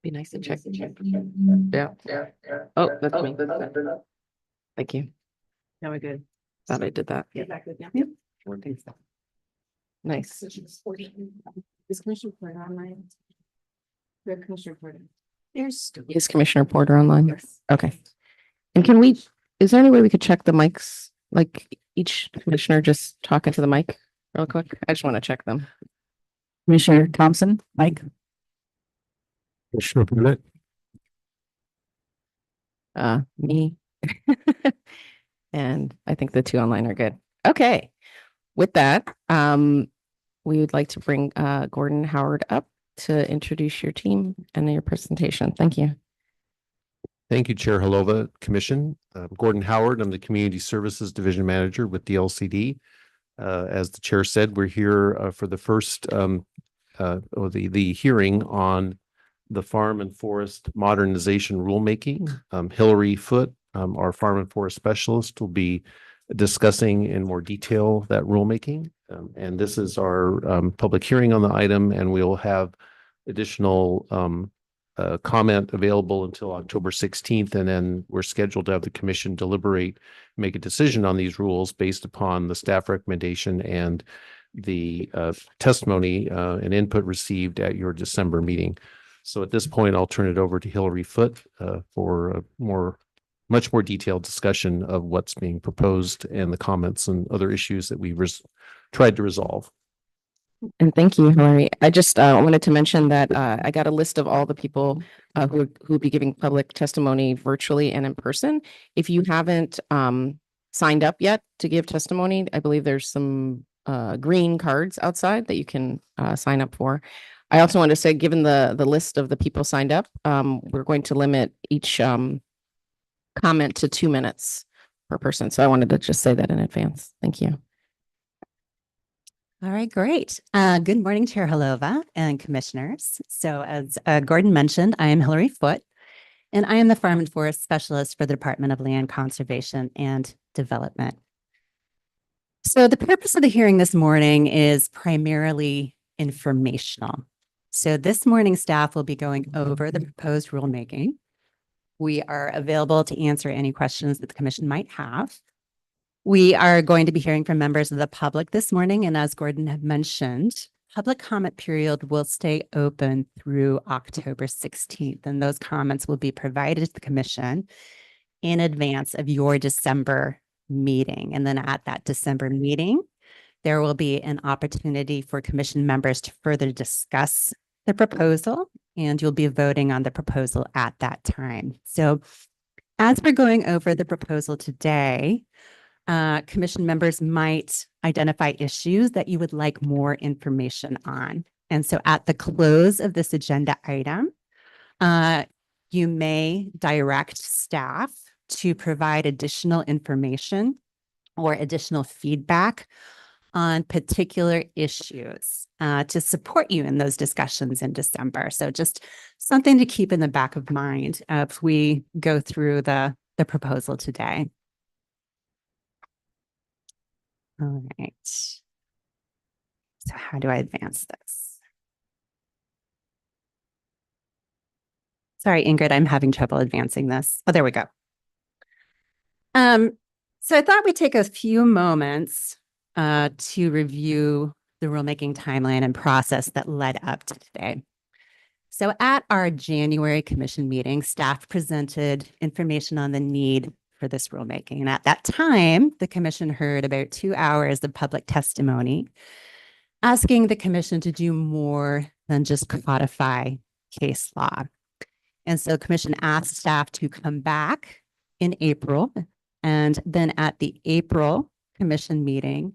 Be nice to check. Yeah. Oh, that's me. Thank you. Now we're good. Thought I did that. Yeah, back good. Yeah. Nice. Is Commissioner Porter online? We have Commissioner Porter. Is Commissioner Porter online? Yes. Okay. And is there any way we could check the mics? Like each commissioner just talking to the mic real quick? I just want to check them. Commissioner Thompson, Mike. Commissioner Burnett. Me. And I think the two online are good. Okay. With that, we would like to bring Gordon Howard up to introduce your team and your presentation. Thank you. Thank you, Chair Halova, Commission. Gordon Howard, I'm the Community Services Division Manager with the LCD. As the Chair said, we're here for the first, the hearing on the Farm and Forest Modernization Rulemaking. Hillary Foote, our Farm and Forest Specialist, will be discussing in more detail that rulemaking. And this is our public hearing on the item, and we'll have additional comment available until October 16th. And then we're scheduled to have the commission deliberate, make a decision on these rules based upon the staff recommendation and the testimony and input received at your December meeting. So at this point, I'll turn it over to Hillary Foote for a much more detailed discussion of what's being proposed and the comments and other issues that we tried to resolve. And thank you, Hillary. I just wanted to mention that I got a list of all the people who will be giving public testimony virtually and in person. If you haven't signed up yet to give testimony, I believe there's some green cards outside that you can sign up for. I also want to say, given the list of the people signed up, we're going to limit each comment to 2 minutes per person. So I wanted to just say that in advance. Thank you. All right, great. Good morning, Chair Halova and commissioners. So as Gordon mentioned, I am Hillary Foote, and I am the Farm and Forest Specialist for the Department of Land Conservation and Development. So the purpose of the hearing this morning is primarily informational. So this morning, staff will be going over the proposed rulemaking. We are available to answer any questions that the commission might have. We are going to be hearing from members of the public this morning, and as Gordon had mentioned, public comment period will stay open through October 16th, and those comments will be provided to the commission in advance of your December meeting. And then at that December meeting, there will be an opportunity for commission members to further discuss the proposal, and you'll be voting on the proposal at that time. So as we're going over the proposal today, commission members might identify issues that you would like more information on. And so at the close of this agenda item, you may direct staff to provide additional information or additional feedback on particular issues to support you in those discussions in December. So just something to keep in the back of mind if we go through the proposal today. All right. So how do I advance this? Sorry, Ingrid, I'm having trouble advancing this. Oh, there we go. So I thought we'd take a few moments to review the rulemaking timeline and process that led up to today. So at our January commission meeting, staff presented information on the need for this rulemaking. And at that time, the commission heard about 2 hours of public testimony, asking the commission to do more than just codify case law. And so commission asked staff to come back in April. And then at the April commission meeting,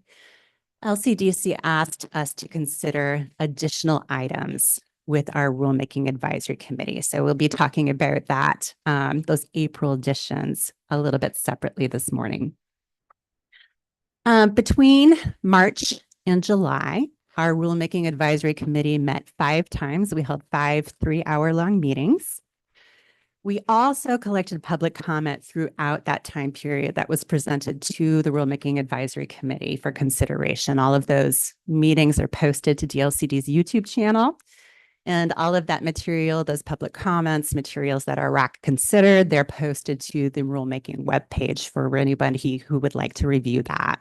LCDC asked us to consider additional items with our rulemaking advisory committee. So we'll be talking about that, those April additions a little bit separately this morning. Between March and July, our rulemaking advisory committee met 5 times. We held 5 3-hour-long meetings. We also collected public comment throughout that time period that was presented to the Rulemaking Advisory Committee for consideration. All of those meetings are posted to DLCD's YouTube channel, And all of that material, those public comments, materials that are RAC considered, they're posted to the rulemaking webpage for anybody who would like to review that.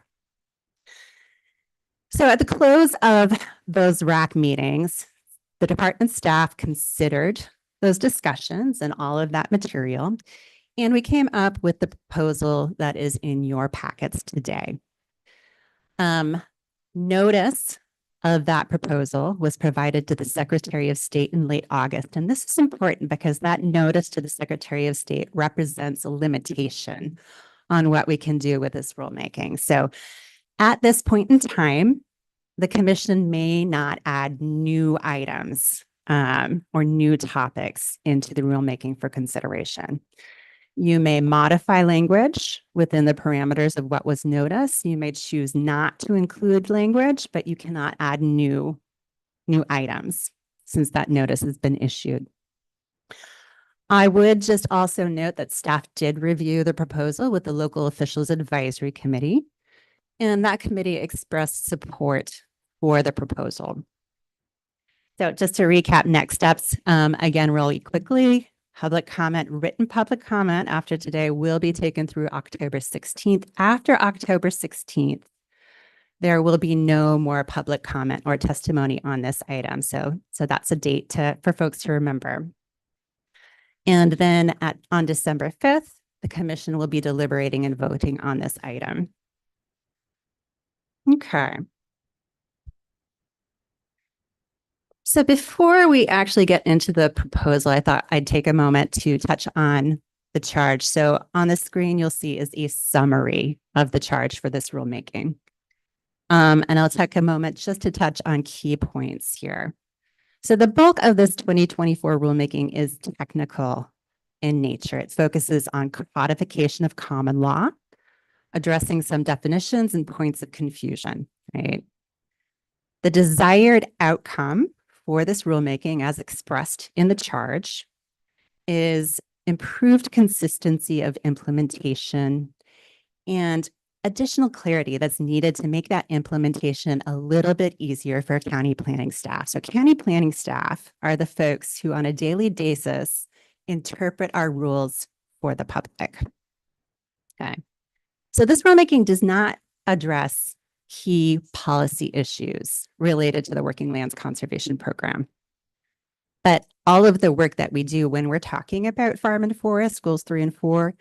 So at the close of those RAC meetings, the department staff considered those discussions and all of that material, and we came up with the proposal that is in your packets today. Notice of that proposal was provided to the Secretary of State in late August. And this is important because that notice to the Secretary of State represents a limitation on what we can do with this rulemaking. So at this point in time, the commission may not add new items or new topics into the rulemaking for consideration. You may modify language within the parameters of what was noticed. You may choose not to include language, but you cannot add new items since that notice has been issued. I would just also note that staff did review the proposal with the Local Officials Advisory Committee, and that committee expressed support for the proposal. So just to recap next steps, again, really quickly, written public comment after today will be taken through October 16th. After October 16th, there will be no more public comment or testimony on this item. So that's a date for folks to remember. And then on December 5th, the commission will be deliberating and voting on this item. Okay. So before we actually get into the proposal, I thought I'd take a moment to touch on the charge. So on the screen, you'll see is a summary of the charge for this rulemaking. And I'll take a moment just to touch on key points here. So the bulk of this 2024 rulemaking is technical in nature. It focuses on codification of common law, addressing some definitions and points of confusion, right? The desired outcome for this rulemaking, as expressed in the charge, is improved consistency of implementation and additional clarity that's needed to make that implementation a little bit easier for county planning staff. So county planning staff are the folks who on a daily basis interpret our rules for the public. Okay. So this rulemaking does not address key policy issues related to the Working Lands Conservation Program. But all of the work that we do when we're talking about farm and forest, goals 3 and 4,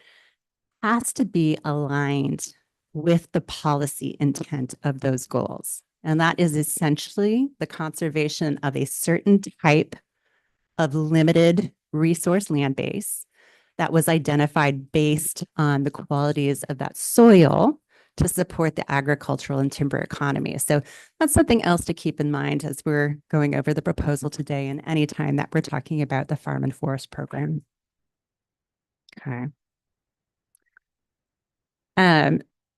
has to be aligned with the policy intent of those goals. And that is essentially the conservation of a certain type of limited resource land base that was identified based on the qualities of that soil to support the agricultural and timber economy. So that's something else to keep in mind as we're going over the proposal today and any time that we're talking about the farm and forest program. Okay.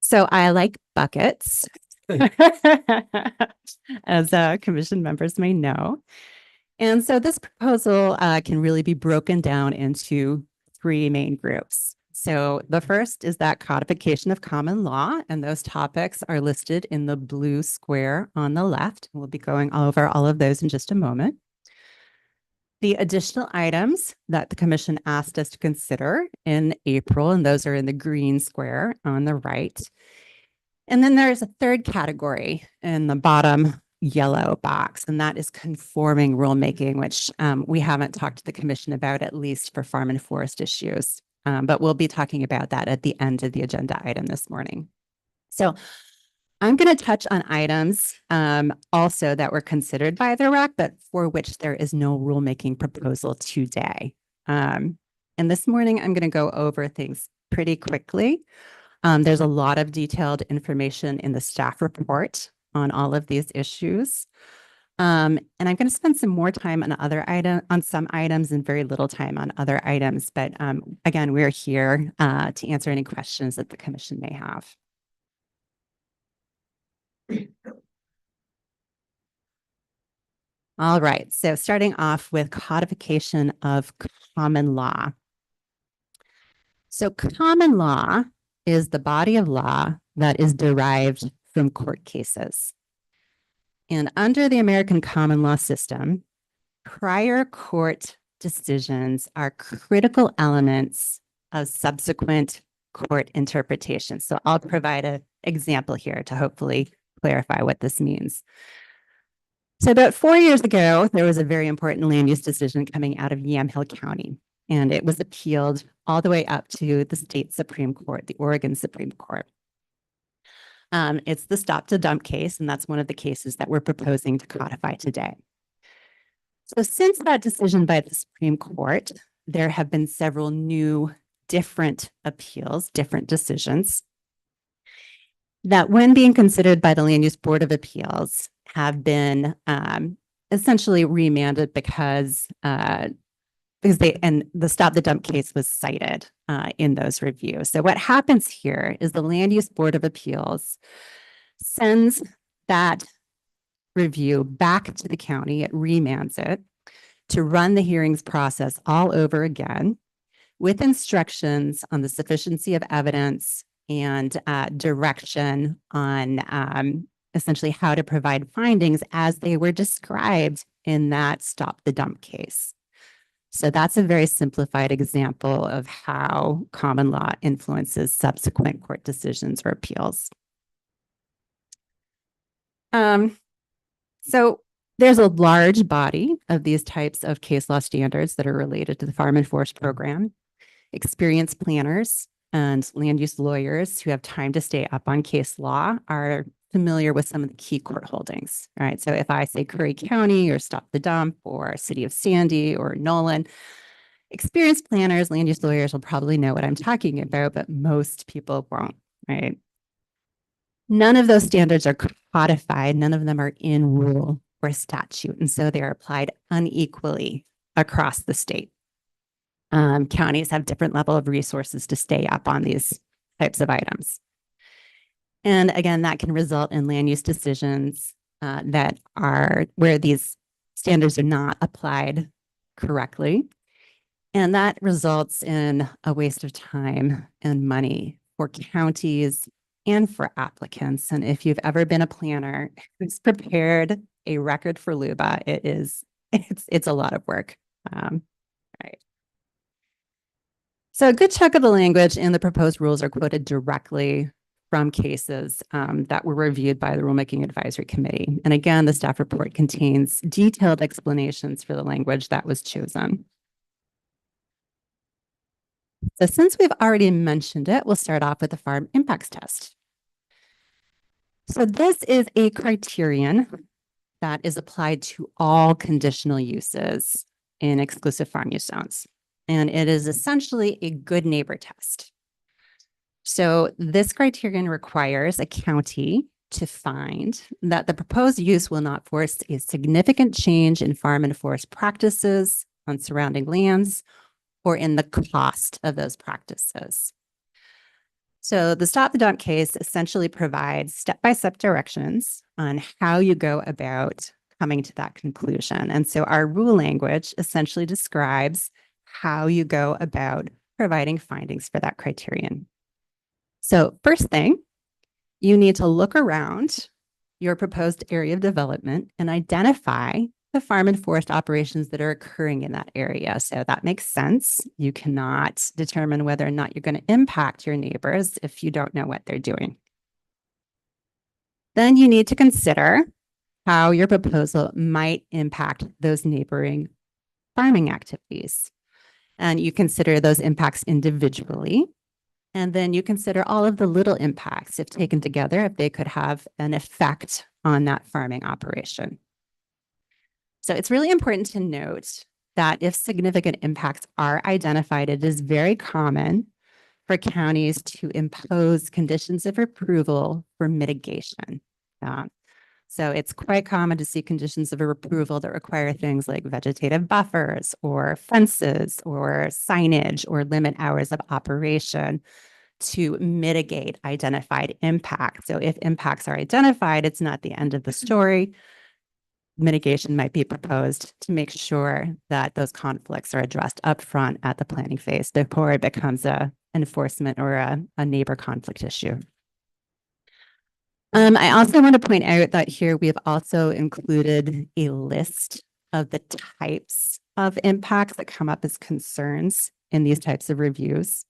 So I like buckets, as commission members may know. And so this proposal can really be broken down into 3 main groups. So the first is that codification of common law, and those topics are listed in the blue square on the left. We'll be going over all of those in just a moment. The additional items that the commission asked us to consider in April, and those are in the green square on the right. And then there's a third category in the bottom yellow box, and that is conforming rulemaking, which we haven't talked to the commission about, at least for farm and forest issues. But we'll be talking about that at the end of the agenda item this morning. So I'm going to touch on items also that were considered by the RAC, but for which there is no rulemaking proposal today. And this morning, I'm going to go over things pretty quickly. There's a lot of detailed information in the staff report on all of these issues. And I'm going to spend some more time on some items and very little time on other items. But again, we're here to answer any questions that the commission may have. All right, so starting off with codification of common law. So common law is the body of law that is derived from court cases. And under the American common law system, prior court decisions are critical elements of subsequent court interpretation. So I'll provide an example here to hopefully clarify what this means. So about 4 years ago, there was a very important land use decision coming out of Yamhill County, and it was appealed all the way up to the state Supreme Court, the Oregon Supreme Court. It's the stop to dump case, and that's one of the cases that we're proposing to codify today. So since that decision by the Supreme Court, there have been several new different appeals, different decisions that when being considered by the Land Use Board of Appeals have been essentially remanded because the stop the dump case was cited in those reviews. So what happens here is the Land Use Board of Appeals sends that review back to the county. It remands it to run the hearings process all over again with instructions on the sufficiency of evidence and direction on essentially how to provide findings as they were described in that stop the dump case. So that's a very simplified example of how common law influences subsequent court decisions or appeals. So there's a large body of these types of case law standards that are related to the Farm and Forest program. Experienced planners and land use lawyers who have time to stay up on case law are familiar with some of the key court holdings, right? So if I say Curry County or Stop the Dump or City of Sandy or Nolan, experienced planners, land use lawyers will probably know what I'm talking about, but most people won't, right? None of those standards are codified. None of them are in rule or statute. And so they're applied unequally across the state. Counties have different level of resources to stay up on these types of items. And again, that can result in land use decisions that are where these standards are not applied correctly. And that results in a waste of time and money for counties and for applicants. And if you've ever been a planner who's prepared a record for LUBA, it's a lot of work. Right. So a good chunk of the language in the proposed rules are quoted directly from cases that were reviewed by the Rulemaking Advisory Committee. And again, the staff report contains detailed explanations for the language that was chosen. So since we've already mentioned it, we'll start off with the farm impacts test. So this is a criterion that is applied to all conditional uses in exclusive farm use zones. And it is essentially a good neighbor test. So this criterion requires a county to find that the proposed use will not force a significant change in farm and forest practices on surrounding lands or in the cost of those practices. So the stop the dump case essentially provides step-by-step directions on how you go about coming to that conclusion. And so our rule language essentially describes how you go about providing findings for that criterion. So first thing, you need to look around your proposed area of development and identify the farm and forest operations that are occurring in that area. So that makes sense. You cannot determine whether or not you're going to impact your neighbors if you don't know what they're doing. Then you need to consider how your proposal might impact those neighboring farming activities. And you consider those impacts individually. And then you consider all of the little impacts, if taken together, if they could have an effect on that farming operation. So it's really important to note that if significant impacts are identified, it is very common for counties to impose conditions of approval for mitigation. So it's quite common to see conditions of approval that require things like vegetative buffers or fences or signage or limit hours of operation to mitigate identified impacts. So if impacts are identified, it's not the end of the story. Mitigation might be proposed to make sure that those conflicts are addressed upfront at the planning phase before it becomes an enforcement or a neighbor conflict issue. I also want to point out that here we have also included a list of the types of impacts that come up as concerns in these types of reviews.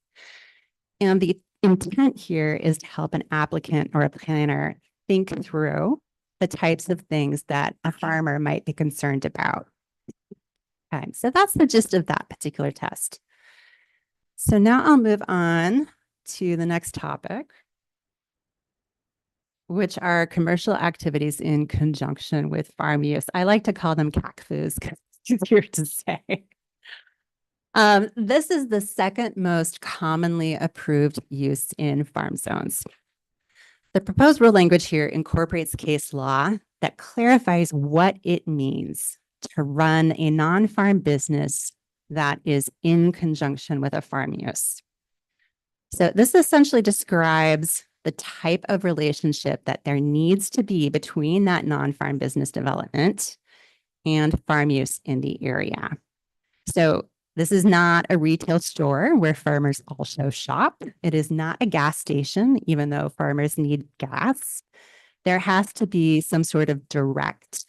And the intent here is to help an applicant or a planner think through the types of things that a farmer might be concerned about. Okay, so that's the gist of that particular test. So now I'll move on to the next topic, which are commercial activities in conjunction with farm use. I like to call them CACFUs because it's easier to say. This is the second most commonly approved use in farm zones. The proposed rule language here incorporates case law that clarifies what it means to run a non-farm business that is in conjunction with a farm use. So this essentially describes the type of relationship that there needs to be between that non-farm business development and farm use in the area. So this is not a retail store where farmers also shop. It is not a gas station, even though farmers need gas. There has to be some sort of direct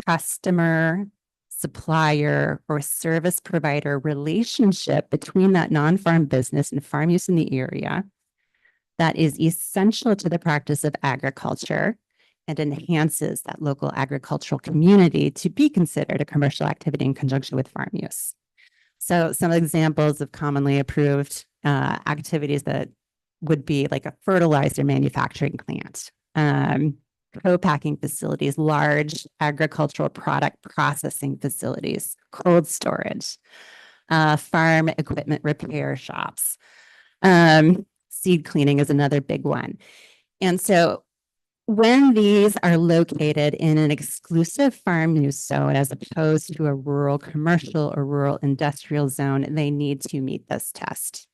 customer, supplier, or service provider relationship between that non-farm business and farm use in the area that is essential to the practice of agriculture and enhances that local agricultural community to be considered a commercial activity in conjunction with farm use. So some examples of commonly approved activities that would be like a fertilizer manufacturing plant, co-packing facilities, large agricultural product processing facilities, cold storage, farm equipment repair shops. Seed cleaning is another big one. And so when these are located in an exclusive farm use zone, as opposed to a rural commercial or rural industrial zone, they need to meet this test.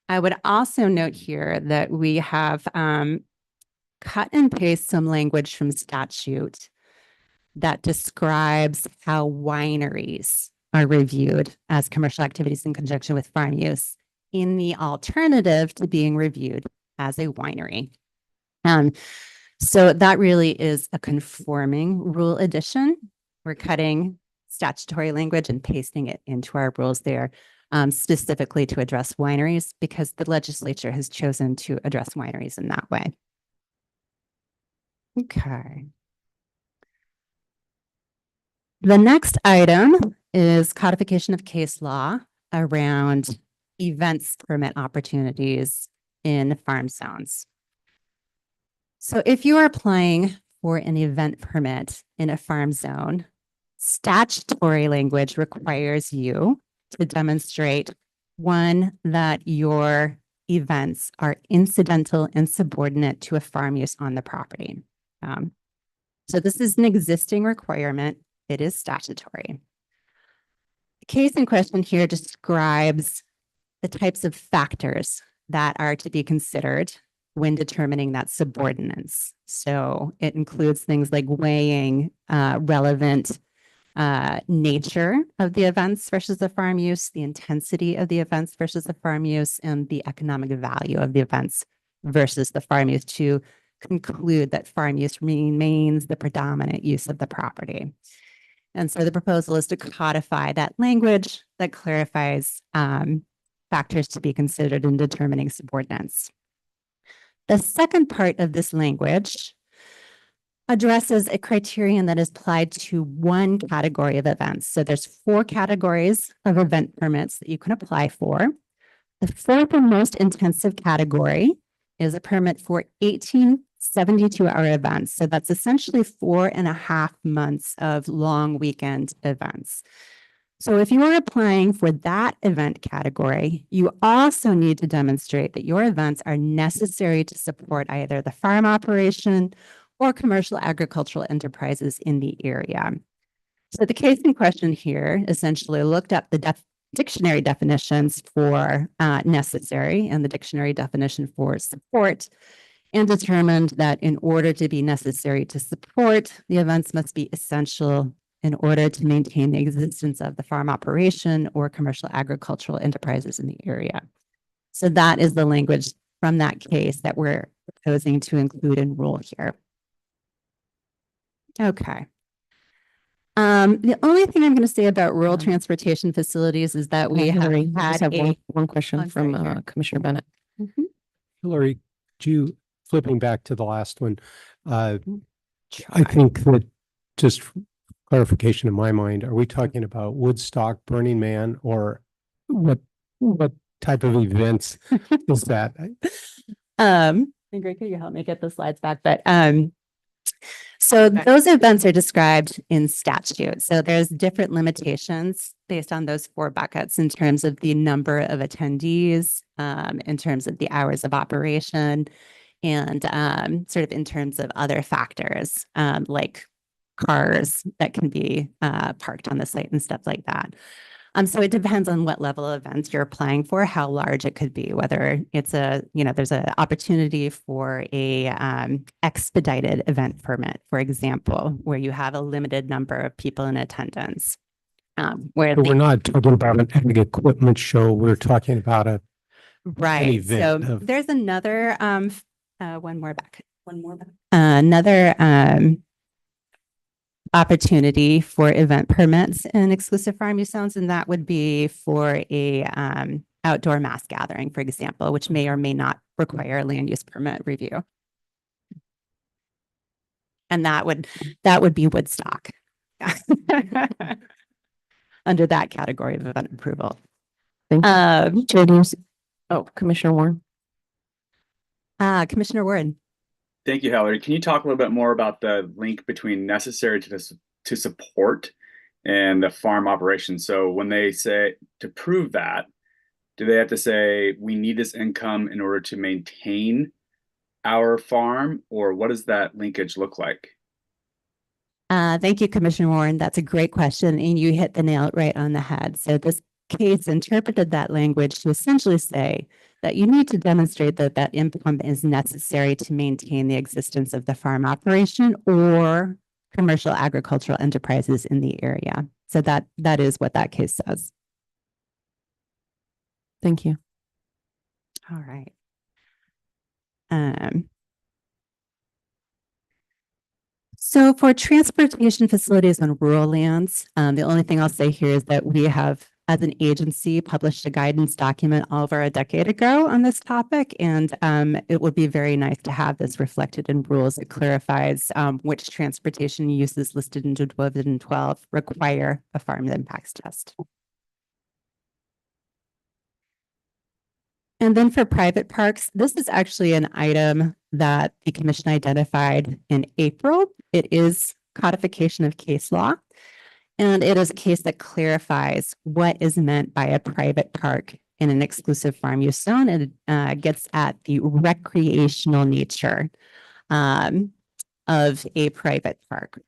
I would also note here that we have cut and paste some language from statute that describes how wineries are reviewed as commercial activities in conjunction with farm use in the alternative to being reviewed as a winery. So that really is a conforming rule addition. We're cutting statutory language and pasting it into our rules there, specifically to address wineries because the legislature has chosen to address wineries in that way. Okay. The next item is codification of case law around events permit opportunities in farm zones. So if you are applying for an event permit in a farm zone, statutory language requires you to demonstrate, one, that your events are incidental and subordinate to a farm use on the property. So this is an existing requirement. It is statutory. The case in question here describes the types of factors that are to be considered when determining that subordinates. So it includes things like weighing relevant nature of the events versus the farm use, the intensity of the events versus the farm use, and the economic value of the events versus the farm use to conclude that farm use remains the predominant use of the property. And so the proposal is to codify that language that clarifies factors to be considered in determining subordinates. The second part of this language addresses a criterion that is applied to one category of events. So there's 4 categories of event permits that you can apply for. The fourth and most intensive category is a permit for 18 72-hour events. So that's essentially 4.5 months of long weekend events. So if you are applying for that event category, you also need to demonstrate that your events are necessary to support either the farm operation or commercial agricultural enterprises in the area. So the case in question here essentially looked up the dictionary definitions for necessary and the dictionary definition for support, and determined that in order to be necessary to support, the events must be essential in order to maintain the existence of the farm operation or commercial agricultural enterprises in the area. So that is the language from that case that we're proposing to include in rule here. Okay. The only thing I'm going to say about rural transportation facilities is that we have Hillary, I just had have a. one question I'm sorry, from here. Commissioner Bennett. Mhm. Hillary, flipping back to the last one, I think that just clarification in my mind, are we talking about Woodstock, Burning Man, or what type of events is that? And Greg, could you help me get the slides back? But so those events are described in statute. So there's different limitations based on those 4 buckets in terms of the number of attendees, in terms of the hours of operation, and sort of in terms of other factors, like cars that can be parked on the site and stuff like that. So it depends on what level of events you're applying for, how large it could be, whether it's there's an opportunity for a expedited event permit, for example, where you have a limited number of people in attendance. Where But we're not talking about an ag equipment show. We're talking about right. So event of- there's another one more back. Another opportunity for event permits in exclusive farm use zones, and that would be for a outdoor mass gathering, for example, which may or may not require a land use permit review. And that would be Woodstock under that category of event approval. Thank you. Chair Deems. Oh, Commissioner Warren. Commissioner Ward. Thank you, Hillary. Can you talk a little bit more about the link between necessary to support and the farm operation? So when they say to prove that, do they have to say we need this income in order to maintain our farm, or what does that linkage look like? Thank you, Commissioner Warren. That's a great question, and you hit the nail right on the head. So this case interpreted that language to essentially say that you need to demonstrate that that income is necessary to maintain the existence of the farm operation or commercial agricultural enterprises in the area. So that is what that case says. Thank you. All right. So for transportation facilities on rural lands, the only thing I'll say here is that we have, as an agency, published a guidance document over a decade ago on this topic, and it would be very nice to have this reflected in rules. It clarifies which transportation uses listed in Division 12 require a farm impacts test. And then for private parks, this is actually an item that the commission identified in April. It is codification of case law, and it is a case that clarifies what is meant by a private park in an exclusive farm use zone, and gets at the recreational nature of a private park.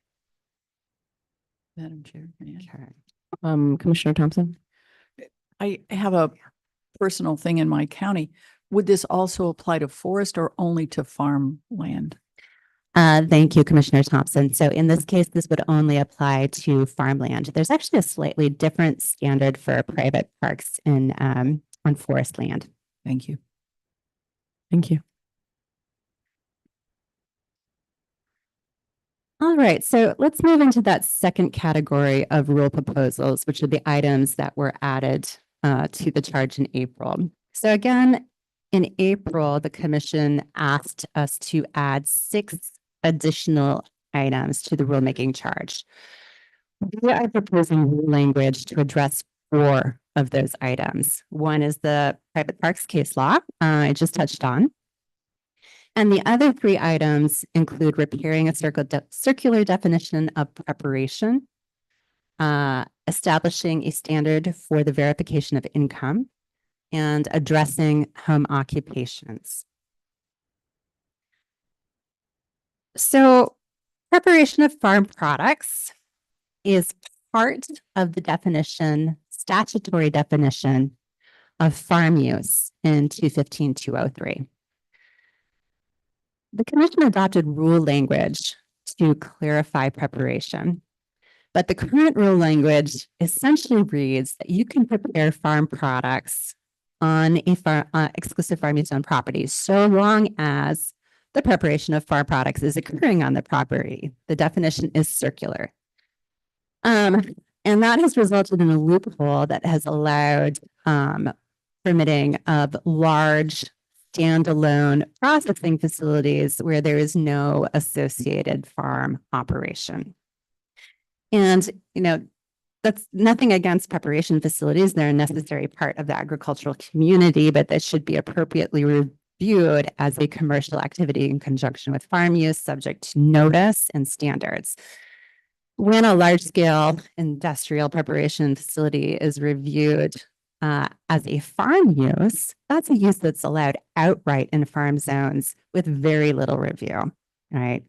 Madam Chair. Commissioner Thompson. I have a personal thing in my county. Would this also apply to forest or only to farmland? Thank you, Commissioner Thompson. So in this case, this would only apply to farmland. There's actually a slightly different standard for private parks in on forest land. Thank you. Thank you. All right, so let's move into that second category of rule proposals, which are the items that were added to the charge in April. So again, in April, the commission asked us to add 6 additional items to the rulemaking charge. We are proposing rule language to address 4 of those items. One is the private parks case law, I just touched on. And the other 3 items include repairing a circular definition of preparation, establishing a standard for the verification of income, and addressing home occupations. So preparation of farm products is part of the definition, statutory definition of farm use in 215-203. The commission adopted rule language to clarify preparation, but the current rule language essentially reads that you can prepare farm products on a exclusive farm use zone property so long as the preparation of farm products is occurring on the property. The definition is circular. And that has resulted in a loophole that has allowed permitting of large standalone processing facilities where there is no associated farm operation. And, that's nothing against preparation facilities. They're a necessary part of the agricultural community, but that should be appropriately reviewed as a commercial activity in conjunction with farm use, subject to notice and standards. When a large-scale industrial preparation facility is reviewed as a farm use, that's a use that's allowed outright in farm zones with very little review, right?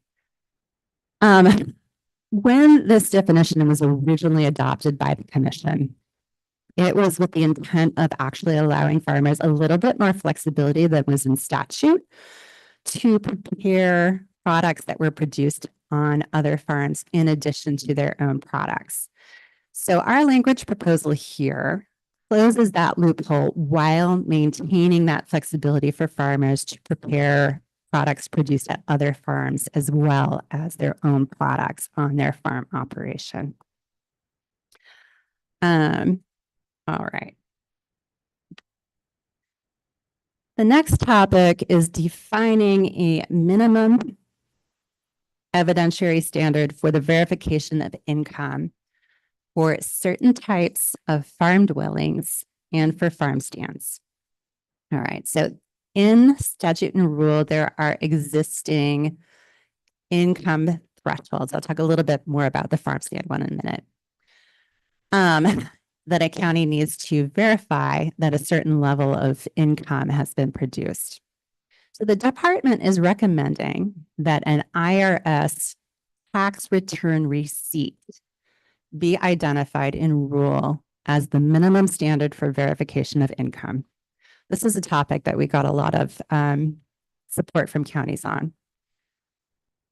When this definition was originally adopted by the commission, it was with the intent of actually allowing farmers a little bit more flexibility than was in statute to prepare products that were produced on other farms in addition to their own products. So our language proposal here closes that loophole while maintaining that flexibility for farmers to prepare products produced at other farms as well as their own products on their farm operation. All right. The next topic is defining a minimum evidentiary standard for the verification of income for certain types of farm dwellings and for farm stands. All right, so in statute and rule, there are existing income thresholds. I'll talk a little bit more about the farm stand one in a minute. That a county needs to verify that a certain level of income has been produced. So the department is recommending that an IRS tax return receipt be identified in rule as the minimum standard for verification of income. This is a topic that we got a lot of support from counties on.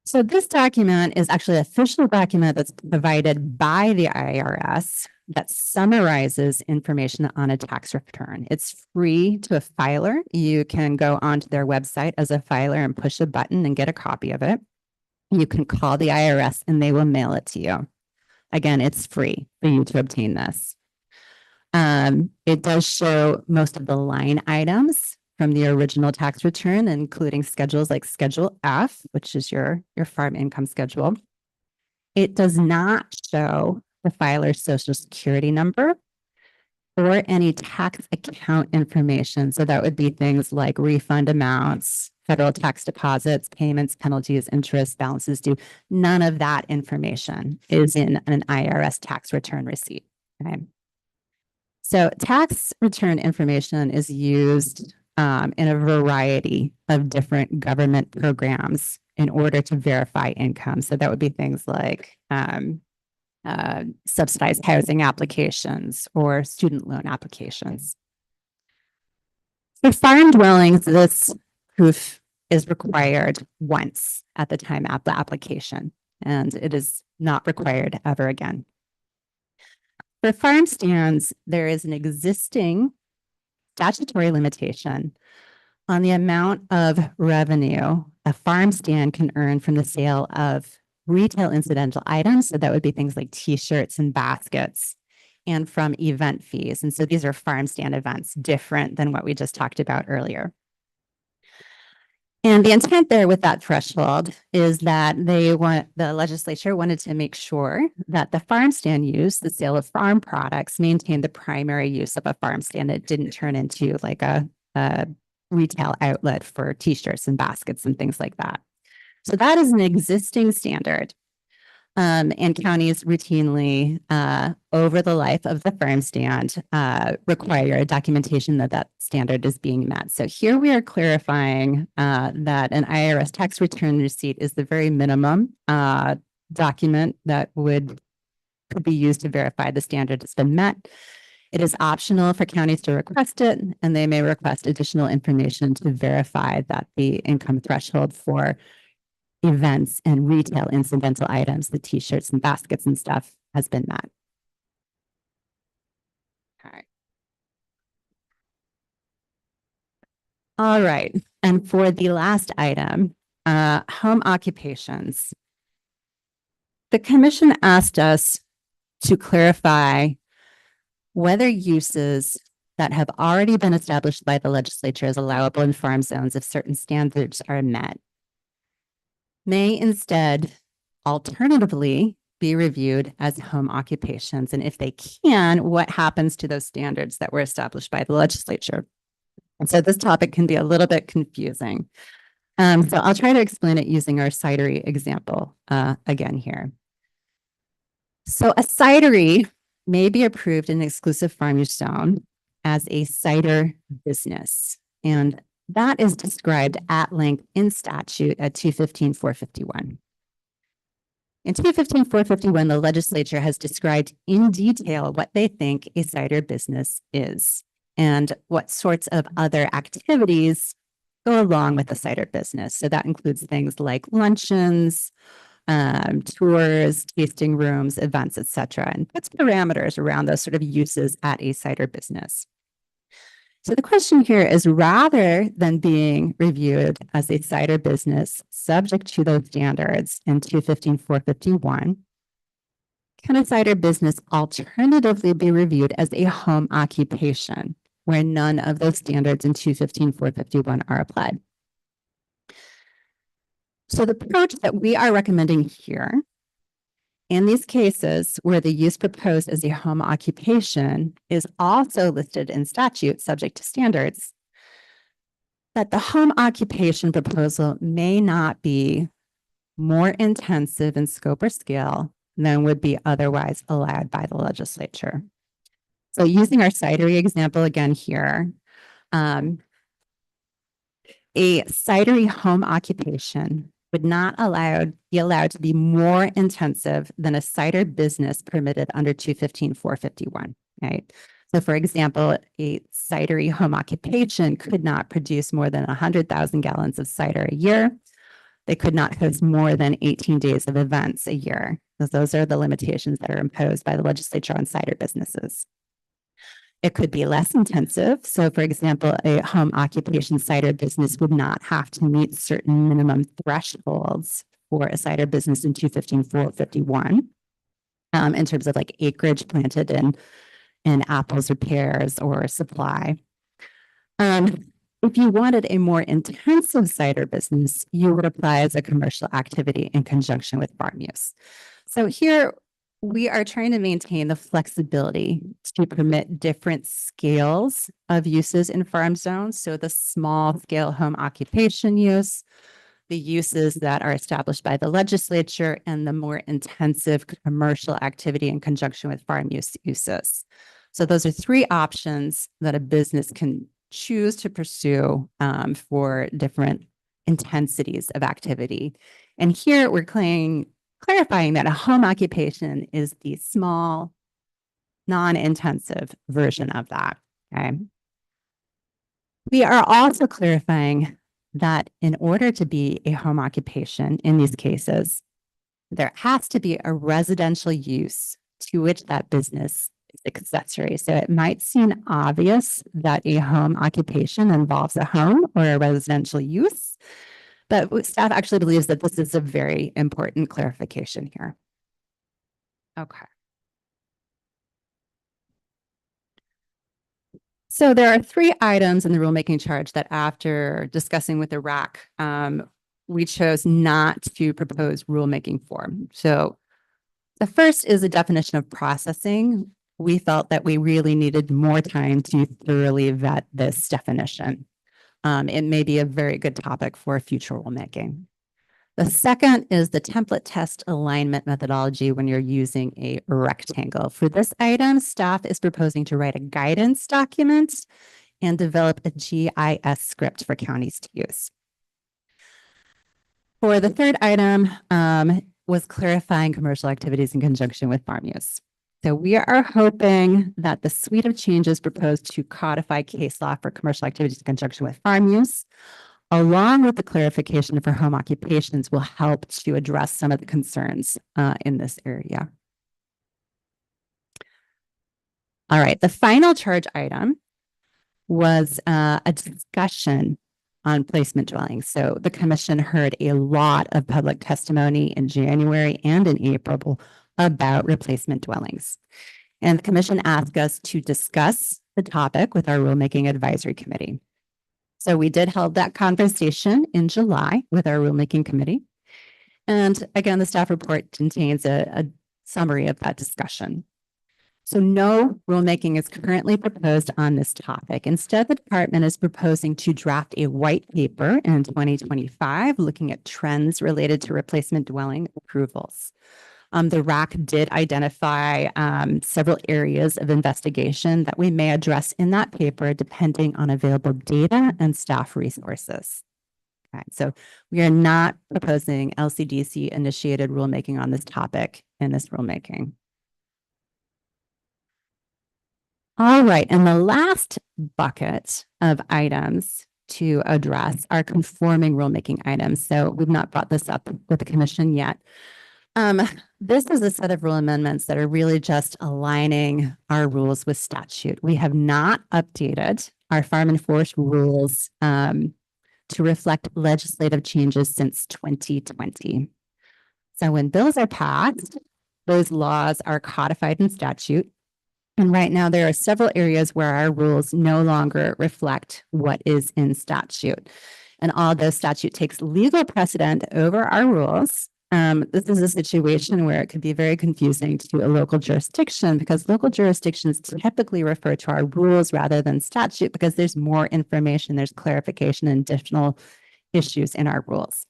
So this document is actually an official document that's provided by the IRS that summarizes information on a tax return. It's free to a filer. You can go onto their website as a filer and push a button and get a copy of it. You can call the IRS and they will mail it to you. Again, it's free for you to obtain this. It does show most of the line items from the original tax return, including schedules like Schedule F, which is your farm income schedule. It does not show the filer's social security number or any tax account information. So that would be things like refund amounts, federal tax deposits, payments, penalties, interest, balances due. None of that information is in an IRS tax return receipt. Okay. So tax return information is used in a variety of different government programs in order to verify income. So that would be things like subsidized housing applications or student loan applications. For farm dwellings, this proof is required once at the time of the application, and it is not required ever again. For farm stands, there is an existing statutory limitation on the amount of revenue a farm stand can earn from the sale of retail incidental items. So that would be things like t-shirts and baskets, and from event fees. And so these are farm stand events, different than what we just talked about earlier. And the intent there with that threshold is that the legislature wanted to make sure that the farm stand use, the sale of farm products, maintained the primary use of a farm stand. It didn't turn into like a retail outlet for t-shirts and baskets and things like that. So that is an existing standard. And counties routinely, over the life of the farm stand, require a documentation that that standard is being met. So here we are clarifying that an IRS tax return receipt is the very minimum document that could be used to verify the standard has been met. It is optional for counties to request it, and they may request additional information to verify that the income threshold for events and retail incidental items, the t-shirts and baskets and stuff, has been met. All right. And for the last item, home occupations. The commission asked us to clarify whether uses that have already been established by the legislature as allowable in farm zones if certain standards are met may instead alternatively be reviewed as home occupations. And if they can, what happens to those standards that were established by the legislature? And so this topic can be a little bit confusing. So I'll try to explain it using our cidery example again here. So a cidery may be approved in exclusive farm use zone as a cider business. And that is described at length in statute at 215-451. In 215-451, the legislature has described in detail what they think a cider business is and what sorts of other activities go along with the cider business. So that includes things like luncheons, tours, tasting rooms, events, etc., and puts parameters around those sort of uses at a cider business. So the question here is, rather than being reviewed as a cider business subject to those standards in 215-451, can a cider business alternatively be reviewed as a home occupation where none of those standards in 215-451 are applied? So the approach that we are recommending here, in these cases where the use proposed as a home occupation is also listed in statute subject to standards, that the home occupation proposal may not be more intensive in scope or scale than would be otherwise allowed by the legislature. So using our cidery example again here, a cidery home occupation would not be allowed to be more intensive than a cider business permitted under 215-451, right? So for example, a cidery home occupation could not produce more than 100,000 gallons of cider a year. They could not host more than 18 days of events a year, because those are the limitations that are imposed by the legislature on cider businesses. It could be less intensive. So for example, a home occupation cider business would not have to meet certain minimum thresholds for a cider business in 215-451 in terms of like acreage planted in apples or pears or supply. If you wanted a more intensive cider business, you would apply as a commercial activity in conjunction with farm use. So here, we are trying to maintain the flexibility to permit different scales of uses in farm zones. So the small scale home occupation use, the uses that are established by the legislature, and the more intensive commercial activity in conjunction with farm use uses. So those are three options that a business can choose to pursue for different intensities of activity. And here we're clarifying that a home occupation is the small, non-intensive version of that, okay? We are also clarifying that in order to be a home occupation in these cases, there has to be a residential use to which that business is accessory. So it might seem obvious that a home occupation involves a home or a residential use, but staff actually believes that this is a very important clarification here. Okay. So there are three items in the rulemaking charge that after discussing with the RAC, we chose not to propose rulemaking for. So the first is a definition of processing. We felt that we really needed more time to thoroughly vet this definition. It may be a very good topic for future rulemaking. The second is the template test alignment methodology when you're using a rectangle. For this item, staff is proposing to write a guidance document and develop a GIS script for counties to use. For the third item was clarifying commercial activities in conjunction with farm use. So we are hoping that the suite of changes proposed to codify case law for commercial activities in conjunction with farm use, along with the clarification for home occupations, will help to address some of the concerns in this area. All right, the final charge item was a discussion on placement dwellings. So the commission heard a lot of public testimony in January and in April about replacement dwellings. And the commission asked us to discuss the topic with our rulemaking advisory committee. So we did hold that conversation in July with our rulemaking committee. And again, the staff report contains a summary of that discussion. So no rulemaking is currently proposed on this topic. Instead, the department is proposing to draft a white paper in 2025, looking at trends related to replacement dwelling approvals. The RAC did identify several areas of investigation that we may address in that paper, depending on available data and staff resources. Okay, so we are not proposing LCDC initiated rulemaking on this topic in this rulemaking. All right, and the last bucket of items to address are conforming rulemaking items. So we've not brought this up with the commission yet. This is a set of rule amendments that are really just aligning our rules with statute. We have not updated our farm and forest rules to reflect legislative changes since 2020. So when bills are passed, those laws are codified in statute. And right now, there are several areas where our rules no longer reflect what is in statute. And although statute takes legal precedent over our rules, this is a situation where it could be very confusing to a local jurisdiction because local jurisdictions typically refer to our rules rather than statute because there's more information, there's clarification and additional issues in our rules.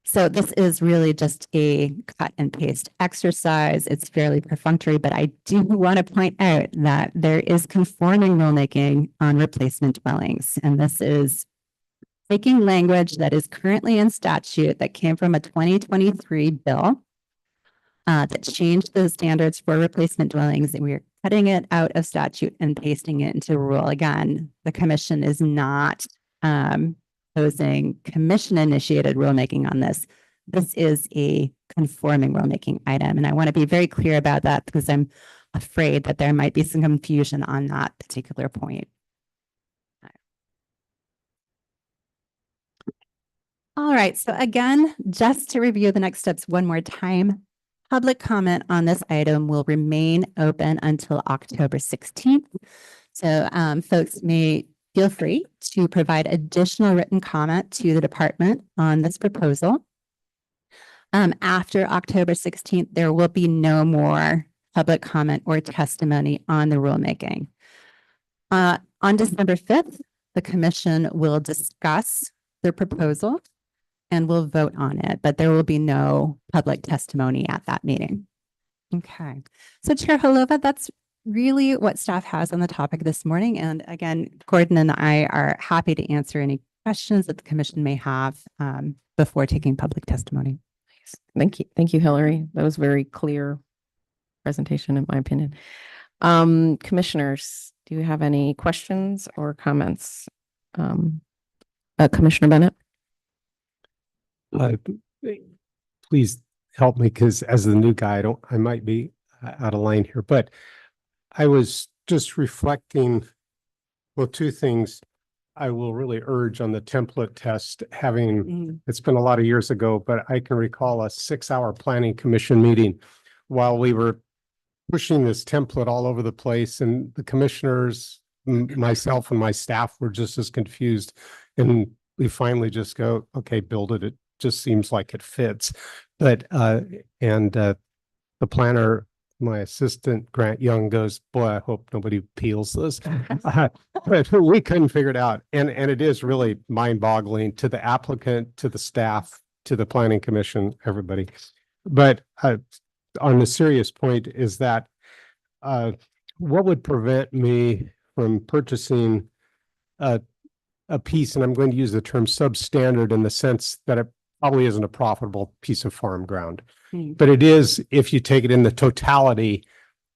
So this is really just a cut and paste exercise. It's fairly perfunctory, but I do want to point out that there is conforming rulemaking on replacement dwellings. And this is taking language that is currently in statute that came from a 2023 bill that changed the standards for replacement dwellings. And we are cutting it out of statute and pasting it into rule. Again, the commission is not proposing commission-initiated rulemaking on this. This is a conforming rulemaking item. And I want to be very clear about that because I'm afraid that there might be some confusion on that particular point. All right, so again, just to review the next steps one more time, public comment on this item will remain open until October 16th. So folks may feel free to provide additional written comment to the department on this proposal. After October 16th, there will be no more public comment or testimony on the rulemaking. On December 5th, the commission will discuss the proposal and we'll vote on it, but there will be no public testimony at that meeting. Okay, so Chair Holova, that's really what staff has on the topic this morning. And again, Gordon and I are happy to answer any questions that the commission may have before taking public testimony. Thank you. Thank you, Hillary. That was very clear presentation, in my opinion. Commissioners, do you have any questions or comments? Commissioner Bennett? Please help me because as the new guy, I might be out of line here, but I was just reflecting, well, two things I will really urge on the template test, having, it's been a lot of years ago, but I can recall a 6-hour planning commission meeting while we were pushing this template all over the place and the commissioners, myself and my staff were just as confused. And we finally just go, okay, build it. It just seems like it fits. But, the planner, my assistant Grant Young goes, boy, I hope nobody peels this. But we couldn't figure it out. And it is really mind boggling to the applicant, to the staff, to the planning commission, everybody. But on the serious point is that what would prevent me from purchasing a piece, and I'm going to use the term substandard in the sense that it probably isn't a profitable piece of farm ground. But it is if you take it in the totality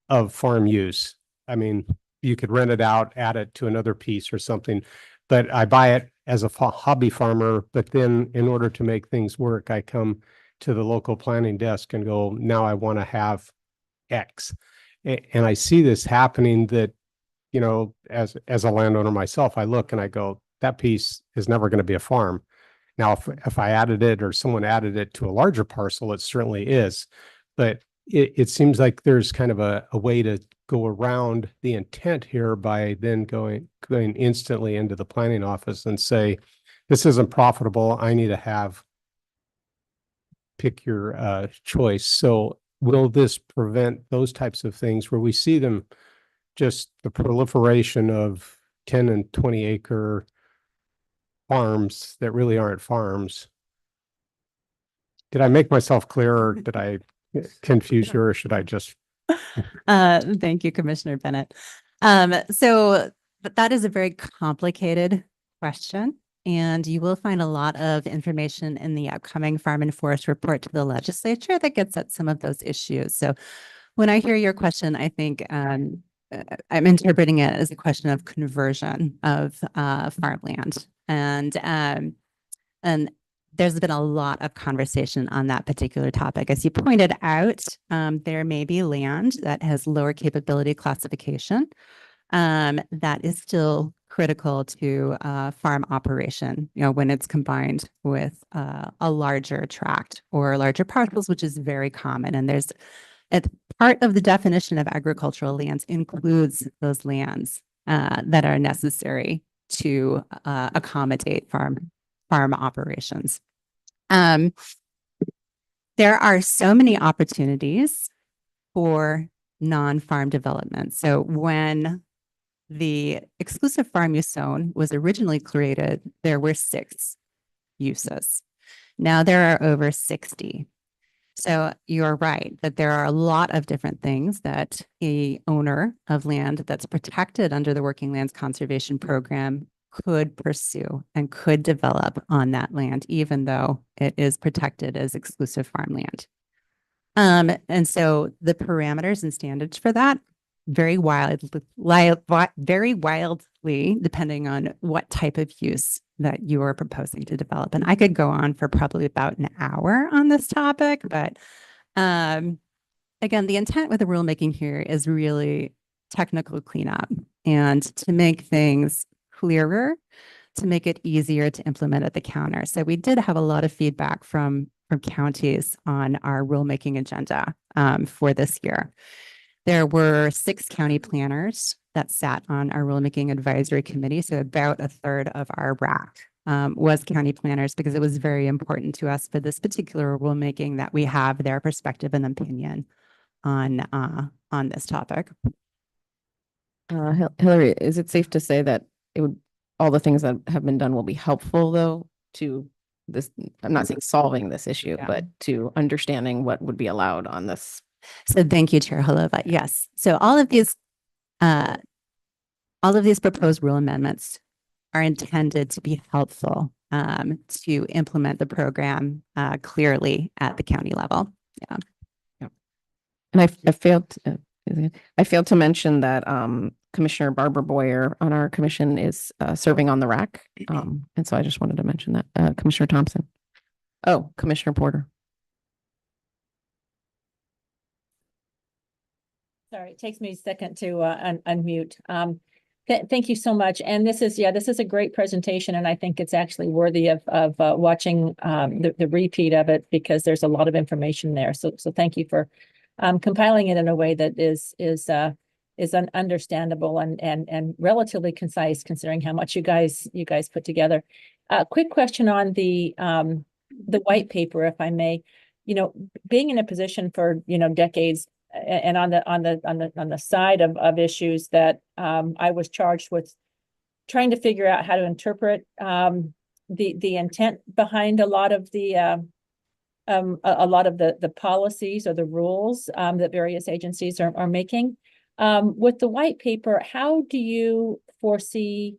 of farm use. I mean, you could rent it out, add it to another piece or something. But I buy it as a hobby farmer, but then in order to make things work, I come to the local planning desk and go, now I want to have X. And I see this happening that, you know, as a landowner myself, I look and I go, that piece is never going to be a farm. Now, if I added it or someone added it to a larger parcel, it certainly is. But it seems like there's kind of a way to go around the intent here by then going instantly into the planning office and say, this isn't profitable. I need to have pick your choice. So will this prevent those types of things where we see them, just the proliferation of 10 and 20 acre farms that really aren't farms? Did I make myself clear, or did I confuse you, or should I just? Thank you, Commissioner Bennett. So that is a very complicated question, and you will find a lot of information in the upcoming Farm and Forest report to the legislature that gets at some of those issues. So when I hear your question, I think I'm interpreting it as a question of conversion of farmland, and there's been a lot of conversation on that particular topic. As you pointed out, there may be land that has lower capability classification that is still critical to farm operation, when it's combined with a larger tract or larger parcels, which is very common. And there's part of the definition of agricultural lands includes those lands that are necessary to accommodate farm operations. There are so many opportunities for non-farm development. So when the exclusive farm use zone was originally created, there were 6 uses. Now there are over 60. So you're right that there are a lot of different things that a owner of land that's protected under the Working Lands Conservation Program could pursue and could develop on that land, even though it is protected as exclusive farmland. And so the parameters and standards for that very wildly, depending on what type of use that you are proposing to develop. And I could go on for probably about an hour on this topic, but again, the intent with the rulemaking here is really technical cleanup and to make things clearer, to make it easier to implement at the counter. So we did have a lot of feedback from counties on our rulemaking agenda for this year. There were 6 county planners that sat on our rulemaking advisory committee. So about a third of our RAC was county planners, because it was very important to us for this particular rulemaking that we have their perspective and opinion on this topic. Hillary, is it safe to say that all the things that have been done will be helpful, though, to this? I'm not saying solving this issue, but to understanding what would be allowed on this. So thank you, Chair Holova. Yes. So all of these proposed rule amendments are intended to be helpful to implement the program clearly at the county level. Yeah. And I failed to mention that Commissioner Barbara Boyer on our commission is serving on the RAC. And so I just wanted to mention that. Commissioner Thompson. Oh, Commissioner Porter. Sorry, it takes me a second to unmute. Thank you so much. And this is a great presentation, and I think it's actually worthy of watching the repeat of it, because there's a lot of information there. So thank you for compiling it in a way that is understandable and relatively concise, considering how much you guys put together. Quick question on the white paper, if I may. Being in a position for decades, and on the side of issues that I was charged with trying to figure out how to interpret the intent behind a lot of the policies or the rules that various agencies are making. With the white paper, how do you foresee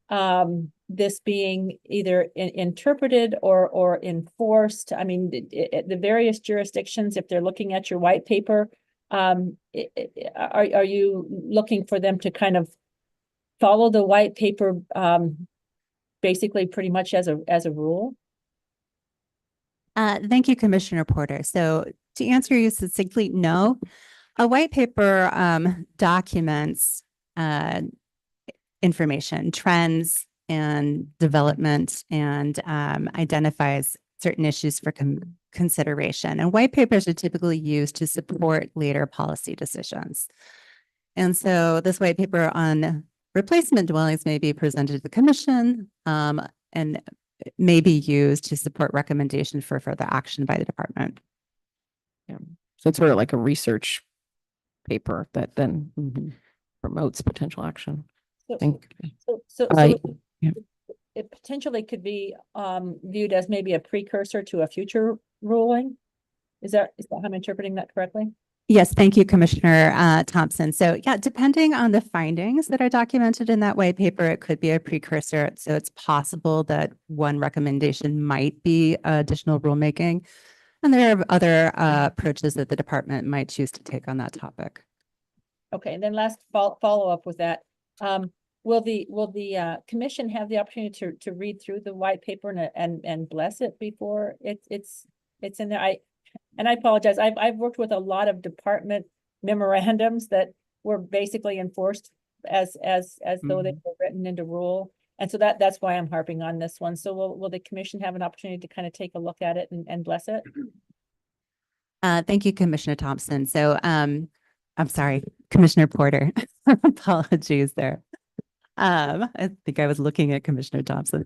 this being either interpreted or enforced? I mean, the various jurisdictions, if they're looking at your white paper, are you looking for them to kind of follow the white paper basically pretty much as a rule? Thank you, Commissioner Porter. So to answer you succinctly, no. A white paper documents information, trends, and development and identifies certain issues for consideration. And white papers are typically used to support later policy decisions. And so this white paper on replacement dwellings may be presented to the commission and may be used to support recommendation for further action by the department. Yeah. So it's sort of like a research paper that then promotes potential action. So, Think. so yeah. it potentially could be viewed as maybe a precursor to a future ruling. Is that how I'm interpreting that correctly? Yes, thank you, Commissioner Thompson. So yeah, depending on the findings that are documented in that white paper, it could be a precursor. So it's possible that one recommendation might be additional rulemaking. And there are other approaches that the department might choose to take on that topic. Okay, and then last follow up with that. Will the commission have the opportunity to read through the white paper and bless it before it's in there? I apologize. I've worked with a lot of department memorandums that were basically enforced as though they were written into rule. And so that's why I'm harping on this one. So will the commission have an opportunity to kind of take a look at it and bless it? Thank you, Commissioner Thompson. So I'm sorry, Commissioner Porter. Apologies there. I think I was looking at Commissioner Thompson.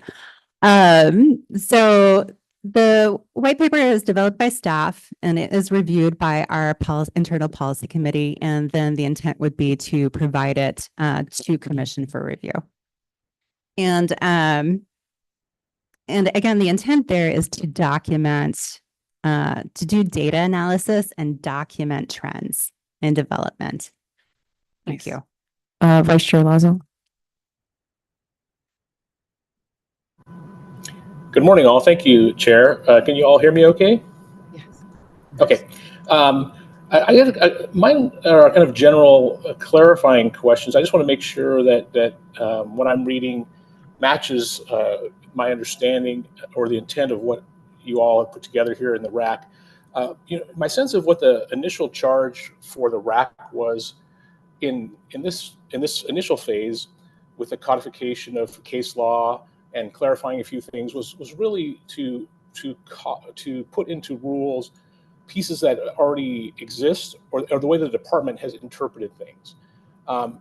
So the white paper is developed by staff and it is reviewed by our internal policy committee. And then the intent would be to provide it to commission for review. And again, the intent there is to document, to do data analysis and document trends in development. Thank you. Vice Chair Lazo. Good morning, all. Thank you, Chair. Can you all hear me okay? Yes. Okay. Mine are kind of general clarifying questions. I just want to make sure that what I'm reading matches my understanding or the intent of what you all have put together here in the RAC. My sense of what the initial charge for the RAC was in this initial phase with the codification of case law and clarifying a few things was really to put into rules pieces that already exist or the way the department has interpreted things.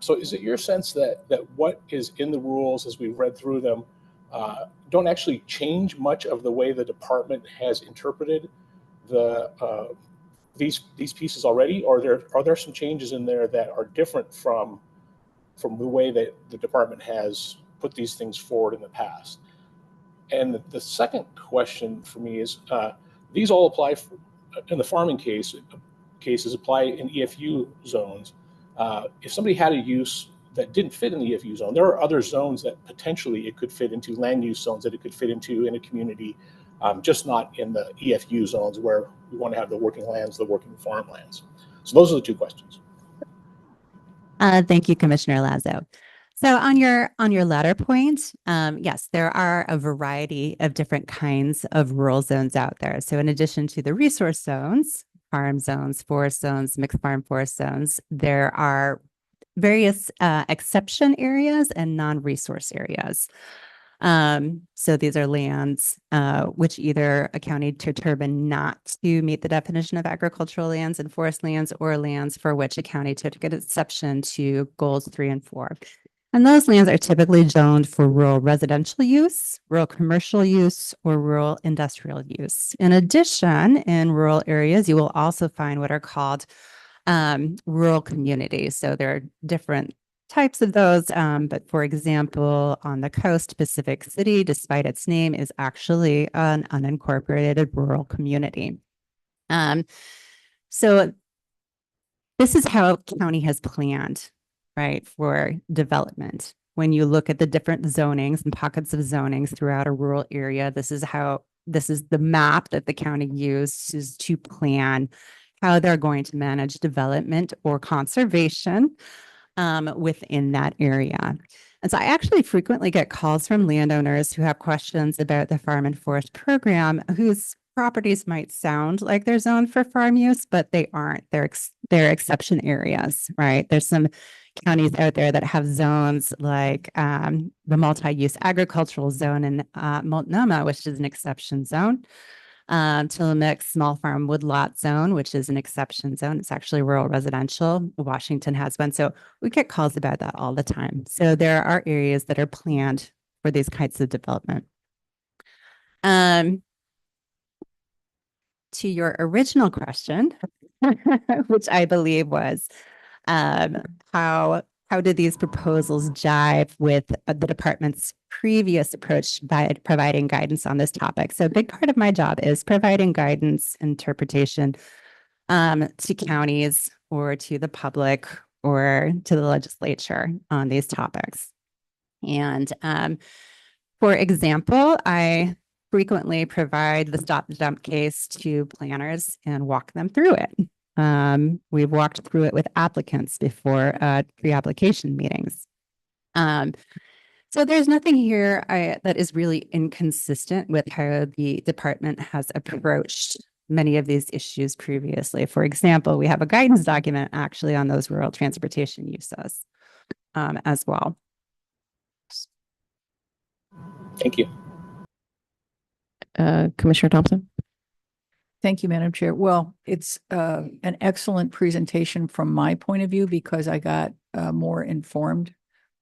So is it your sense that what is in the rules as we've read through them don't actually change much of the way the department has interpreted these pieces already, or are there some changes in there that are different from the way that the department has put these things forward in the past? And the second question for me is, these all apply in the farming cases apply in EFU zones. If somebody had a use that didn't fit in the EFU zone, there are other zones that potentially it could fit into, land use zones that it could fit into in a community, just not in the EFU zones where we want to have the working lands, the working farmlands. So those are the two questions. Thank you, Commissioner Lazo. So on your latter point, yes, there are a variety of different kinds of rural zones out there. So in addition to the resource zones, farm zones, forest zones, mixed farm forest zones, there are various exception areas and non-resource areas. So these are lands which either a county determined not to meet the definition of agricultural lands and forest lands, or lands for which a county took an exception to goals 3 and 4. And those lands are typically zoned for rural residential use, rural commercial use, or rural industrial use. In addition, in rural areas, you will also find what are called rural communities. So there are different types of those. But for example, on the coast, Pacific City, despite its name, is actually an unincorporated rural community. So this is how county has planned, right, for development. When you look at the different zonings and pockets of zonings throughout a rural area, this is the map that the county uses to plan how they're going to manage development or conservation within that area. And so I actually frequently get calls from landowners who have questions about the farm and forest program, whose properties might sound like they're zoned for farm use, but they aren't. They're exception areas, right? There's some counties out there that have zones like the multi-use agricultural zone in Multnomah, which is an exception zone. Tillamook small farm woodlot zone, which is an exception zone. It's actually rural residential. Washington has one. So we get calls about that all the time. So there are areas that are planned for these kinds of development. To your original question, which I believe was how do these proposals jive with the department's previous approach by providing guidance on this topic? So a big part of my job is providing guidance, interpretation to counties or to the public or to the legislature on these topics. And for example, I frequently provide the stop and dump case to planners and walk them through it. We've walked through it with applicants before pre-application meetings. So there's nothing here that is really inconsistent with how the department has approached many of these issues previously. For example, we have a guidance document actually on those rural transportation uses as well. Thank you. Commissioner Thompson? Thank you, Madam Chair. Well, it's an excellent presentation from my point of view because I got more informed,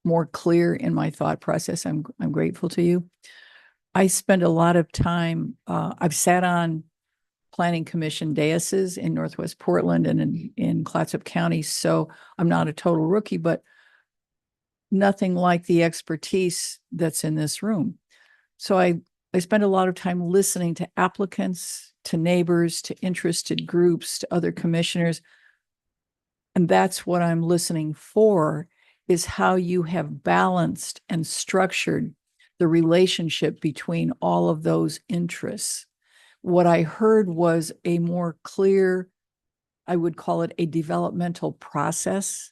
more clear in my thought process. I'm grateful to you. I spend a lot of time, I've sat on planning commission daises in Northwest Portland and in Clatsop County, so I'm not a total rookie, but nothing like the expertise that's in this room. So I spend a lot of time listening to applicants, to neighbors, to interested groups, to other commissioners. And that's what I'm listening for, is how you have balanced and structured the relationship between all of those interests. What I heard was a more clear, I would call it a developmental process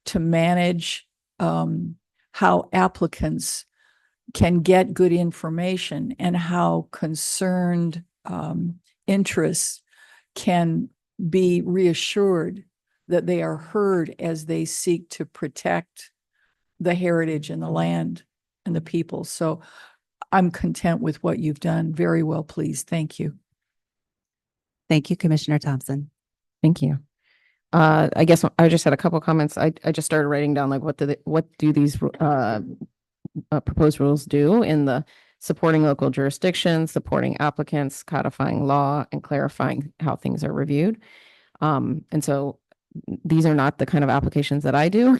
to manage how applicants can get good information and how concerned interests can be reassured that they are heard as they seek to protect the heritage and the land and the people. So I'm content with what you've done. Very well, pleased. Thank you. Thank you, Commissioner Thompson. Thank you. I guess I just had a couple comments. I just started writing down like what do these proposed rules do in the supporting local jurisdictions, supporting applicants, codifying law, and clarifying how things are reviewed. And so these are not the kind of applications that I do,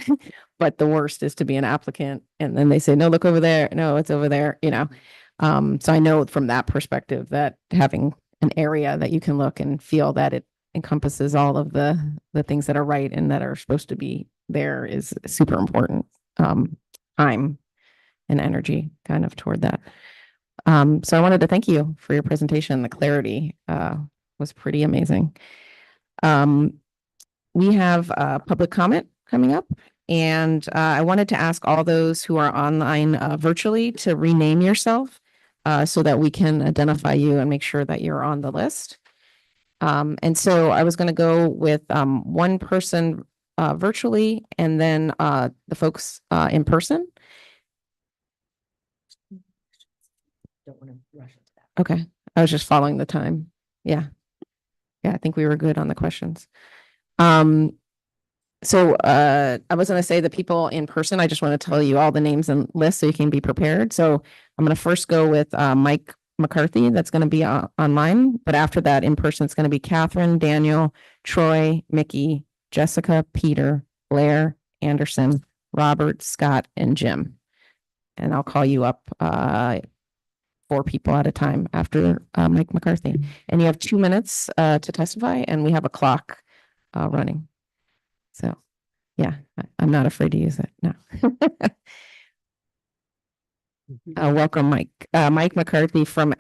but the worst is to be an applicant and then they say, no, look over there. No, it's over there, you know. So I know from that perspective that having an area that you can look and feel that it encompasses all of the things that are right and that are supposed to be there is super important. Time and energy kind of toward that. So I wanted to thank you for your presentation. The clarity was pretty amazing. We have public comment coming up, and I wanted to ask all those who are online virtually to rename yourself so that we can identify you and make sure that you're on the list. And so I was going to go with one person virtually and then the folks in person. Don't want to rush into that. Okay. I was just following the time. Yeah. Yeah, I think we were good on the questions. So I was going to say the people in person, I just want to tell you all the names and lists so you can be prepared. So I'm going to first go with Mike McCarthy. That's going to be online. But after that, in person, it's going to be Catherine, Daniel, Troy, Mickey, Jessica, Peter, Blair, Anderson, Robert, Scott, and Jim. And I'll call you up 4 people at a time after Mike McCarthy. And you have 2 minutes to testify, and we have a clock running. So, yeah, I'm not afraid to use it. No. Welcome, Mike. Mike McCarthy from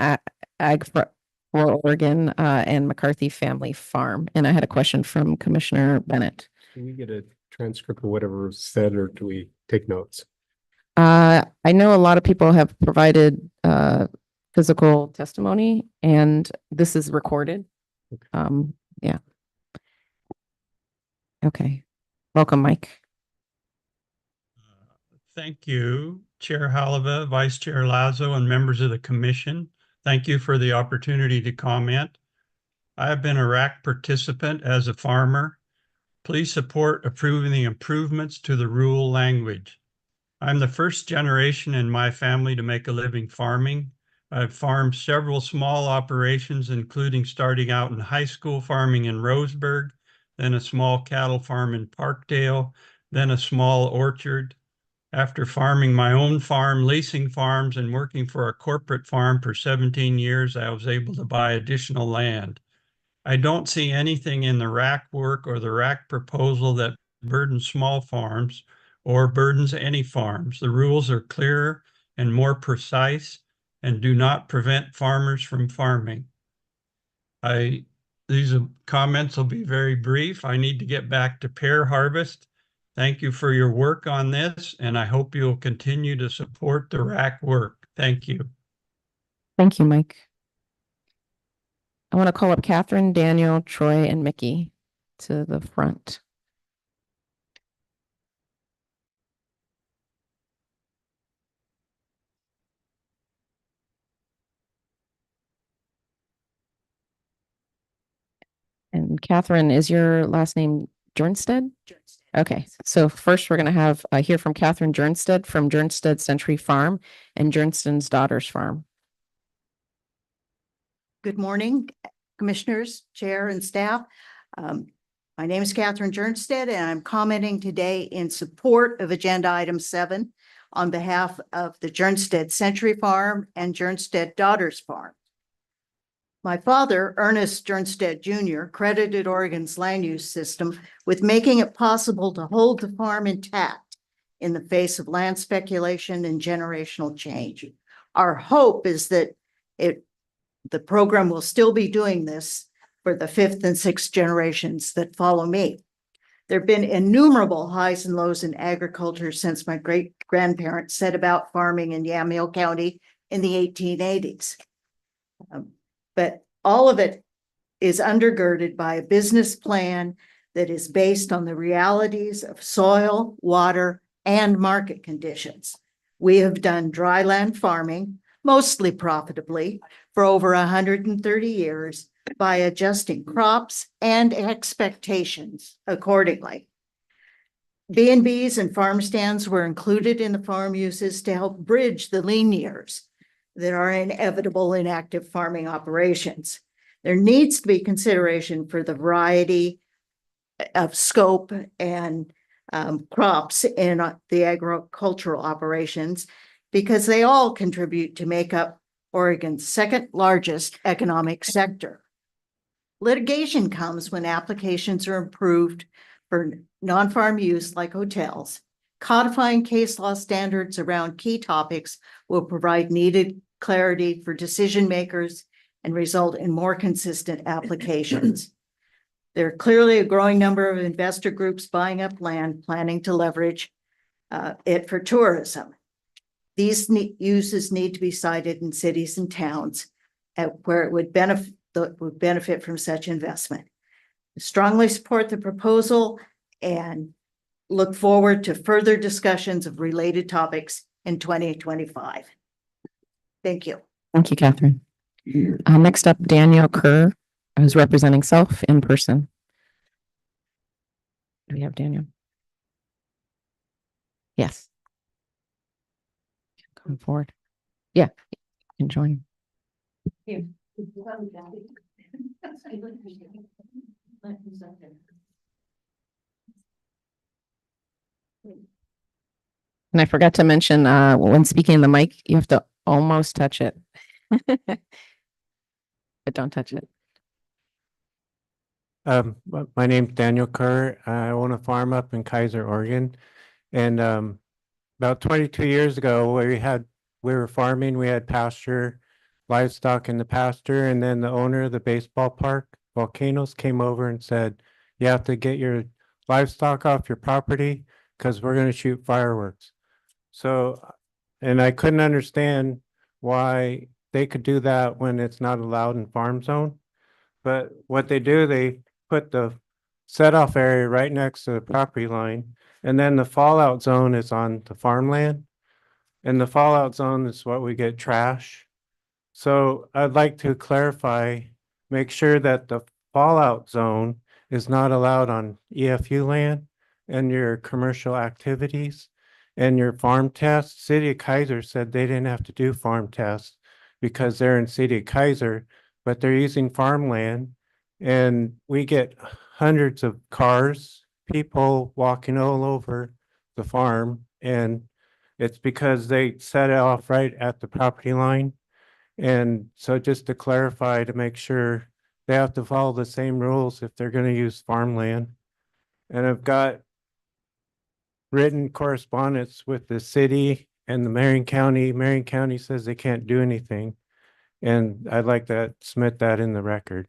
Ag for Oregon and McCarthy Family Farm. And I had a question from Commissioner Bennett. Can we get a transcript of whatever was said, or do we take notes? I know a lot of people have provided physical testimony, and this is recorded. Yeah. Okay. Welcome, Mike. Thank you, Chair Halava, Vice Chair Lazo, and members of the commission. Thank you for the opportunity to comment. I have been a RAC participant as a farmer. Please support approving the improvements to the rural language. I'm the first generation in my family to make a living farming. I've farmed several small operations, including starting out in high school farming in Roseburg, then a small cattle farm in Parkdale, then a small orchard. After farming my own farm, leasing farms, and working for a corporate farm for 17 years, I was able to buy additional land. I don't see anything in the RAC work or the RAC proposal that burdens small farms or burdens any farms. The rules are clearer and more precise and do not prevent farmers from farming. These comments will be very brief. I need to get back to pear harvest. Thank you for your work on this, and I hope you'll continue to support the RAC work. Thank you. Thank you, Mike. I want to call up Catherine, Daniel, Troy, and Mickey to the front. And Catherine, is your last name Jernstead? Okay, so first we're going to have hear from Catherine Jernstead from Jernstead Century Farm and Jernsted's Daughters Farm. Good morning, commissioners, chair, and staff. My name is Catherine Jernstead, and I'm commenting today in support of Agenda Item 7 on behalf of the Jernstead Century Farm and Jernstead Daughters Farm. My father, Ernest Jernstead Jr., credited Oregon's land use system with making it possible to hold the farm intact in the face of land speculation and generational change. Our hope is that the program will still be doing this for the 5th and 6th generations that follow me. There have been innumerable highs and lows in agriculture since my great-grandparents set about farming in Yamhill County in the 1880s. But all of it is undergirded by a business plan that is based on the realities of soil, water, and market conditions. We have done dryland farming, mostly profitably, for over 130 years by adjusting crops and expectations accordingly. B&Bs and farm stands were included in the farm uses to help bridge the lean years that are inevitable in active farming operations. There needs to be consideration for the variety of scope and crops in the agricultural operations, because they all contribute to make up Oregon's second largest economic sector. Litigation comes when applications are approved for non-farm use like hotels. Codifying case law standards around key topics will provide needed clarity for decision makers and result in more consistent applications. There are clearly a growing number of investor groups buying up land, planning to leverage it for tourism. These uses need to be cited in cities and towns where it would benefit from such investment. Strongly support the proposal and look forward to further discussions of related topics in 2025. Thank you. Thank you, Catherine. Next up, Daniel Kerr, who's representing self in person. Do we have Daniel? Yes. Come forward. Yeah, you can join. And I forgot to mention, when speaking in the mic, you have to almost touch it. But don't touch it. My name's Daniel Kerr. I own a farm up in Kaiser, Oregon. And about 22 years ago, we were farming, we had pasture, livestock in the pasture, and then the owner of the baseball park, Volcanoes, came over and said, you have to get your livestock off your property because we're going to shoot fireworks. So, and I couldn't understand why they could do that when it's not allowed in farm zone. But what they do, they put the set off area right next to the property line. And then the fallout zone is on the farmland. And the fallout zone is what we get trash. So I'd like to clarify, make sure that the fallout zone is not allowed on EFU land and your commercial activities and your farm tests. City of Kaiser said they didn't have to do farm tests because they're in City of Kaiser, but they're using farmland. And we get hundreds of cars, people walking all over the farm, and it's because they set it off right at the property line. And so just to clarify, to make sure they have to follow the same rules if they're gonna use farmland. And I've got written correspondence with the city and the Marion County. Marion County says they can't do anything. And I'd like to submit that in the record.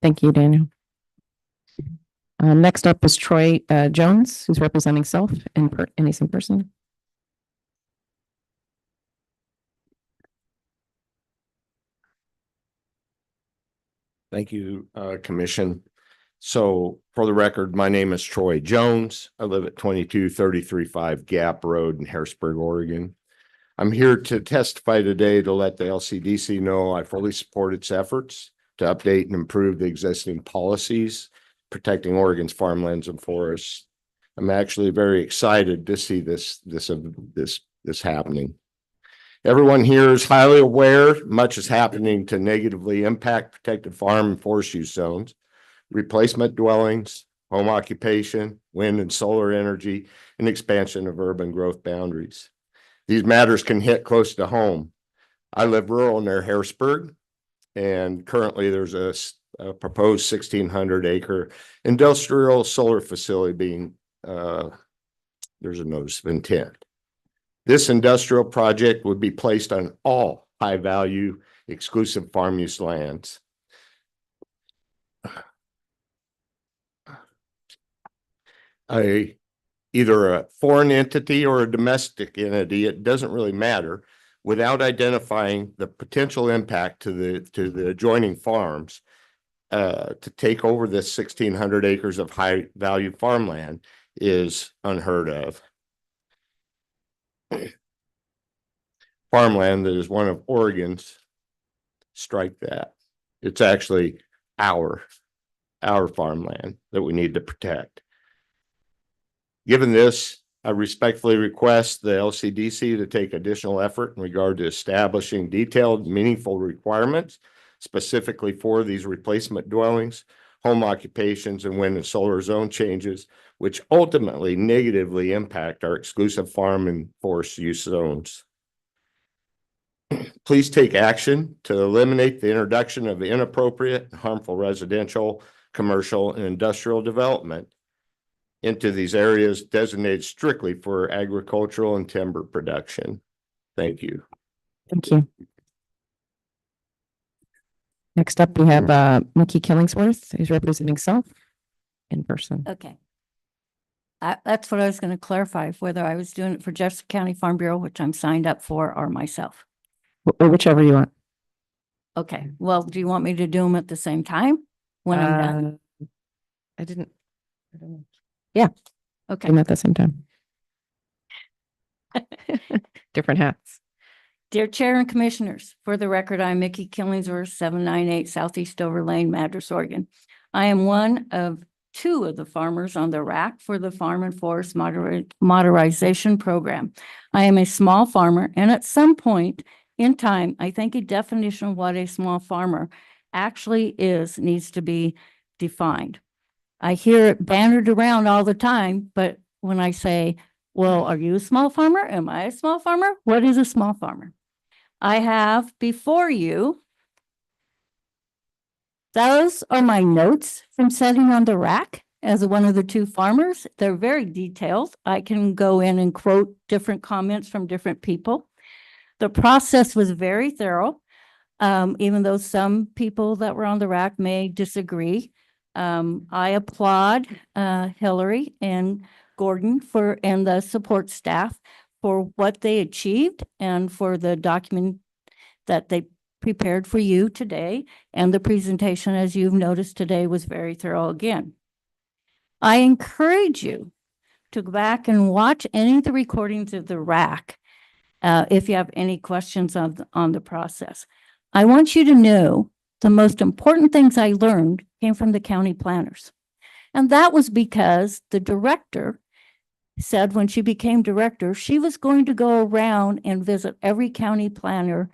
Thank you, Daniel. Next up is Troy Jones, who's representing self in person. Thank you, Commission. So for the record, my name is Troy Jones. I live at 22335 Gap Road in Harrisburg, Oregon. I'm here to testify today to let the LCDC know I fully support its efforts to update and improve the existing policies protecting Oregon's farmlands and forests. I'm actually very excited to see this happening. Everyone here is highly aware much is happening to negatively impact protected farm and forest use zones, replacement dwellings, home occupation, wind and solar energy, and expansion of urban growth boundaries. These matters can hit close to home. I live rural near Harrisburg, and currently there's a proposed 1,600-acre industrial solar facility being, there's a notice of intent. This industrial project would be placed on all high-value exclusive farm use lands. Either a foreign entity or a domestic entity, it doesn't really matter, without identifying the potential impact to the adjoining farms, to take over this 1,600 acres of high-value farmland is unheard of. Farmland that is one of Oregon's, strike that. It's actually our farmland that we need to protect. Given this, I respectfully request the LCDC to take additional effort in regard to establishing detailed, meaningful requirements specifically for these replacement dwellings, home occupations, and wind and solar zone changes, which ultimately negatively impact our exclusive farm and forest use zones. Please take action to eliminate the introduction of inappropriate and harmful residential, commercial, and industrial development into these areas designated strictly for agricultural and timber production. Thank you. Thank you. Next up, we have Mickey Killingsworth, who's representing self in person. Okay. That's what I was going to clarify, whether I was doing it for Jefferson County Farm Bureau, which I'm signed up for, or myself. Or whichever you want. Okay. Well, do you want me to do them at the same time when I'm done? I don't know. Yeah. Okay. I'm at the same time. Different hats. Dear Chair and Commissioners, for the record, I'm Mickey Killingsworth, 798 Southeast Dover Lane, Madras, Oregon. I am one of two of the farmers on the rack for the Farm and Forest Modernization Program. I am a small farmer, and at some point in time, I think a definition of what a small farmer actually is needs to be defined. I hear it bannered around all the time, but when I say, well, are you a small farmer? Am I a small farmer? What is a small farmer? I have before you, those are my notes from sitting on the rack as one of the two farmers. They're very detailed. I can go in and quote different comments from different people. The process was very thorough, even though some people that were on the rack may disagree. I applaud Hillary and Gordon and the support staff for what they achieved and for the document that they prepared for you today. And the presentation, as you've noticed today, was very thorough again. I encourage you to go back and watch any of the recordings of the RAC if you have any questions on the process. I want you to know the most important things I learned came from the county planners. And that was because the director said when she became director, she was going to go around and visit every county planner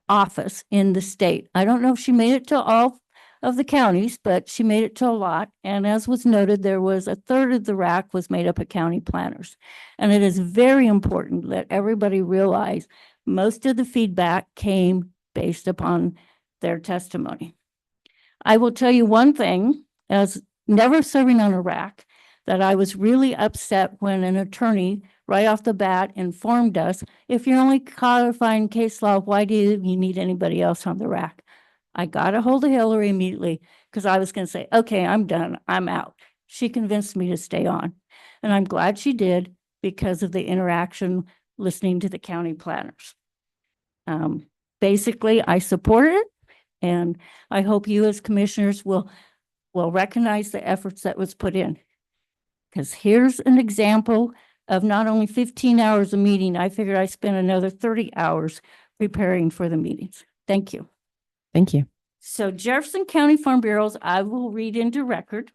office in the state. I don't know if she made it to all of the counties, but she made it to a lot. And as was noted, there was a third of the RAC was made up of county planners. And it is very important that everybody realize most of the feedback came based upon their testimony. I will tell you one thing, as never serving on a RAC, that I was really upset when an attorney right off the bat informed us, if you're only codifying case law, why do you need anybody else on the RAC? I got a hold of Hillary immediately because I was going to say, okay, I'm done. I'm out. She convinced me to stay on. And I'm glad she did because of the interaction listening to the county planners. Basically, I support it. And I hope you as commissioners will recognize the efforts that was put in. Because here's an example of not only 15 hours a meeting, I figured I spent another 30 hours preparing for the meetings. Thank you. Thank you. So Jefferson County Farm Bureaus, I will read into record.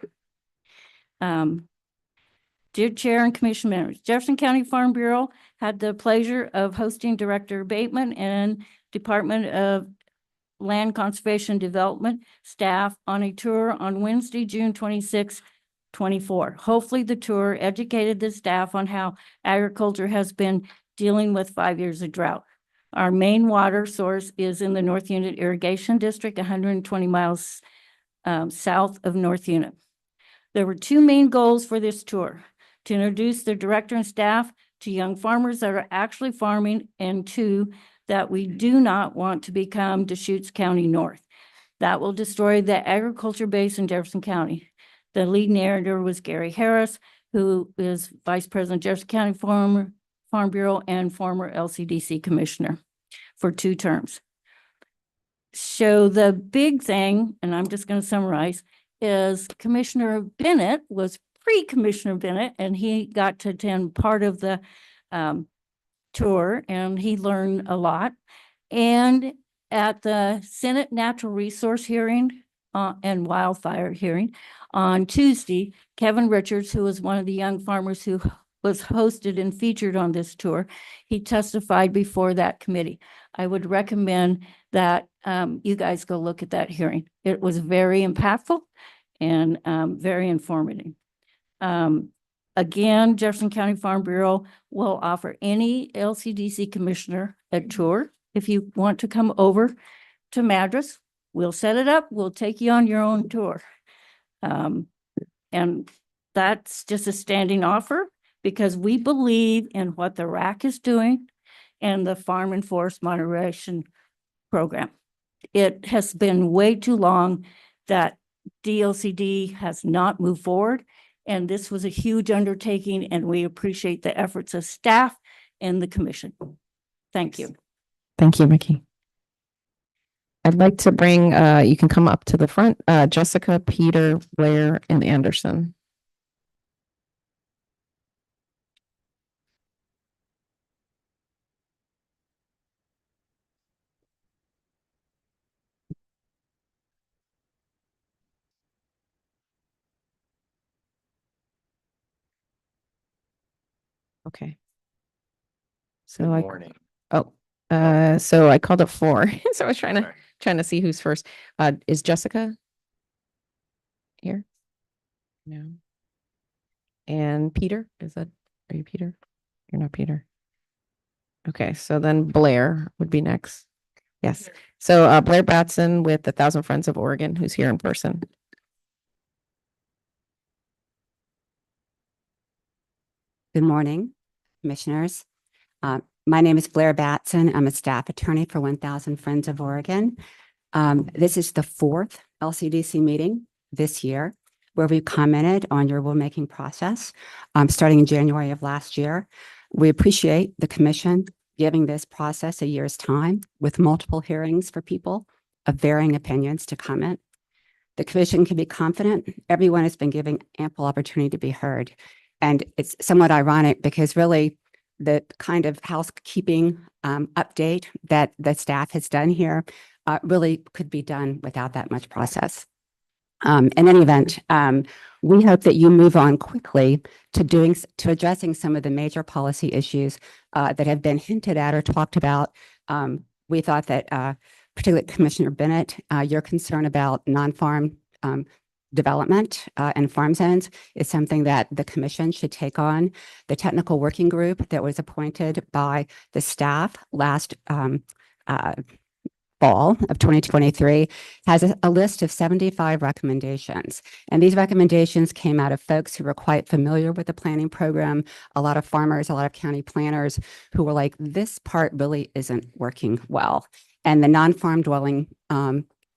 Dear Chair and Commission members, Jefferson County Farm Bureau had the pleasure of hosting Director Bateman and Department of Land Conservation Development staff on a tour on Wednesday, June 26, 24. Hopefully the tour educated the staff on how agriculture has been dealing with 5 years of drought. Our main water source is in the North Unit Irrigation District, 120 miles south of North Unit. There were two main goals for this tour: to introduce the director and staff to young farmers that are actually farming, and two, that we do not want to become Deschutes County North. That will destroy the agriculture base in Jefferson County. The lead narrator was Gary Harris, who is Vice President, Jefferson County Farm Bureau and former LCDC Commissioner for 2 terms. So the big thing, and I'm just going to summarize, is Commissioner Bennett was pre-Commissioner Bennett, and he got to attend part of the tour, and he learned a lot. And at the Senate Natural Resource hearing and wildfire hearing on Tuesday, Kevin Richards, who was one of the young farmers who was hosted and featured on this tour, he testified before that committee. I would recommend that you guys go look at that hearing. It was very impactful and very informative. Again, Jefferson County Farm Bureau will offer any LCDC commissioner a tour. If you want to come over to Madras, we'll set it up. We'll take you on your own tour. And that's just a standing offer because we believe in what the RAC is doing and the Farm and Forest Moderation Program. It has been way too long that DLCD has not moved forward. And this was a huge undertaking, and we appreciate the efforts of staff and the commission. Thank you. Thank you, Mickey. I'd like to bring, you can come up to the front, Jessica, Peter, Blair, and Anderson. Okay. So Good I, morning. so I called up 4. So I was trying to see who's first. Is Jessica here? No. And Peter, are you Peter? You're not Peter. Okay, so then Blair would be next. Yes. So Blair Batson with the 1,000 Friends of Oregon, who's here in person. Good morning, commissioners. My name is Blair Batson. I'm a staff attorney for 1,000 Friends of Oregon. This is the 4th LCDC meeting this year where we commented on your rulemaking process starting in January of last year. We appreciate the commission giving this process a year's time with multiple hearings for people of varying opinions to comment. The commission can be confident. Everyone has been given ample opportunity to be heard. And it's somewhat ironic because really the kind of housekeeping update that the staff has done here really could be done without that much process. In any event, we hope that you move on quickly to addressing some of the major policy issues that have been hinted at or talked about. We thought that particularly Commissioner Bennett, your concern about non-farm development and farm zones is something that the commission should take on. The technical working group that was appointed by the staff last fall of 2023 has a list of 75 recommendations. And these recommendations came out of folks who were quite familiar with the planning program, a lot of farmers, a lot of county planners who were like, this part really isn't working well. And the non-farm dwelling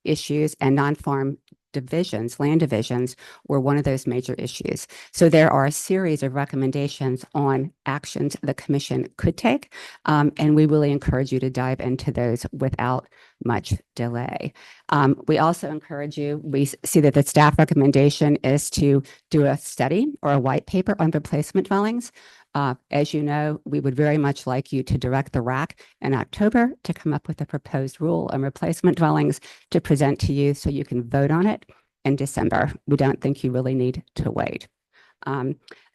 issues and non-farm divisions, land divisions, were one of those major issues. So there are a series of recommendations on actions the commission could take, and we really encourage you to dive into those without much delay. We also encourage you, we see that the staff recommendation is to do a study or a white paper on replacement dwellings. As you know, we would very much like you to direct the RAC in October to come up with a proposed rule on replacement dwellings to present to you so you can vote on it in December. We don't think you really need to wait.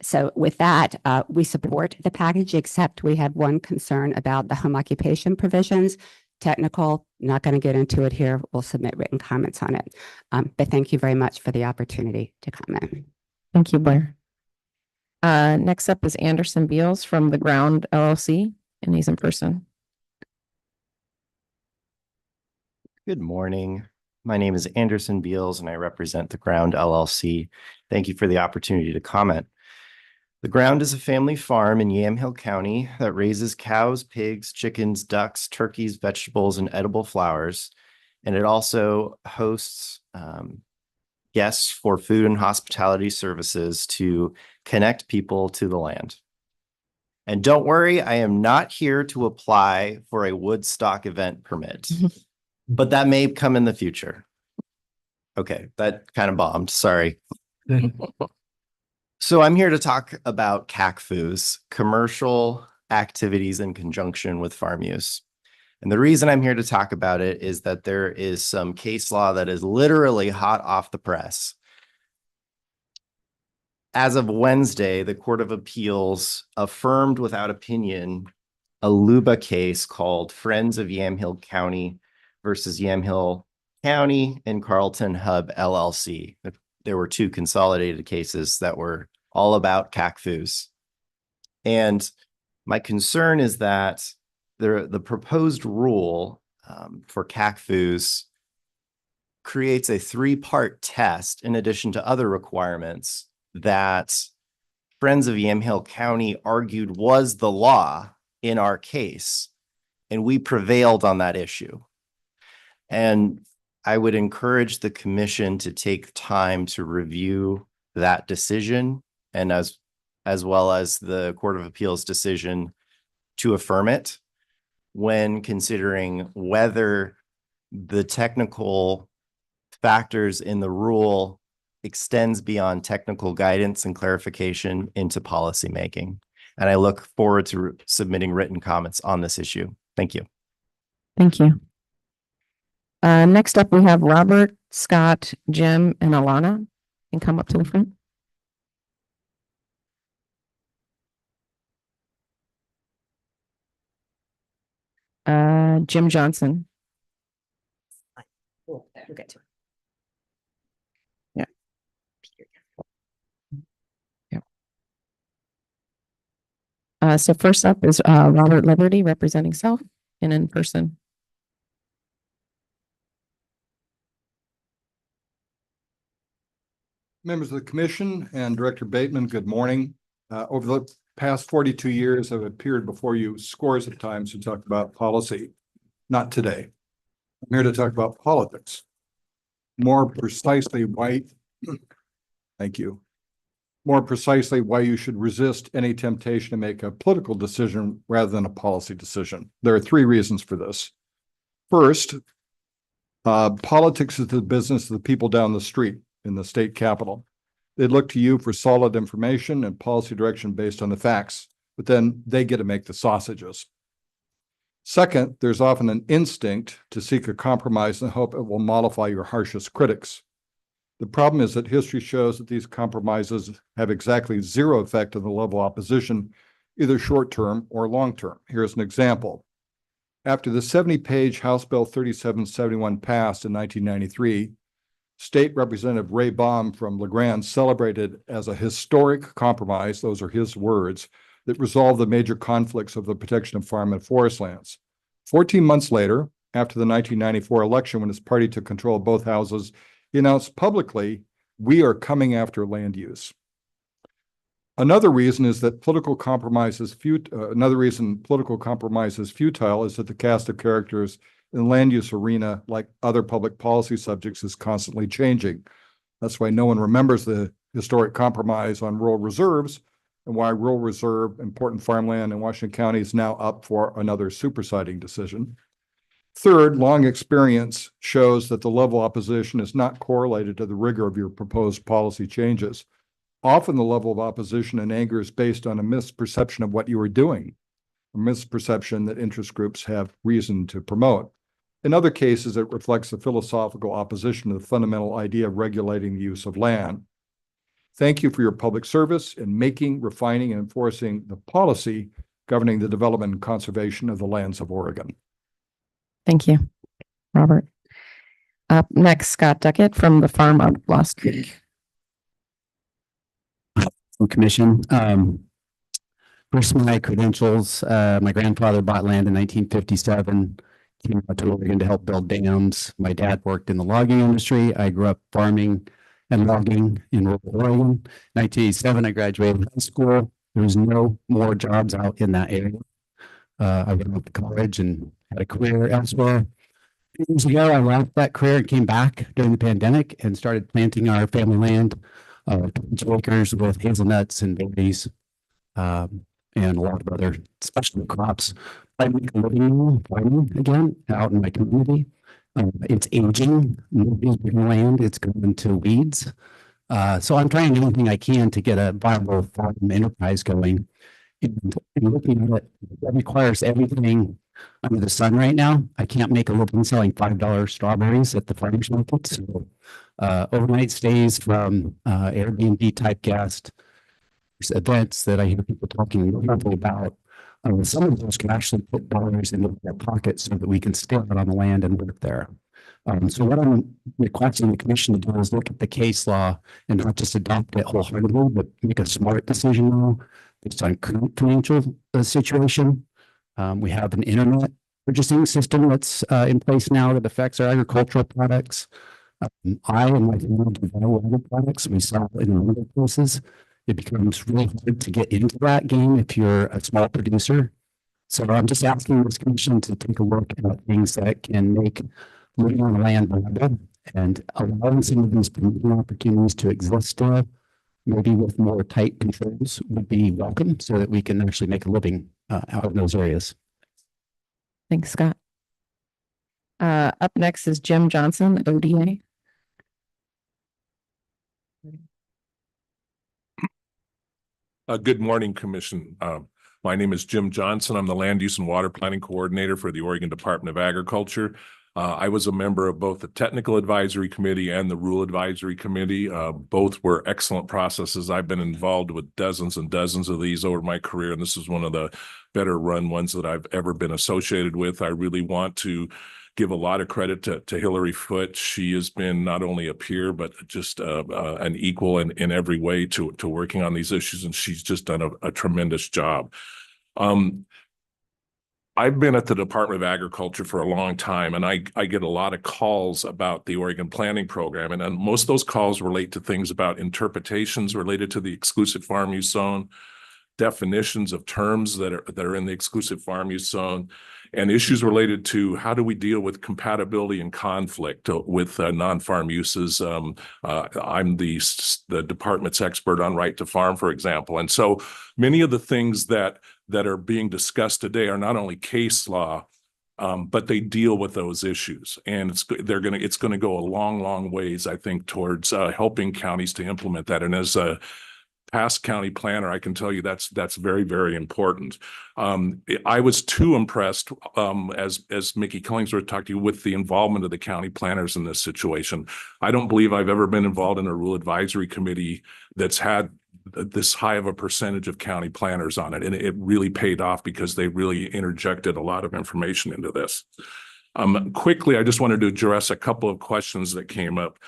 So with that, we support the package, except we have one concern about the home occupation provisions. Technical, not going to get into it here. We'll submit written comments on it. But thank you very much for the opportunity to comment. Thank you, Blair. Next up is Anderson Beals from The Ground LLC, and he's in person. Good morning. My name is Anderson Beals, and I represent The Ground LLC. Thank you for the opportunity to comment. The Ground is a family farm in Yamhill County that raises cows, pigs, chickens, ducks, turkeys, vegetables, and edible flowers. And it also hosts guests for food and hospitality services to connect people to the land. And don't worry, I am not here to apply for a Woodstock event permit, but that may come in the future. Okay, that kind of bombed, sorry. So I'm here to talk about CACFUs, commercial activities in conjunction with farm use. And the reason I'm here to talk about it is that there is some case law that is literally hot off the press. As of Wednesday, the Court of Appeals affirmed without opinion a LUBA case called Friends of Yamhill County versus Yamhill County and Carlton Hub LLC. There were two consolidated cases that were all about CACFUs. And my concern is that the proposed rule for CACFUs creates a three-part test in addition to other requirements that Friends of Yamhill County argued was the law in our case, and we prevailed on that issue. And I would encourage the commission to take time to review that decision, and as well as the Court of Appeals decision to affirm it when considering whether the technical factors in the rule extends beyond technical guidance and clarification into policymaking. And I look forward to submitting written comments on this issue. Thank you. Thank you. Next up, we have Robert, Scott, Jim, and Alana. And come up to the front. Jim Johnson. Cool. We'll get to it. So first up is Robert Liberty representing South and in person. Members of the commission and Director Bateman, good morning. Over the past 42 years, I've appeared before you scores of times to talk about policy. Not today. I'm here to talk about politics. More precisely, why, thank you. More precisely, why you should resist any temptation to make a political decision rather than a policy decision. There are three reasons for this. First, Politics is the business of the people down the street in the state capitol. They look to you for solid information and policy direction based on the facts, but then they get to make the sausages. Second, there's often an instinct to seek a compromise and hope it will mollify your harshest critics. The problem is that history shows that these compromises have exactly zero effect on the level of opposition, either short-term or long-term. Here's an example. After the 70-page House Bill 3771 passed in 1993, State Representative Ray Baum from LeGrand celebrated as a historic compromise, those are his words, that resolved the major conflicts of the protection of farm and forest lands. 14 months later, after the 1994 election, when his party took control of both houses, he announced publicly, "We are coming after land use." Another reason political compromise is futile is that the cast of characters in the land use arena, like other public policy subjects, is constantly changing. That's why no one remembers the historic compromise on rural reserves and why rural reserve important farmland in Washington County is now up for another supersiding decision. Third, long experience shows that the level of opposition is not correlated to the rigor of your proposed policy changes. Often the level of opposition and anger is based on a misperception of what you are doing, a misperception that interest groups have reason to promote. In other cases, it reflects the philosophical opposition to the fundamental idea of regulating the use of land. Thank you for your public service in making, refining, and enforcing the policy governing the development and conservation of the lands of Oregon. Thank you, Robert. Up next, Scott Duckett from the farm of Lost Creek. Commission. First, my credentials. My grandfather bought land in 1957, came out to Oregon to help build dams. My dad worked in the logging industry. I grew up farming and logging in rural Oregon. 1987, I graduated high school. There was no more jobs out in that area. I went up to college and had a career elsewhere. Years ago, I left that career and came back during the pandemic and started planting our family land, 2 acres with hazelnuts and berries, and a lot of other specialty crops. I make a living farming again out in my community. It's aging, nobody's buying land, it's going into weeds. So I'm trying anything I can to get a viable farm enterprise going. And looking at it, that requires everything under the sun right now. I can't make a living selling $5 strawberries at the farmers market. So overnight stays from Airbnb type guest events that I hear people talking about. Some of those can actually put dollars into their pockets so that we can stay out on the land and work there. So what I'm requesting the commission to do is look at the case law and not just adopt it wholeheartedly, but make a smart decision now based on current financial situation. We have an internet purchasing system that's in place now that affects our agricultural products. I and my family develop other products we sell in other places. It becomes really hard to get into that game if you're a small producer. So I'm just asking this commission to take a look at things that can make living on the land viable and allowing some of these promotion opportunities to exist maybe with more tight controls would be welcome so that we can actually make a living out of those areas. Thanks, Scott. Up next is Jim Johnson, ODA. Good morning, Commission. My name is Jim Johnson. I'm the Land Use and Water Planning Coordinator for the Oregon Department of Agriculture. I was a member of both the Technical Advisory Committee and the Rule Advisory Committee. Both were excellent processes. I've been involved with dozens and dozens of these over my career, and this is one of the better run ones that I've ever been associated with. I really want to give a lot of credit to Hillary Foote. She has been not only a peer, but just an equal in every way to working on these issues, and she's just done a tremendous job. I've been at the Department of Agriculture for a long time, and I get a lot of calls about the Oregon Planning Program, and most of those calls relate to things about interpretations related to the exclusive farm use zone, definitions of terms that are in the exclusive farm use zone, and issues related to how do we deal with compatibility and conflict with non-farm uses. I'm the department's expert on right to farm, for example. And so many of the things that are being discussed today are not only case law, But they deal with those issues, and it's going to go a long ways, I think, towards helping counties to implement that. And as a past county planner, I can tell you that's very important. I was too impressed, as Mickey Killingsworth talked to you, with the involvement of the county planners in this situation. I don't believe I've ever been involved in a rule advisory committee that's had this high of a percentage of county planners on it, and it really paid off because they really interjected a lot of information into this. Quickly, I just wanted to address a couple of questions that came up.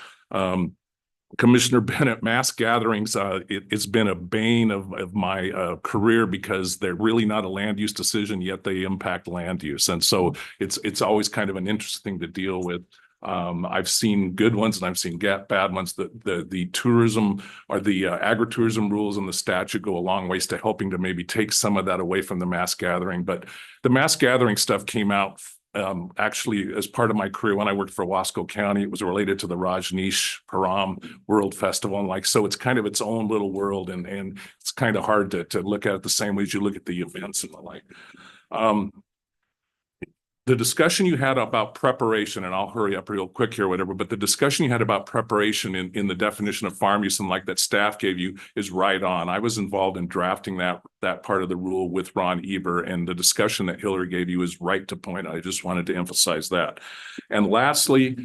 Commissioner Bennett, mass gatherings, it's been a bane of my career because they're really not a land use decision, yet they impact land use. And so it's always kind of an interesting to deal with. I've seen good ones and I've seen bad ones. The tourism or the agritourism rules and the statute go a long ways to helping to maybe take some of that away from the mass gathering. But the mass gathering stuff came out actually as part of my career when I worked for Wasco County. It was related to the Rajneesh Param World Festival, and so it's kind of its own little world, and it's kind of hard to look at it the same way as you look at the events and the like. The discussion you had about preparation, and I'll hurry up real quick here, whatever, but the discussion you had about preparation in the definition of farm use and like that staff gave you is right on. I was involved in drafting that part of the rule with Ron Eber, and the discussion that Hillary gave you is right to point. I just wanted to emphasize that. And lastly,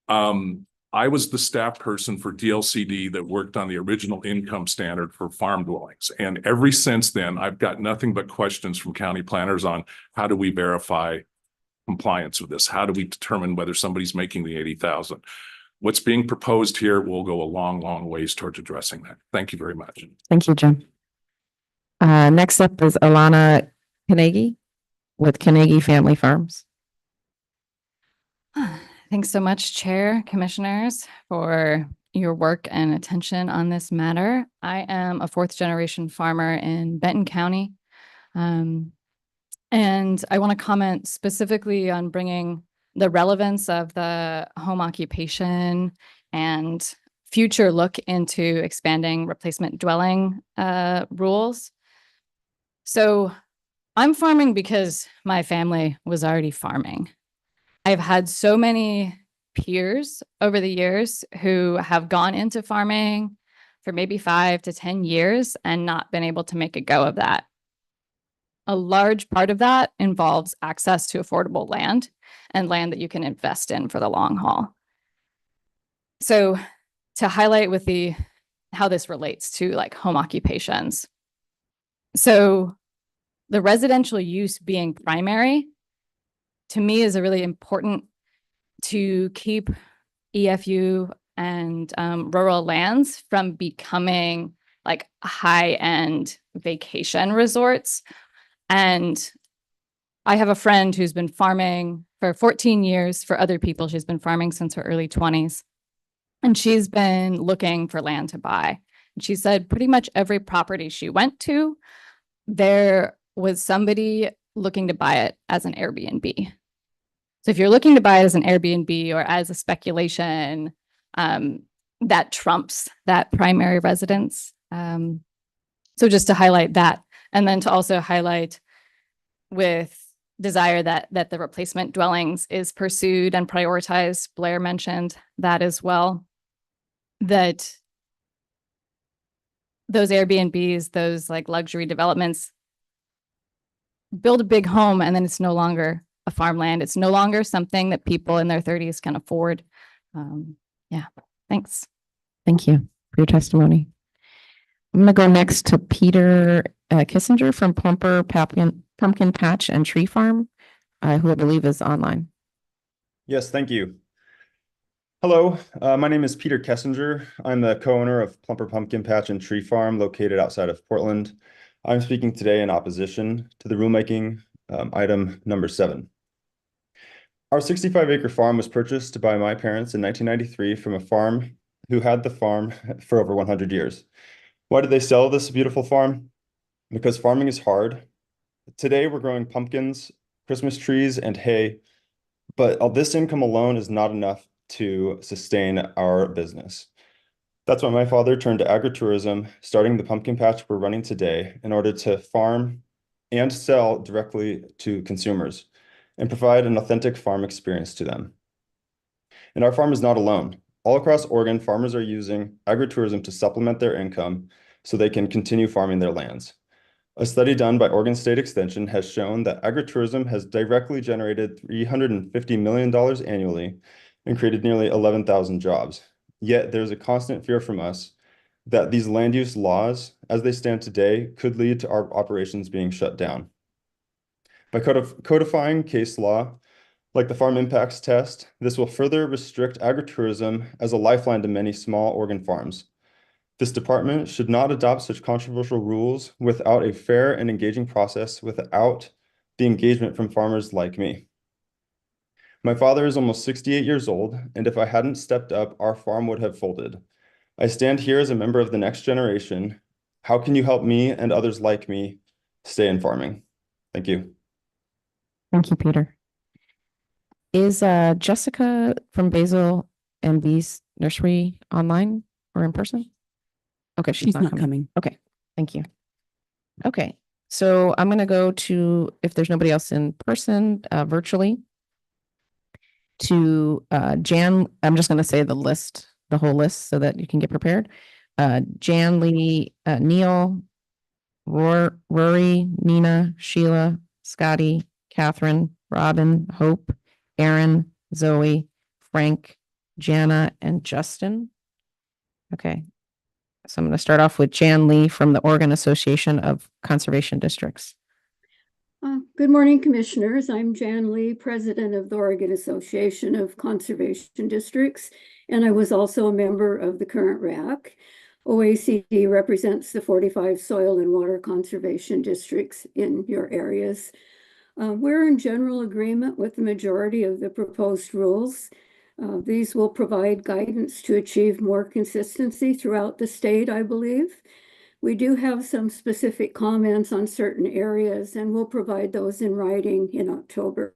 I was the staff person for DLCD that worked on the original income standard for farm dwellings. And ever since then, I've got nothing but questions from county planners on how do we verify compliance with this? How do we determine whether somebody's making the 80,000? What's being proposed here will go a long ways towards addressing that. Thank you very much. Thank you, Jim. Next up is Alana Carnegie with Carnegie Family Farms. Thanks so much, Chair, Commissioners, for your work and attention on this matter. I am a fourth generation farmer in Benton County. And I want to comment specifically on bringing the relevance of the home occupation and future look into expanding replacement dwelling rules. So I'm farming because my family was already farming. I've had so many peers over the years who have gone into farming for maybe 5 to 10 years and not been able to make a go of that. A large part of that involves access to affordable land and land that you can invest in for the long haul. So to highlight with how this relates to like home occupations. So the residential use being primary, to me, is a really important to keep EFU and rural lands from becoming like high-end vacation resorts. And I have a friend who's been farming for 14 years. For other people, she's been farming since her early 20s. And she's been looking for land to buy. And she said pretty much every property she went to, there was somebody looking to buy it as an Airbnb. So if you're looking to buy it as an Airbnb or as a speculation, that trumps that primary residence. So just to highlight that, and then to also highlight with desire that the replacement dwellings is pursued and prioritized. Blair mentioned that as well, that those Airbnbs, those like luxury developments, build a big home and then it's no longer a farmland. It's no longer something that people in their 30s can afford. Yeah, thanks. Thank you for your testimony. I'm going to go next to Peter Kissinger from Plumper Pumpkin Patch and Tree Farm, who I believe is online. Yes, thank you. Hello, my name is Peter Kessinger. I'm the co-owner of Plumper Pumpkin Patch and Tree Farm located outside of Portland. I'm speaking today in opposition to the rulemaking item number 7. Our 65-acre farm was purchased by my parents in 1993 from a farm who had the farm for over 100 years. Why did they sell this beautiful farm? Because farming is hard. Today we're growing pumpkins, Christmas trees, and hay, but all this income alone is not enough to sustain our business. That's why my father turned to agritourism, starting the pumpkin patch we're running today in order to farm and sell directly to consumers. and provide an authentic farm experience to them. And our farm is not alone. All across Oregon, farmers are using agritourism to supplement their income so they can continue farming their lands. A study done by Oregon State Extension has shown that agritourism has directly generated $350 million annually and created nearly 11,000 jobs. Yet there's a constant fear from us that these land use laws, as they stand today, could lead to our operations being shut down. By codifying case law, like the farm impacts test, this will further restrict agritourism as a lifeline to many small Oregon farms. This department should not adopt such controversial rules without a fair and engaging process, without the engagement from farmers like me. My father is almost 68 years old, and if I hadn't stepped up, our farm would have folded. I stand here as a member of the next generation. How can you help me and others like me stay in farming? Thank you. Thank you, Peter. Is Jessica from Basil and Bee's Nursery online or in person? Okay, she's not coming. Okay, thank you. Okay, so I'm gonna go to, if there's nobody else in person, virtually, to Jan. I'm just gonna say the list, the whole list, so that you can get prepared. Jan, Lee, Neil, Rory, Nina, Sheila, Scotty, Catherine, Robin, Hope, Aaron, Zoe, Frank, Jana, and Justin. Okay. So I'm going to start off with Jan Lee from the Oregon Association of Conservation Districts. Good morning, Commissioners. I'm Jan Lee, President of the Oregon Association of Conservation Districts, and I was also a member of the current RAC. OACD represents the 45 soil and water conservation districts in your areas. We're in general agreement with the majority of the proposed rules. These will provide guidance to achieve more consistency throughout the state, I believe. We do have some specific comments on certain areas, and we'll provide those in writing in October.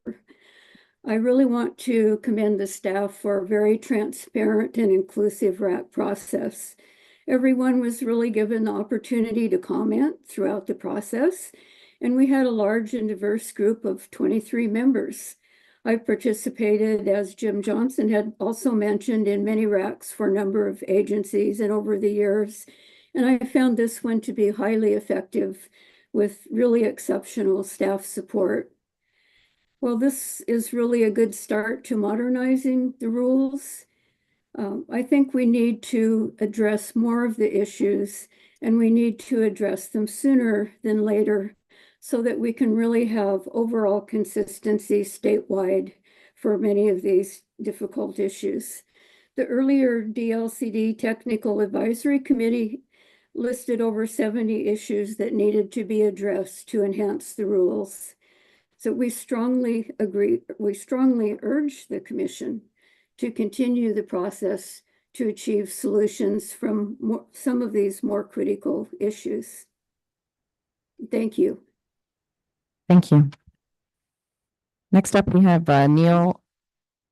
I really want to commend the staff for a very transparent and inclusive RAC process. Everyone was really given the opportunity to comment throughout the process, and we had a large and diverse group of 23 members. I participated, as Jim Johnson had also mentioned, in many RACs for a number of agencies and over the years, and I found this one to be highly effective with really exceptional staff support. Well, this is really a good start to modernizing the rules. I think we need to address more of the issues, and we need to address them sooner than later so that we can really have overall consistency statewide for many of these difficult issues. The earlier DLCD Technical Advisory Committee listed over 70 issues that needed to be addressed to enhance the rules. So we strongly urge the Commission to continue the process to achieve solutions from some of these more critical issues. Thank you. Thank you. Next up, we have Neil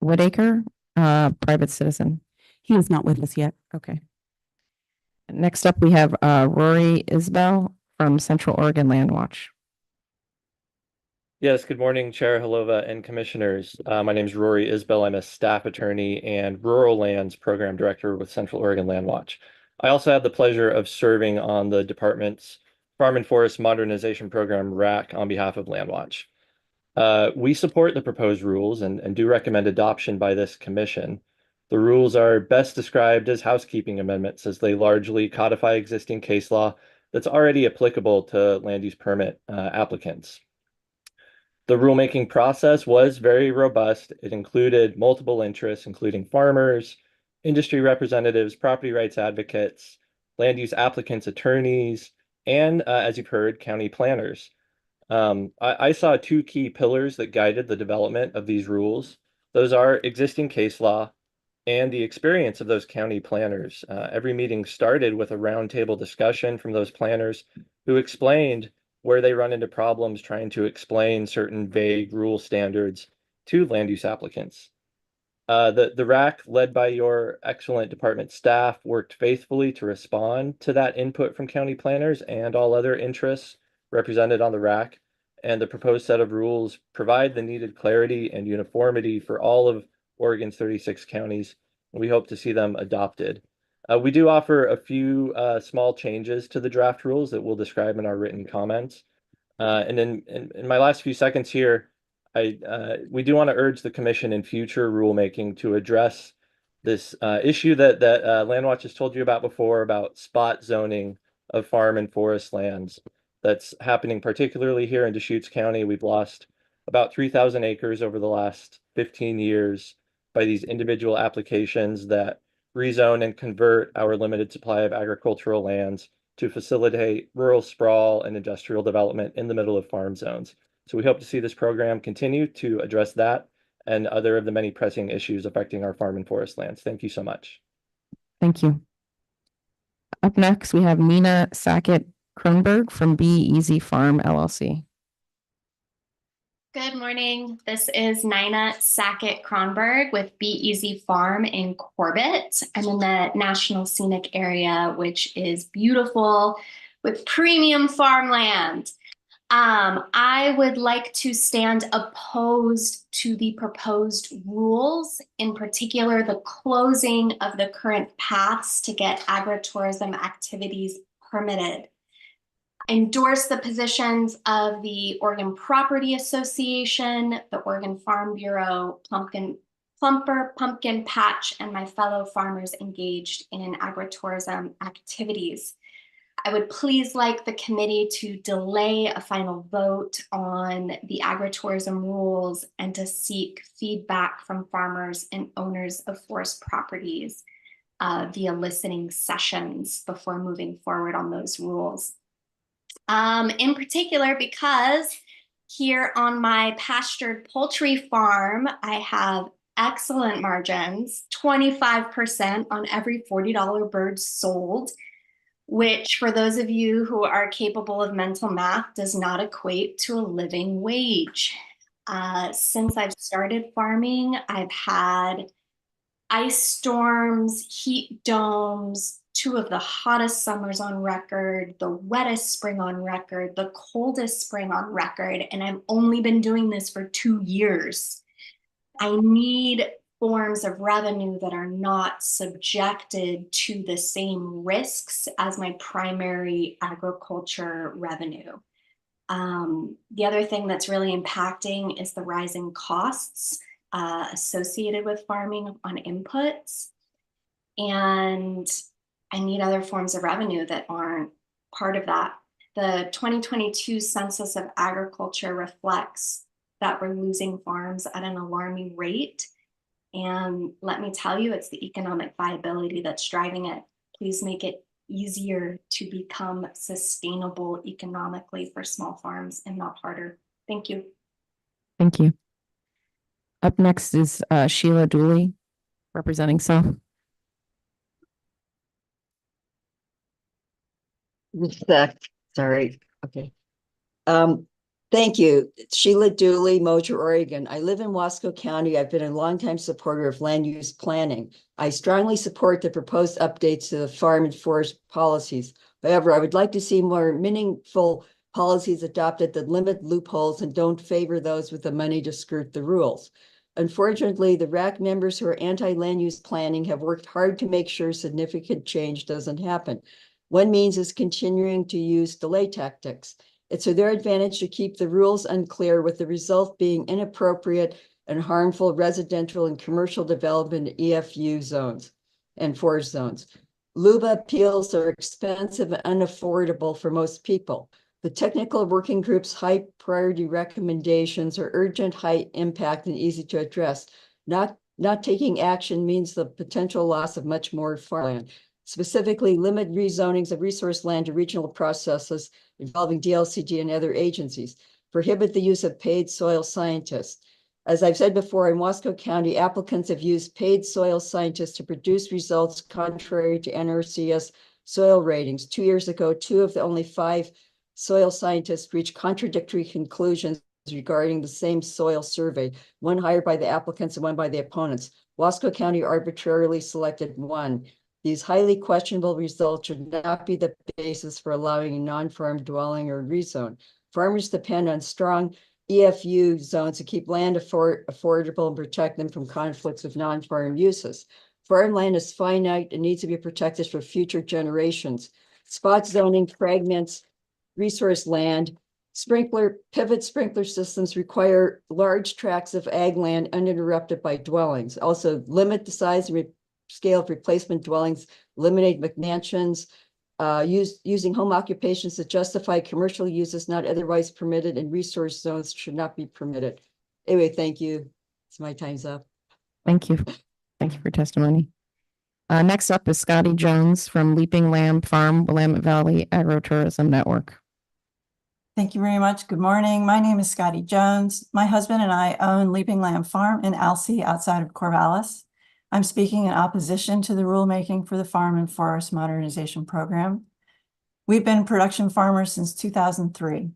Woodacre, private citizen. He is not with us yet. Okay. Next up, we have Rory Isbell from Central Oregon Land Watch. Yes, good morning, Chair Halova and Commissioners. My name is Rory Isbell. I'm a staff attorney and Rural Lands Program Director with Central Oregon Land Watch. I also have the pleasure of serving on the department's Farm and Forest Modernization Program, RAC, on behalf of Land Watch. We support the proposed rules and do recommend adoption by this commission. The rules are best described as housekeeping amendments, as they largely codify existing case law that's already applicable to land use permit applicants. The rulemaking process was very robust. It included multiple interests, including farmers, industry representatives, property rights advocates, land use applicants, attorneys, and as you've heard, county planners. I saw two key pillars that guided the development of these rules. Those are existing case law and the experience of those county planners. Every meeting started with a roundtable discussion from those planners who explained where they run into problems trying to explain certain vague rule standards to land use applicants. The RAC, led by your excellent department staff, worked faithfully to respond to that input from county planners and all other interests represented on the RAC. and the proposed set of rules provide the needed clarity and uniformity for all of Oregon's 36 counties. And we hope to see them adopted. We do offer a few small changes to the draft rules that we'll describe in our written comments. And in my last few seconds here, we do want to urge the commission in future rulemaking to address this issue that Landwatch has told you about before, about spot zoning of farm and forest lands. That's happening particularly here in Deschutes County. We've lost about 3,000 acres over the last 15 years by these individual applications that rezone and convert our limited supply of agricultural lands to facilitate rural sprawl and industrial development in the middle of farm zones. So we hope to see this program continue to address that and other of the many pressing issues affecting our farm and forest lands. Thank you so much. Thank you. Up next, we have Nina Sackett-Kronberg from Be Easy Farm LLC. Good morning. This is Nina Sackett-Kronberg with Be Easy Farm in Corbett. I'm in the National Scenic Area, which is beautiful with premium farmland. I would like to stand opposed to the proposed rules, in particular the closing of the current paths to get agritourism activities permitted. I endorse the positions of the Oregon Property Association, the Oregon Farm Bureau, Plumper Pumpkin Patch, and my fellow farmers engaged in agritourism activities. I would please like the committee to delay a final vote on the agritourism rules and to seek feedback from farmers and owners of forest properties via listening sessions before moving forward on those rules. In particular, because here on my pastured poultry farm, I have excellent margins, 25% on every $40 bird sold, which for those of you who are capable of mental math does not equate to a living wage. Since I've started farming, I've had ice storms, heat domes, 2 of the hottest summers on record, the wettest spring on record, the coldest spring on record, and I've only been doing this for 2 years. I need forms of revenue that are not subjected to the same risks as my primary agriculture revenue. The other thing that's really impacting is the rising costs associated with farming on inputs. And I need other forms of revenue that aren't part of that. The 2022 Census of Agriculture reflects that we're losing farms at an alarming rate. And let me tell you, it's the economic viability that's driving it. Please make it easier to become sustainable economically for small farms and not harder. Thank you. Thank you. Up next is Sheila Dooley, representing Self. Sorry. Okay. Thank you. Sheila Dooley, Moser, Oregon. I live in Wasco County. I've been a longtime supporter of land use planning. I strongly support the proposed updates to the farm and forest policies. However, I would like to see more meaningful policies adopted that limit loopholes and don't favor those with the money to skirt the rules. Unfortunately, the RAC members who are anti-land use planning have worked hard to make sure significant change doesn't happen. One means is continuing to use delay tactics. It's to their advantage to keep the rules unclear, with the result being inappropriate and harmful residential and commercial development in EFU zones and forest zones. LUBA appeals are expensive and unaffordable for most people. The technical working group's high priority recommendations are urgent, high impact, and easy to address. Not taking action means the potential loss of much more farmland. Specifically, limit rezonings of resource land to regional processes involving DLCG and other agencies. Prohibit the use of paid soil scientists. As I've said before, in Wasco County, applicants have used paid soil scientists to produce results contrary to NRCS soil ratings. 2 years ago, 2 of the only 5 soil scientists reached contradictory conclusions regarding the same soil survey, one hired by the applicants and one by the opponents. Wasco County arbitrarily selected one. These highly questionable results should not be the basis for allowing a non-farm dwelling or rezone. Farmers depend on strong EFU zones to keep land affordable and protect them from conflicts with non-farm uses. Farmland is finite and needs to be protected for future generations. Spot zoning fragments resource land. Pivot sprinkler systems require large tracts of ag land uninterrupted by dwellings. Also limit the size and scale of replacement dwellings, eliminate McMansions, using home occupations to justify commercial uses not otherwise permitted in resource zones should not be permitted. Anyway, thank you. It's my time's up. Thank you. Thank you for testimony. Next up is Scotty Jones from Leaping Lamb Farm, Willamette Valley Agritourism Network. Thank you very much. Good morning. My name is Scotty Jones. My husband and I own Leaping Lamb Farm in Alsea outside of Corvallis. I'm speaking in opposition to the rulemaking for the Farm and Forest Modernization Program. We've been production farmers since 2003,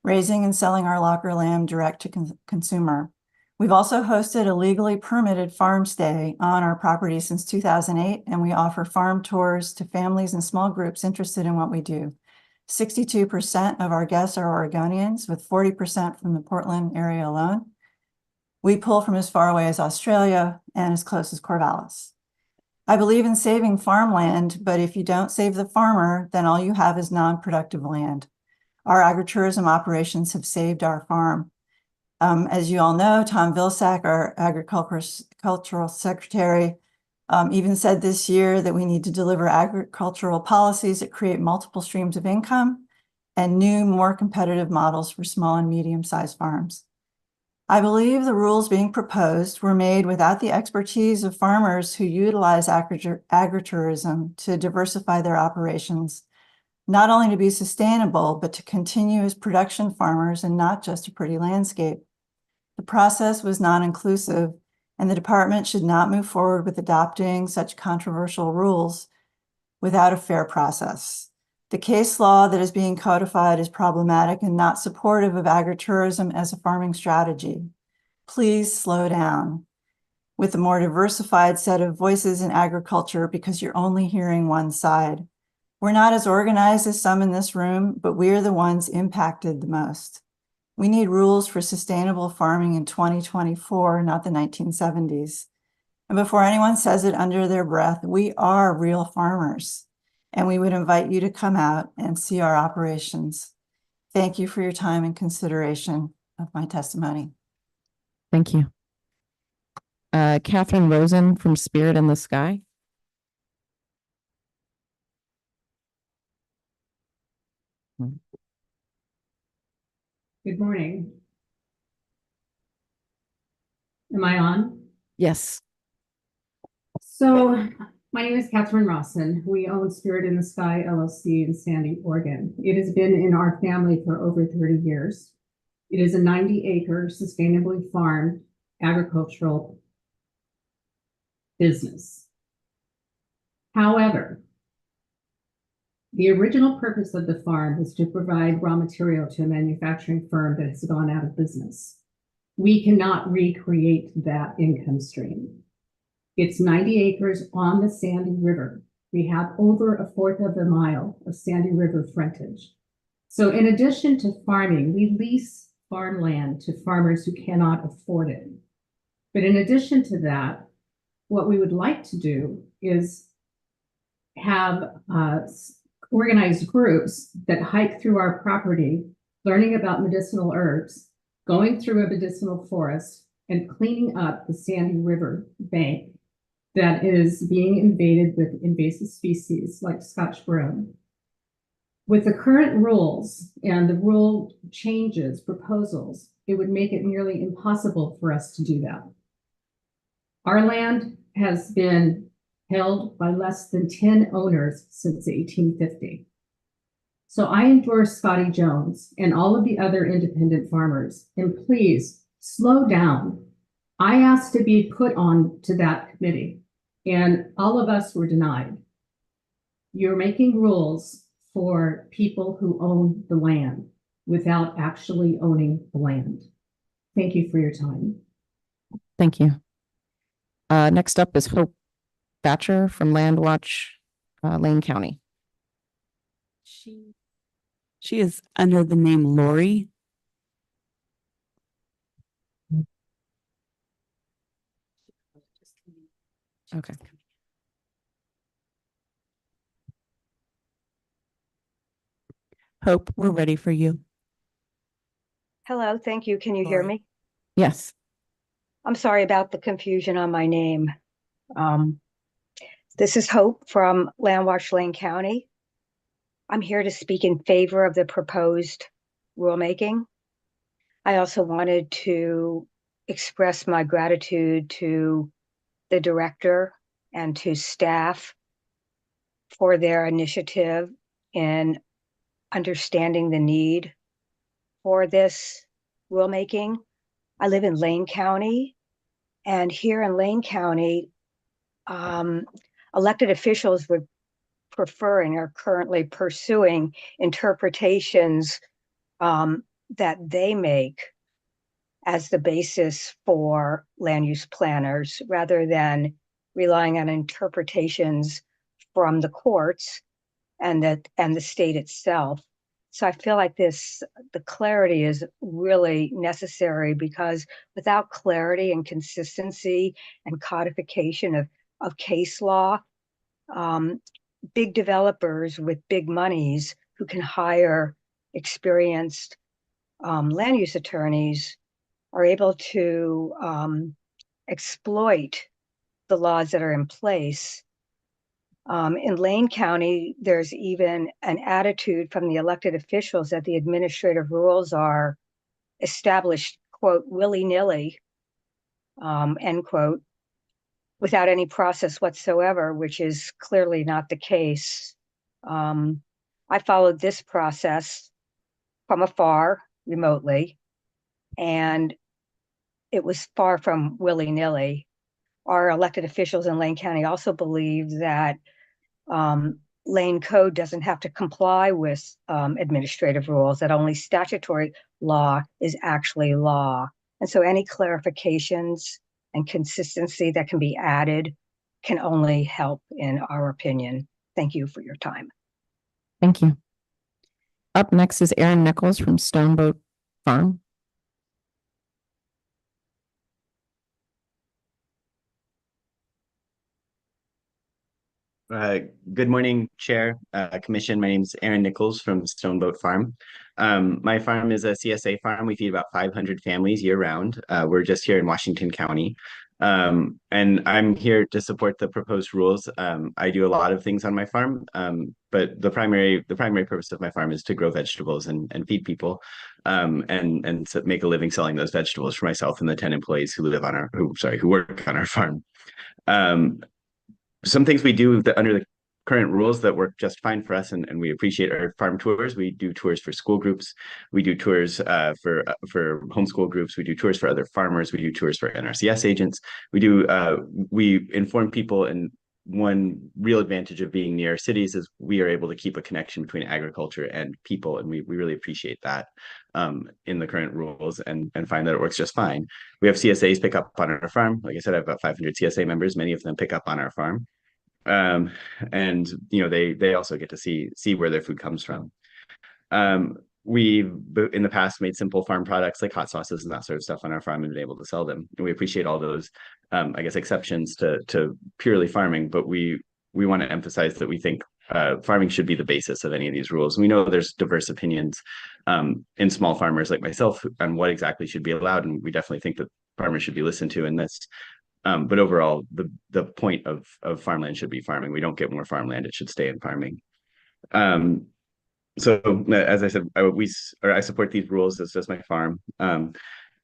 raising and selling our locker lamb direct to consumer. We've also hosted a legally permitted farm stay on our property since 2008, and we offer farm tours to families and small groups interested in what we do. 62% of our guests are Oregonians, with 40% from the Portland area alone. We pull from as far away as Australia and as close as Corvallis. I believe in saving farmland, but if you don't save the farmer, then all you have is non-productive land. Our agritourism operations have saved our farm. As you all know, Tom Vilsack, our agricultural secretary, even said this year that we need to deliver agricultural policies that create multiple streams of income and new, more competitive models for small and medium-sized farms. I believe the rules being proposed were made without the expertise of farmers who utilize agritourism to diversify their operations, not only to be sustainable, but to continue as production farmers and not just a pretty landscape. The process was non-inclusive, and the department should not move forward with adopting such controversial rules without a fair process. The case law that is being codified is problematic and not supportive of agritourism as a farming strategy. Please slow down with a more diversified set of voices in agriculture because you're only hearing one side. We're not as organized as some in this room, but we're the ones impacted the most. We need rules for sustainable farming in 2024, not the 1970s. And before anyone says it under their breath, we are real farmers, and we would invite you to come out and see our operations. Thank you for your time and consideration of my testimony. Thank you. Catherine Rosen from Spirit in the Sky. Good morning. Am I on? Yes. So my name is Catherine Rawson. We own Spirit in the Sky LLC in Sandy, Oregon. It has been in our family for over 30 years. It is a 90-acre sustainably farmed agricultural business. However, the original purpose of the farm was to provide raw material to a manufacturing firm that has gone out of business. We cannot recreate that income stream. It's 90 acres on the Sandy River. We have over a fourth of a mile of Sandy River frontage. So in addition to farming, we lease farmland to farmers who cannot afford it. But in addition to that, what we would like to do is have organized groups that hike through our property, learning about medicinal herbs, going through a medicinal forest, and cleaning up the Sandy River bank that is being invaded with invasive species like Scotch broom. With the current rules and the rule changes, proposals, it would make it nearly impossible for us to do that. Our land has been held by less than 10 owners since 1850. So I endorse Scotty Jones and all of the other independent farmers, and please slow down. I asked to be put on to that committee, and all of us were denied. You're making rules for people who own the land without actually owning the land. Thank you for your time. Thank you. Next up is Hope Thatcher from Landwatch, Lane County. She is under the name Lori. Okay. Hope, we're ready for you. Hello, thank you. Can you hear me? Yes. I'm sorry about the confusion on my name. This is Hope from Landwash Lane County. I'm here to speak in favor of the proposed rulemaking. I also wanted to express my gratitude to the director and to staff for their initiative in understanding the need for this rulemaking. I live in Lane County, and here in Lane County, elected officials would prefer and are currently pursuing interpretations that they make as the basis for land use planners rather than relying on interpretations from the courts and the state itself. So I feel like the clarity is really necessary, because without clarity and consistency and codification of case law, big developers with big monies who can hire experienced land use attorneys are able to exploit the laws that are in place. In Lane County, there's even an attitude from the elected officials that the administrative rules are established, quote, willy-nilly, end quote, without any process whatsoever, which is clearly not the case. I followed this process from afar, remotely, and it was far from willy-nilly. Our elected officials in Lane County also believe that Lane Code doesn't have to comply with administrative rules, that only statutory law is actually law. And so any clarifications and consistency that can be added can only help, in our opinion. Thank you for your time. Thank you. Up next is Aaron Nichols from Stoneboat Farm. Good morning, Chair, Commission. My name is Aaron Nichols from Stoneboat Farm. My farm is a CSA farm. We feed about 500 families year round. We're just here in Washington County. And I'm here to support the proposed rules. I do a lot of things on my farm, but the primary purpose of my farm is to grow vegetables and feed people, and so make a living selling those vegetables for myself and the 10 employees who work on our farm. Some things we do under the current rules that work just fine for us, and we appreciate our farm tours. We do tours for school groups. We do tours for homeschool groups. We do tours for other farmers. We do tours for NRCS agents. We inform people, and one real advantage of being near cities is we are able to keep a connection between agriculture and people, and we really appreciate that in the current rules, and find that it works just fine. We have CSAs pick up on our farm. Like I said, I have about 500 CSA members. Many of them pick up on our farm. And they also get to see where their food comes from. We've in the past made simple farm products like hot sauces and that sort of stuff on our farm and been able to sell them. And we appreciate all those, exceptions to purely farming, but we want to emphasize that we think farming should be the basis of any of these rules. We know there's diverse opinions in small farmers like myself on what exactly should be allowed, and we definitely think that farmers should be listened to in this. But overall, the point of farmland should be farming. We don't get more farmland; it should stay in farming. So as I said, I support these rules. As does my farm,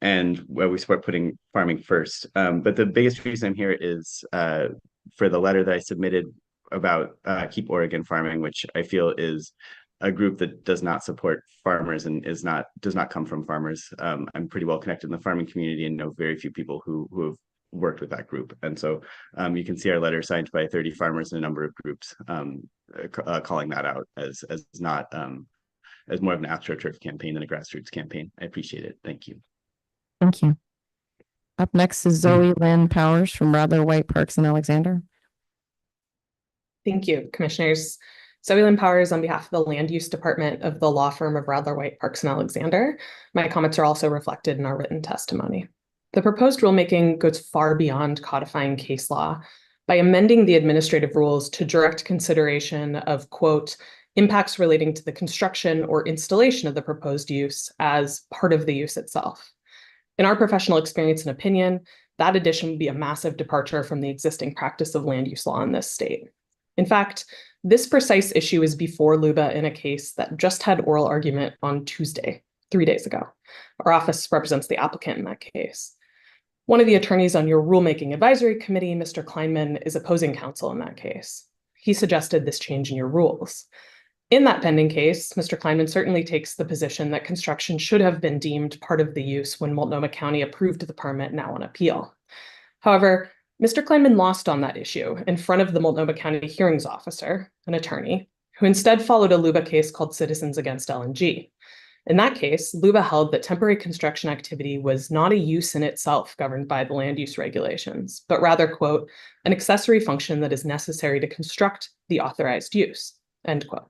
and we support putting farming first. But the biggest reason I'm here is for the letter that I submitted about Keep Oregon Farming, which I feel is a group that does not support farmers and does not come from farmers. I'm pretty well connected in the farming community and know very few people who have worked with that group. And so you can see our letter signed by 30 farmers in a number of groups calling that out as not as more of an astroturf campaign than a grassroots campaign. I appreciate it. Thank you. Thank you. Up next is Zoe Lynn Powers from Radler White Parks in Alexander. Thank you, commissioners. Zoe Lynn Powers on behalf of the Land Use Department of the law firm of Radler White Parks and Alexander. My comments are also reflected in our written testimony. The proposed rulemaking goes far beyond codifying case law by amending the administrative rules to direct consideration of, quote, impacts relating to the construction or installation of the proposed use as part of the use itself. In our professional experience and opinion, that addition would be a massive departure from the existing practice of land use law in this state. In fact, this precise issue is before LUBA in a case that just had oral argument on Tuesday, 3 days ago. Our office represents the applicant in that case. One of the attorneys on your rulemaking advisory committee, Mr. Kleinman, is opposing counsel in that case. He suggested this change in your rules. In that pending case, Mr. Kleinman certainly takes the position that construction should have been deemed part of the use when Multnomah County approved the permit, now on appeal. However, Mr. Kleinman lost on that issue in front of the Multnomah County hearings officer, an attorney, who instead followed a LUBA case called Citizens Against LNG. In that case, LUBA held that temporary construction activity was not a use in itself governed by the land use regulations, but rather, quote, an accessory function that is necessary to construct the authorized use, end quote.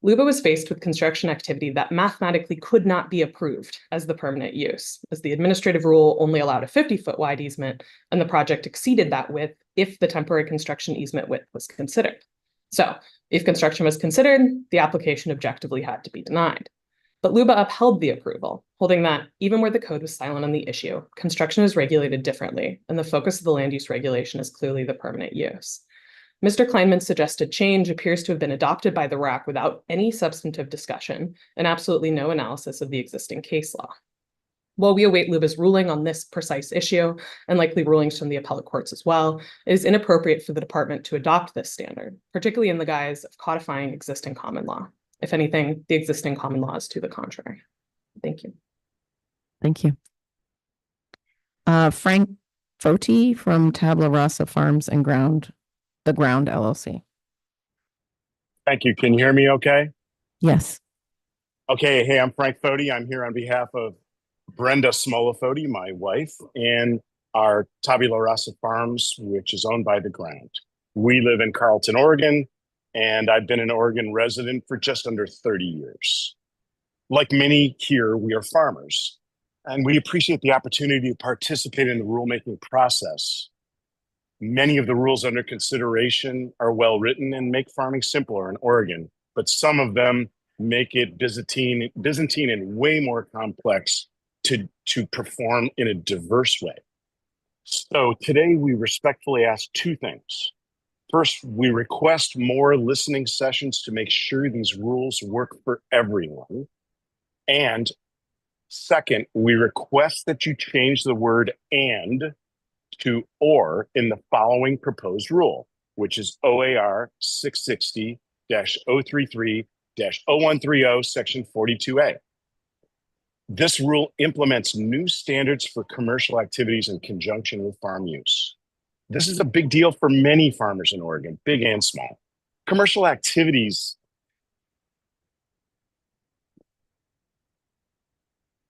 LUBA was faced with construction activity that mathematically could not be approved as the permanent use, as the administrative rule only allowed a 50-foot wide easement, and the project exceeded that width if the temporary construction easement width was considered. So, if construction was considered, the application objectively had to be denied. But LUBA upheld the approval, holding that even where the code was silent on the issue, construction is regulated differently, and the focus of the land use regulation is clearly the permanent use. Mr. Kleinman's suggested change appears to have been adopted by the RAC without any substantive discussion and absolutely no analysis of the existing case law. While we await LUBA's ruling on this precise issue, and likely rulings from the appellate courts as well, it is inappropriate for the department to adopt this standard, particularly in the guise of codifying existing common law. If anything, the existing common law is to the contrary. Thank you. Thank you. Frank Foti from Tabla Rasa Farms and The Ground LLC. Thank you. Can you hear me okay? Yes. Okay. Hey, I'm Frank Foti. I'm here on behalf of Brenda Smola Foti, my wife, and our Tabula Rasa Farms, which is owned by The Ground. We live in Carlton, Oregon, and I've been an Oregon resident for just under 30 years. Like many here, we are farmers, and we appreciate the opportunity to participate in the rulemaking process. Many of the rules under consideration are well written and make farming simpler in Oregon, but some of them make it Byzantine and way more complex to perform in a diverse way. So today we respectfully ask two things. First, we request more listening sessions to make sure these rules work for everyone. And second, we request that you change the word "and" to "or" in the following proposed rule, which is OAR 660-033-0130, section 42A. This rule implements new standards for commercial activities in conjunction with farm use. This is a big deal for many farmers in Oregon, big and small. Commercial activities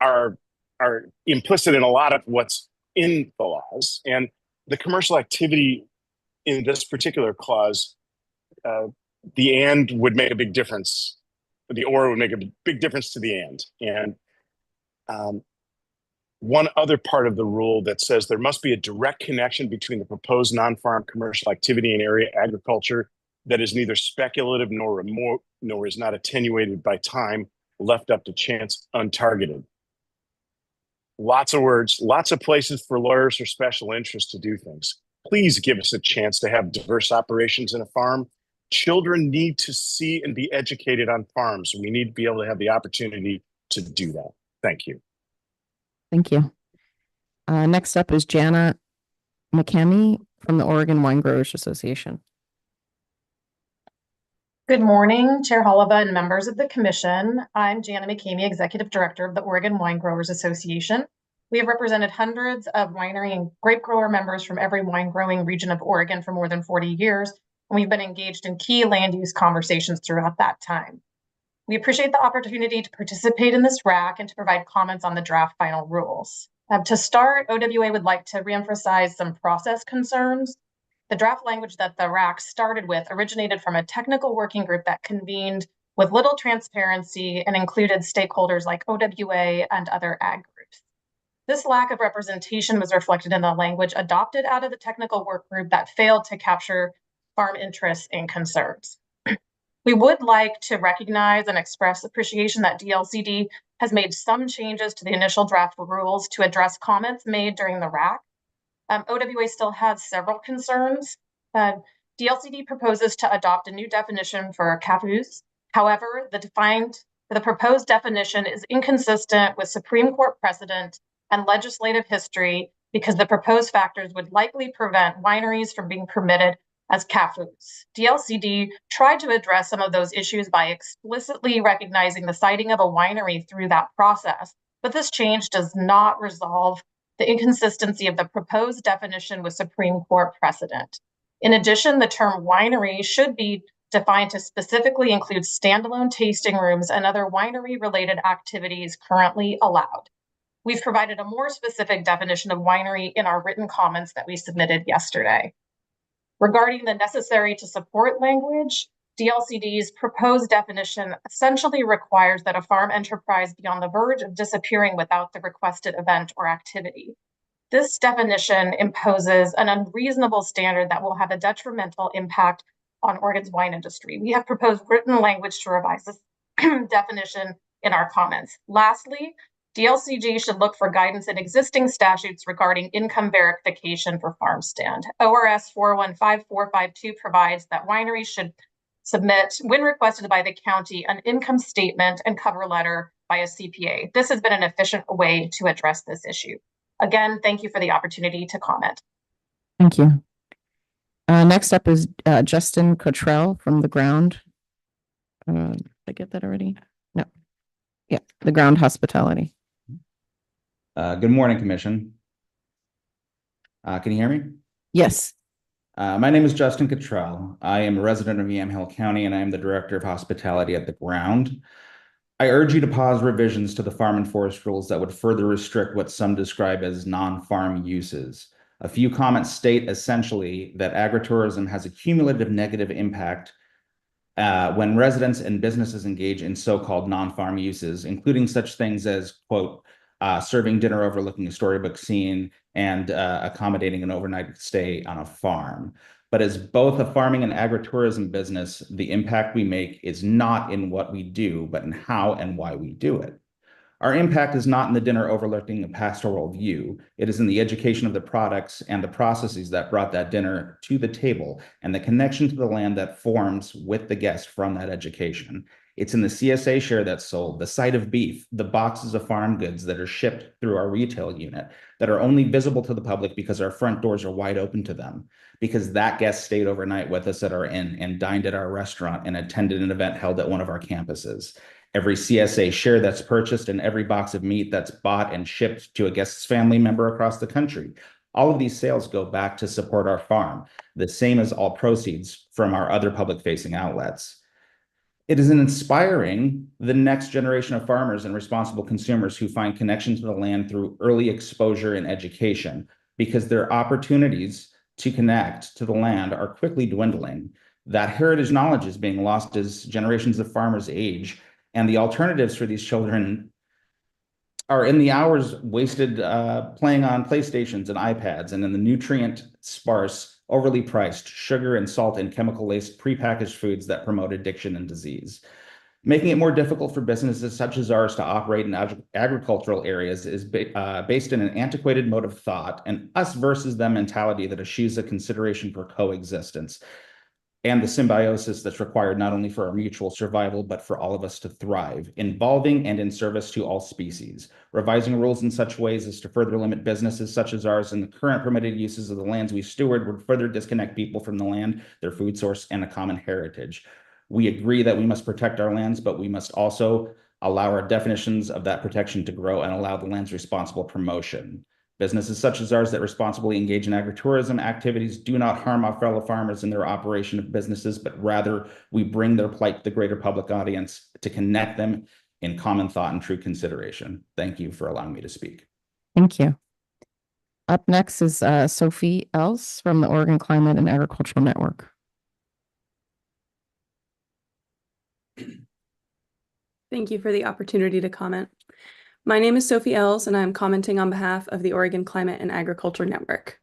are implicit in a lot of what's in the laws, and the commercial activity in this particular clause, the "and" would make a big difference. The "or" would make a big difference to the "and." And one other part of the rule that says there must be a direct connection between the proposed non-farm commercial activity and area agriculture that is neither speculative nor remote, nor is not attenuated by time, left up to chance, untargeted. Lots of words, lots of places for lawyers or special interests to do things. Please give us a chance to have diverse operations in a farm. Children need to see and be educated on farms. We need to be able to have the opportunity to do that. Thank you. Thank you. Next up is Jana McCamey from the Oregon Wine Growers Association. Good morning, Chair Hollova and members of the Commission. I'm Jana McCamey, Executive Director of the Oregon Wine Growers Association. We have represented hundreds of winery and grape grower members from every wine growing region of Oregon for more than 40 years, and we've been engaged in key land use conversations throughout that time. We appreciate the opportunity to participate in this RAC and to provide comments on the draft final rules. To start, OWA would like to reemphasize some process concerns. The draft language that the RAC started with originated from a technical working group that convened with little transparency and included stakeholders like OWA and other ag groups. This lack of representation was reflected in the language adopted out of the technical work group that failed to capture farm interests and concerns. We would like to recognize and express appreciation that DLCD has made some changes to the initial draft rules to address comments made during the RAC. OWA still has several concerns. DLCD proposes to adopt a new definition for CAFUs. However, the proposed definition is inconsistent with Supreme Court precedent and legislative history because the proposed factors would likely prevent wineries from being permitted as CAFUs. DLCD tried to address some of those issues by explicitly recognizing the citing of a winery through that process, but this change does not resolve the inconsistency of the proposed definition with Supreme Court precedent. In addition, the term winery should be defined to specifically include standalone tasting rooms and other winery-related activities currently allowed. We've provided a more specific definition of winery in our written comments that we submitted yesterday. Regarding the necessary to support language, DLCD's proposed definition essentially requires that a farm enterprise be on the verge of disappearing without the requested event or activity. This definition imposes an unreasonable standard that will have a detrimental impact on Oregon's wine industry. We have proposed written language to revise this definition in our comments. Lastly, DLCG should look for guidance in existing statutes regarding income verification for farm stand. ORS 415452 provides that wineries should submit, when requested by the county, an income statement and cover letter by a CPA. This has been an efficient way to address this issue. Again, thank you for the opportunity to comment. Thank you. Next up is Justin Cottrell from The Ground. Did I get that already? No. Yeah, The Ground Hospitality. Good morning, Commission. Can you hear me? Yes. My name is Justin Cottrell. I am a resident of Yamhill County, and I am the Director of Hospitality at The Ground. I urge you to pause revisions to the farm and forest rules that would further restrict what some describe as non-farm uses. A few comments state essentially that agritourism has a cumulative negative impact when residents and businesses engage in so-called non-farm uses, including such things as, quote, serving dinner overlooking a storybook scene and accommodating an overnight stay on a farm. But as both a farming and agritourism business, the impact we make is not in what we do, but in how and why we do it. Our impact is not in the dinner overlooking a pastoral view. It is in the education of the products and the processes that brought that dinner to the table and the connection to the land that forms with the guest from that education. It's in the CSA share that's sold, the side of beef, the boxes of farm goods that are shipped through our retail unit that are only visible to the public because our front doors are wide open to them, because that guest stayed overnight with us at our inn and dined at our restaurant and attended an event held at one of our campuses. Every CSA share that's purchased and every box of meat that's bought and shipped to a guest's family member across the country. All of these sales go back to support our farm, the same as all proceeds from our other public-facing outlets. It is inspiring the next generation of farmers and responsible consumers who find connection to the land through early exposure and education, because their opportunities to connect to the land are quickly dwindling. That heritage knowledge is being lost as generations of farmers age, and the alternatives for these children are in the hours wasted playing on PlayStations and iPads and in the nutrient-sparse, overly priced sugar and salt and chemical-laced prepackaged foods that promote addiction and disease. Making it more difficult for businesses such as ours to operate in agricultural areas is based in an antiquated mode of thought and us versus them mentality that eschews a consideration for coexistence and the symbiosis that's required not only for our mutual survival, but for all of us to thrive, involving and in service to all species. Revising rules in such ways as to further limit businesses such as ours and the current permitted uses of the lands we steward would further disconnect people from the land, their food source, and a common heritage. We agree that we must protect our lands, but we must also allow our definitions of that protection to grow and allow the land's responsible promotion. Businesses such as ours that responsibly engage in agritourism activities do not harm our fellow farmers in their operation of businesses, but rather we bring their plight to the greater public audience to connect them in common thought and true consideration. Thank you for allowing me to speak. Thank you. Up next is Sophie Els from the Oregon Climate and Agricultural Network. Thank you for the opportunity to comment. My name is Sophie Els, and I am commenting on behalf of the Oregon Climate and Agriculture Network.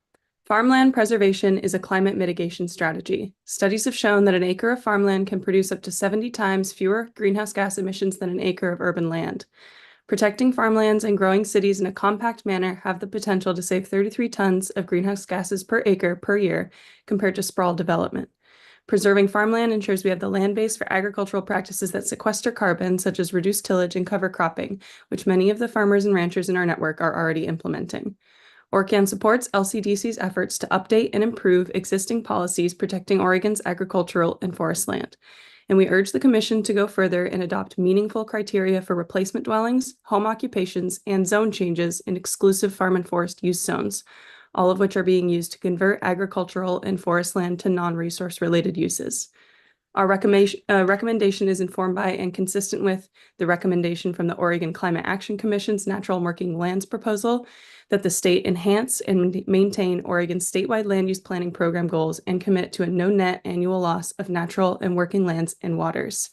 Farmland preservation is a climate mitigation strategy. Studies have shown that an acre of farmland can produce up to 70 times fewer greenhouse gas emissions than an acre of urban land. Protecting farmlands and growing cities in a compact manner have the potential to save 33 tons of greenhouse gases per acre per year compared to sprawl development. Preserving farmland ensures we have the land base for agricultural practices that sequester carbon, such as reduced tillage and cover cropping, which many of the farmers and ranchers in our network are already implementing. ORCAN supports LCDC's efforts to update and improve existing policies protecting Oregon's agricultural and forest land. And we urge the Commission to go further and adopt meaningful criteria for replacement dwellings, home occupations, and zone changes in exclusive farm and forest use zones, all of which are being used to convert agricultural and forest land to non-resource related uses. Our recommendation is informed by and consistent with the recommendation from the Oregon Climate Action Commission's Natural Working Lands proposal that the state enhance and maintain Oregon's statewide land use planning program goals and commit to a no net annual loss of natural and working lands and waters.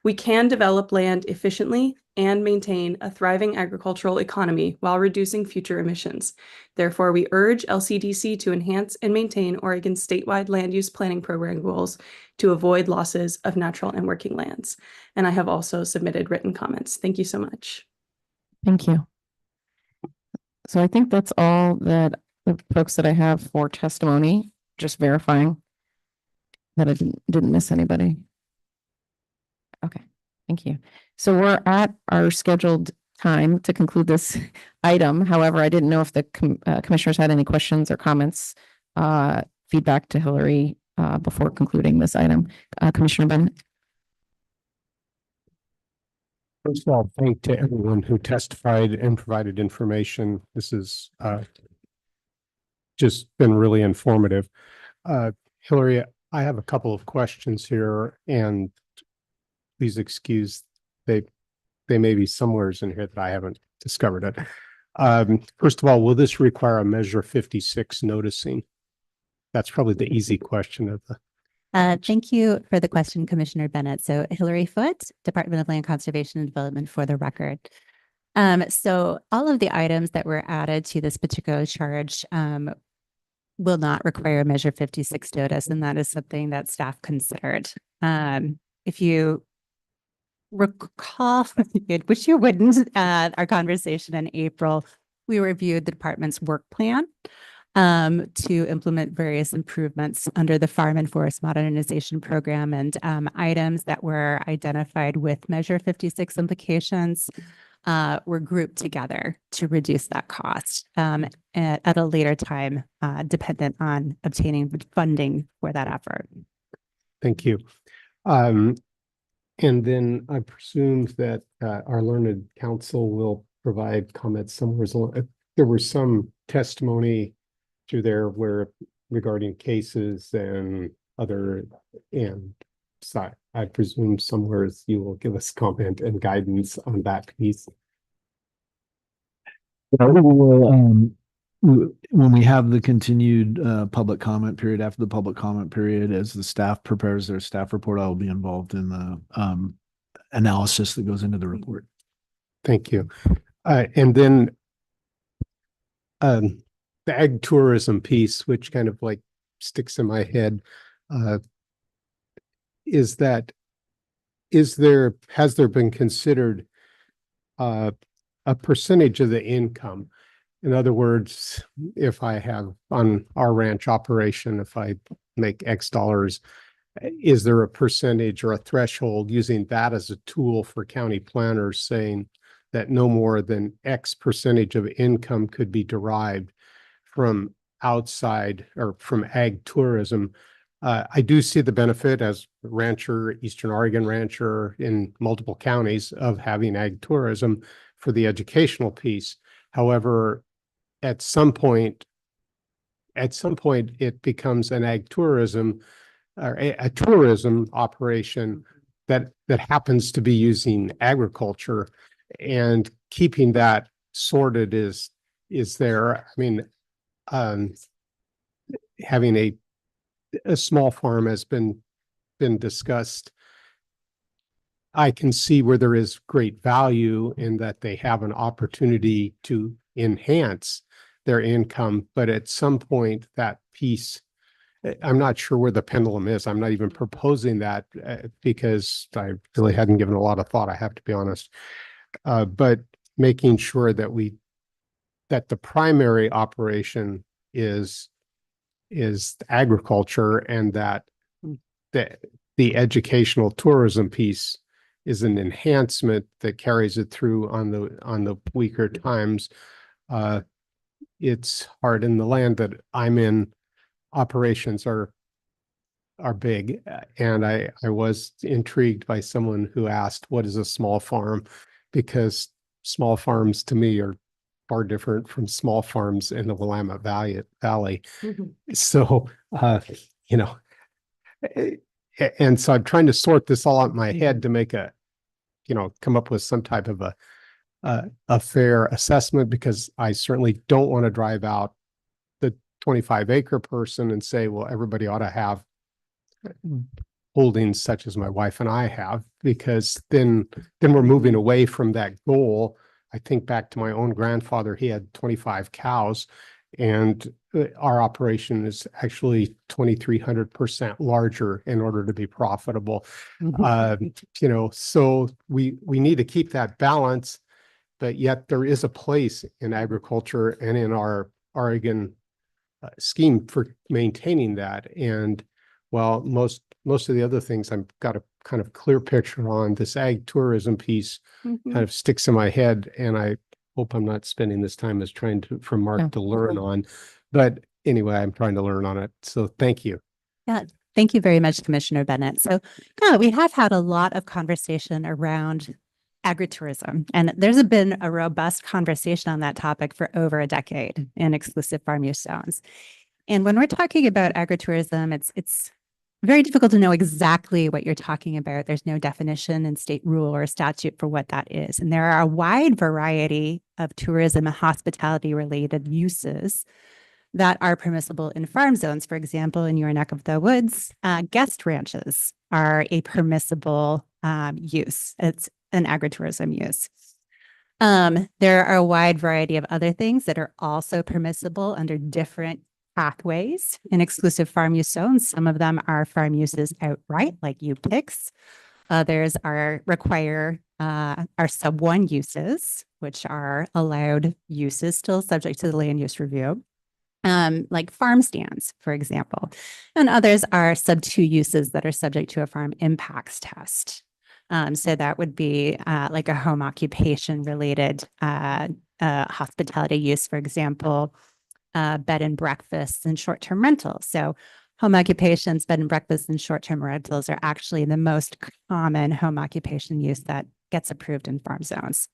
We can develop land efficiently and maintain a thriving agricultural economy while reducing future emissions. Therefore, we urge LCDC to enhance and maintain Oregon's statewide land use planning program goals to avoid losses of natural and working lands. And I have also submitted written comments. Thank you so much. Thank you. So I think that's all that the folks that I have for testimony, just verifying that I didn't miss anybody. Okay, thank you. So we're at our scheduled time to conclude this item. However, I didn't know if the commissioners had any questions or comments, feedback to Hillary before concluding this item. Commissioner Bennett. First of all, thank to everyone who testified and provided information. This has just been really informative. Hillary, I have a couple of questions here, and please excuse they may be somewhere in here that I haven't discovered it. First of all, will this require a Measure 56 noticing? That's probably the easy question of the. Thank you for the question, Commissioner Bennett. So Hillary Foote, Department of Land Conservation and Development, for the record. So all of the items that were added to this particular charge will not require a Measure 56 notice, and that is something that staff considered. If you recall, which you wouldn't, our conversation in April, we reviewed the department's work plan to implement various improvements under the Farm and Forest Modernization Program, and items that were identified with Measure 56 implications were grouped together to reduce that cost at a later time, dependent on obtaining the funding for that effort. Thank you. And then I presume that our learned counsel will provide comments somewhere. There was some testimony through there where regarding cases and other, and so I presume somewhere you will give us comment and guidance on that piece. We will, when we have the continued public comment period, after the public comment period, as the staff prepares their staff report, I will be involved in the analysis that goes into the report. Thank you. And then the ag tourism piece, which kind of like sticks in my head, has there been considered a percentage of the income? In other words, if I have on our ranch operation, if I make X dollars, is there a percentage or a threshold using that as a tool for county planners saying that no more than X percentage of income could be derived from outside or from ag tourism? I do see the benefit as a rancher, Eastern Oregon rancher in multiple counties, of having ag tourism for the educational piece. However, at some point it becomes an ag tourism or a tourism operation that happens to be using agriculture, and keeping that sorted is there. I mean, having a small farm has been discussed. I can see where there is great value in that they have an opportunity to enhance their income, but at some point that piece, I'm not sure where the pendulum is. I'm not even proposing that because I really hadn't given a lot of thought, I have to be honest. But making sure that that the primary operation is agriculture, and that the educational tourism piece is an enhancement that carries it through on the weaker times. It's hard in the land that I'm in. Operations are big, and I was intrigued by someone who asked, "What is a small farm?" Because small farms to me are far different from small farms in the Willamette Valley. So, you know, and so I'm trying to sort this all out in my head to make come up with some type of a fair assessment, because I certainly don't want to drive out the 25-acre person and say, well, everybody ought to have holdings such as my wife and I have, because then we're moving away from that goal. I think back to my own grandfather, he had 25 cows, and our operation is actually 2,300% larger in order to be profitable. So we need to keep that balance, but yet there is a place in agriculture and in our Oregon scheme for maintaining that. And while most of the other things I've got a kind of clear picture on, this ag tourism piece kind of sticks in my head, and I hope I'm not spending this time as trying for Mark to learn on. But anyway, I'm trying to learn on it. So thank you. Yeah, thank you very much, Commissioner Bennett. So we have had a lot of conversation around agritourism, and there's been a robust conversation on that topic for over a decade in exclusive farm use zones. And when we're talking about agritourism, it's very difficult to know exactly what you're talking about. There's no definition in state rule or statute for what that is. And there are a wide variety of tourism and hospitality related uses that are permissible in farm zones. For example, in your neck of the woods, guest ranches are a permissible use. It's an agritourism use. There are a wide variety of other things that are also permissible under different pathways in exclusive farm use zones. Some of them are farm uses outright, like UPICs. Others are sub 1 uses, which are allowed uses still subject to the land use review, like farm stands, for example. And others are sub 2 uses that are subject to a farm impacts test. So that would be like a home occupation related hospitality use, for example, bed and breakfasts and short-term rentals. So home occupations, bed and breakfasts, and short-term rentals are actually the most common home occupation use that gets approved in farm zones.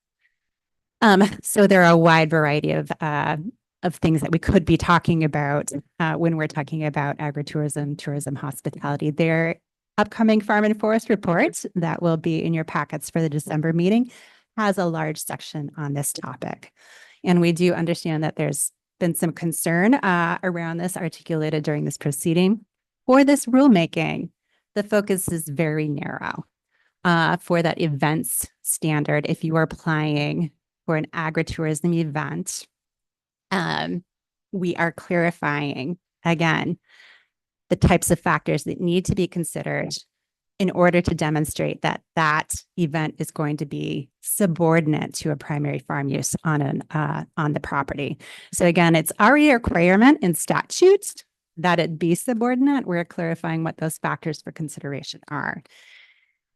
So there are a wide variety of things that we could be talking about when we're talking about agritourism, tourism, hospitality. Their upcoming Farm and Forest report that will be in your packets for the December meeting has a large section on this topic. And we do understand that there's been some concern around this articulated during this proceeding. For this rulemaking, the focus is very narrow. For that events standard, if you are applying for an agritourism event, we are clarifying, again, the types of factors that need to be considered in order to demonstrate that that event is going to be subordinate to a primary farm use on the property. So again, it's already a requirement in statutes that it be subordinate. We're clarifying what those factors for consideration are.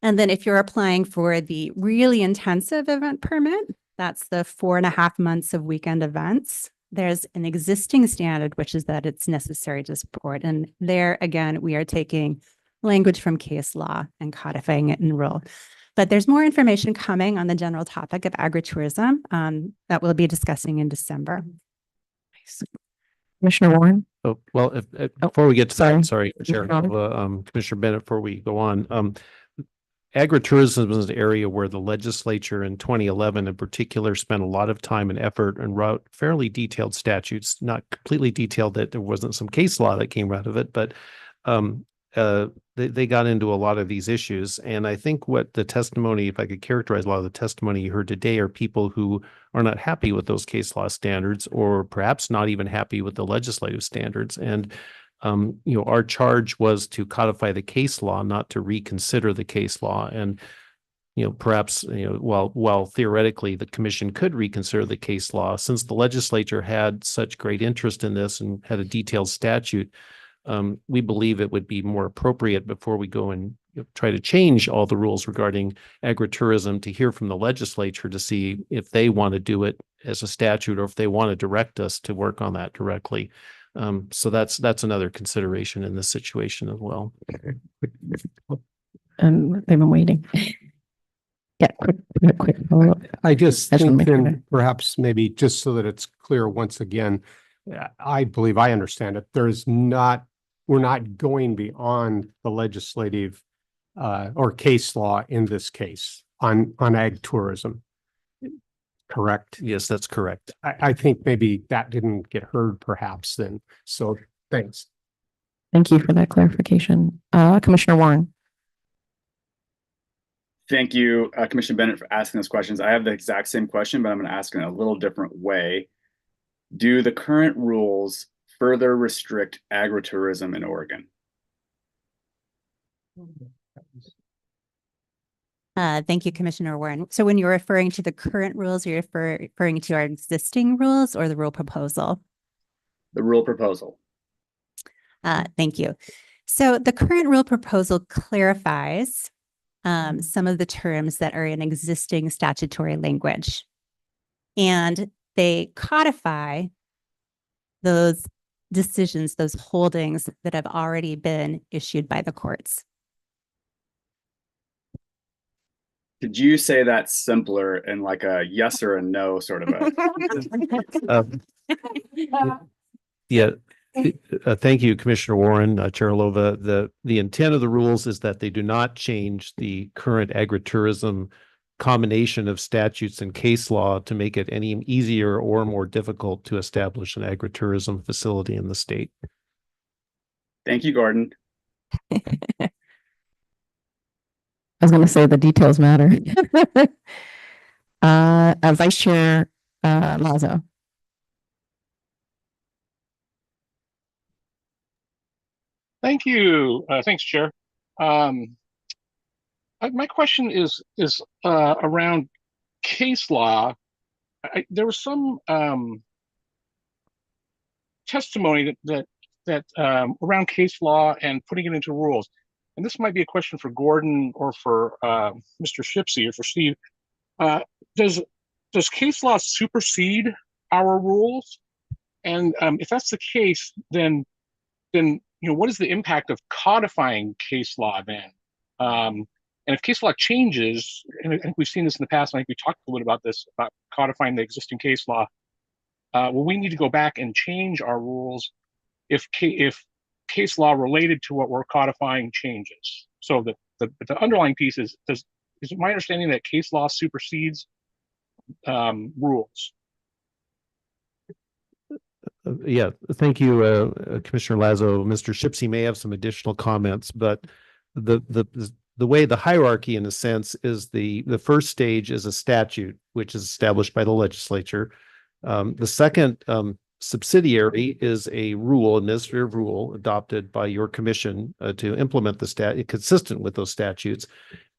And then if you're applying for the really intensive event permit, that's the 4.5 months of weekend events. There's an existing standard, which is that it's necessary to support. And there, again, we are taking language from case law and codifying it in rule. But there's more information coming on the general topic of agritourism that we'll be discussing in December. Commissioner Warren? Oh, well, before we get to that, sorry, Chair, Commissioner Bennett, before we go on, agritourism is an area where the legislature in 2011 in particular spent a lot of time and effort and wrote fairly detailed statutes, not completely detailed that there wasn't some case law that came out of it, but they got into a lot of these issues. And I think what the testimony, if I could characterize a lot of the testimony you heard today, are people who are not happy with those case law standards, or perhaps not even happy with the legislative standards. And our charge was to codify the case law, not to reconsider the case law. And perhaps while theoretically the commission could reconsider the case law, since the legislature had such great interest in this and had a detailed statute, we believe it would be more appropriate before we go and try to change all the rules regarding agritourism to hear from the legislature to see if they want to do it as a statute or if they want to direct us to work on that directly. So that's another consideration in this situation as well. And they've been waiting. Yeah, quick follow-up. I just think then perhaps maybe just so that it's clear once again, I believe I understand it. We're not going beyond the legislative or case law in this case on ag tourism. Correct? Yes, that's correct. I think maybe that didn't get heard perhaps then. So thanks. Thank you for that clarification. Commissioner Warren. Thank you, Commissioner Bennett, for asking those questions. I have the exact same question, but I'm going to ask in a little different way. Do the current rules further restrict agritourism in Oregon? Thank you, Commissioner Warren. So when you're referring to the current rules, you're referring to our existing rules or the rule proposal? The rule proposal. Thank you. So the current rule proposal clarifies some of the terms that are in existing statutory language, and they codify those decisions, those holdings that have already been issued by the courts. Could you say that simpler in like a yes or a no sort of a? Yeah. Thank you, Commissioner Warren, Chair Lova. The intent of the rules is that they do not change the current agritourism combination of statutes and case law to make it any easier or more difficult to establish an agritourism facility in the state. Thank you, Gordon. I was going to say the details matter. Vice Chair Lazo. Thank you. Thanks, Chair. My question is around case law. There was some testimony that around case law and putting it into rules. And this might be a question for Gordon or for Mr. Shipsey or for Steve. Does case law supersede our rules? And if that's the case, then what is the impact of codifying case law then? And if case law changes, and I think we've seen this in the past, I think we talked a little bit about this, about codifying the existing case law, will we need to go back and change our rules if case law related to what we're codifying changes? So the underlying piece is it my understanding that case law supersedes rules? Yeah, thank you, Commissioner Lazo. Mr. Shipsey may have some additional comments, but the way the hierarchy, in a sense, is the first stage is a statute, which is established by the legislature. The second subsidiary is a rule, administrative rule adopted by your commission to implement the statute consistent with those statutes.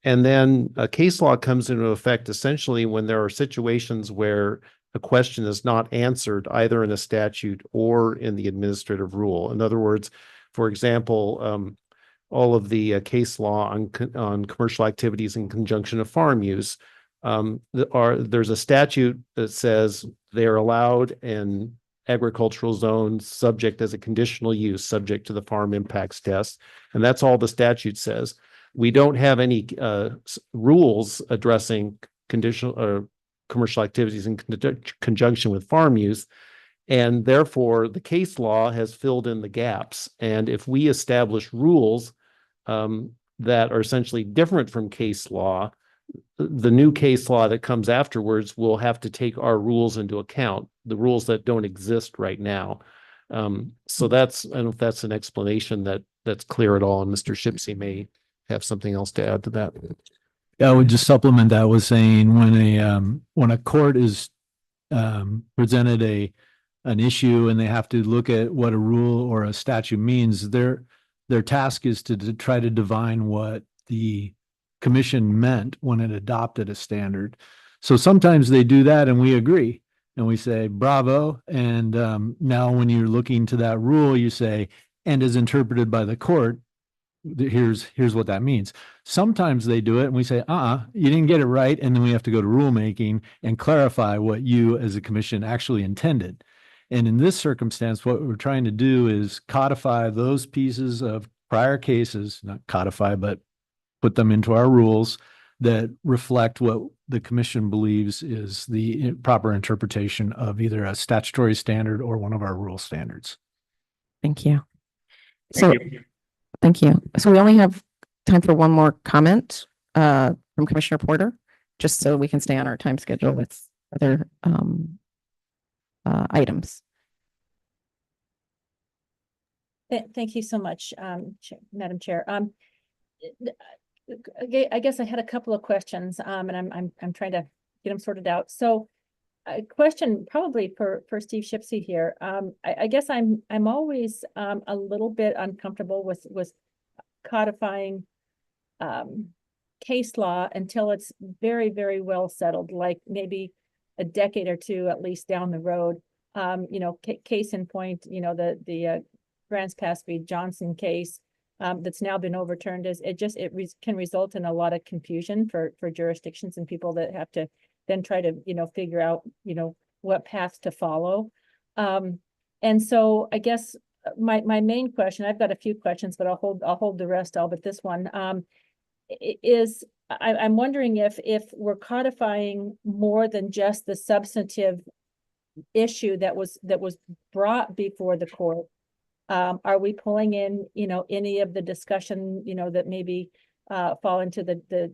And then a case law comes into effect essentially when there are situations where a question is not answered either in a statute or in the administrative rule. In other words, for example, all of the case law on commercial activities in conjunction of farm use, there's a statute that says they're allowed in agricultural zones subject as a conditional use, subject to the farm impacts test. And that's all the statute says. We don't have any rules addressing conditional or commercial activities in conjunction with farm use. And therefore, the case law has filled in the gaps. And if we establish rules, that are essentially different from case law, the new case law that comes afterwards will have to take our rules into account, the rules that don't exist right now. So that's, I don't know if that's an explanation that's clear at all, and Mr. Shipsey may have something else to add to that. I would just supplement that with saying when a court is presented an issue and they have to look at what a rule or a statute means, their task is to try to divine what the commission meant when it adopted a standard. So sometimes they do that and we agree and we say bravo, and now when you're looking to that rule you say, and as interpreted by the court, here's what that means. Sometimes they do it and we say, you didn't get it right, and then we have to go to rulemaking and clarify what you as a commission actually intended. And in this circumstance, what we're trying to do is codify those pieces of prior cases, not codify, but put them into our rules that reflect what the commission believes is the proper interpretation of either a statutory standard or one of our rule standards. Thank you. Thank you. Thank you. So we only have time for one more comment from Commissioner Porter, just so we can stay on our time schedule with other items. Thank you so much, Madam Chair. I guess I had a couple of questions, and I'm trying to get them sorted out. So, a question probably for Steve Shipsey here. I guess I'm always a little bit uncomfortable with codifying case law until it's very, very well settled, like maybe a decade or two at least down the road. Case in point, the Grants Pass v. Johnson case that's now been overturned can result in a lot of confusion for jurisdictions and people that have to then try to figure out what path to follow. And so I guess my main question, I've got a few questions, but I'll hold the rest all but this one, is I'm wondering if we're codifying more than just the substantive issue that was brought before the court. Are we pulling in any of the discussion that maybe fall into the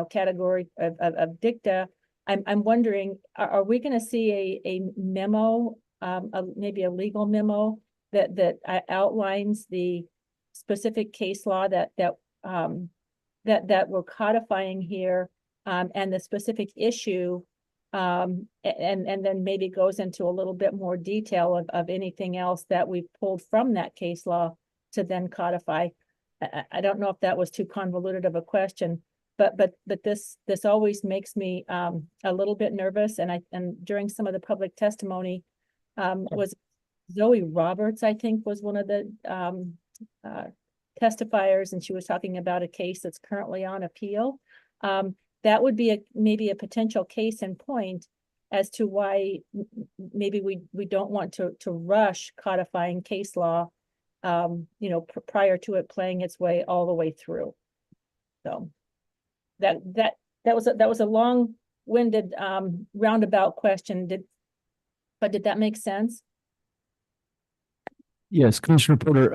category of dicta? I'm wondering, are we going to see a memo, maybe a legal memo that outlines the specific case law that we're codifying here, and the specific issue, and then maybe goes into a little bit more detail of anything else that we've pulled from that case law to then codify? I don't know if that was too convoluted of a question, but this always makes me a little bit nervous. And during some of the public testimony, was Zoe Roberts, I think, was one of the testifiers, and she was talking about a case that's currently on appeal. That would be maybe a potential case in point as to why maybe we don't want to rush codifying case law, prior to it playing its way all the way through. So that was a long-winded roundabout question. Did that make sense? Yes, Commissioner Porter,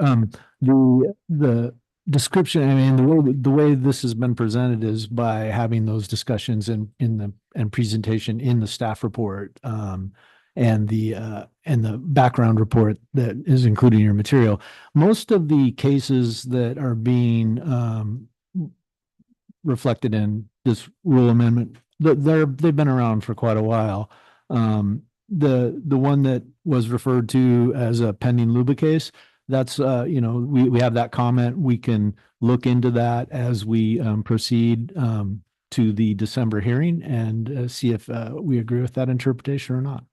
the description, I mean, the way this has been presented is by having those discussions and presentation in the staff report, and the background report that is included in your material. Most of the cases that are being reflected in this rule amendment, they've been around for quite a while. The one that was referred to as a pending LUBA case, that's we have that comment. We can look into that as we proceed to the December hearing and see if we agree with that interpretation or not.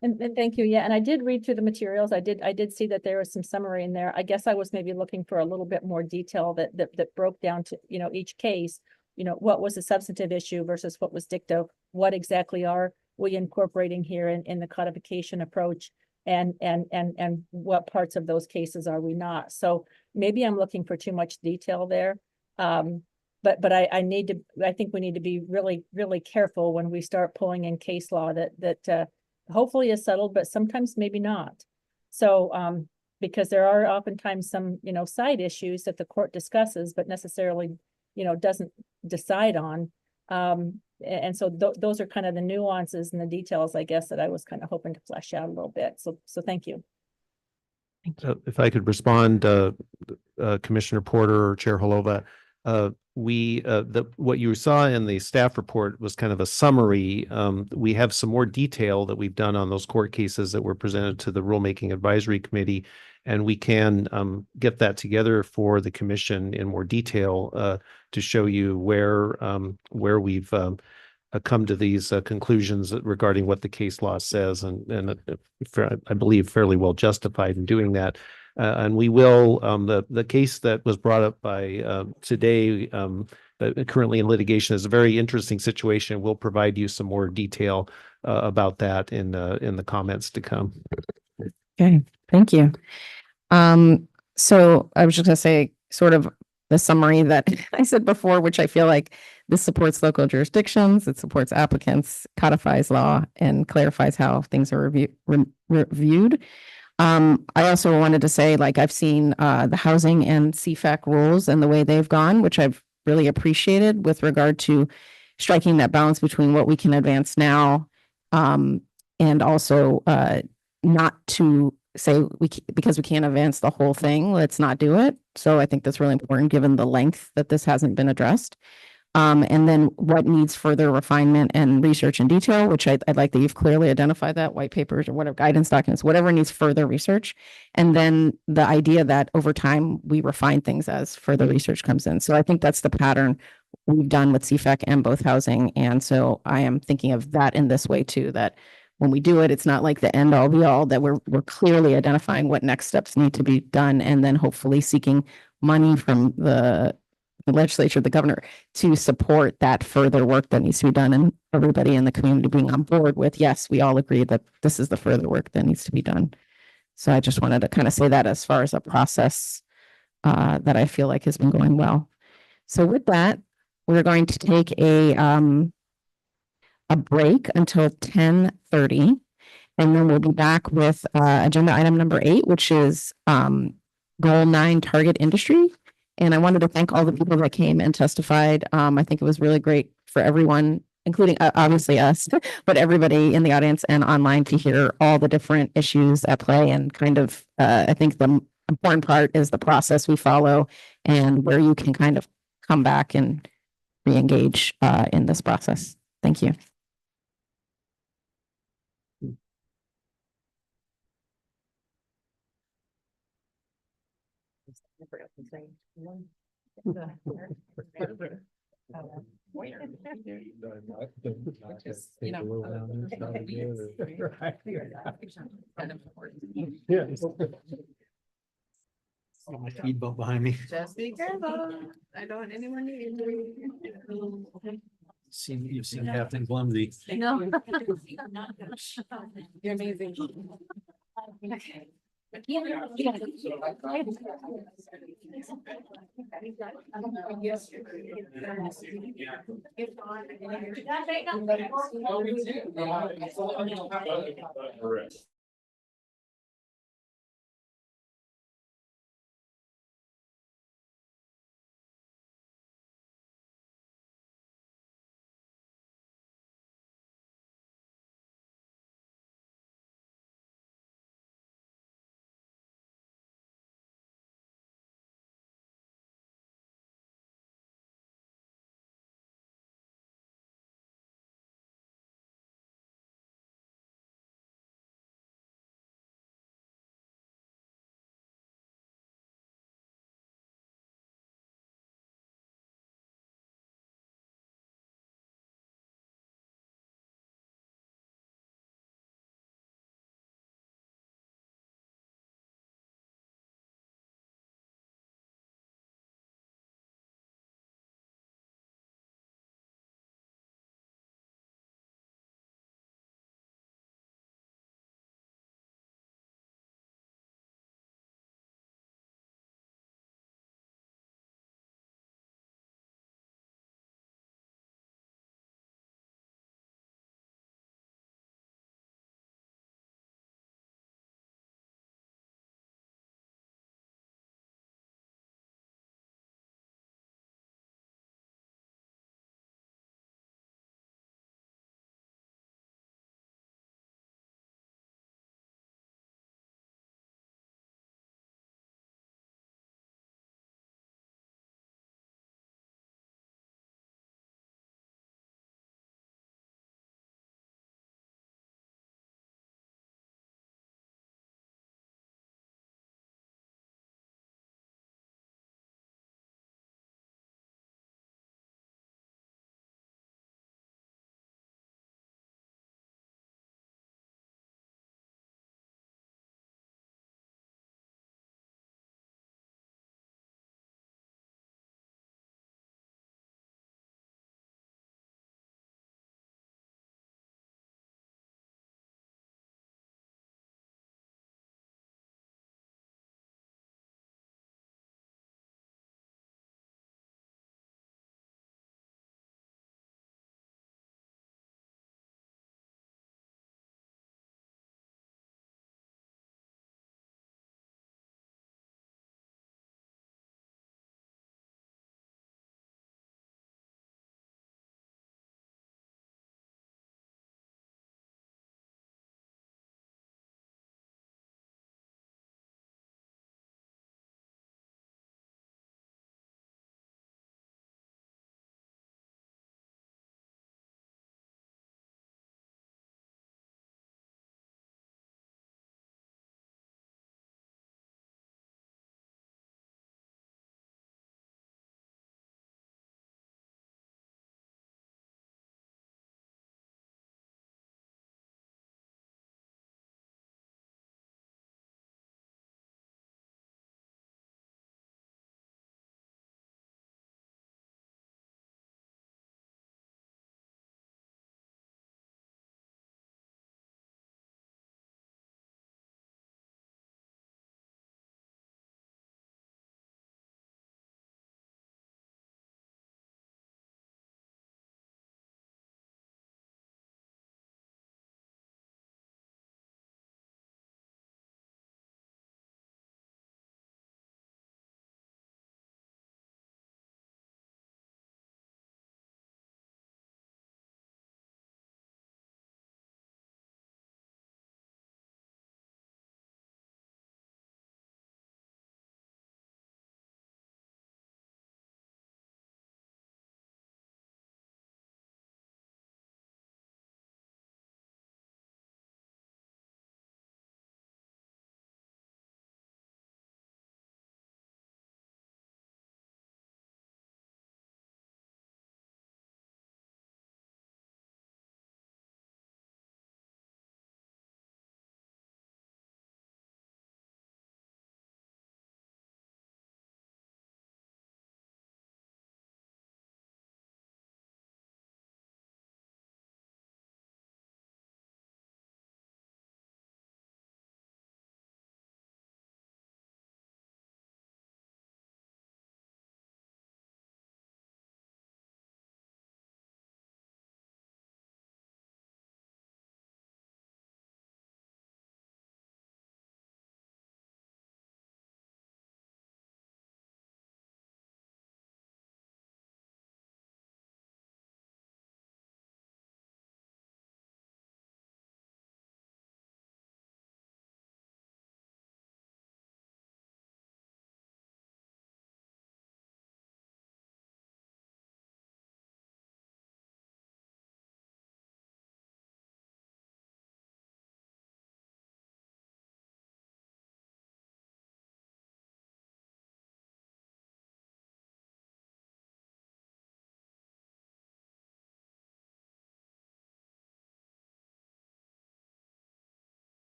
And thank you. Yeah, and I did read through the materials. I did see that there was some summary in there. I guess I was maybe looking for a little bit more detail that broke down to each case. What was the substantive issue versus what was dicta? What exactly are we incorporating here in the codification approach, and what parts of those cases are we not? So maybe I'm looking for too much detail there. But I think we need to be really, really careful when we start pulling in case law that hopefully is settled, but sometimes maybe not. So because there are oftentimes some, side issues that the court discusses, but necessarily, doesn't decide on. And so those are kind of the nuances and the details, I guess, that I was kind of hoping to flesh out a little bit. So thank you. If I could respond, Commissioner Porter or Chair Holova, what you saw in the staff report was kind of a summary. We have some more detail that we've done on those court cases that were presented to the Rulemaking Advisory Committee, and we can get that together for the commission in more detail to show you where we've come to these conclusions regarding what the case law says, and I believe fairly well justified in doing that. And we will, the case that was brought up by today, currently in litigation, is a very interesting situation. We'll provide you some more detail about that in the comments to come. Okay, thank you. So I was just gonna say sort of the summary that I said before, which I feel like this supports local jurisdictions, it supports applicants, codifies law, and clarifies how things are reviewed. I also wanted to say, like, I've seen the housing and CFAC rules and the way they've gone, which I've really appreciated with regard to striking that balance between what we can advance now and also not to say because we can't advance the whole thing, let's not do it. So I think that's really important given the length that this hasn't been addressed. And then what needs further refinement and research in detail, which I'd like that you've clearly identified that, white papers or whatever, guidance documents, whatever needs further research. And then the idea that over time we refine things as further research comes in. So I think that's the pattern we've done with CFAC and both housing. And so I am thinking of that in this way too, that when we do it, it's not like the end all be all, that we're clearly identifying what next steps need to be done, and then hopefully seeking money from the legislature, the governor, to support that further work that needs to be done, and everybody in the community being on board with, yes, we all agree that this is the further work that needs to be done. So I just wanted to kind of say that as far as a process that I feel like has been going well. So with that, we're going to take a break until 10:30, and then we'll be back with agenda item number 8, which is goal 9, target industry. And I wanted to thank all the people that came and testified. I think it was really great for everyone, including obviously us, but everybody in the audience and online, to hear all the different issues at play. And kind of, I think the important part is the process we follow and where you can kind of come back and re-engage in this process. Thank you. My speed bump behind me. Just be careful. I don't want anyone to You've seen Captain Clumsy. No. You're amazing. Yes.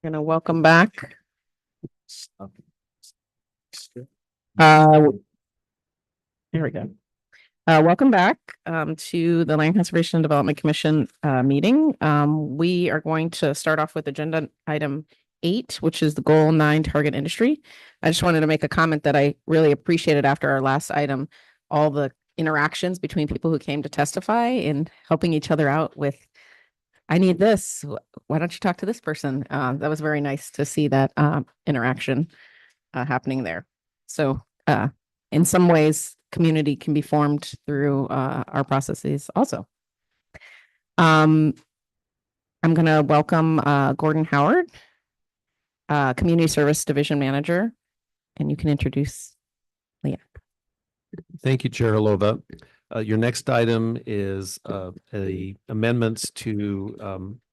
Gonna welcome back. Here we go. Welcome back to the Land Conservation and Development Commission meeting. We are going to start off with agenda item 8, which is the goal 9 target industry. I just wanted to make a comment that I really appreciated after our last item, all the interactions between people who came to testify and helping each other out with, I need this. Why don't you talk to this person? That was very nice to see that interaction happening there. So in some ways, community can be formed through our processes also. I'm going to welcome Gordon Howard, Community Service Division Manager, and you can introduce Leah. Thank you, Chair Halova. Your next item is amendments to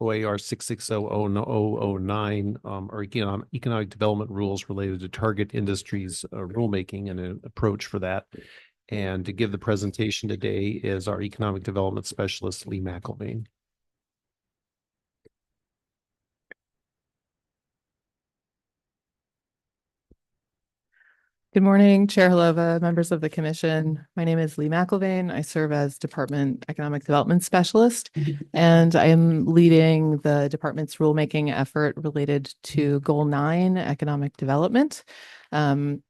OAR 660-0009 or economic development rules related to target industries rulemaking and an approach for that. And to give the presentation today is our economic development specialist, Lee McElvain. Good morning, Chair Halova, members of the commission. My name is Lee McElvain. I serve as Department Economic Development Specialist, and I am leading the department's rulemaking effort related to Goal 9, Economic Development. And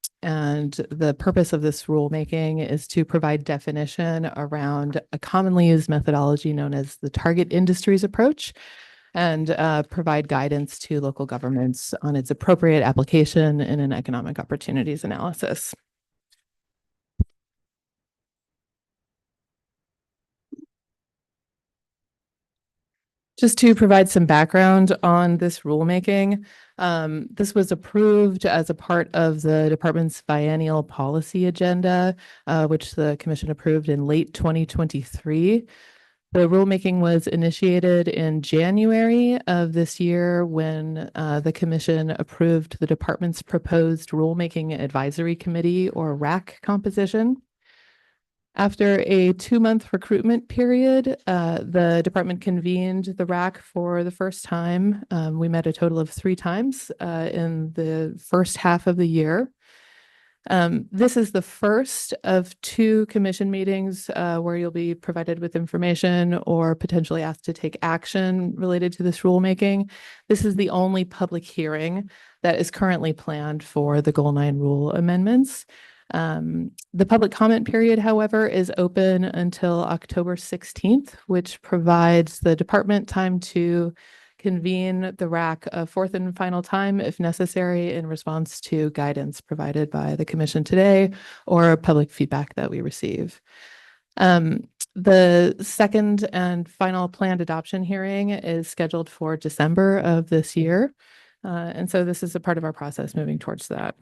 the purpose of this rulemaking is to provide definition around a commonly used methodology known as the target industries approach, and provide guidance to local governments on its appropriate application in an economic opportunities analysis. Just to provide some background on this rulemaking, this was approved as a part of the department's biennial policy agenda, which the commission approved in late 2023. The rulemaking was initiated in January of this year when the commission approved the department's proposed rulemaking advisory committee, or RAC, composition. After a 2-month recruitment period, the department convened the RAC for the first time. We met a total of 3 times in the first half of the year. This is the first of 2 commission meetings where you'll be provided with information or potentially asked to take action related to this rulemaking. This is the only public hearing that is currently planned for the Goal 9 rule amendments. The public comment period, however, is open until October 16th, which provides the department time to convene the RAC a 4th and final time if necessary in response to guidance provided by the commission today or public feedback that we receive. The second and final planned adoption hearing is scheduled for December of this year. And so this is a part of our process moving towards that.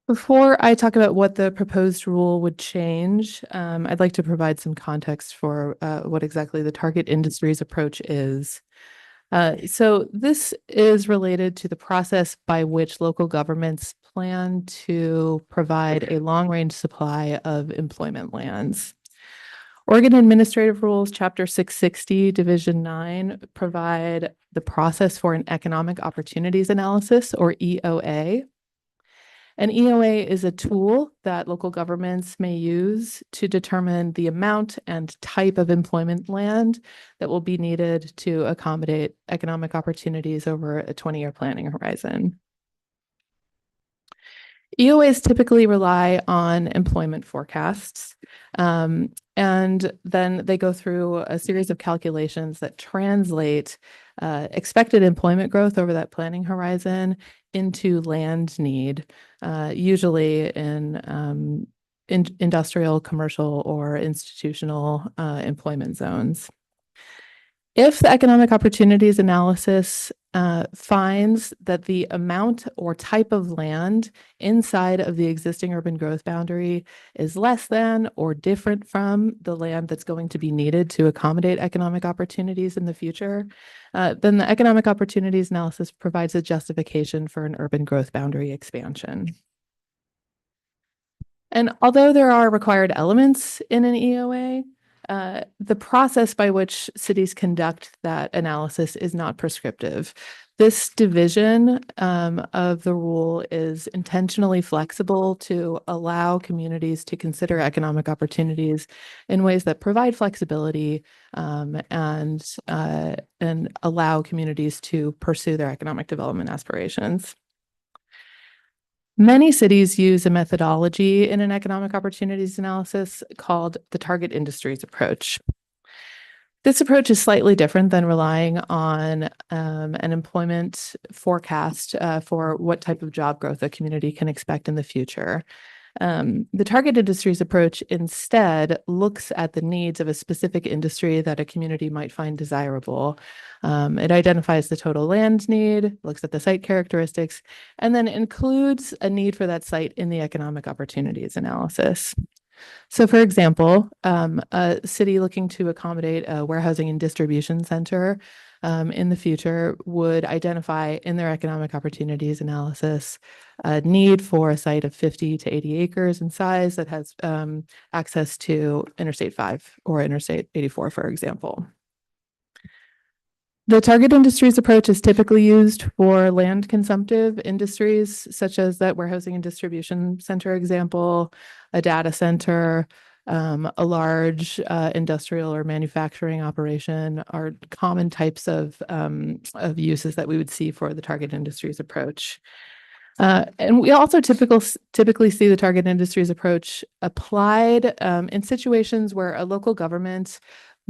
Before I talk about what the proposed rule would change, I'd like to provide some context for what exactly the target industries approach is. So this is related to the process by which local governments plan to provide a long-range supply of employment lands. Oregon Administrative Rules, Chapter 660, Division 9, provide the process for an economic opportunities analysis, or EOA. An EOA is a tool that local governments may use to determine the amount and type of employment land that will be needed to accommodate economic opportunities over a 20-year planning horizon. EOAs typically rely on employment forecasts, and then they go through a series of calculations that translate expected employment growth over that planning horizon into land need, usually in industrial, commercial, or institutional employment zones. If the economic opportunities analysis finds that the amount or type of land inside of the existing urban growth boundary is less than or different from the land that's going to be needed to accommodate economic opportunities in the future, then the economic opportunities analysis provides a justification for an urban growth boundary expansion. And although there are required elements in an EOA, The process by which cities conduct that analysis is not prescriptive. This division of the rule is intentionally flexible to allow communities to consider economic opportunities in ways that provide flexibility and allow communities to pursue their economic development aspirations. Many cities use a methodology in an economic opportunities analysis called the target industries approach. This approach is slightly different than relying on an employment forecast for what type of job growth a community can expect in the future. The target industries approach instead looks at the needs of a specific industry that a community might find desirable. It identifies the total land need, looks at the site characteristics, and then includes a need for that site in the economic opportunities analysis. So for example, a city looking to accommodate a warehousing and distribution center in the future would identify in their economic opportunities analysis a need for a site of 50 to 80 acres in size that has access to Interstate 5 or Interstate 84, for example. The target industries approach is typically used for land consumptive industries, such as that warehousing and distribution center example, a data center, a large industrial or manufacturing operation are common types of uses that we would see for the target industries approach. And we also typically see the target industries approach applied in situations where a local government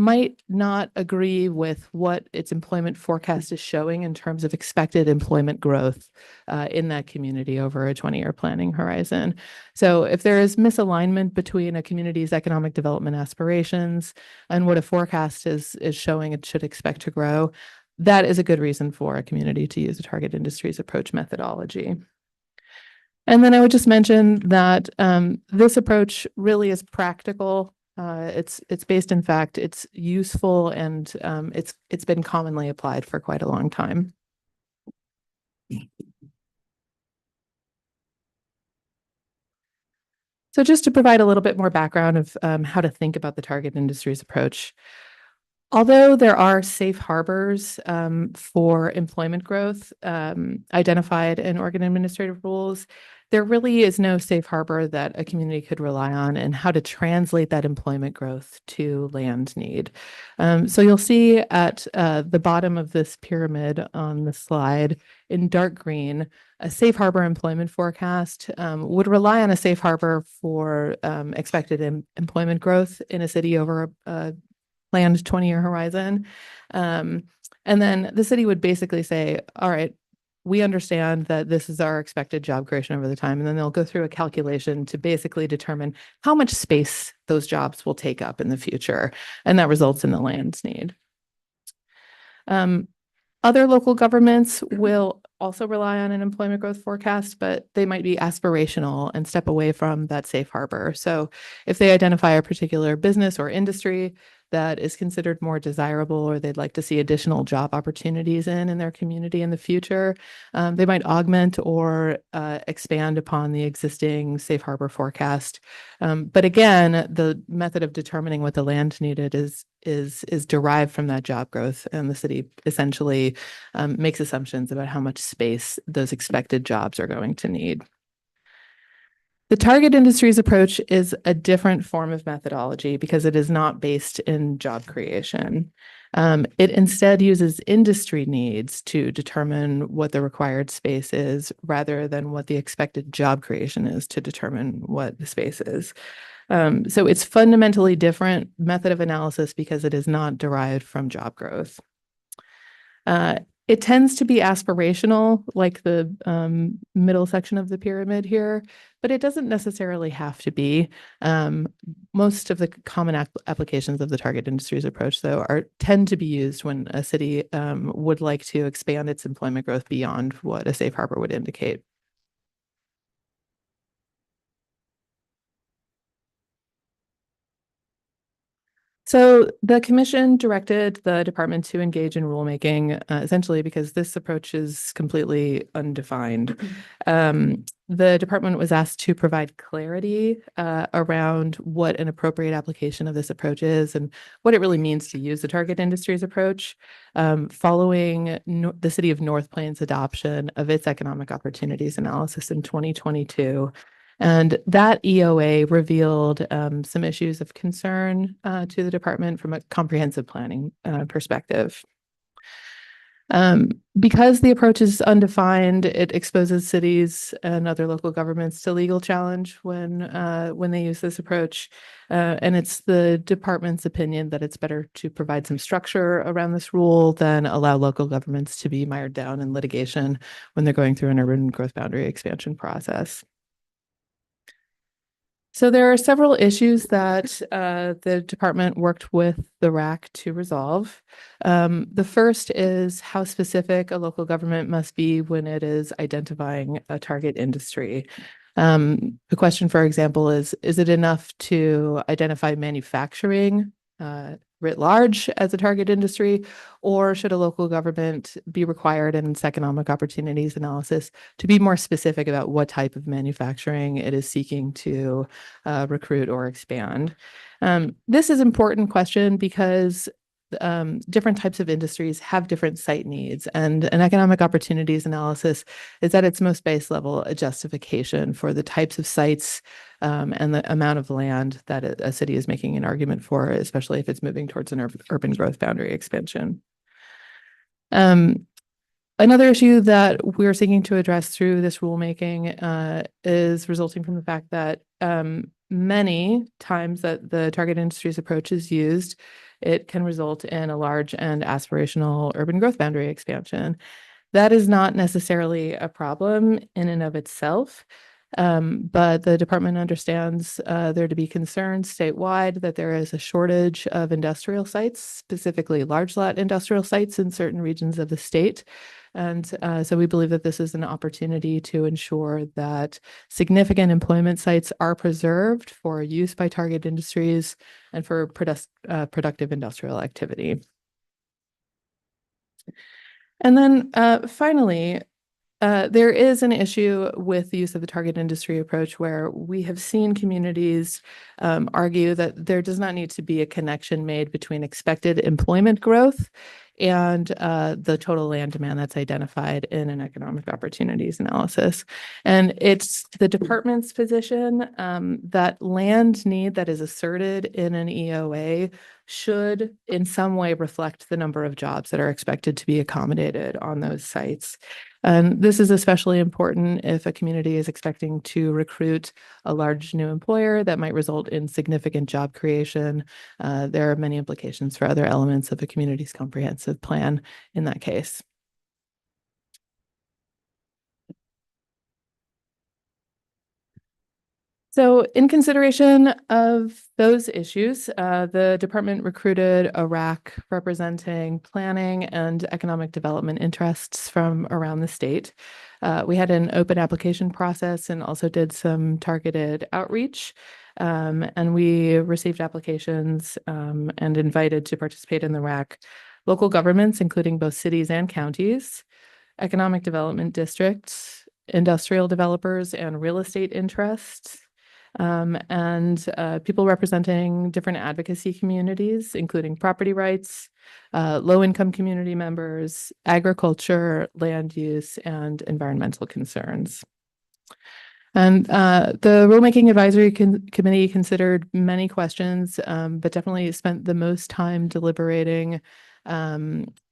might not agree with what its employment forecast is showing in terms of expected employment growth in that community over a 20-year planning horizon. So if there is misalignment between a community's economic development aspirations and what a forecast is showing it should expect to grow, that is a good reason for a community to use a target industries approach methodology. And then I would just mention that this approach really is practical. It's based in fact, it's useful, and it's been commonly applied for quite a long time. So just to provide a little bit more background of how to think about the target industries approach. Although there are safe harbors for employment growth identified in Oregon administrative rules, there really is no safe harbor that a community could rely on in how to translate that employment growth to land need. So you'll see at the bottom of this pyramid on the slide in dark green, a safe harbor employment forecast would rely on a safe harbor for expected employment growth in a city over a planned 20-year horizon. And then the city would basically say, all right, we understand that this is our expected job creation over the time. And then they'll go through a calculation to basically determine how much space those jobs will take up in the future. And that results in the land need. Other local governments will also rely on an employment growth forecast, but they might be aspirational and step away from that safe harbor. So if they identify a particular business or industry that is considered more desirable, or they'd like to see additional job opportunities in their community in the future, they might augment or expand upon the existing safe harbor forecast. But again, the method of determining what the land needed is derived from that job growth, and the city essentially makes assumptions about how much space those expected jobs are going to need. The target industries approach is a different form of methodology because it is not based in job creation. It instead uses industry needs to determine what the required space is, rather than what the expected job creation is to determine what the space is. So it's fundamentally different method of analysis because it is not derived from job growth. It tends to be aspirational, like the middle section of the pyramid here, but it doesn't necessarily have to be. Most of the common applications of the target industries approach, though, tend to be used when a city would like to expand its employment growth beyond what a safe harbor would indicate. So the commission directed the department to engage in rulemaking, essentially because this approach is completely undefined. the department was asked to provide clarity around what an appropriate application of this approach is and what it really means to use the target industries approach following the city of North Plains adoption of its economic opportunities analysis in 2022. And that EOA revealed some issues of concern to the department from a comprehensive planning perspective. Because the approach is undefined, it exposes cities and other local governments to legal challenge when they use this approach. And it's the department's opinion that it's better to provide some structure around this rule than allow local governments to be mired down in litigation when they're going through an urban growth boundary expansion process. So there are several issues that the department worked with the RAC to resolve. The first is how specific a local government must be when it is identifying a target industry. The question, for example, is it enough to identify manufacturing writ large as a target industry, or should a local government be required in its economic opportunities analysis to be more specific about what type of manufacturing it is seeking to recruit or expand? This is an important question because different types of industries have different site needs, and an economic opportunities analysis is at its most base level a justification for the types of sites and the amount of land that a city is making an argument for, especially if it's moving towards an urban growth boundary expansion. Another issue that we're seeking to address through this rulemaking is resulting from the fact that many times that the target industries approach is used, it can result in a large and aspirational urban growth boundary expansion. That is not necessarily a problem in and of itself, but the department understands there to be concerns statewide that there is a shortage of industrial sites, specifically large lot industrial sites in certain regions of the state. And so we believe that this is an opportunity to ensure that significant employment sites are preserved for use by target industries and for productive industrial activity. And then finally, there is an issue with the use of the target industry approach where we have seen communities argue that there does not need to be a connection made between expected employment growth and the total land demand that's identified in an economic opportunities analysis. And it's the department's position that land need that is asserted in an EOA should in some way reflect the number of jobs that are expected to be accommodated on those sites. And this is especially important if a community is expecting to recruit a large new employer that might result in significant job creation. There are many implications for other elements of a community's comprehensive plan in that case. So in consideration of those issues, the department recruited a RAC representing planning and economic development interests from around the state. We had an open application process and also did some targeted outreach. And we received applications and invited to participate in the RAC local governments, including both cities and counties, economic development districts, industrial developers and real estate interests, and people representing different advocacy communities, including property rights, low-income community members, agriculture, land use, and environmental concerns. And the Rulemaking Advisory Committee considered many questions, but definitely spent the most time deliberating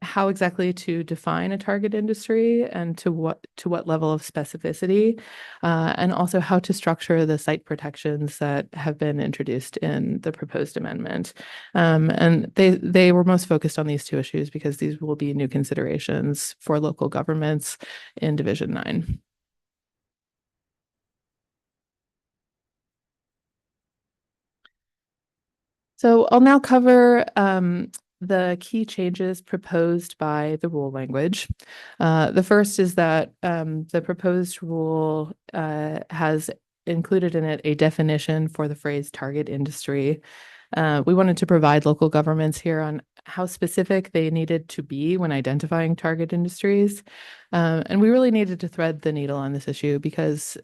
how exactly to define a target industry and to what level of specificity, and also how to structure the site protections that have been introduced in the proposed amendment. And they were most focused on these two issues because these will be new considerations for local governments in Division 9. So I'll now cover the key changes proposed by the rule language. The first is that the proposed rule has included in it a definition for the phrase target industry. We wanted to provide local governments here on how specific they needed to be when identifying target industries. And we really needed to thread the needle on this issue because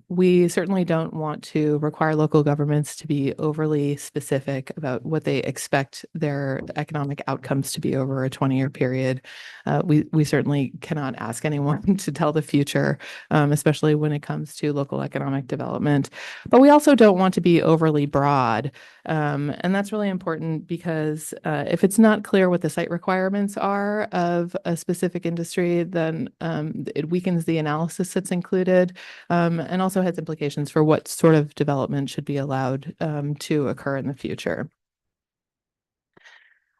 we certainly don't want to require local governments to be overly specific about what they expect their economic outcomes to be over a 20-year period. We certainly cannot ask anyone to tell the future, especially when it comes to local economic development. But we also don't want to be overly broad. And that's really important because if it's not clear what the site requirements are of a specific industry, then it weakens the analysis that's included, and also has implications for what sort of development should be allowed to occur in the future.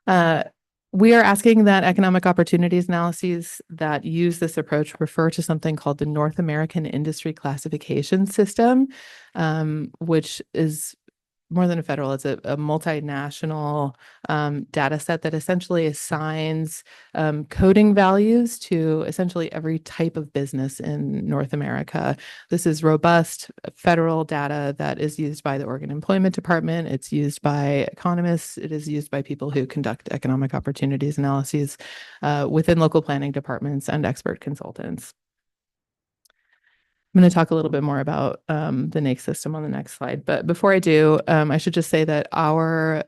We are asking that economic opportunities analyses that use this approach refer to something called the North American Industry Classification System, which is more than a federal, it's a multinational data set that essentially assigns coding values to essentially every type of business in North America. This is robust federal data that is used by the Oregon Employment Department. It's used by economists. It is used by people who conduct economic opportunities analyses within local planning departments and expert consultants. I'm going to talk a little bit more about the NAICS system on the next slide. But before I do, I should just say that our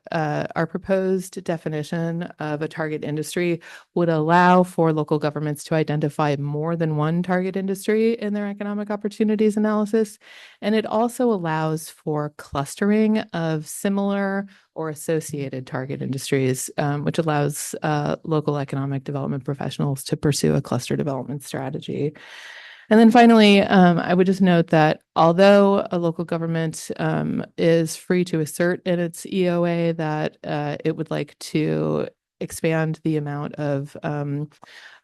proposed definition of a target industry would allow for local governments to identify more than one target industry in their economic opportunities analysis. And it also allows for clustering of similar or associated target industries, which allows local economic development professionals to pursue a cluster development strategy. And then finally, I would just note that although a local government is free to assert in its EOA that it would like to expand the amount of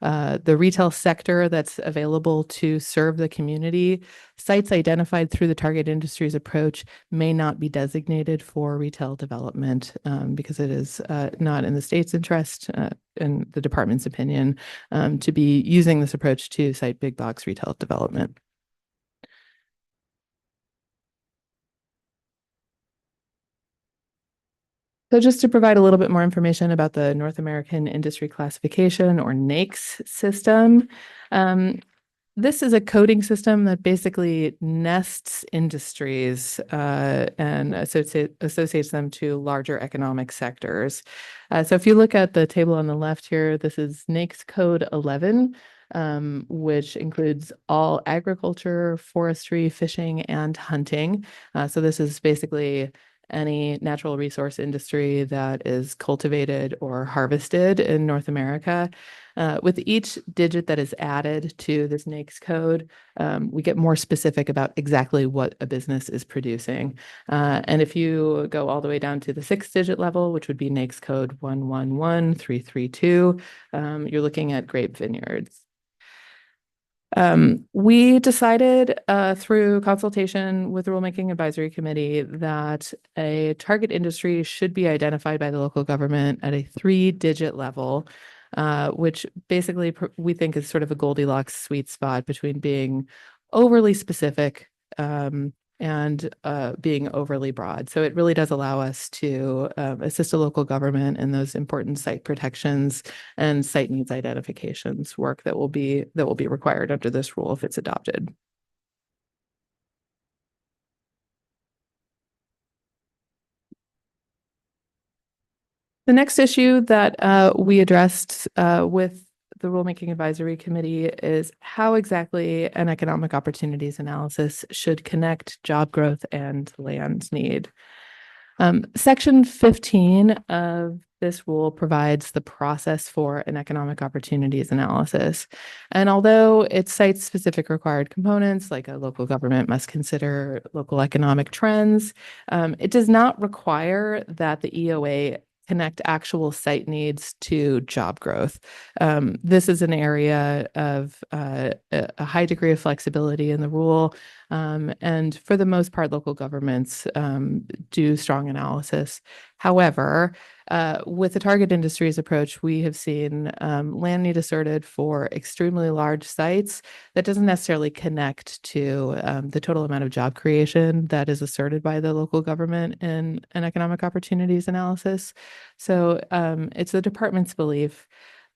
the retail sector that's available to serve the community, sites identified through the target industries approach may not be designated for retail development because it is not in the state's interest, in the department's opinion, to be using this approach to cite big box retail development. So just to provide a little bit more information about the North American Industry Classification, or NAICS system, this is a coding system that basically nests industries and associates them to larger economic sectors. So if you look at the table on the left here, this is NAICS code 11, which includes all agriculture, forestry, fishing, and hunting. So this is basically any natural resource industry that is cultivated or harvested in North America. With each digit that is added to this NAICS code, we get more specific about exactly what a business is producing. And if you go all the way down to the 6-digit level, which would be NAICS code 111332, you're looking at grape vineyards. We decided through consultation with the Rulemaking Advisory Committee that a target industry should be identified by the local government at a 3-digit level, which basically we think is sort of a Goldilocks sweet spot between being overly specific and being overly broad. So it really does allow us to assist a local government in those important site protections and site needs identifications work that will be required under this rule if it's adopted. The next issue that we addressed with the Rulemaking Advisory Committee is how exactly an economic opportunities analysis should connect job growth and land need. Section 15 of this rule provides the process for an economic opportunities analysis. And although it cites specific required components, like a local government must consider local economic trends, it does not require that the EOA connect actual site needs to job growth. This is an area of a high degree of flexibility in the rule. And for the most part, local governments do strong analysis. However, with the target industries approach, we have seen land need asserted for extremely large sites that doesn't necessarily connect to the total amount of job creation that is asserted by the local government in an economic opportunities analysis. So it's the department's belief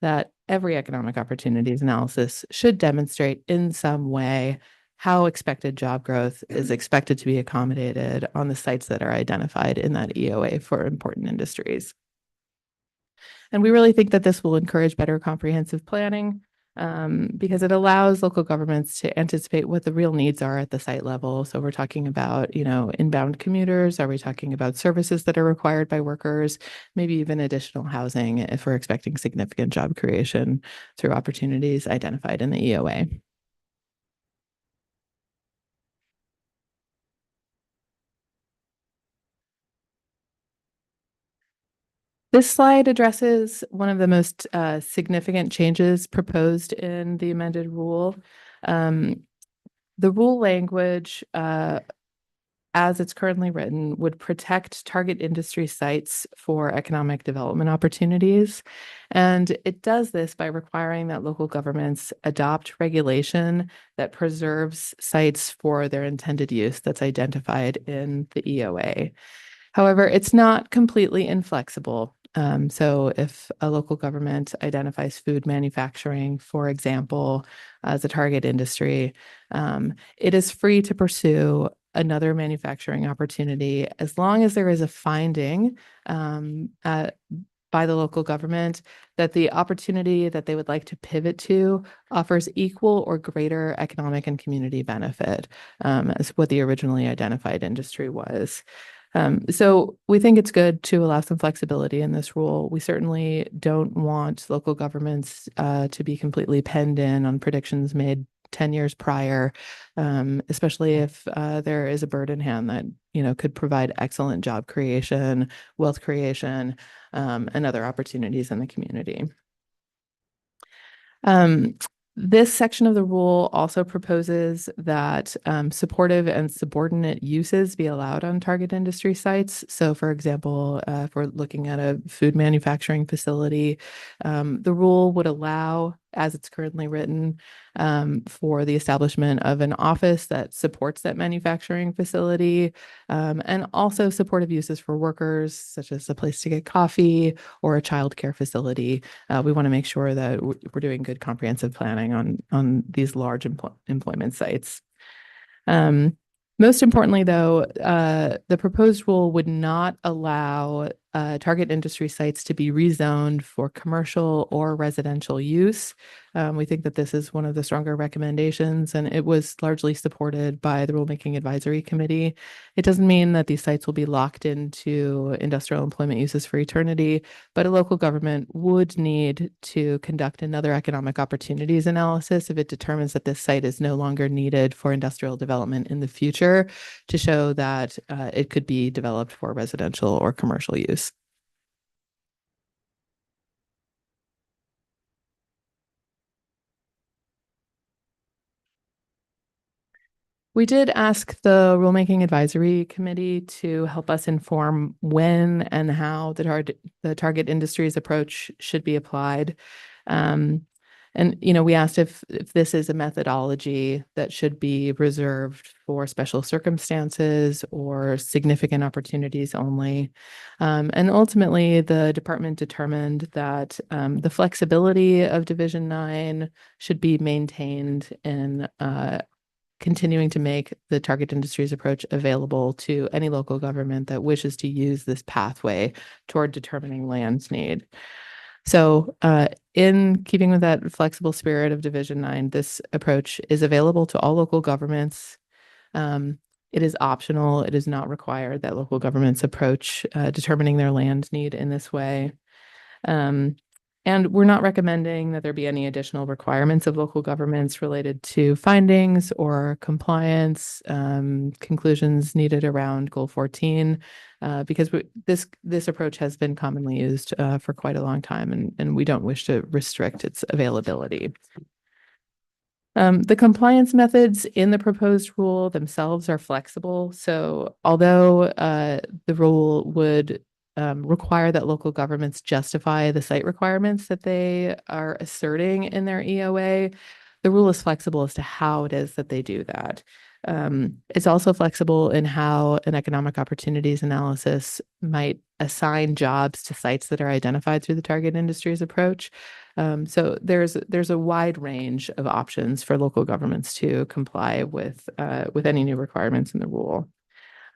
that every economic opportunities analysis should demonstrate in some way how expected job growth is expected to be accommodated on the sites that are identified in that EOA for important industries. And we really think that this will encourage better comprehensive planning because it allows local governments to anticipate what the real needs are at the site level. So we're talking about, inbound commuters. Are we talking about services that are required by workers? Maybe even additional housing if we're expecting significant job creation through opportunities identified in the EOA. This slide addresses one of the most significant changes proposed in the amended rule. The rule language, as it's currently written, would protect target industry sites for economic development opportunities. And it does this by requiring that local governments adopt regulation that preserves sites for their intended use that's identified in the EOA. However, it's not completely inflexible. So if a local government identifies food manufacturing, for example, as a target industry, it is free to pursue another manufacturing opportunity as long as there is a finding by the local government that the opportunity that they would like to pivot to offers equal or greater economic and community benefit as what the originally identified industry was. So we think it's good to allow some flexibility in this rule. We certainly don't want local governments to be completely penned in on predictions made 10 years prior, especially if there is a bird in hand that, could provide excellent job creation, wealth creation, and other opportunities in the community. This section of the rule also proposes that supportive and subordinate uses be allowed on target industry sites. So, for example, if we're looking at a food manufacturing facility, the rule would allow, as it's currently written, for the establishment of an office that supports that manufacturing facility, and also supportive uses for workers, such as a place to get coffee or a childcare facility. We want to make sure that we're doing good comprehensive planning on these large employment sites. Most importantly, though, the proposed rule would not allow target industry sites to be rezoned for commercial or residential use. We think that this is one of the stronger recommendations, and it was largely supported by the Rulemaking Advisory Committee. It doesn't mean that these sites will be locked into industrial employment uses for eternity, but a local government would need to conduct another economic opportunities analysis if it determines that this site is no longer needed for industrial development in the future to show that it could be developed for residential or commercial use. We did ask the Rulemaking Advisory Committee to help us inform when and how the target industries approach should be applied. We asked if this is a methodology that should be reserved for special circumstances or significant opportunities only. And ultimately, the department determined that the flexibility of Division 9 should be maintained in continuing to make the target industries approach available to any local government that wishes to use this pathway toward determining land need. So in keeping with that flexible spirit of Division 9, this approach is available to all local governments. It is optional. It is not required that local governments approach determining their land need in this way. And we're not recommending that there be any additional requirements of local governments related to findings or compliance, conclusions needed around Goal 14, because this approach has been commonly used for quite a long time, and we don't wish to restrict its availability. The compliance methods in the proposed rule themselves are flexible. So although the rule would require that local governments justify the site requirements that they are asserting in their EOA, the rule is flexible as to how it is that they do that. It's also flexible in how an economic opportunities analysis might assign jobs to sites that are identified through the target industries approach. So there's a wide range of options for local governments to comply with any new requirements in the rule.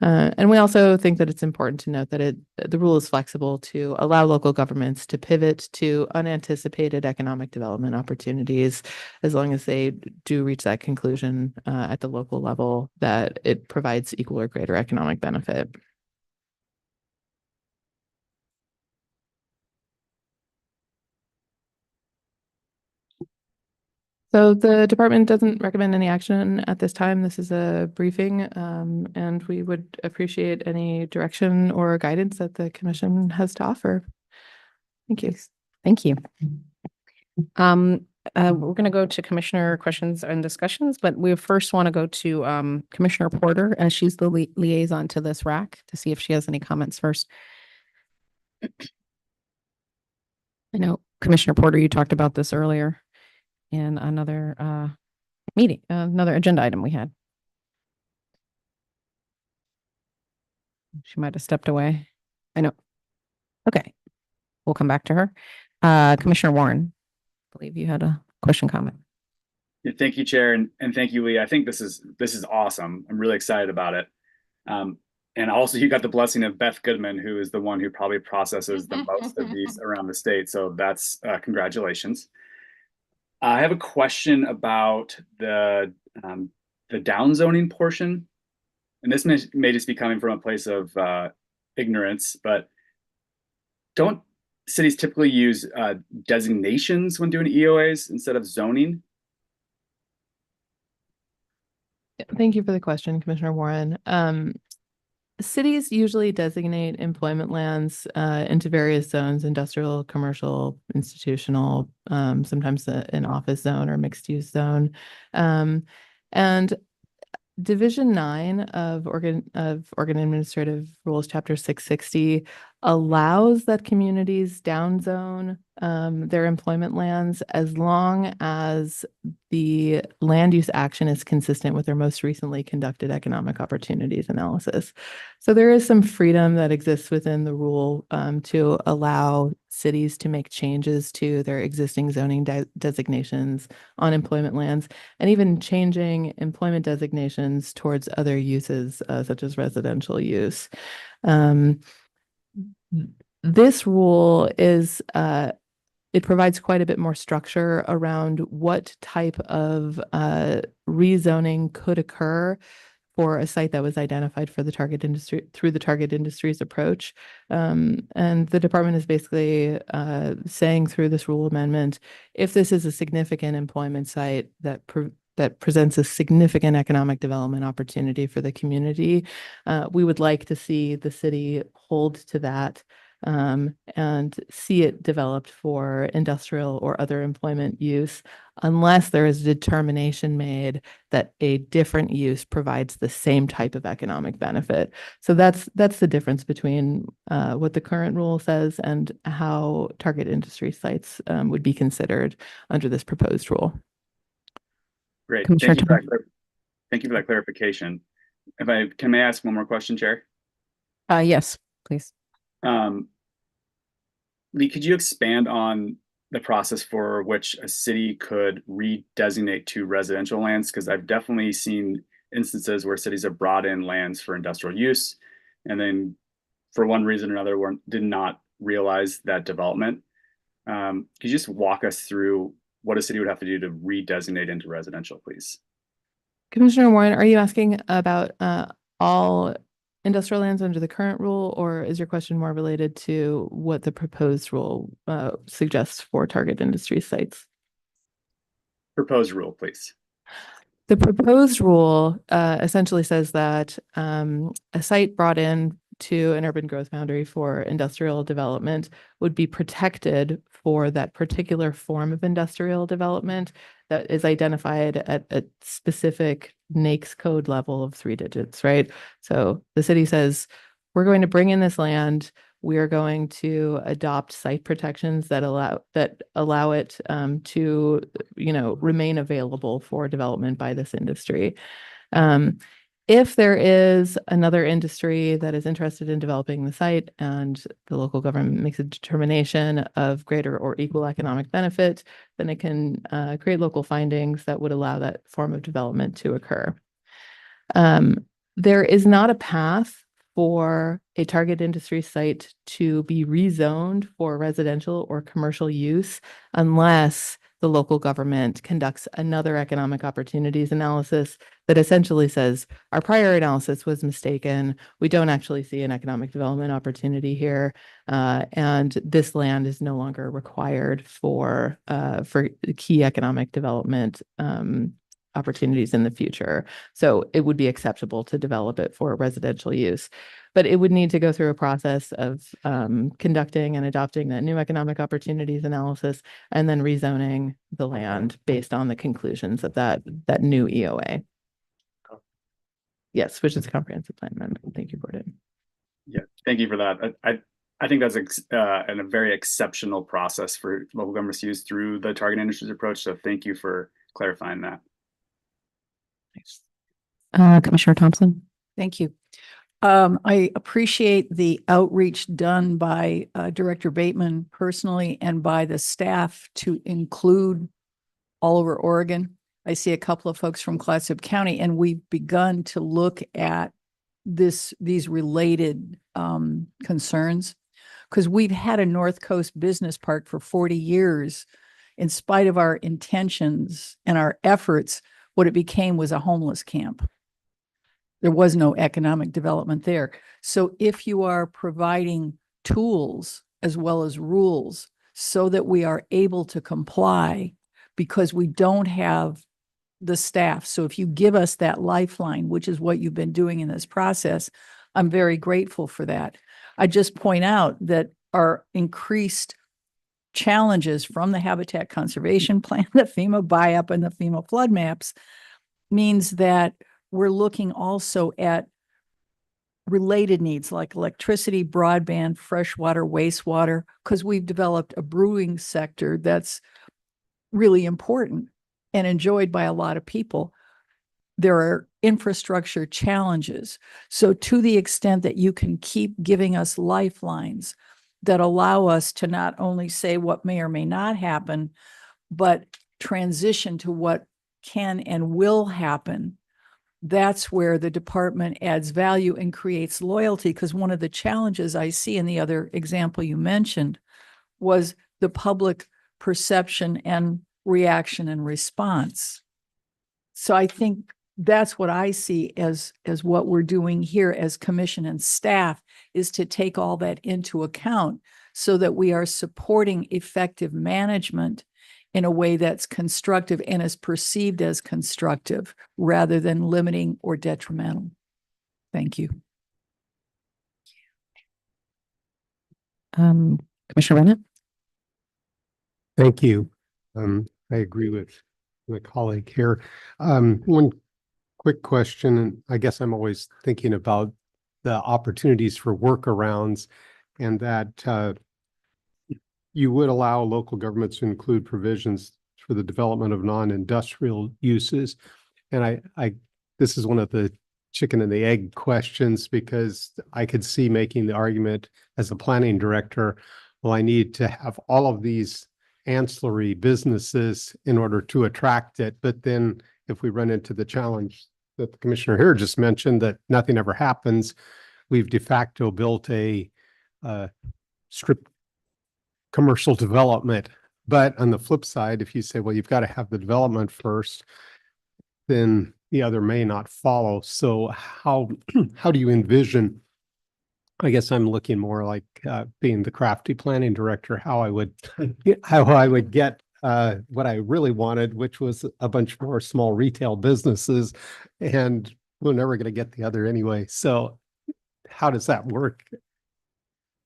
And we also think that it's important to note that the rule is flexible to allow local governments to pivot to unanticipated economic development opportunities, as long as they do reach that conclusion at the local level that it provides equal or greater economic benefit. So the department doesn't recommend any action at this time. This is a briefing, and we would appreciate any direction or guidance that the commission has to offer. Thank you. Thank you. We're going to go to commissioner questions and discussions, but we first want to go to Commissioner Porter, as she's the liaison to this RAC, to see if she has any comments first. I know, Commissioner Porter, you talked about this earlier in another meeting, another agenda item we had. She might have stepped away. I know. Okay, we'll come back to her. Commissioner Warren, I believe you had a question, comment. Yeah, thank you, Chair, and thank you, Lee. I think this is awesome. I'm really excited about it. And also, you got the blessing of Beth Goodman, who is the one who probably processes the most of these around the state. So that's congratulations. I have a question about the downzoning portion, and this may just be coming from a place of ignorance, but don't cities typically use designations when doing EOAs instead of zoning? Thank you for the question, Commissioner Warren. Cities usually designate employment lands into various zones: industrial, commercial, institutional, sometimes an office zone or mixed use zone. And Division 9 of Oregon Administrative Rules, Chapter 660, allows that communities downzone their employment lands as long as the land use action is consistent with their most recently conducted economic opportunities analysis. So there is some freedom that exists within the rule to allow cities to make changes to their existing zoning designations on employment lands, and even changing employment designations towards other uses, such as residential use. This rule is it provides quite a bit more structure around what type of rezoning could occur for a site that was identified for the target industry through the target industries approach. And the department is basically saying through this rule amendment, if this is a significant employment site that presents a significant economic development opportunity for the community, we would like to see the city hold to that and see it developed for industrial or other employment use, unless there is a determination made that a different use provides the same type of economic benefit. So that's the difference between what the current rule says and how target industry sites would be considered under this proposed rule. Great. Commissioner Thank you for that clarification. May I ask one more question, Chair? Yes, please. Lee, could you expand on the process for which a city could redesignate to residential lands? Because I've definitely seen instances where cities have brought in lands for industrial use, and then for one reason or another did not realize that development. Could you just walk us through what a city would have to do to redesignate into residential, please? Commissioner Warren, are you asking about all industrial lands under the current rule, or is your question more related to what the proposed rule suggests for target industry sites? Proposed rule, please. The proposed rule essentially says that a site brought in to an urban growth boundary for industrial development would be protected for that particular form of industrial development that is identified at a specific NAICS code level of 3 digits, right? So the city says, we're going to bring in this land. we are going to adopt site protections that allow it to, remain available for development by this industry. If there is another industry that is interested in developing the site and the local government makes a determination of greater or equal economic benefit, then it can create local findings that would allow that form of development to occur. There is not a path for a target industry site to be rezoned for residential or commercial use unless the local government conducts another economic opportunities analysis that essentially says our prior analysis was mistaken. We don't actually see an economic development opportunity here, and this land is no longer required for key economic development opportunities in the future. So it would be acceptable to develop it for residential use, but it would need to go through a process of conducting and adopting that new economic opportunities analysis and then rezoning the land based on the conclusions of that new EOA. Yes, which is a comprehensive plan amendment. Thank you, Gordon. Yeah, thank you for that. I think that's a very exceptional process for local governments to use through the target industries approach. So thank you for clarifying that. Commissioner Thompson. Thank you. I appreciate the outreach done by Director Bateman personally and by the staff to include all over Oregon. I see a couple of folks from Clatsop County, and we've begun to look at these related concerns because we've had a North Coast business park for 40 years. In spite of our intentions and our efforts, what it became was a homeless camp. There was no economic development there. So if you are providing tools as well as rules so that we are able to comply because we don't have the staff. So if you give us that lifeline, which is what you've been doing in this process, I'm very grateful for that. I just point out that our increased challenges from the Habitat Conservation Plan, the FEMA buy-up and the FEMA flood maps means that we're looking also at related needs like electricity, broadband, freshwater, wastewater, because we've developed a brewing sector that's really important and enjoyed by a lot of people. There are infrastructure challenges. So to the extent that you can keep giving us lifelines that allow us to not only say what may or may not happen, but transition to what can and will happen, that's where the department adds value and creates loyalty. Because one of the challenges I see in the other example you mentioned was the public perception and reaction and response. So I think that's what I see as what we're doing here as commission and staff is to take all that into account so that we are supporting effective management in a way that's constructive and is perceived as constructive rather than limiting or detrimental. Thank you. Commissioner Bennett. Thank you. I agree with my colleague here. One quick question, and I guess I'm always thinking about the opportunities for workarounds and that you would allow local governments to include provisions for the development of non-industrial uses. And this is one of the chicken and the egg questions because I could see making the argument as a planning director, well, I need to have all of these ancillary businesses in order to attract it. But then if we run into the challenge that the commissioner here just mentioned, that nothing ever happens, we've de facto built a strip commercial development. But on the flip side, if you say, well, you've got to have the development first, then the other may not follow. So how do you envision, I guess I'm looking more like being the crafty planning director, how I would get what I really wanted, which was a bunch more small retail businesses, and we're never going to get the other anyway. So how does that work?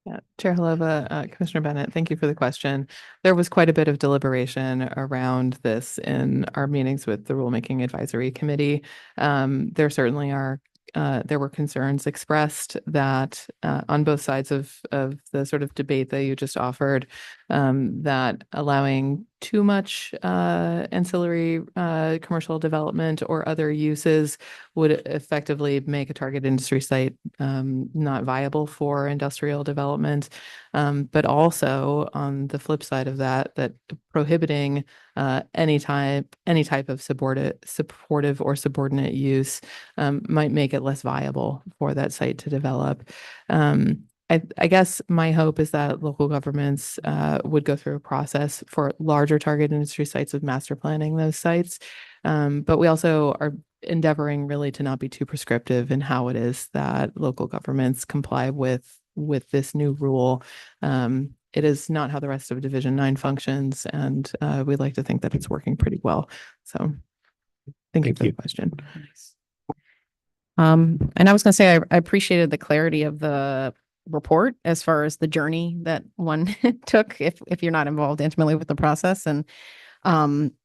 Yeah, Chair Halova, Commissioner Bennett, thank you for the question. There was quite a bit of deliberation around this in our meetings with the Rulemaking Advisory Committee. There certainly are there were concerns expressed that on both sides of the sort of debate that you just offered, that allowing too much ancillary commercial development or other uses would effectively make a target industry site not viable for industrial development. But also on the flip side of that, that prohibiting any type of supportive or subordinate use might make it less viable for that site to develop. I guess my hope is that local governments would go through a process for larger target industry sites of master planning those sites. But we also are endeavoring really to not be too prescriptive in how it is that local governments comply with this new rule. It is not how the rest of Division 9 functions, and we'd like to think that it's working pretty well. So thank you for the question. And I was going to say, I appreciated the clarity of the report as far as the journey that one took if you're not involved intimately with the process. And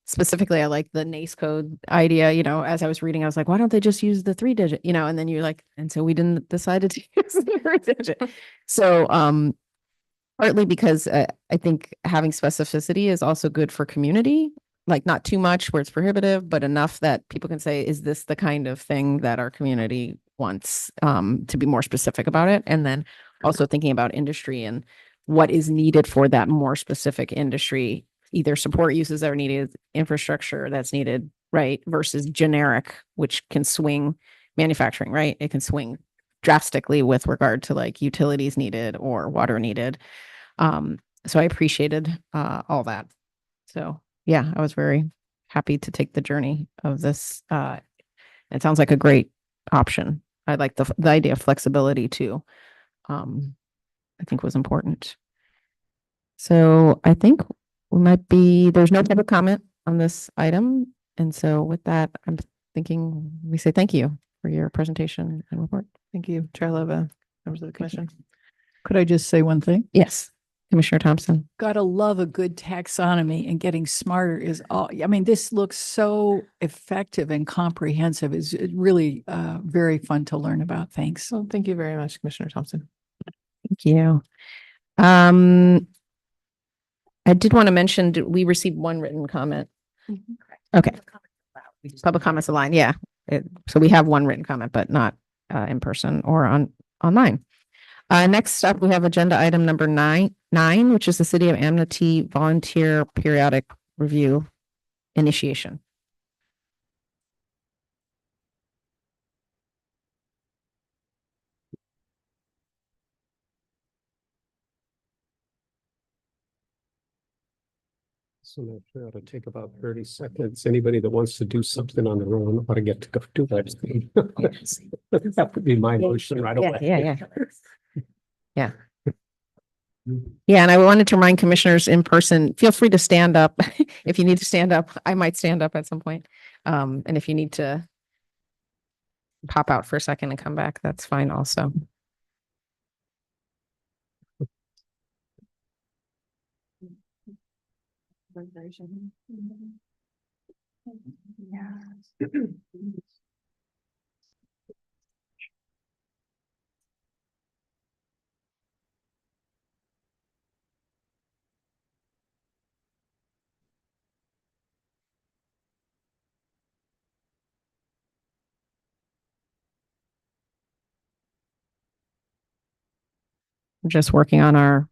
specifically, I like the NACE code idea. You know, as I was reading, I was like, why don't they just use the 3-digit, you know, and then you're like, and so we didn't decide to use the 3-digit. So partly because I think having specificity is also good for community, like not too much where it's prohibitive, but enough that people can say, is this the kind of thing that our community wants, to be more specific about it? And then also thinking about industry and what is needed for that more specific industry, either support uses that are needed, infrastructure that's needed, right? Versus generic, which can swing manufacturing, right? It can swing drastically with regard to like utilities needed or water needed. So I appreciated all that. So yeah, I was very happy to take the journey of this. It sounds like a great option. I like the idea of flexibility too. I think was important. So I think there's no public comment on this item. And so with that, I'm thinking we say thank you for your presentation and report. Thank you, Chair Leva, members of the commission. Could I just say one thing? Yes. Commissioner Thompson. Gotta love a good taxonomy, and getting smarter is all. I mean, this looks so effective and comprehensive. It's really very fun to learn about. Thanks. Well, thank you very much, Commissioner Thompson. Thank you. I did want to mention, we received one written comment. Okay. Public comments allowed. Yeah. So we have one written comment, but not in person or online. Next up, we have agenda item number nine, which is the City of Amity Volunteer Periodic Review Initiation. So that ought to take about 30 seconds. Anybody that wants to do something on their own ought to get to go do that. That would be my motion right away. Yeah. Yeah, and I wanted to remind commissioners in person, feel free to stand up. If you need to stand up, I might stand up at some point. And if you need to pop out for a second and come back, that's fine also. We're just working on our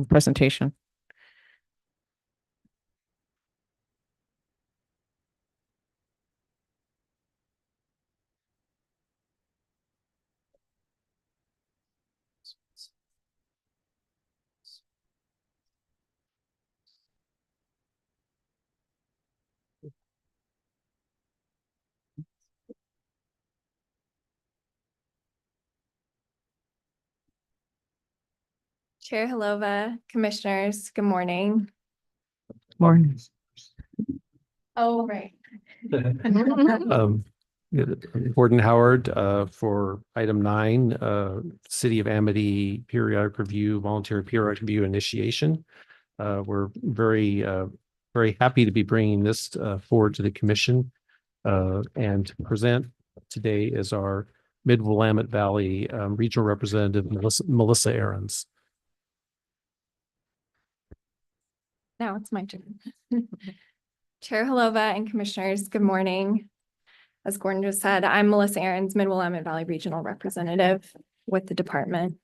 presentation. Chair Halova, commissioners, good morning. Morning. Oh, right. Gordon Howard, for item 9, City of Amity Periodic Review, Volunteer Periodic Review Initiation. We're very happy to be bringing this forward to the commission and present today as our Mid-Willamette Valley Regional Representative Melissa Ahrens. Now it's my turn. Chair Halova and Commissioners, good morning. As Gordon just said, I'm Melissa Ahrens, Mid-Willamette Valley Regional Representative with the department.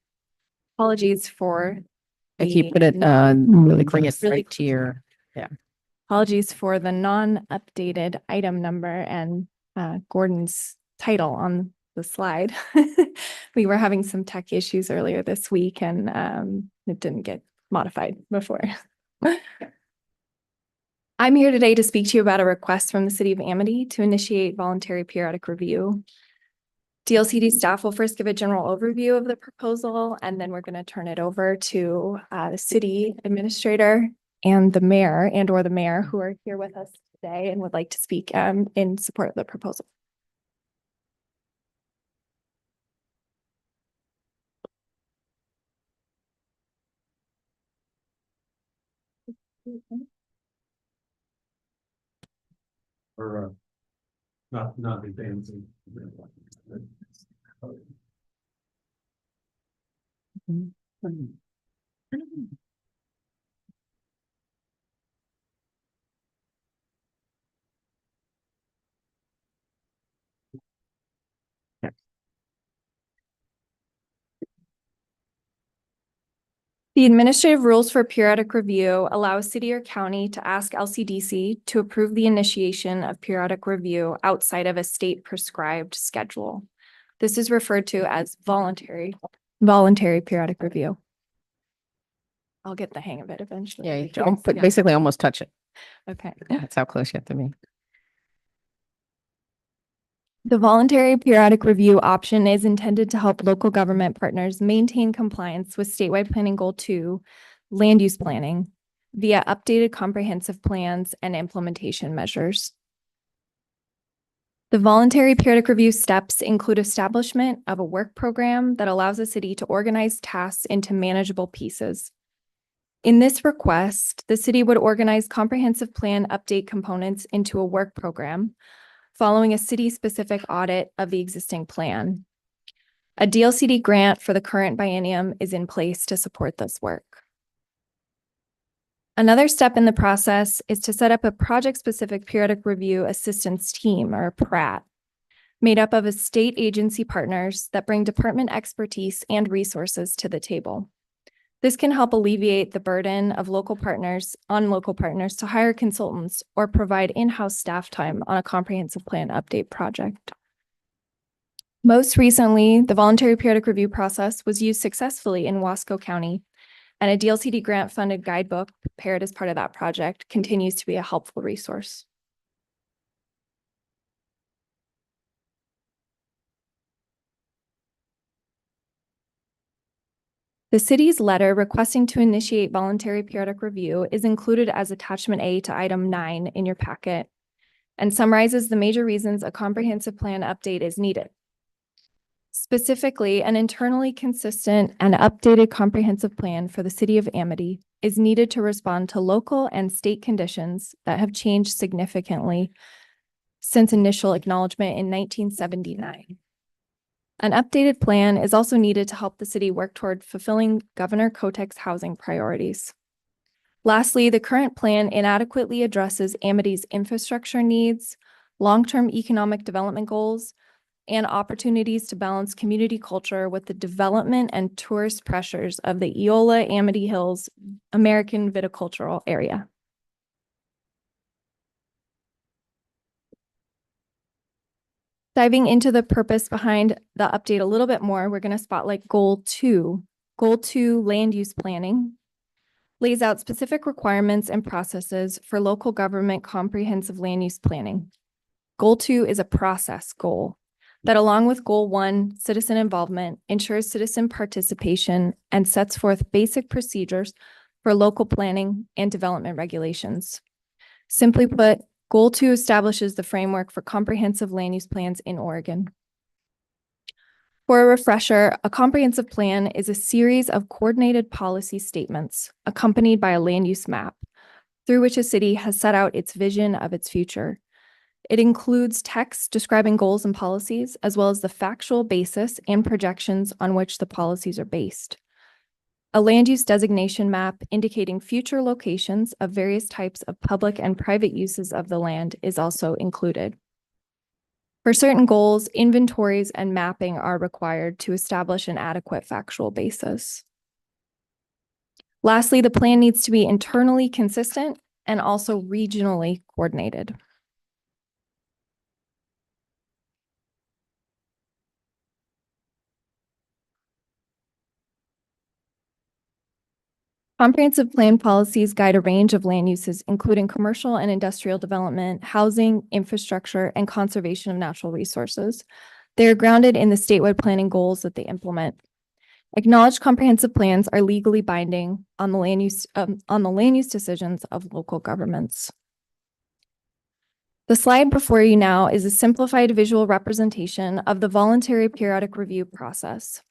Apologies for If you the put it, really bring it right to your, yeah. Apologies for the non-updated item number and Gordon's title on the slide. We were having some tech issues earlier this week and it didn't get modified before. I'm here today to speak to you about a request from the City of Amity to initiate voluntary periodic review. DLCD staff will first give a general overview of the proposal, and then we're going to turn it over to the city administrator and the mayor or the mayor who are here with us today and would like to speak in support of the proposal. Or not advancing. The administrative rules for periodic review allow a city or county to ask LCDC to approve the initiation of periodic review outside of a state prescribed schedule. This is referred to as voluntary periodic review. I'll get the hang of it eventually. Yeah, you don't basically almost touch it. Okay. That's how close you have to be. The voluntary periodic review option is intended to help local government partners maintain compliance with statewide planning goal 2, land use planning, via updated comprehensive plans and implementation measures. The voluntary periodic review steps include establishment of a work program that allows a city to organize tasks into manageable pieces. In this request, the city would organize comprehensive plan update components into a work program, following a city-specific audit of the existing plan. A DLCD grant for the current biennium is in place to support this work. Another step in the process is to set up a project-specific periodic review assistance team, or PRAT, made up of state agency partners that bring department expertise and resources to the table. This can help alleviate the burden of local partners to hire consultants or provide in-house staff time on a comprehensive plan update project. Most recently, the voluntary periodic review process was used successfully in Wasco County, and a DLCD grant-funded guidebook prepared as part of that project continues to be a helpful resource. The city's letter requesting to initiate voluntary periodic review is included as attachment A to item 9 in your packet and summarizes the major reasons a comprehensive plan update is needed. Specifically, an internally consistent and updated comprehensive plan for the city of Amity is needed to respond to local and state conditions that have changed significantly since initial acknowledgement in 1979. An updated plan is also needed to help the city work toward fulfilling Governor Kotek's housing priorities. Lastly, the current plan inadequately addresses Amity's infrastructure needs, long-term economic development goals, and opportunities to balance community culture with the development and tourist pressures of the Eola Amity Hills American viticultural area. Diving into the purpose behind the update a little bit more, we're going to spotlight Goal 2. Goal 2, land use planning, lays out specific requirements and processes for local government comprehensive land use planning. Goal 2 is a process goal that, along with Goal 1, citizen involvement, ensures citizen participation and sets forth basic procedures for local planning and development regulations. Simply put, Goal 2 establishes the framework for comprehensive land use plans in Oregon. For a refresher, a comprehensive plan is a series of coordinated policy statements accompanied by a land use map through which a city has set out its vision of its future. It includes text describing goals and policies, as well as the factual basis and projections on which the policies are based. A land use designation map indicating future locations of various types of public and private uses of the land is also included. For certain goals, inventories and mapping are required to establish an adequate factual basis. Lastly, the plan needs to be internally consistent and also regionally coordinated. Comprehensive plan policies guide a range of land uses, including commercial and industrial development, housing, infrastructure, and conservation of natural resources. They are grounded in the statewide planning goals that they implement. Acknowledged comprehensive plans are legally binding on the land use decisions of local governments. The slide before you now is a simplified visual representation of the voluntary periodic review process.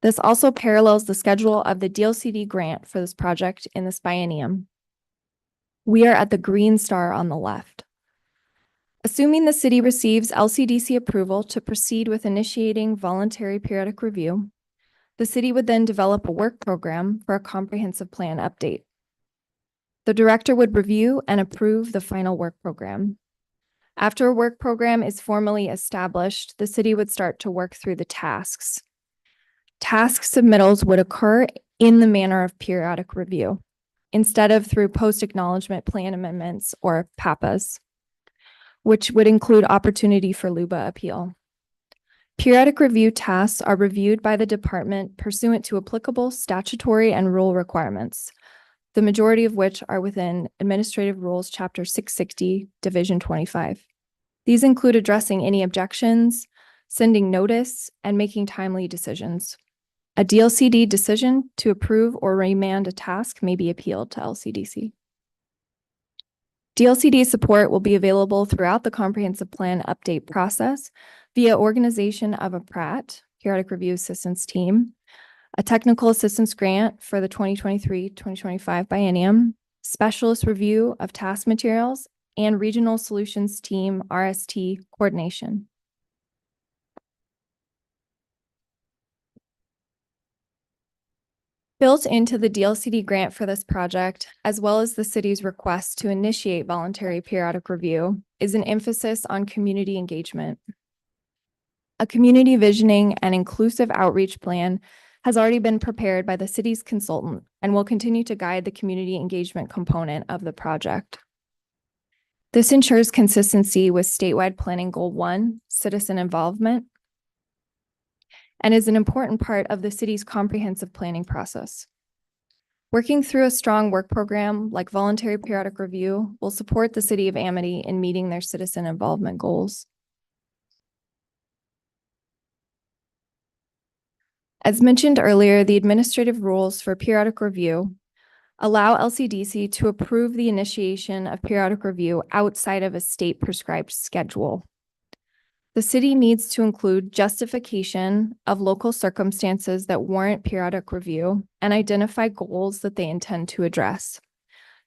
This also parallels the schedule of the DLCD grant for this project in this biennium. We are at the green star on the left. Assuming the city receives LCDC approval to proceed with initiating voluntary periodic review, the city would then develop a work program for a comprehensive plan update. The director would review and approve the final work program. After a work program is formally established, the city would start to work through the tasks. Task submittals would occur in the manner of periodic review, instead of through post-acknowledgement plan amendments or PAPAs, which would include opportunity for LUBA appeal. Periodic review tasks are reviewed by the department pursuant to applicable statutory and rule requirements, the majority of which are within Administrative Rules Chapter 660, Division 25. These include addressing any objections, sending notice, and making timely decisions. A DLCD decision to approve or remand a task may be appealed to LCDC. DLCD support will be available throughout the comprehensive plan update process via organization of a PRAT, Periodic Review Assistance Team, a technical assistance grant for the 2023-2025 biennium, specialist review of task materials, and Regional Solutions Team RST coordination. Built into the DLCD grant for this project, as well as the city's request to initiate voluntary periodic review, is an emphasis on community engagement. A community visioning and inclusive outreach plan has already been prepared by the city's consultant and will continue to guide the community engagement component of the project. This ensures consistency with statewide planning goal 1, citizen involvement, and is an important part of the city's comprehensive planning process. Working through a strong work program like voluntary periodic review will support the city of Amity in meeting their citizen involvement goals. As mentioned earlier, the administrative rules for periodic review allow LCDC to approve the initiation of periodic review outside of a state prescribed schedule. The city needs to include justification of local circumstances that warrant periodic review and identify goals that they intend to address.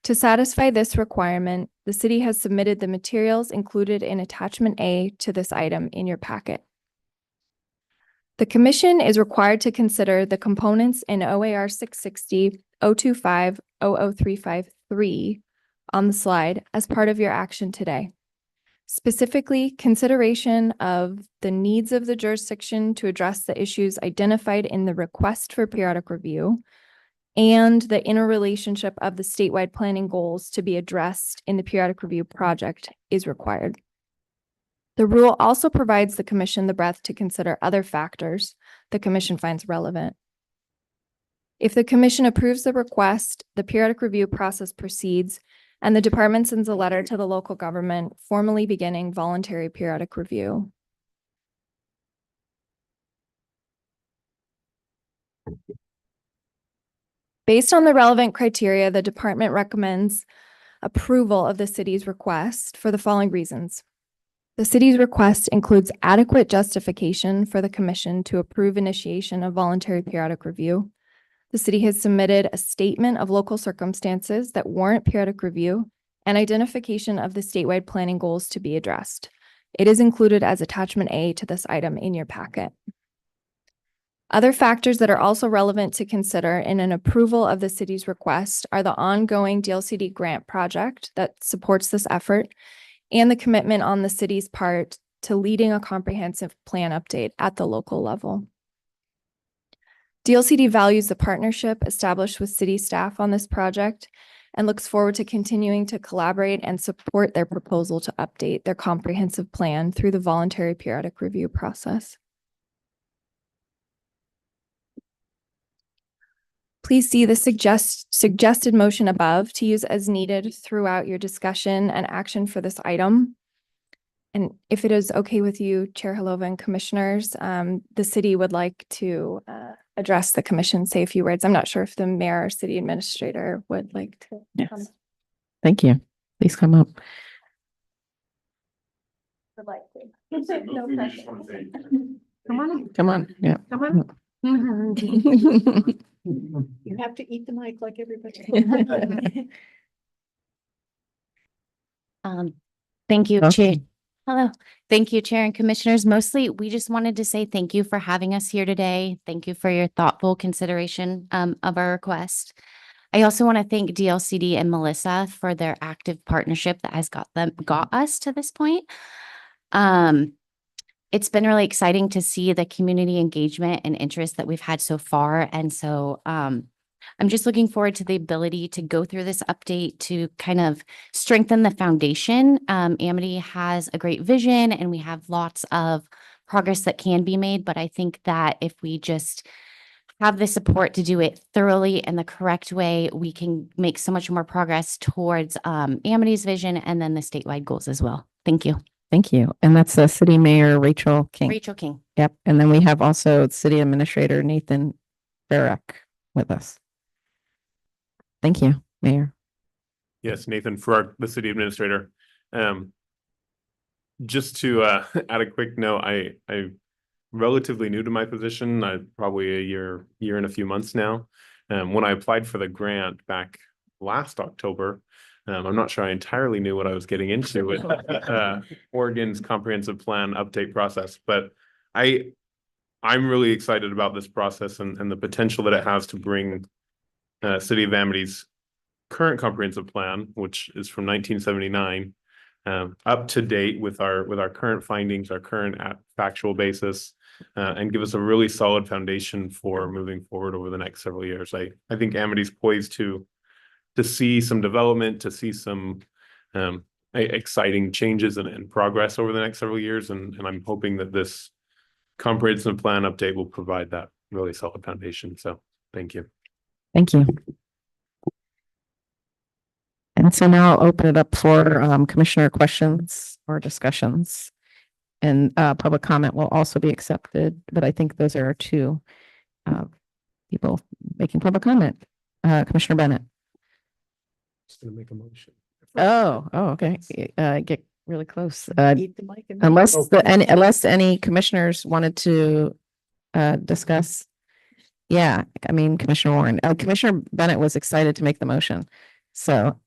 To satisfy this requirement, the city has submitted the materials included in Attachment A to this item in your packet. The Commission is required to consider the components in OAR 660, 025, 00353 on the slide as part of your action today. Specifically, consideration of the needs of the jurisdiction to address the issues identified in the request for periodic review and the interrelationship of the statewide planning goals to be addressed in the periodic review project is required. The rule also provides the Commission the breadth to consider other factors the Commission finds relevant. If the Commission approves the request, the periodic review process proceeds and the department sends a letter to the local government formally beginning voluntary periodic review. Based on the relevant criteria, the department recommends approval of the city's request for the following reasons. The city's request includes adequate justification for the Commission to approve initiation of voluntary periodic review. The city has submitted a statement of local circumstances that warrant periodic review and identification of the statewide planning goals to be addressed. It is included as attachment A to this item in your packet. Other factors that are also relevant to consider in an approval of the city's request are the ongoing DLCD grant project that supports this effort and the commitment on the city's part to leading a comprehensive plan update at the local level. DLCD values the partnership established with city staff on this project and looks forward to continuing to collaborate and support their proposal to update their comprehensive plan through the voluntary periodic review process. Please see the suggested motion above to use as needed throughout your discussion and action for this item. And if it is okay with you, Chair Halova and Commissioners, the city would like to address the commission, say a few words. I'm not sure if the mayor or city administrator would like to. Yes. Thank you. Please come up. Would like to. No pressure. Come on. Come on. Yeah. Come on. You have to eat the mic like everybody. Thank you, Okay. Chair. Hello. Thank you, Chair and Commissioners. Mostly, we just wanted to say thank you for having us here today. Thank you for your thoughtful consideration of our request. I also want to thank DLCD and Melissa for their active partnership that has got us to this point. It's been really exciting to see the community engagement and interest that we've had so far. And so I'm just looking forward to the ability to go through this update to kind of strengthen the foundation. Amity has a great vision and we have lots of progress that can be made. But I think that if we just have the support to do it thoroughly and the correct way, we can make so much more progress towards Amity's vision and then the statewide goals as well. Thank you. Thank you. And that's City Mayor Rachel King. Rachel King. Yep. And then we have also City Administrator Nathan Barrack with us. Thank you, Mayor. Yes, Nathan Farrar, the City Administrator. Just to add a quick note, I'm relatively new to my position. I'm probably a year and a few months now. When I applied for the grant back last October, I'm not sure I entirely knew what I was getting into with Oregon's comprehensive plan update process, but I'm really excited about this process and the potential that it has to bring City of Amity's current comprehensive plan, which is from 1979, up to date with our current findings, our current factual basis, and give us a really solid foundation for moving forward over the next several years. I think Amity's poised to see some development, to see some exciting changes and progress over the next several years, and I'm hoping that this comprehensive plan update will provide that really solid foundation. So thank you. Thank you. And so now I'll open it up for Commissioner questions or discussions. And public comment will also be accepted, but I think those are our two people making public comment. Commissioner Bennett. Just gonna make a motion. Oh, okay. Get really close. Eat the mic and- Unless any commissioners wanted to discuss. Yeah, I mean, Commissioner Warren, Commissioner Bennett was excited to make the motion. So,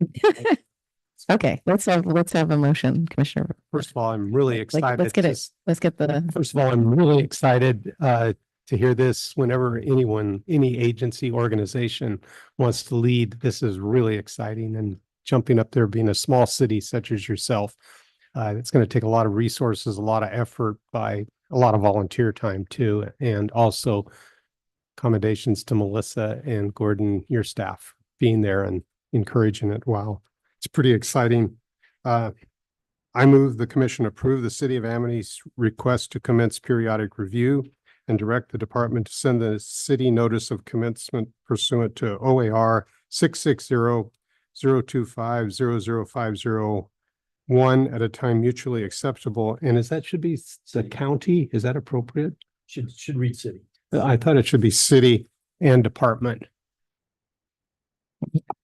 okay, let's have a motion, Commissioner. First of all, I'm really excited. Let's get it. Let's get the. First of all, I'm really excited to hear this. Whenever any agency, organization wants to lead, this is really exciting, and jumping up there, being a small city such as yourself, it's going to take a lot of resources, a lot of effort, by a lot of volunteer time too, and also accommodations to Melissa and Gordon, your staff, being there and encouraging it. Wow, it's pretty exciting. I move the commission approve the City of Amity's request to commence periodic review and direct the department to send the city notice of commencement pursuant to OAR 660-025-00501 at a time mutually acceptable. And should be the county? Is that appropriate? Should read city. I thought it should be city and department.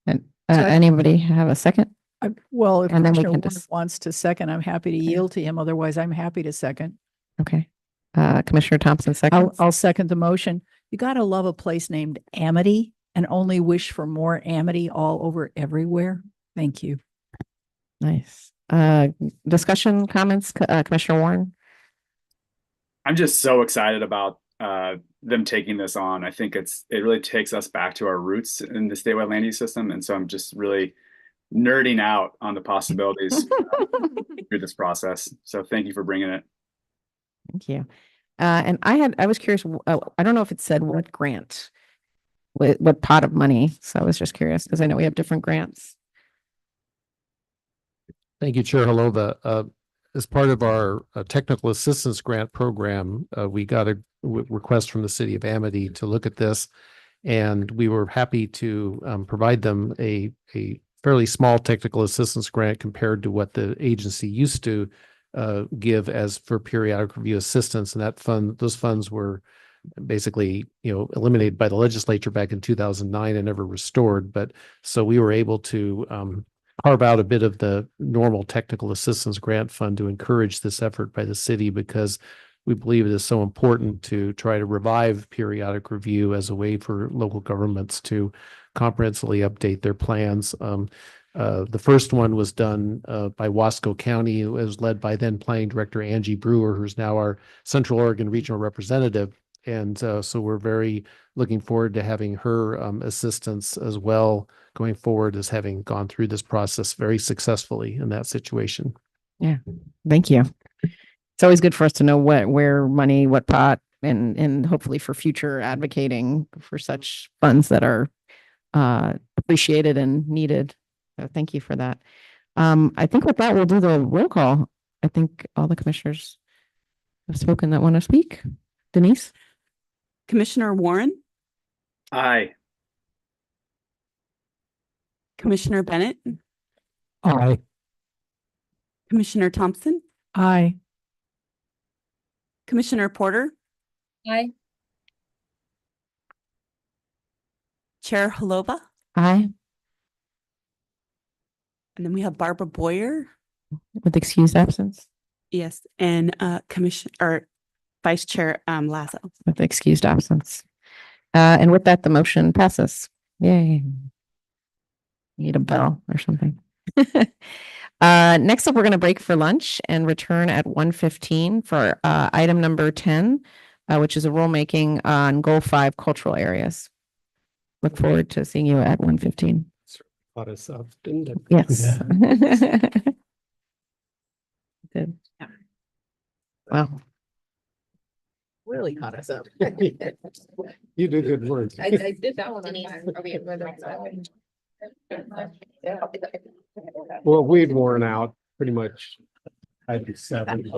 And anybody have a second? Well, if And then we Commissioner can Warren wants to second, I'm happy to yield to him. Otherwise, I'm happy to second. Okay. Commissioner Thompson, second. I'll second the motion. You got to love a place named Amity and only wish for more Amity all over everywhere. Thank you. Nice. Discussion, comments, Commissioner Warren? I'm just so excited about them taking this on. I think it really takes us back to our roots in the statewide land use system. And so I'm just really nerding out on the possibilities through this process. So thank you for bringing it. Thank you. And I was curious, I don't know if it said what grant, what pot of money. So I was just curious because I know we have different grants. Thank you, Chair Halova. As part of our technical assistance grant program, we got a request from the city of Amity to look at this. And we were happy to provide them a fairly small technical assistance grant compared to what the agency used to give as for periodic review assistance. And those funds were basically, eliminated by the legislature back in 2009 and never restored. But so we were able to carve out a bit of the normal technical assistance grant fund to encourage this effort by the city, because we believe it is so important to try to revive periodic review as a way for local governments to comprehensively update their plans. The first one was done by Wasco County. It was led by then Planning Director Angie Brewer, who's now our Central Oregon Regional Representative. And so we're very looking forward to having her assistance as well going forward, as having gone through this process very successfully in that situation. Yeah, thank you. It's always good for us to know where money, what pot, and hopefully for future advocating for such funds that are appreciated and needed. So thank you for that. I think with that, we'll do the roll call. I think all the commissioners have spoken that want to speak. Denise? Commissioner Warren, Aye. Commissioner Bennett, Aye. Commissioner Thompson, Aye. Commissioner Porter, Aye. Chair Halova, Aye. and then we have Barbara Boyer. With excused absence? Yes, and Vice Chair Lazo. With excused absence. And with that, the motion passes. Yay. Need a bell or something. Next up, we're going to break for lunch and return at 1:15 for item number 10, which is a rulemaking on Goal 5 cultural areas. Look forward to seeing you at 1:15. Caught us up, didn't it? Yes. Good. Yeah. Wow. Really caught us up. You did good work. I did that one on time. Are we at the next one? Well, we'd worn out pretty much. I'd be 7.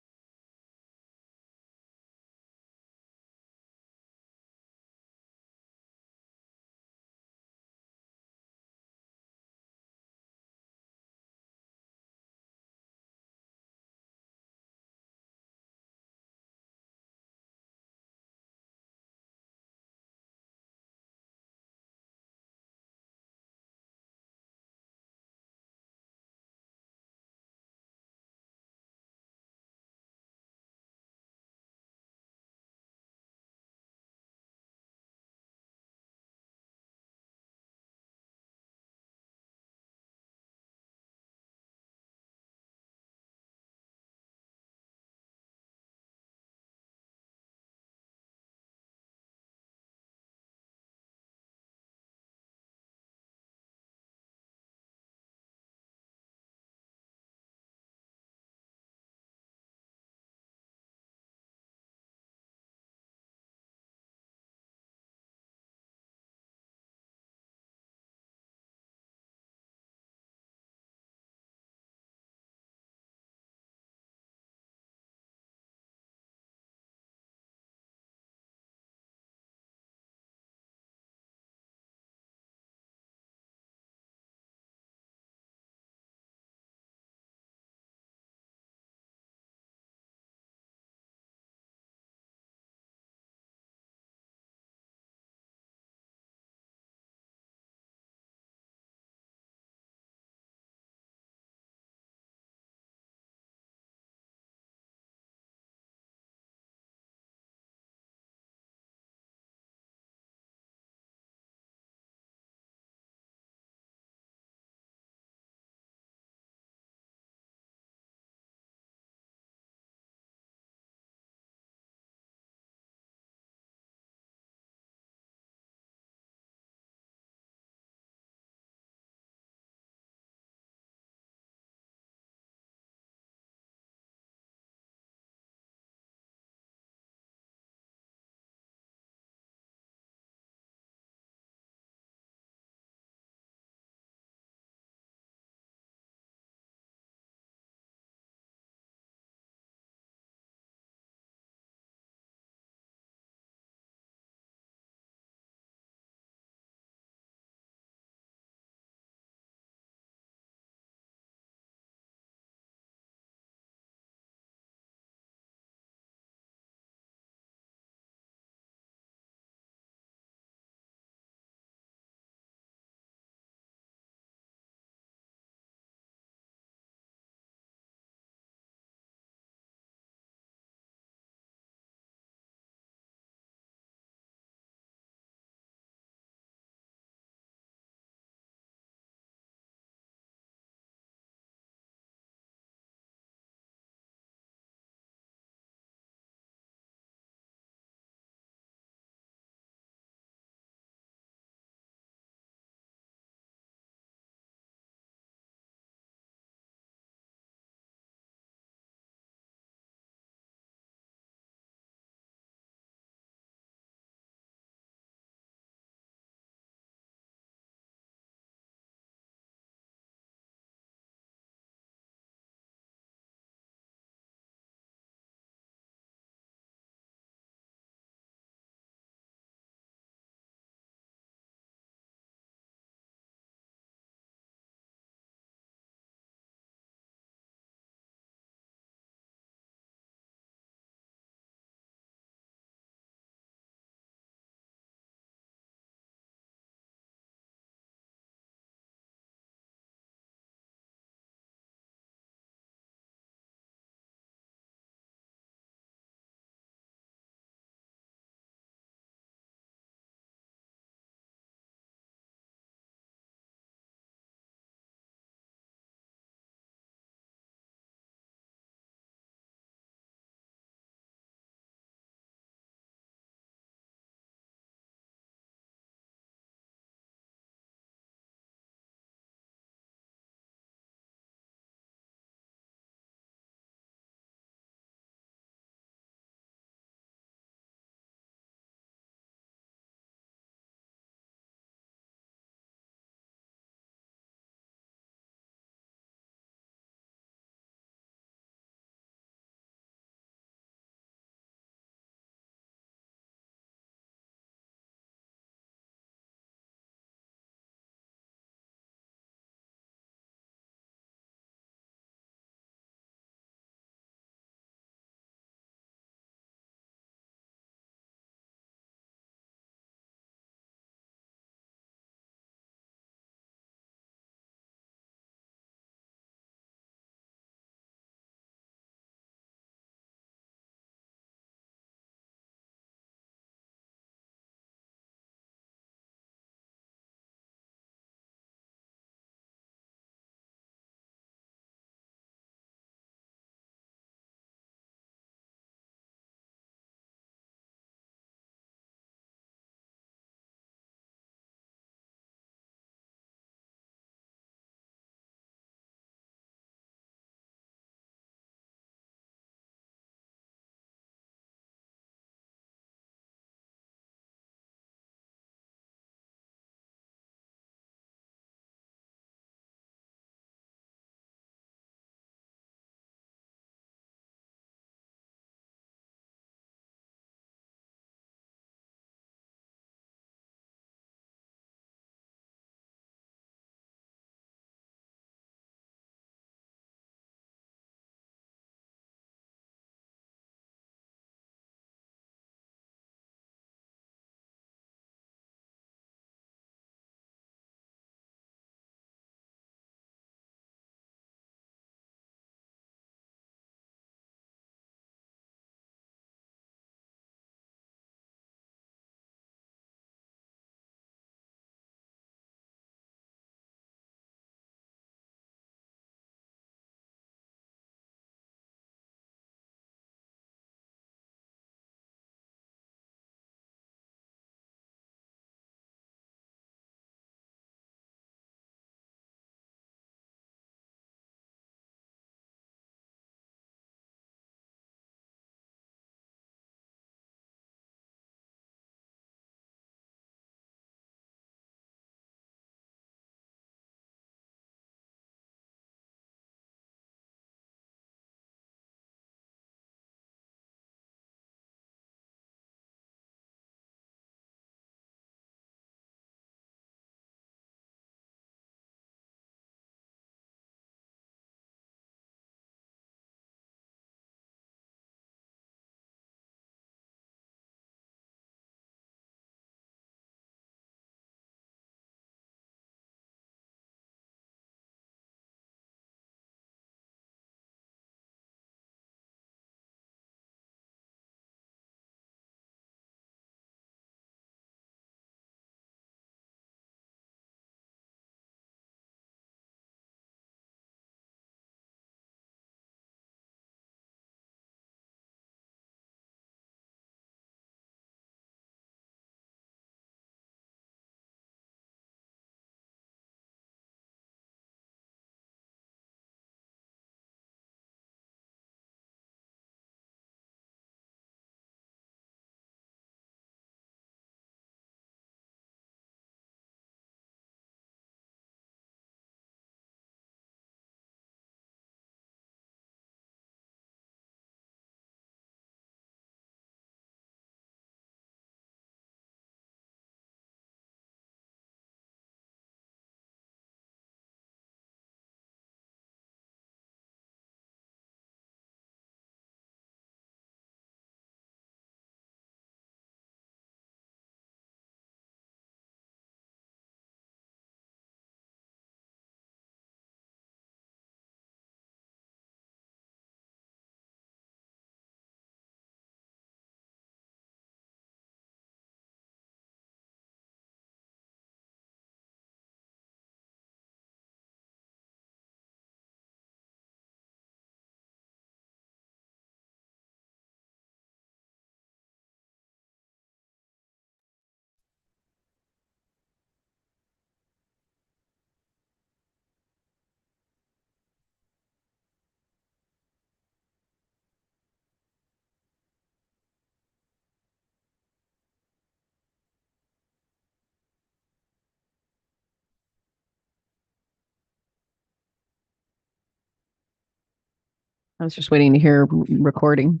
I was just waiting to hear recording.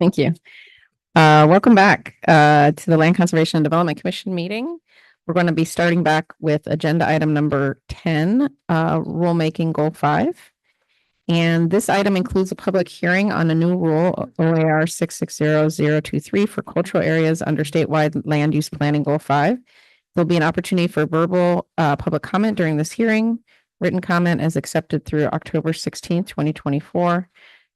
Thank you. Welcome back to the Land Conservation and Development Commission meeting. We're going to be starting back with agenda item number 10, rulemaking goal 5. And this item includes a public hearing on a new rule, OAR 660023, for cultural areas under statewide land use planning goal 5. There'll be an opportunity for verbal public comment during this hearing. Written comment is accepted through October 16th, 2024.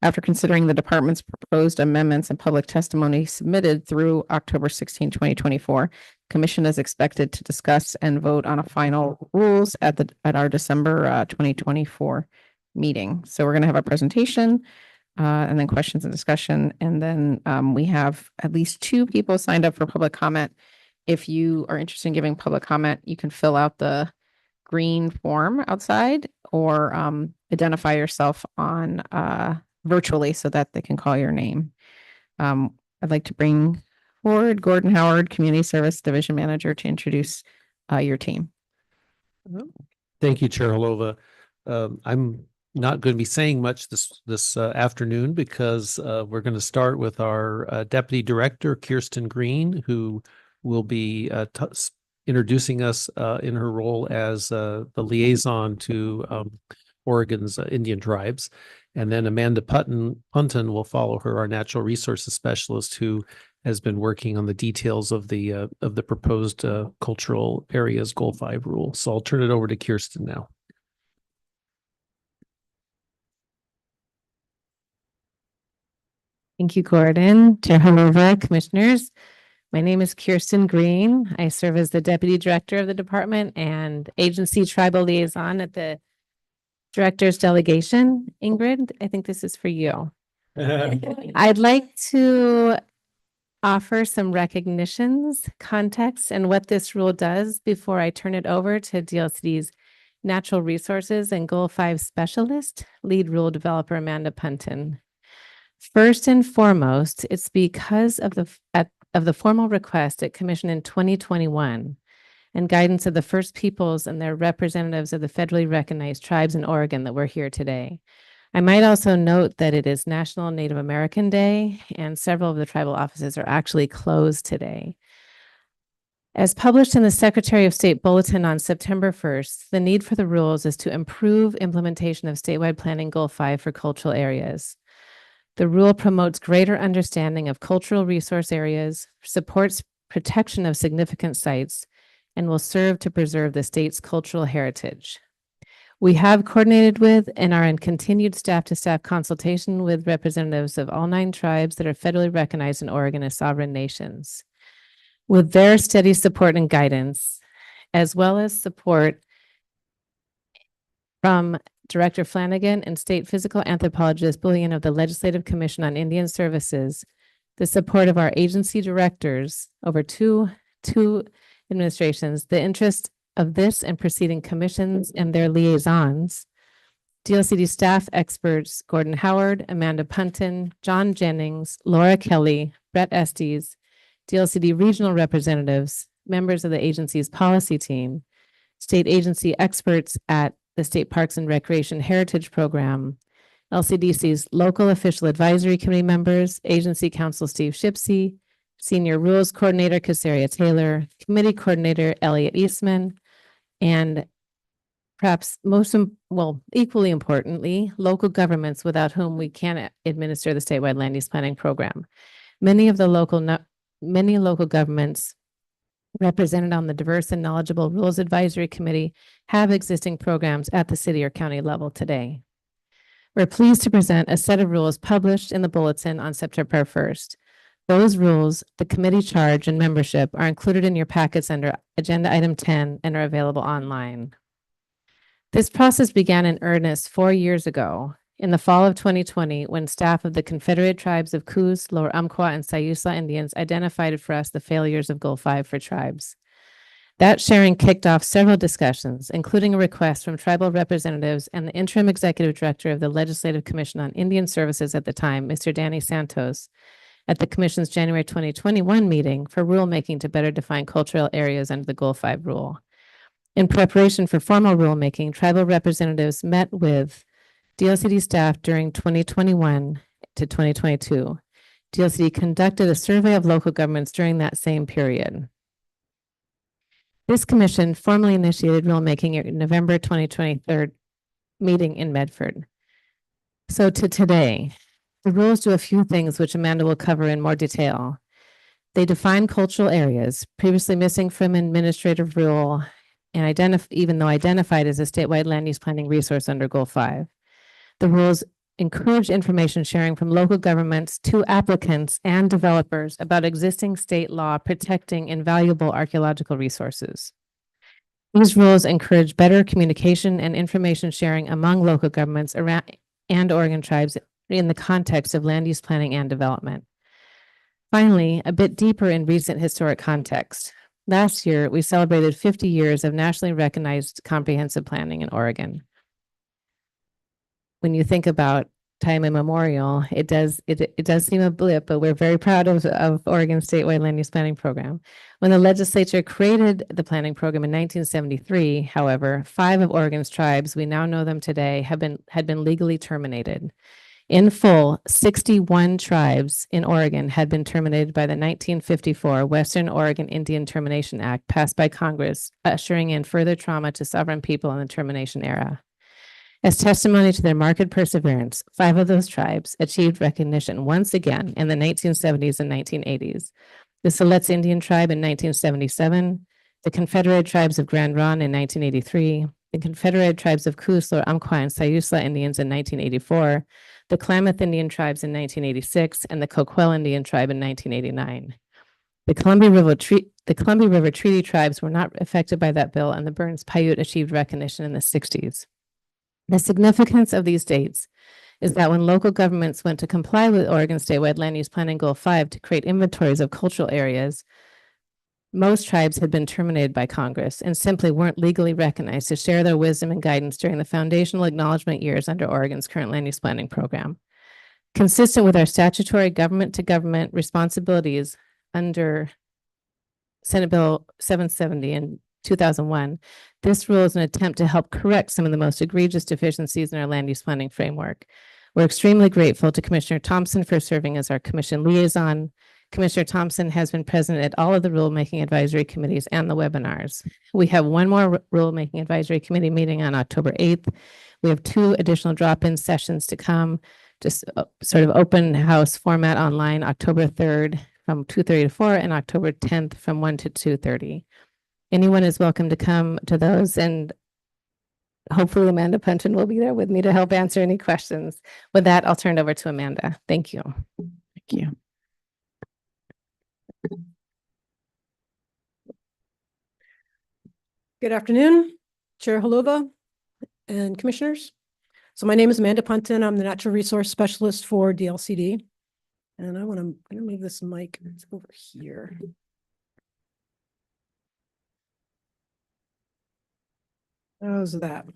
After considering the department's proposed amendments and public testimony submitted through October 16, 2024, Commission is expected to discuss and vote on a final rules at our December 2024 meeting. So we're going to have a presentation and then questions and discussion. And then we have at least 2 people signed up for public comment. If you are interested in giving public comment, you can fill out the green form outside or identify yourself on virtually so that they can call your name. I'd like to bring forward Gordon Howard, Community Service Division Manager, to introduce your team. Thank you, Chair Holova. I'm not going to be saying much this afternoon because we're going to start with our Deputy Director, Kirsten Green, who will be introducing us in her role as the liaison to Oregon's Indian tribes. And then Amanda Punton will follow her, our natural resources specialist, who has been working on the details of the proposed cultural areas goal 5 rule. So I'll turn it over to Kirsten now. Thank you, Gordon. Chair Holova, commissioners. My name is Kirsten Green. I serve as the Deputy Director of the department and Agency Tribal Liaison at the Director's Delegation. Ingrid, I think this is for you. I'd like to offer some recognitions, context, and what this rule does before I turn it over to DLCD's Natural Resources and Goal 5 Specialist, Lead Rule Developer Amanda Punton. First and foremost, it's because of the formal request at Commission in 2021 and guidance of the First Peoples and their representatives of the federally recognized tribes in Oregon that we're here today. I might also note that it is National Native American Day and several of the tribal offices are actually closed today. As published in the Secretary of State Bulletin on September 1st, the need for the rules is to improve implementation of statewide planning goal 5 for cultural areas. The rule promotes greater understanding of cultural resource areas, supports protection of significant sites, and will serve to preserve the state's cultural heritage. We have coordinated with and are in continued staff-to-staff consultation with representatives of all 9 tribes that are federally recognized in Oregon as sovereign nations. With their steady support and guidance, as well as support from Director Flanagan and State Physical Anthropologist Bullion of the Legislative Commission on Indian Services, the support of our agency directors over two administrations, the interest of this and preceding commissions and their liaisons, DLCD staff experts Gordon Howard, Amanda Punton, John Jennings, Laura Kelly, Brett Estes, DLCD regional representatives, members of the agency's policy team, state agency experts at the State Parks and Recreation Heritage Program, LCDC's local official advisory committee members, agency counsel Steve Shipsey, senior rules coordinator Casaria Taylor, committee coordinator Elliot Eastman, and perhaps equally importantly, local governments without whom we can't administer the statewide land use planning program. Many local governments represented on the Diverse and Knowledgeable Rules Advisory Committee have existing programs at the city or county level today. We're pleased to present a set of rules published in the bulletin on September 1st. Those rules, the committee charge, and membership are included in your packets under agenda item 10 and are available online. This process began in earnest 4 years ago in the fall of 2020 when staff of the Confederated Tribes of Coos, Lower Umpqua, and Sayusla Indians identified for us the failures of Goal 5 for tribes. That sharing kicked off several discussions, including a request from tribal representatives and the interim executive director of the Legislative Commission on Indian Services at the time, Mr. Danny Santos, at the Commission's January 2021 meeting for rulemaking to better define cultural areas under the Goal 5 rule. In preparation for formal rulemaking, tribal representatives met with DLCD staff during 2021 to 2022. DLCD conducted a survey of local governments during that same period. This commission formally initiated rulemaking at November 2023 meeting in Medford. So to today, the rules do a few things which Amanda will cover in more detail. They define cultural areas previously missing from administrative rule and even though identified as a statewide land use planning resource under Goal 5. The rules encourage information sharing from local governments to applicants and developers about existing state law protecting invaluable archaeological resources. These rules encourage better communication and information sharing among local governments around and Oregon tribes in the context of land use planning and development. Finally, a bit deeper in recent historic context. Last year, we celebrated 50 years of nationally recognized comprehensive planning in Oregon. When you think about time immemorial, it does seem a blip, but we're very proud of Oregon's statewide land use planning program. When the legislature created the planning program in 1973, however, 5 of Oregon's tribes, we now know them today, had been legally terminated. In full, 61 tribes in Oregon had been terminated by the 1954 Western Oregon Indian Termination Act passed by Congress, ushering in further trauma to sovereign people in the termination era. As testimony to their marked perseverance, 5 of those tribes achieved recognition once again in the 1970s and 1980s. The Siletz Indian Tribe in 1977, the Confederated Tribes of Grand Ronde in 1983, the Confederated Tribes of Kusla, Umpqua, and Sayusla Indians in 1984, the Klamath Indian Tribes in 1986, and the Coquel Indian Tribe in 1989. The Columbia River Treaty Tribes were not affected by that bill, and the Burns Paiute achieved recognition in the 60s. The significance of these dates is that when local governments went to comply with Oregon statewide land use planning goal 5 to create inventories of cultural areas, most tribes had been terminated by Congress and simply weren't legally recognized to share their wisdom and guidance during the foundational acknowledgement years under Oregon's current land use planning program. Consistent with our statutory government-to-government responsibilities under Senate Bill 770 in 2001, this rule is an attempt to help correct some of the most egregious deficiencies in our land use planning framework. We're extremely grateful to Commissioner Thompson for serving as our commission liaison. Commissioner Thompson has been present at all of the rulemaking advisory committees and the webinars. We have one more rulemaking advisory committee meeting on October 8th. We have 2 additional drop-in sessions to come, just sort of open house format online, October 3rd from 2:30 to 4 and October 10th from 1 to 2:30. Anyone is welcome to come to those, and hopefully Amanda Punton will be there with me to help answer any questions. With that, I'll turn it over to Amanda. Thank you. Thank you. Good afternoon, Chair Holova and commissioners. So my name is Amanda Punton. I'm the Natural Resource Specialist for DLCD. And I'm gonna move this mic over here. How's that? All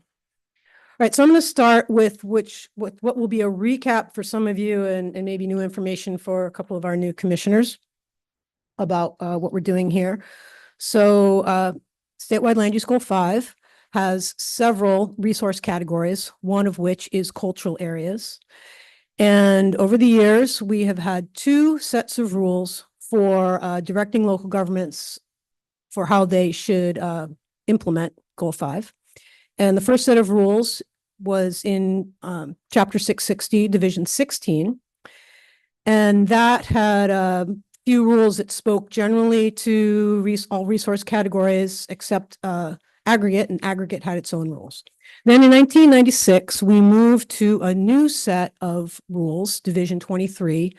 right, so I'm going to start with what will be a recap for some of you and maybe new information for a couple of our new commissioners about what we're doing here. So statewide land use goal 5 has several resource categories, one of which is cultural areas. And over the years, we have had 2 sets of rules for directing local governments for how they should implement goal 5. And the first set of rules was in Chapter 660, Division 16. And that had a few rules that spoke generally to all resource categories except aggregate, and aggregate had its own rules. Then in 1996, we moved to a new set of rules, Division 23,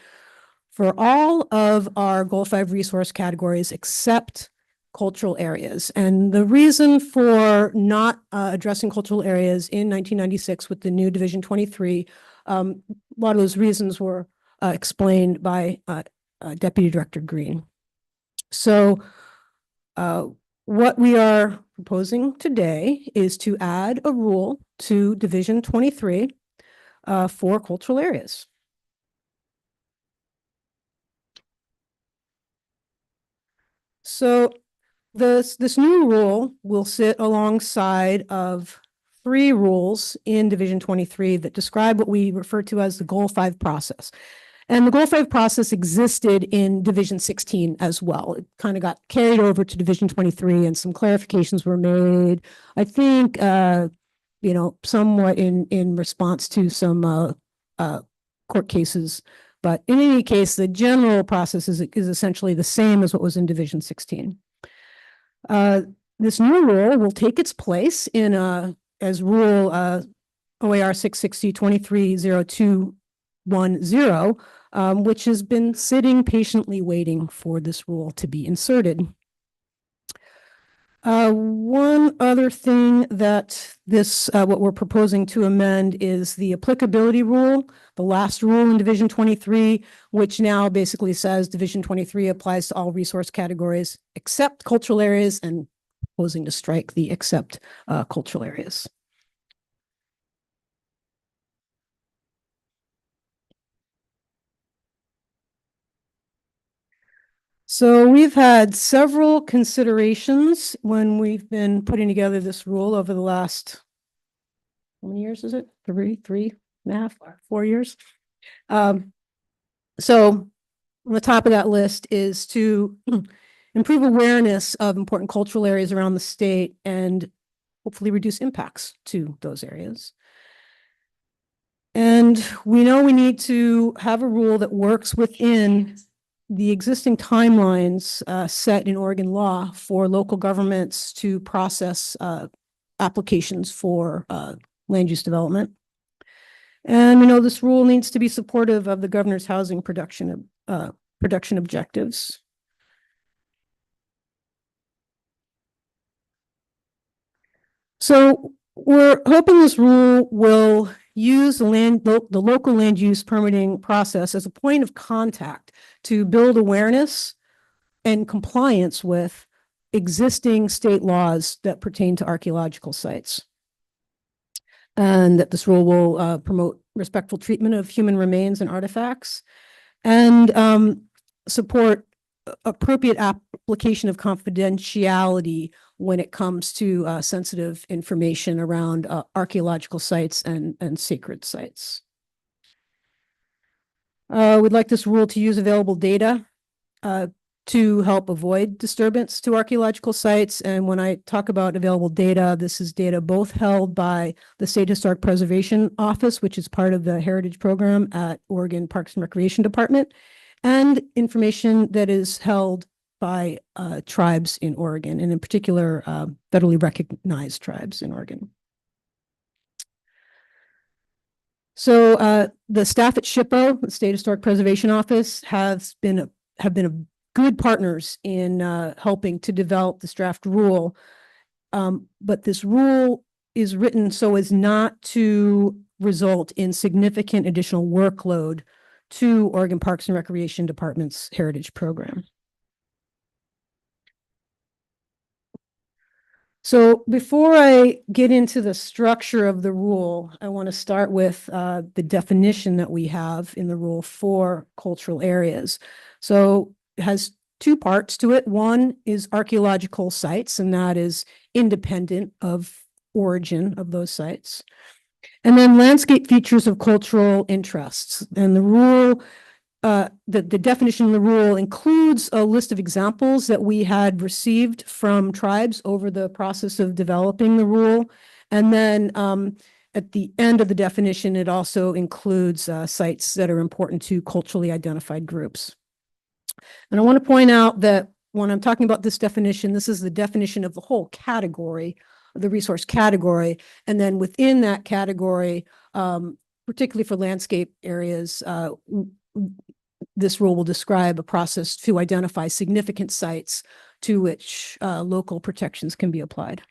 for all of our Goal 5 resource categories except cultural areas. And the reason for not addressing cultural areas in 1996 with the new Division 23, a lot of those reasons were explained by Deputy Director Green. So what we are proposing today is to add a rule to Division 23 for cultural areas. So This new rule will sit alongside of 3 rules in Division 23 that describe what we refer to as the Goal 5 process. And the Goal 5 process existed in Division 16 as well. It kind of got carried over to Division 23 and some clarifications were made. I think, somewhat in response to some court cases. But in any case, the general process is essentially the same as what was in Division 16. This new rule will take its place in as Rule OAR 660-230210, which has been sitting patiently waiting for this rule to be inserted. One other thing that what we're proposing to amend is the applicability rule, the last rule in Division 23, which now basically says Division 23 applies to all resource categories except cultural areas, and proposing to strike the except cultural areas. So we've had several considerations when we've been putting together this rule over the last, how many years is it? Three and a half, 4 years. So on the top of that list is to improve awareness of important cultural areas around the state and hopefully reduce impacts to those areas. And we know we need to have a rule that works within the existing timelines set in Oregon law for local governments to process applications for land use development. And we know this rule needs to be supportive of the governor's housing production objectives. So we're hoping this rule will use the local land use permitting process as a point of contact to build awareness and compliance with existing state laws that pertain to archaeological sites. And that this rule will promote respectful treatment of human remains and artifacts and support appropriate application of confidentiality when it comes to sensitive information around archaeological sites and sacred sites. We'd like this rule to use available data to help avoid disturbance to archaeological sites. And when I talk about available data, this is data both held by the State Historic Preservation Office, which is part of the Heritage Program at Oregon Parks and Recreation Department, and information that is held by tribes in Oregon, and in particular, federally recognized tribes in Oregon. So the staff at SHPO, the State Historic Preservation Office, have been good partners in helping to develop this draft rule. But this rule is written so as not to result in significant additional workload to Oregon Parks and Recreation Department's Heritage Program. So before I get into the structure of the rule, I want to start with the definition that we have in the rule for cultural areas. So it has 2 parts to it. One is archaeological sites, and that is independent of origin of those sites. And then landscape features of cultural interests. And the rule, the definition of the rule includes a list of examples that we had received from tribes over the process of developing the rule. And then at the end of the definition, it also includes sites that are important to culturally identified groups. And I want to point out that when I'm talking about this definition, this is the definition of the whole category, the resource category. And then within that category, particularly for landscape areas, this rule will describe a process to identify significant sites to which local protections can be applied.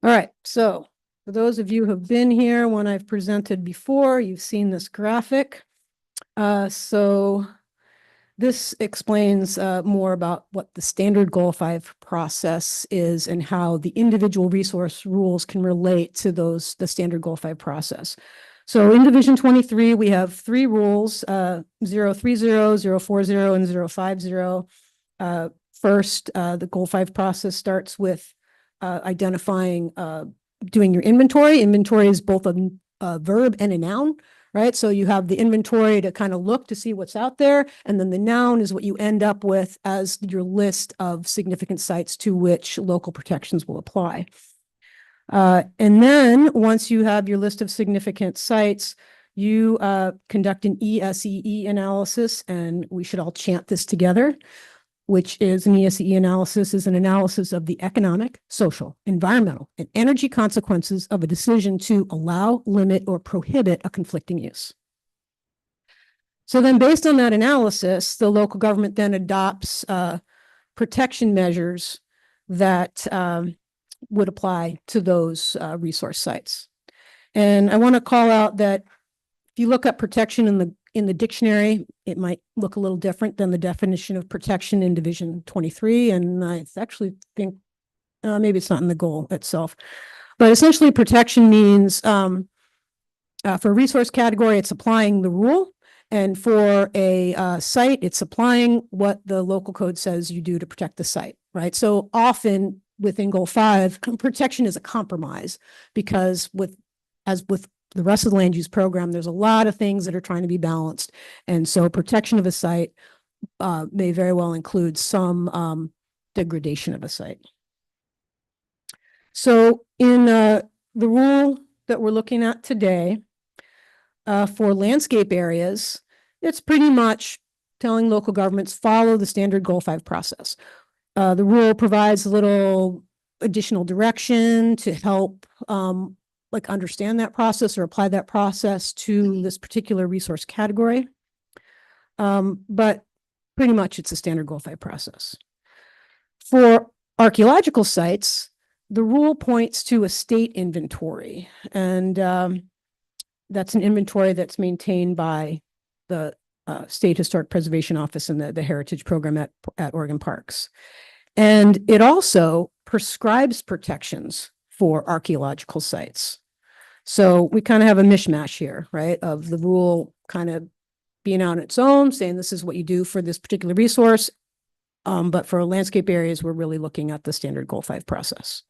All right, so for those of you who have been here when I've presented before, you've seen this graphic. So this explains more about what the standard Goal 5 process is and how the individual resource rules can relate to the standard Goal 5 process. So in Division 23, we have three rules, 030, 040, and 050. First, the Goal 5 process starts with identifying, doing your inventory. Inventory is both a verb and a noun, right? So you have the inventory to kind of look to see what's out there, and then the noun is what you end up with as your list of significant sites to which local protections will apply. And then once you have your list of significant sites, you conduct an ESEE analysis, and we should all chant this together, which is an ESEE analysis is an analysis of the economic, social, environmental, and energy consequences of a decision to allow, limit, or prohibit a conflicting use. So then based on that analysis, the local government then adopts protection measures that would apply to those resource sites. And I want to call out that if you look up protection in the dictionary, it might look a little different than the definition of protection in Division 23. And I actually think maybe it's not in the goal itself. But essentially, protection means for a resource category, it's applying the rule. And for a site, it's applying what the local code says you do to protect the site, right? So often within Goal 5, protection is a compromise because as with the rest of the land use program, there's a lot of things that are trying to be balanced. And so protection of a site may very well include some degradation of a site. So in the rule that we're looking at today, for landscape areas, it's pretty much telling local governments follow the standard Goal 5 process. The rule provides a little additional direction to help like understand that process or apply that process to this particular resource category. But pretty much it's a standard Goal 5 process. For archaeological sites, the rule points to a state inventory, and that's an inventory that's maintained by the State Historic Preservation Office and the Heritage Program at Oregon Parks. And it also prescribes protections for archaeological sites. So we kind of have a mishmash here, right, of the rule kind of being on its own, saying this is what you do for this particular resource. But for landscape areas, we're really looking at the standard Goal 5 process.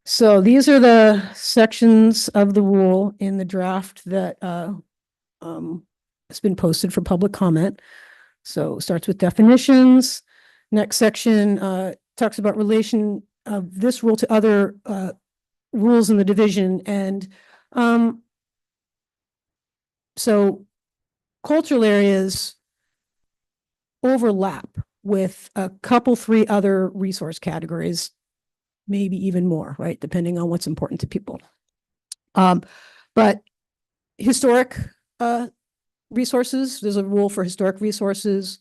So these are the sections of the rule in the draft that has been posted for public comment. So it starts with definitions. Next section talks about relation of this rule to other rules in the division. And so cultural areas overlap with a couple, three other resource categories, maybe even more, right? Depending on what's important to people. But historic resources, there's a rule for historic resources,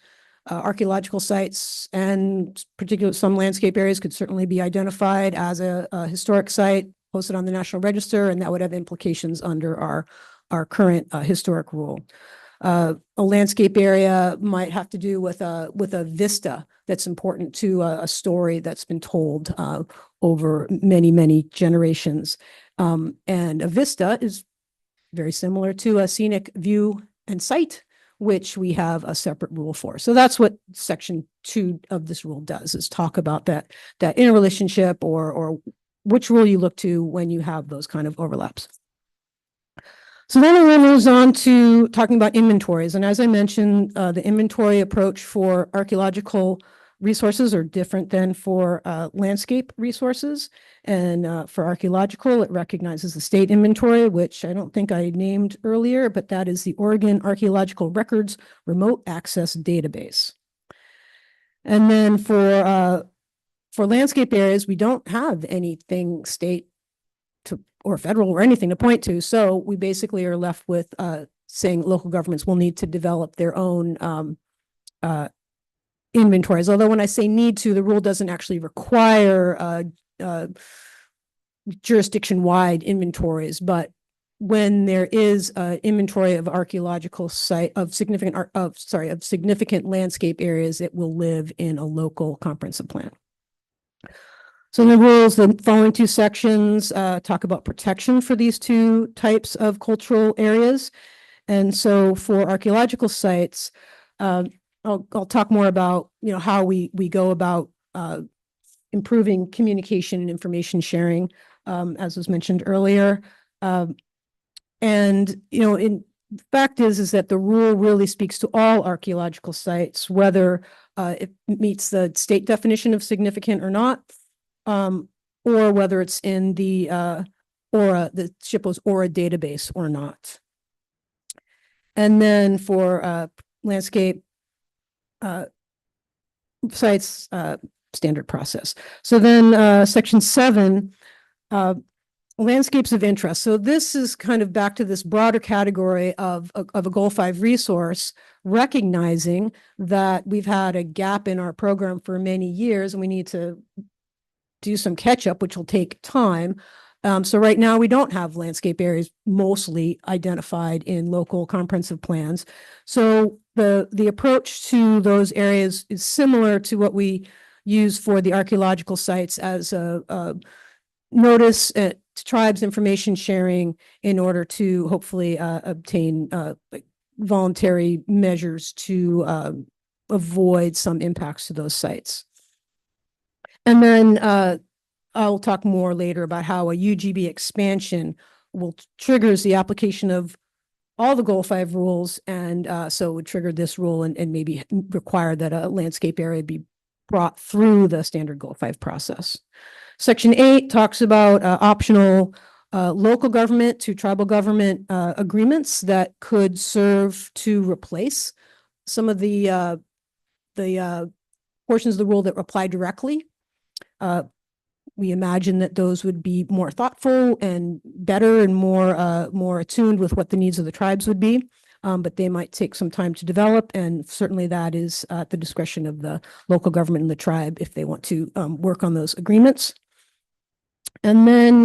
archaeological sites, and particularly some landscape areas could certainly be identified as a historic site posted on the National Register, and that would have implications under our current historic rule. A landscape area might have to do with a vista that's important to a story that's been told over many, many generations. And a vista is very similar to a scenic view and site, which we have a separate rule for. So that's what Section 2 of this rule does, is talk about that interrelationship or which rule you look to when you have those kind of overlaps. So then the rule moves on to talking about inventories. And as I mentioned, the inventory approach for archaeological resources are different than for landscape resources. And for archaeological, it recognizes the state inventory, which I don't think I named earlier, but that is the Oregon Archaeological Records Remote Access Database. And then for landscape areas, we don't have anything state or federal or anything to point to. So we basically are left with saying local governments will need to develop their own inventories. Although when I say need to, the rule doesn't actually require jurisdiction-wide inventories, but when there is an inventory of archaeological site of significant landscape areas, it will live in a local comprehensive plan. So the rules, the following two sections talk about protection for these two types of cultural areas. And so for archaeological sites, I'll talk more about, how we go about improving communication and information sharing, as was mentioned earlier. And, in fact is that the rule really speaks to all archaeological sites, whether it meets the state definition of significant or not, or whether it's in the SHPO's ORA database or not. And then for landscape sites, standard process. So then section 7, landscapes of interest. So this is kind of back to this broader category of a Goal 5 resource, recognizing that we've had a gap in our program for many years and we need to do some catch up, which will take time. So right now we don't have landscape areas mostly identified in local comprehensive plans. So the approach to those areas is similar to what we use for the archaeological sites as a notice to tribes information sharing in order to hopefully obtain voluntary measures to avoid some impacts to those sites. And then I'll talk more later about how a UGB expansion triggers the application of all the Goal 5 rules, and so it would trigger this rule and maybe require that a landscape area be brought through the standard Goal 5 process. Section 8 talks about optional local government to tribal government agreements that could serve to replace some of the portions of the rule that apply directly. We imagine that those would be more thoughtful and better and more attuned with what the needs of the tribes would be. But they might take some time to develop, and certainly that is at the discretion of the local government and the tribe if they want to work on those agreements. And then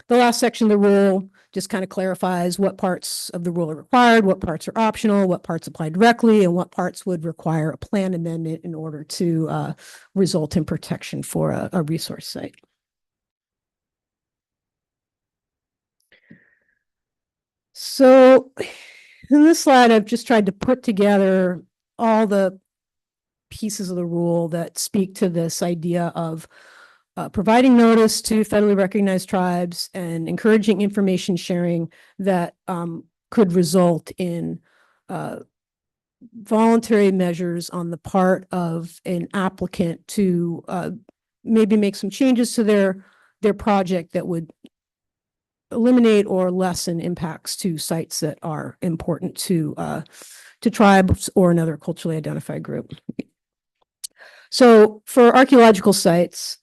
the last section of the rule just kind of clarifies what parts of the rule are required, what parts are optional, what parts apply directly, and what parts would require a plan amendment in order to result in protection for a resource site. So in this slide, I've just tried to put together all the pieces of the rule that speak to this idea of providing notice to federally recognized tribes and encouraging information sharing that could result in voluntary measures on the part of an applicant to maybe make some changes to their project that would eliminate or lessen impacts to sites that are important to tribes or another culturally identified group. So for archaeological sites,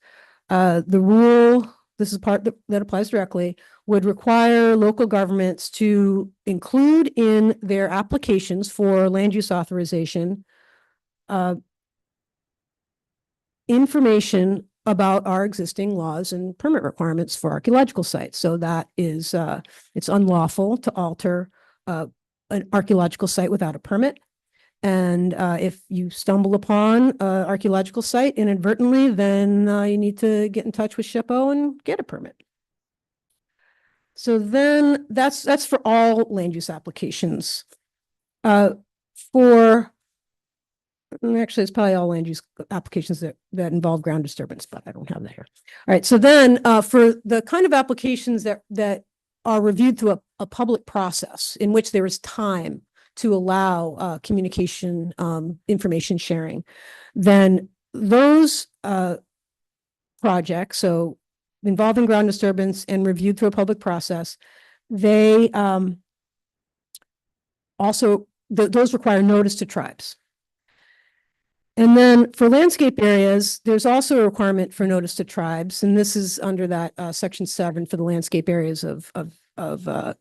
the rule, this is part that applies directly, would require local governments to include in their applications for land use authorization information about our existing laws and permit requirements for archaeological sites. So that is, it's unlawful to alter an archaeological site without a permit. And if you stumble upon an archaeological site inadvertently, then you need to get in touch with SHPO and get a permit. So then that's for all land use applications. Actually, it's probably all land use applications that involve ground disturbance, but I don't have that here. All right, so then for the kind of applications that are reviewed through a public process in which there is time to allow communication, information sharing, then those projects, so involving ground disturbance and reviewed through a public process, they also, those require notice to tribes. And then for landscape areas, there's also a requirement for notice to tribes, and this is under that section 7 for the landscape areas of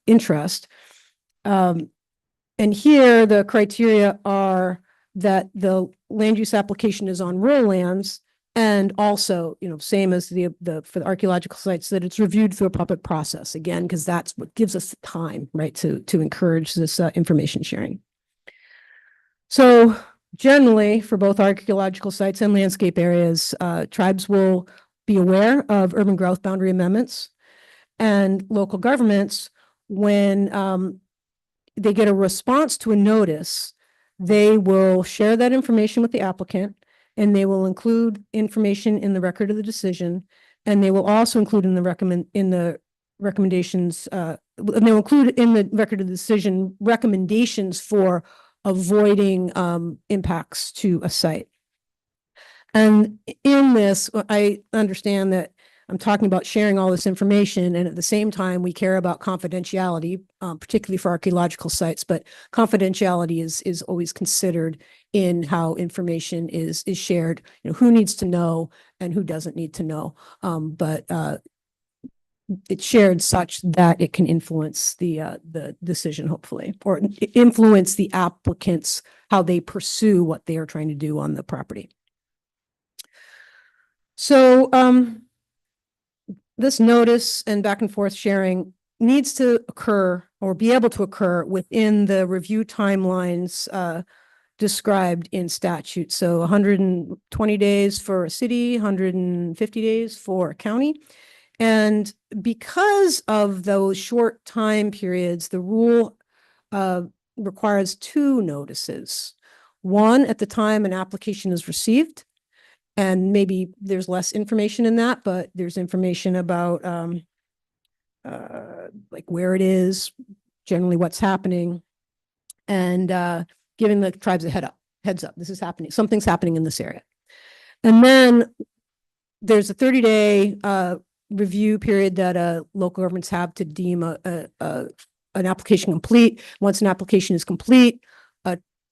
interest. And here the criteria are that the land use application is on rural lands, and also, same as for the archaeological sites, that it's reviewed through a public process, again, because that's what gives us time, right, to encourage this information sharing. So generally, for both archaeological sites and landscape areas, tribes will be aware of urban growth boundary amendments. And local governments, when they get a response to a notice, they will share that information with the applicant, and they will include information in the record of the decision. And they will also include in the recommendations, and they'll include in the record of the decision recommendations for avoiding impacts to a site. And in this, I understand that I'm talking about sharing all this information, and at the same time, we care about confidentiality, particularly for archaeological sites, but confidentiality is always considered in how information is shared. You know, who needs to know and who doesn't need to know. But it's shared such that it can influence the decision, hopefully, or influence the applicants, how they pursue what they are trying to do on the property. So this notice and back and forth sharing needs to occur or be able to occur within the review timelines described in statute. So 120 days for a city, 150 days for a county. And because of those short time periods, the rule requires 2 notices. One at the time an application is received, and maybe there's less information in that, but there's information about like where it is, generally what's happening, and giving the tribes a heads up, this is happening, something's happening in this area. And then there's a 30-day review period that local governments have to deem an application complete. Once an application is complete,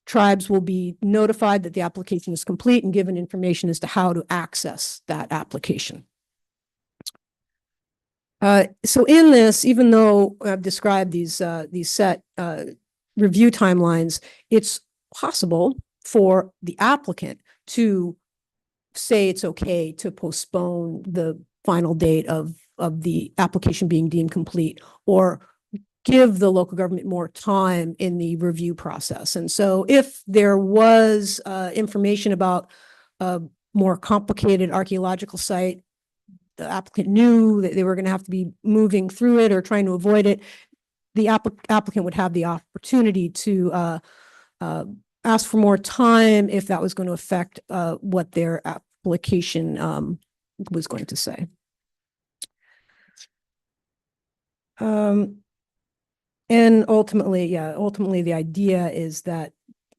tribes will be notified that the application is complete and given information as to how to access that application. So in this, even though I've described these set review timelines, it's possible for the applicant to say it's okay to postpone the final date of the application being deemed complete, or give the local government more time in the review process. And so if there was information about a more complicated archaeological site, the applicant knew that they were going to have to be moving through it or trying to avoid it, the applicant would have the opportunity to ask for more time if that was going to affect what their application was going to say. And ultimately, the idea is that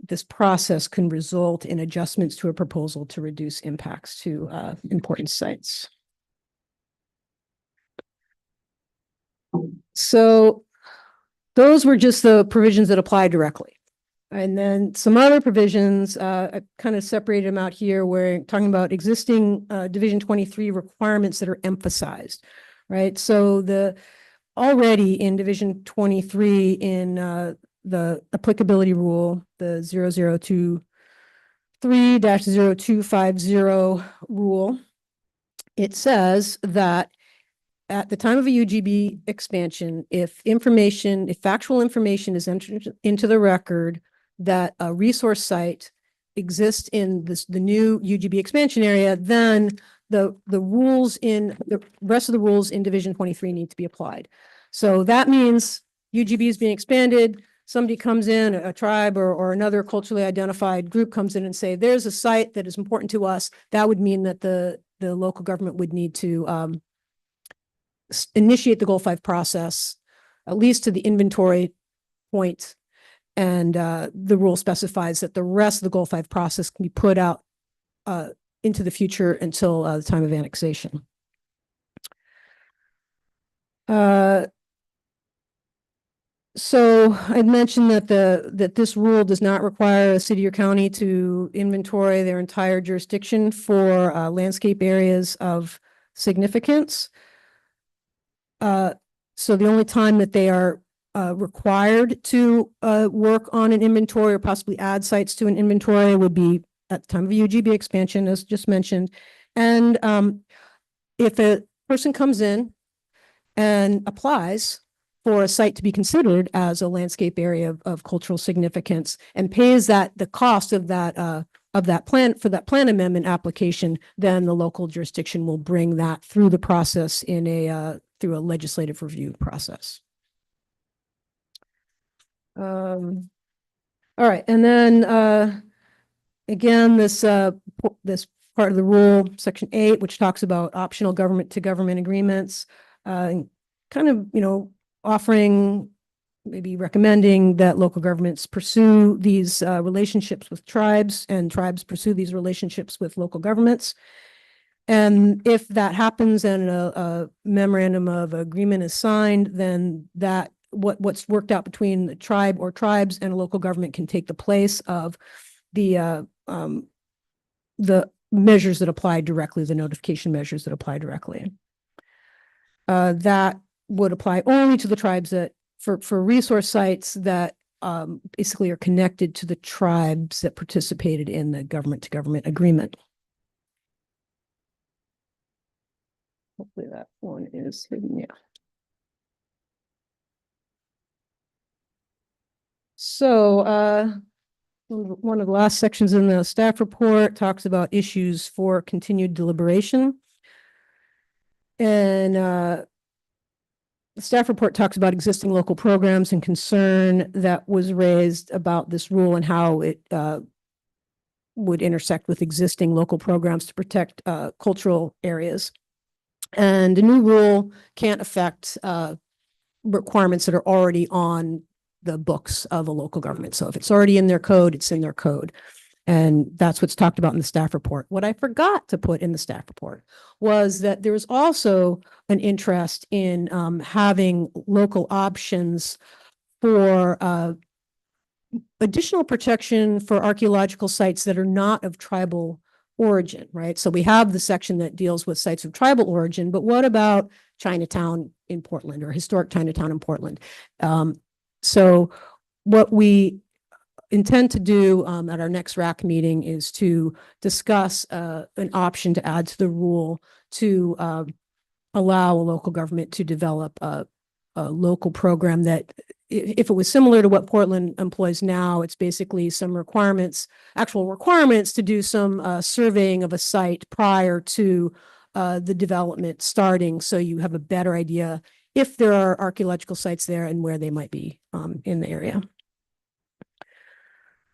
this process can result in adjustments to a proposal to reduce impacts to important sites. So those were just the provisions that apply directly. And then some other provisions, I kind of separated them out here. We're talking about existing Division 23 requirements that are emphasized, right? So already in Division 23 in the applicability rule, the 0023-0250 rule, it says that at the time of a UGB expansion, if factual information is entered into the record that a resource site exists in the new UGB expansion area, then the rest of the rules in Division 23 need to be applied. So that means UGB is being expanded. Somebody comes in, a tribe or another culturally identified group comes in and say, there's a site that is important to us. That would mean that the local government would need to initiate the Goal 5 process, at least to the inventory point. And the rule specifies that the rest of the Goal 5 process can be put out into the future until the time of annexation. So I'd mentioned that this rule does not require a city or county to inventory their entire jurisdiction for landscape areas of significance. So the only time that they are required to work on an inventory or possibly add sites to an inventory would be at the time of a UGB expansion, as just mentioned. And if a person comes in and applies for a site to be considered as a landscape area of cultural significance and pays the cost of that of that plan, for that plan amendment application, then the local jurisdiction will bring that through the process in through a legislative review process. All right, and then again, this part of the rule, Section 8, which talks about optional government-to-government agreements, kind of, offering, maybe recommending that local governments pursue these relationships with tribes, and tribes pursue these relationships with local governments. And if that happens and a memorandum of agreement is signed, then that what's worked out between the tribe or tribes and a local government can take the place of the measures that apply directly, the notification measures that apply directly. That would apply only to the tribes that, for resource sites that basically are connected to the tribes that participated in the government-to-government agreement. Hopefully that one is hidden, yeah. So one of the last sections in the staff report talks about issues for continued deliberation. And the staff report talks about existing local programs and concern that was raised about this rule and how it would intersect with existing local programs to protect cultural areas. And a new rule can't affect requirements that are already on the books of a local government. So if it's already in their code, it's in their code. And that's what's talked about in the staff report. What I forgot to put in the staff report was that there was also an interest in having local options for additional protection for archaeological sites that are not of tribal origin, right? So we have the section that deals with sites of tribal origin, but what about Chinatown in Portland or historic Chinatown in Portland? So what we intend to do at our next RAC meeting is to discuss an option to add to the rule to allow a local government to develop a local program that, if it was similar to what Portland employs now, it's basically some requirements, actual requirements to do some surveying of a site prior to the development starting, so you have a better idea if there are archaeological sites there and where they might be in the area.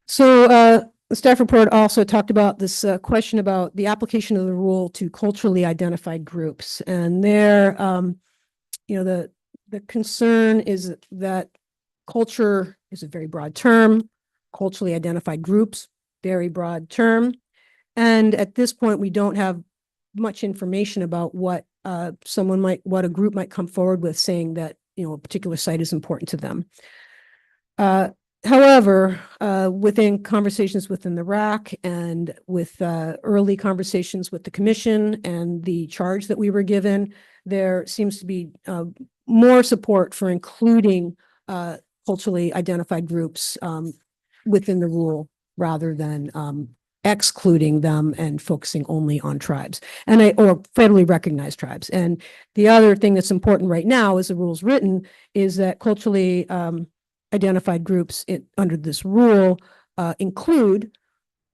So the staff report also talked about this question about the application of the rule to culturally identified groups. And there, the concern is that culture is a very broad term, culturally identified groups, very broad term. And at this point, we don't have much information about what what a group might come forward with, saying that, a particular site is important to them. However, within conversations within the RAC and with early conversations with the commission and the charge that we were given, there seems to be more support for including culturally identified groups within the rule rather than excluding them and focusing only on tribes or federally recognized tribes. And the other thing that's important right now, as the rule's written, is that culturally identified groups under this rule include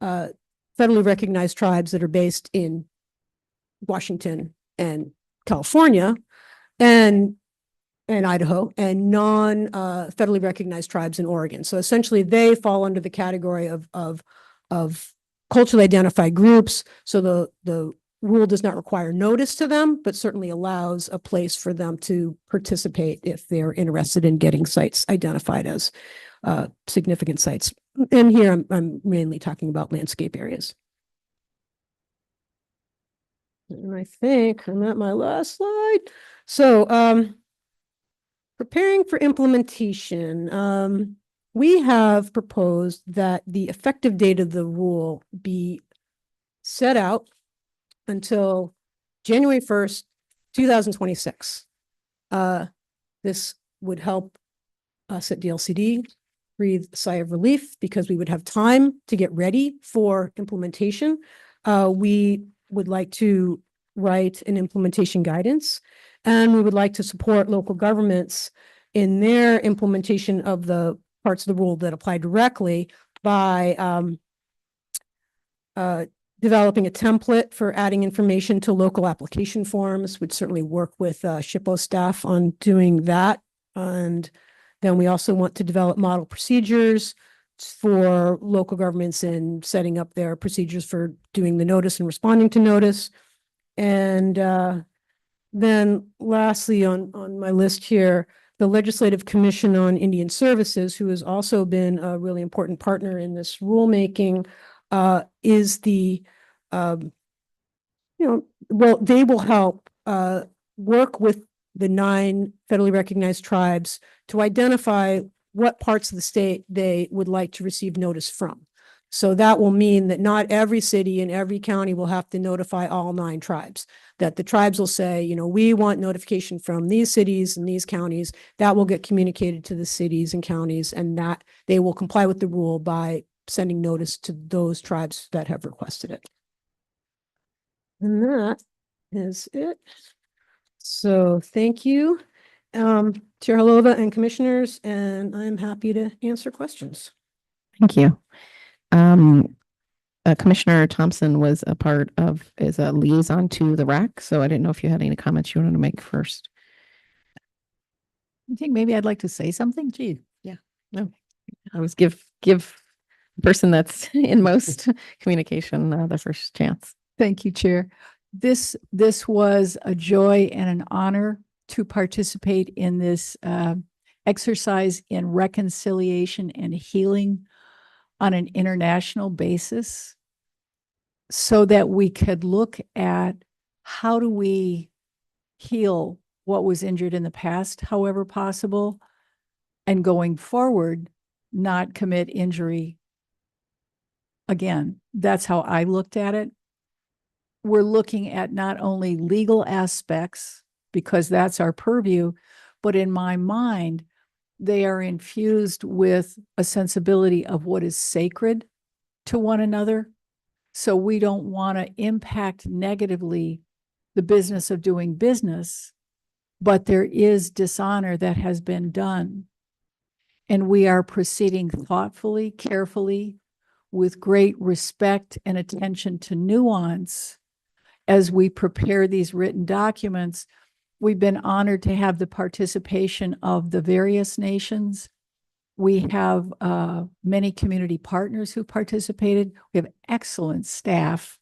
federally recognized tribes that are based in Washington and California and Idaho, and non-federally recognized tribes in Oregon. So essentially, they fall under the category of culturally identified groups. So the rule does not require notice to them, but certainly allows a place for them to participate if they're interested in getting sites identified as significant sites. And here I'm mainly talking about landscape areas. And I think I'm at my last slide. So preparing for implementation. We have proposed that the effective date of the rule be set out until January 1st, 2026. This would help us at DLCD breathe a sigh of relief because we would have time to get ready for implementation. We would like to write an implementation guidance, and we would like to support local governments in their implementation of the parts of the rule that apply directly by developing a template for adding information to local application forms. Would certainly work with SHPO staff on doing that. And then we also want to develop model procedures for local governments in setting up their procedures for doing the notice and responding to notice. And then lastly on my list here, the Legislative Commission on Indian Services, who has also been a really important partner in this rulemaking, is the, well, they will help work with the 9 federally recognized tribes to identify what parts of the state they would like to receive notice from. So that will mean that not every city and every county will have to notify all 9 tribes, that the tribes will say, we want notification from these cities and these counties. That will get communicated to the cities and counties, and that they will comply with the rule by sending notice to those tribes that have requested it. And that is it. So thank you, Chair Halova and commissioners, and I'm happy to answer questions. Thank you. Commissioner Thompson was is a liaison to the RAC, so I didn't know if you had any comments you wanted to make first. I think maybe I'd like to say something. Gee, yeah. No, I was give the person that's in most communication the first chance. Thank you, Chair. This was a joy and an honor to participate in this exercise in reconciliation and healing on an international basis, so that we could look at how do we heal what was injured in the past, however possible, and going forward, not commit injury again. That's how I looked at it. We're looking at not only legal aspects, because that's our purview, but in my mind, they are infused with a sensibility of what is sacred to one another. So we don't want to impact negatively the business of doing business, but there is dishonor that has been done. And we are proceeding thoughtfully, carefully, with great respect and attention to nuance as we prepare these written documents. We've been honored to have the participation of the various nations. We have many community partners who participated. We have excellent staff.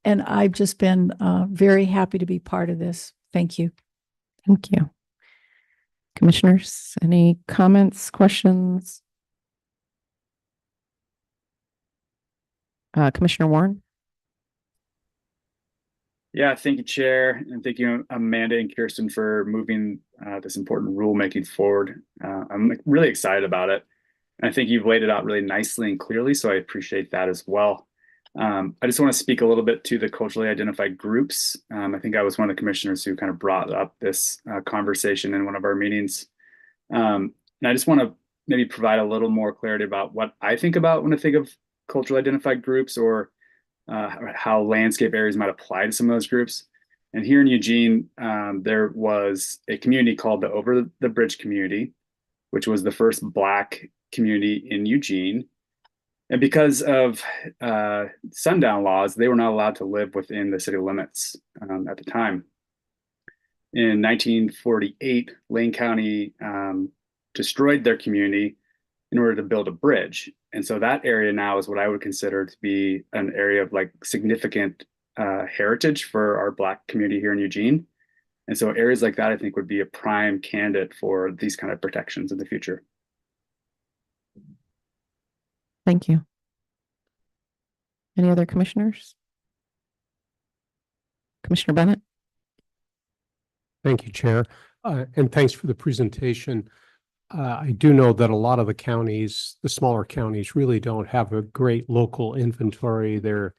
And I've just been very happy to be part of this. Thank you. Thank you. Commissioners, any comments, questions? Commissioner Warren? Yeah, thank you, Chair, and thank you, Amanda and Kirsten, for moving this important rulemaking forward. I'm really excited about it. And I think you've laid it out really nicely and clearly, so I appreciate that as well. I just want to speak a little bit to the culturally identified groups. I think I was one of the commissioners who kind of brought up this conversation in one of our meetings. And I just want to maybe provide a little more clarity about what I think about when I think of culturally identified groups, or how landscape areas might apply to some of those groups. And here in Eugene, there was a community called the Over the Bridge community, which was the first Black community in Eugene. And because of sundown laws, they were not allowed to live within the city limits at the time. In 1948, Lane County destroyed their community in order to build a bridge. And so that area now is what I would consider to be an area of like significant heritage for our Black community here in Eugene. And so areas like that, I think, would be a prime candidate for these kind of protections in the future. Thank you. Any other commissioners? Commissioner Bennett? Thank you, Chair. And thanks for the presentation. I do know that a lot of the counties, the smaller counties, really don't have a great local inventory. Their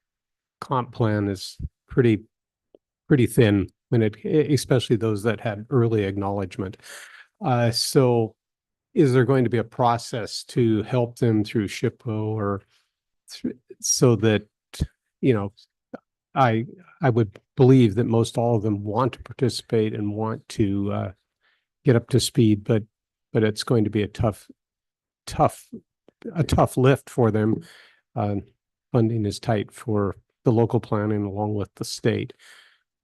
comp plan is pretty thin especially those that had early acknowledgement. So is there going to be a process to help them through SHPO or so that, I would believe that most all of them want to participate and want to get up to speed, but it's going to be a tough lift for them. funding is tight for the local planning along with the state.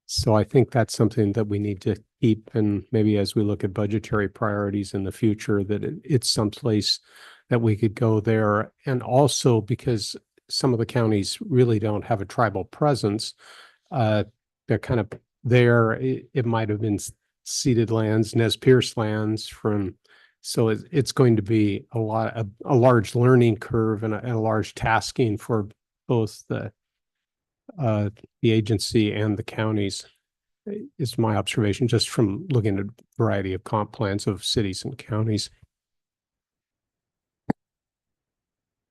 So I think that's something that we need to keep, and maybe as we look at budgetary priorities in the future, that it's someplace that we could go there. And also because some of the counties really don't have a tribal presence, they're kind of there. It might have been ceded lands, Nez Perce lands from, so it's going to be a large learning curve and a large tasking for both the agency and the counties, is my observation, just from looking at a variety of comp plans of cities and counties.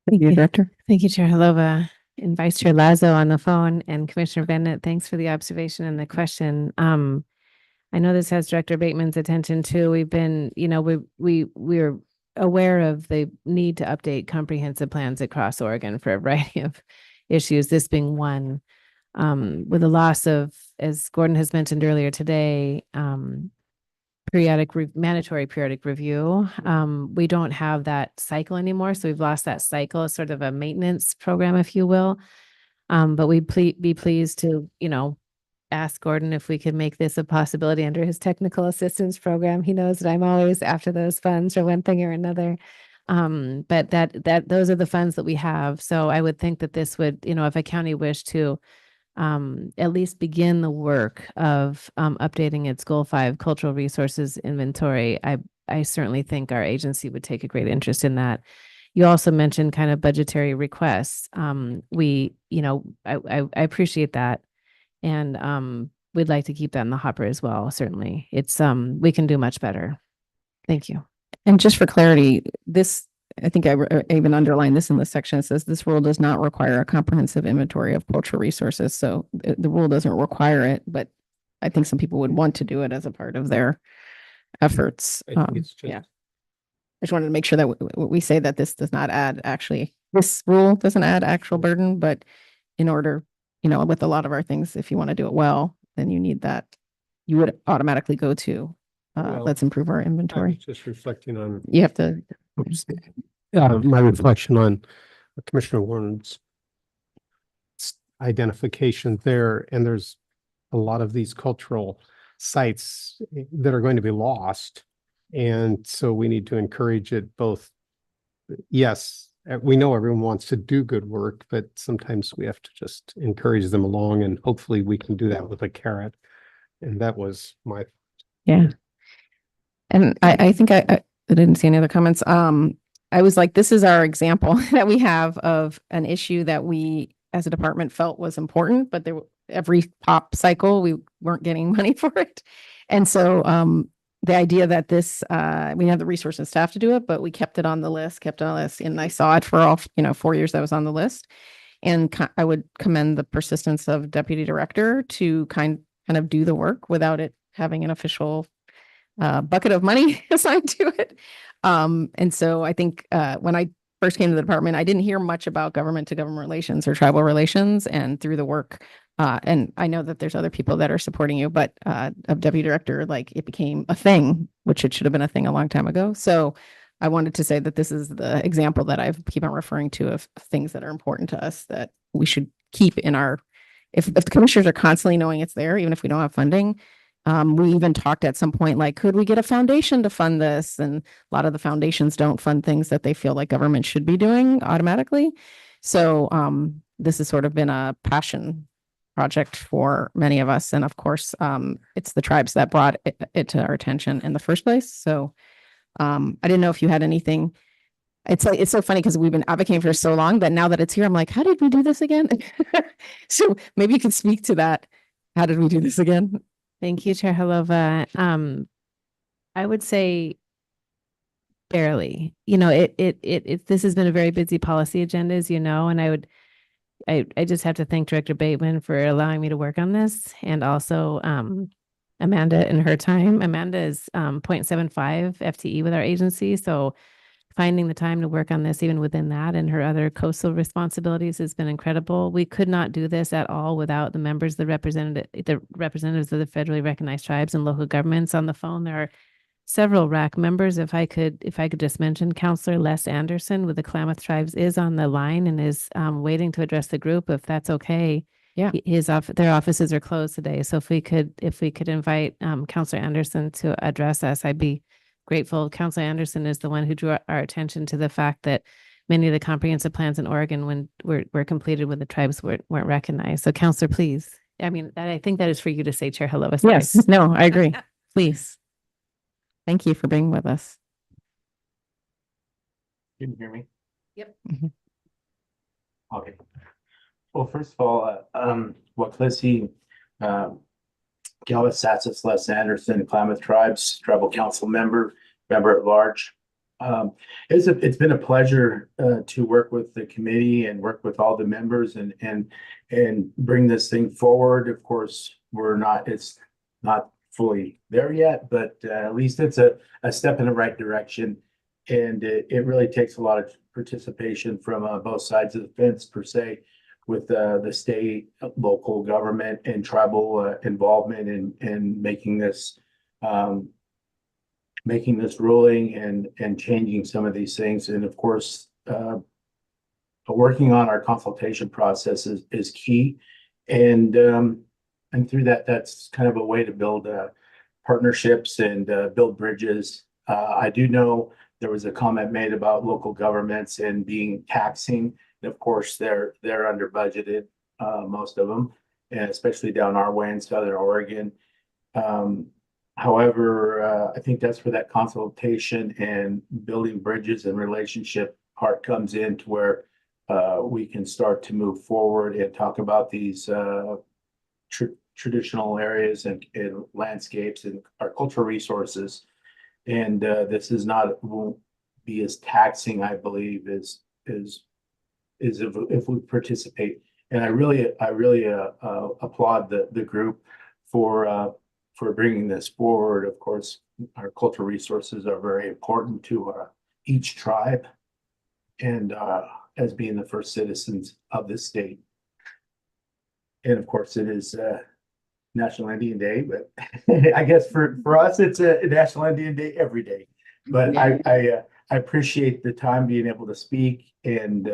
Thank you, Director. Thank you, Chair Halova and Vice Chair Lazo on the phone, and Commissioner Bennett. Thanks for the observation and the question. I know this has Director Bateman's attention too. We've been, we're aware of the need to update comprehensive plans across Oregon for a variety of issues, this being one. With the loss of, as Gordon has mentioned earlier today, mandatory periodic review. We don't have that cycle anymore. So we've lost that cycle, sort of a maintenance program, if you will. But we'd be pleased to, ask Gordon if we could make this a possibility under his technical assistance program. He knows that I'm always after those funds for one thing or another. But those are the funds that we have. So I would think that this would, if a county wished to at least begin the work of updating its Goal 5 cultural resources inventory, I certainly think our agency would take a great interest in that. You also mentioned kind of budgetary requests. I appreciate that. And we'd like to keep that in the hopper as well. Certainly. It's we can do much better. Thank you. And just for clarity, I think I even underlined this in the section. It says this rule does not require a comprehensive inventory of cultural resources. So the rule doesn't require it, but I think some people would want to do it as a part of their efforts. I think it's just, yeah. I just wanted to make sure that we say that this does not add this rule doesn't add actual burden, but in order, with a lot of our things, if you want to do it well, then you need that. You would automatically go to, let's improve our inventory. Just reflecting on. You have to. My reflection on Commissioner Warren's identification there, and there's a lot of these cultural sites that are going to be lost. And so we need to encourage it both. Yes, we know everyone wants to do good work, but sometimes we have to just encourage them along, and hopefully we can do that with a carrot. And that was my. Yeah. And I think I didn't see any other comments. I was like, this is our example that we have of an issue that we as a department felt was important, but every pop cycle, we weren't getting money for it. And so the idea that we have the resources and staff to do it, but we kept it on the list, and I saw it for all, 4 years that was on the list. And I would commend the persistence of Deputy Director to kind of do the work without it having an official bucket of money assigned to it. And so I think when I first came to the department, I didn't hear much about government to government relations or tribal relations, and through the work, and I know that there's other people that are supporting you, but of Deputy Director, like it became a thing, which it should have been a thing a long time ago. So I wanted to say that this is the example that I keep on referring to of things that are important to us that we should keep in our, if the commissioners are constantly knowing it's there, even if we don't have funding. We even talked at some point, like, could we get a foundation to fund this? And a lot of the foundations don't fund things that they feel like government should be doing automatically. So this has sort of been a passion project for many of us. And of course, it's the tribes that brought it to our attention in the first place. So I didn't know if you had anything. It's so funny because we've been advocating for so long that now that it's here, I'm like, how did we do this again? So maybe you can speak to that. How did we do this again? Thank you, Chair Halova. I would say barely. This has been a very busy policy agenda, as you know, and I just have to thank Director Bateman for allowing me to work on this, and also Amanda in her time. Amanda is 0.75 FTE with our agency, so finding the time to work on this even within that and her other coastal responsibilities has been incredible. We could not do this at all without the representatives of the federally recognized tribes and local governments on the phone. There are several RAC members. If I could just mention Counselor Les Anderson with the Klamath Tribes is on the line and is waiting to address the group, if that's okay. Yeah. Their offices are closed today. So if we could invite Counselor Anderson to address us, I'd be grateful. Counselor Anderson is the one who drew our attention to the fact that many of the comprehensive plans in Oregon when were completed when the tribes weren't recognized. So Counselor, please. I mean, I think that is for you to say, Chair Halova. Sorry. Yes, no, I agree. Please. Thank you for being with us. Can you hear me? Yep. Mhm. Okay. Well, first of all, Waklisi, Galvez, Sassus, Les Anderson, Klamath Tribes, Tribal Council member at large. It's been a pleasure to work with the committee and work with all the members and bring this thing forward. Of course, it's not fully there yet, but at least it's a step in the right direction. And it really takes a lot of participation from both sides of the fence per se, with the state, local government and tribal involvement in making this ruling and changing some of these things. And of course, working on our consultation process is key. And through that's kind of a way to build partnerships and build bridges. I do know there was a comment made about local governments and being taxing. And of course, they're under budgeted, most of them, and especially down our way in Southern Oregon. However, I think that's where that consultation and building bridges and relationship part comes in, to where we can start to move forward and talk about these traditional areas and landscapes and our cultural resources. And this won't be as taxing, I believe, as if we participate. And I really applaud the group for bringing this forward. Of course, our cultural resources are very important to each tribe, and as being the first citizens of this state. And of course, it is National Indian Day, but I guess for us, it's a National Indian Day every day. But I appreciate the time being able to speak, and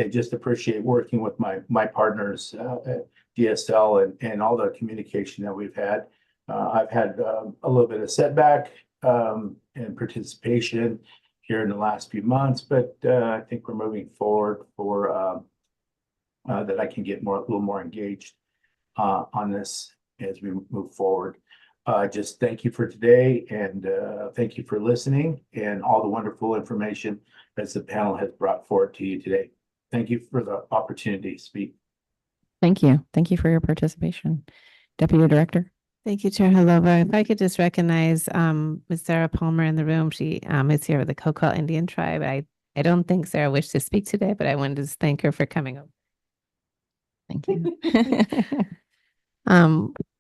just appreciate working with my partners at DSL and all the communication that we've had. I've had a little bit of setback and participation here in the last few months, but I think we're moving forward for that I can get a little more engaged on this as we move forward. Just thank you for today, and thank you for listening and all the wonderful information that the panel has brought forward to you today. Thank you for the opportunity to speak. Thank you. Thank you for your participation. Deputy Director. Thank you, Chair Halova. If I could just recognize Ms. Sarah Palmer in the room. She is here with the Coquille Indian Tribe. I don't think Sarah wished to speak today, but I wanted to thank her for coming over. Thank you.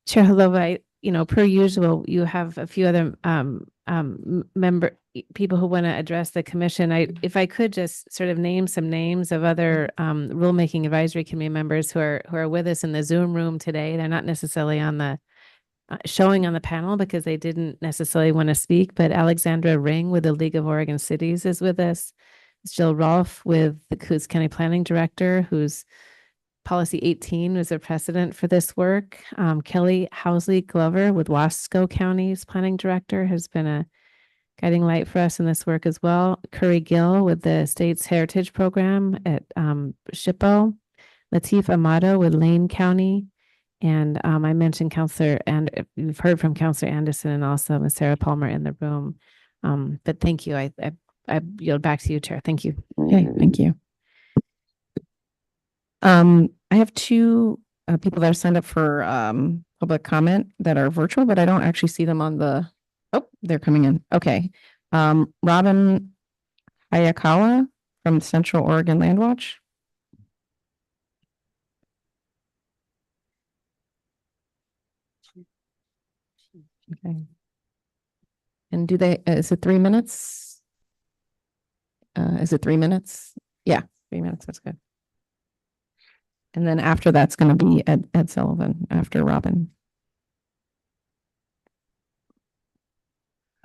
Chair Halova, per usual, you have a few other people who want to address the commission. If I could just sort of name some names of other rulemaking advisory committee members who are with us in the Zoom room today. They're not necessarily on the showing on the panel because they didn't necessarily want to speak, but Alexandra Ring with the League of Oregon Cities is with us. Jill Rolfe with the Coos County Planning Director, who's Policy 18 was a precedent for this work. Kelly Housley Glover with Wasco County's Planning Director has been a guiding light for us in this work as well. Curry Gill with the State's Heritage Program at SHPO. Latif Amato with Lane County. And I mentioned Counselor, and you've heard from Counselor Anderson and also Ms. Sarah Palmer in the room. But thank you. I yield back to you, Chair. Thank you. Okay, thank you. I have two people that are signed up for public comment that are virtual, but I don't actually see them on the, they're coming in. Okay. Robin Hayakawa from Central Oregon Land Watch. Okay. And is it 3 minutes? Is it 3 minutes? Yeah, 3 minutes. That's good. And then after that's going to be Ed Sullivan after Robin.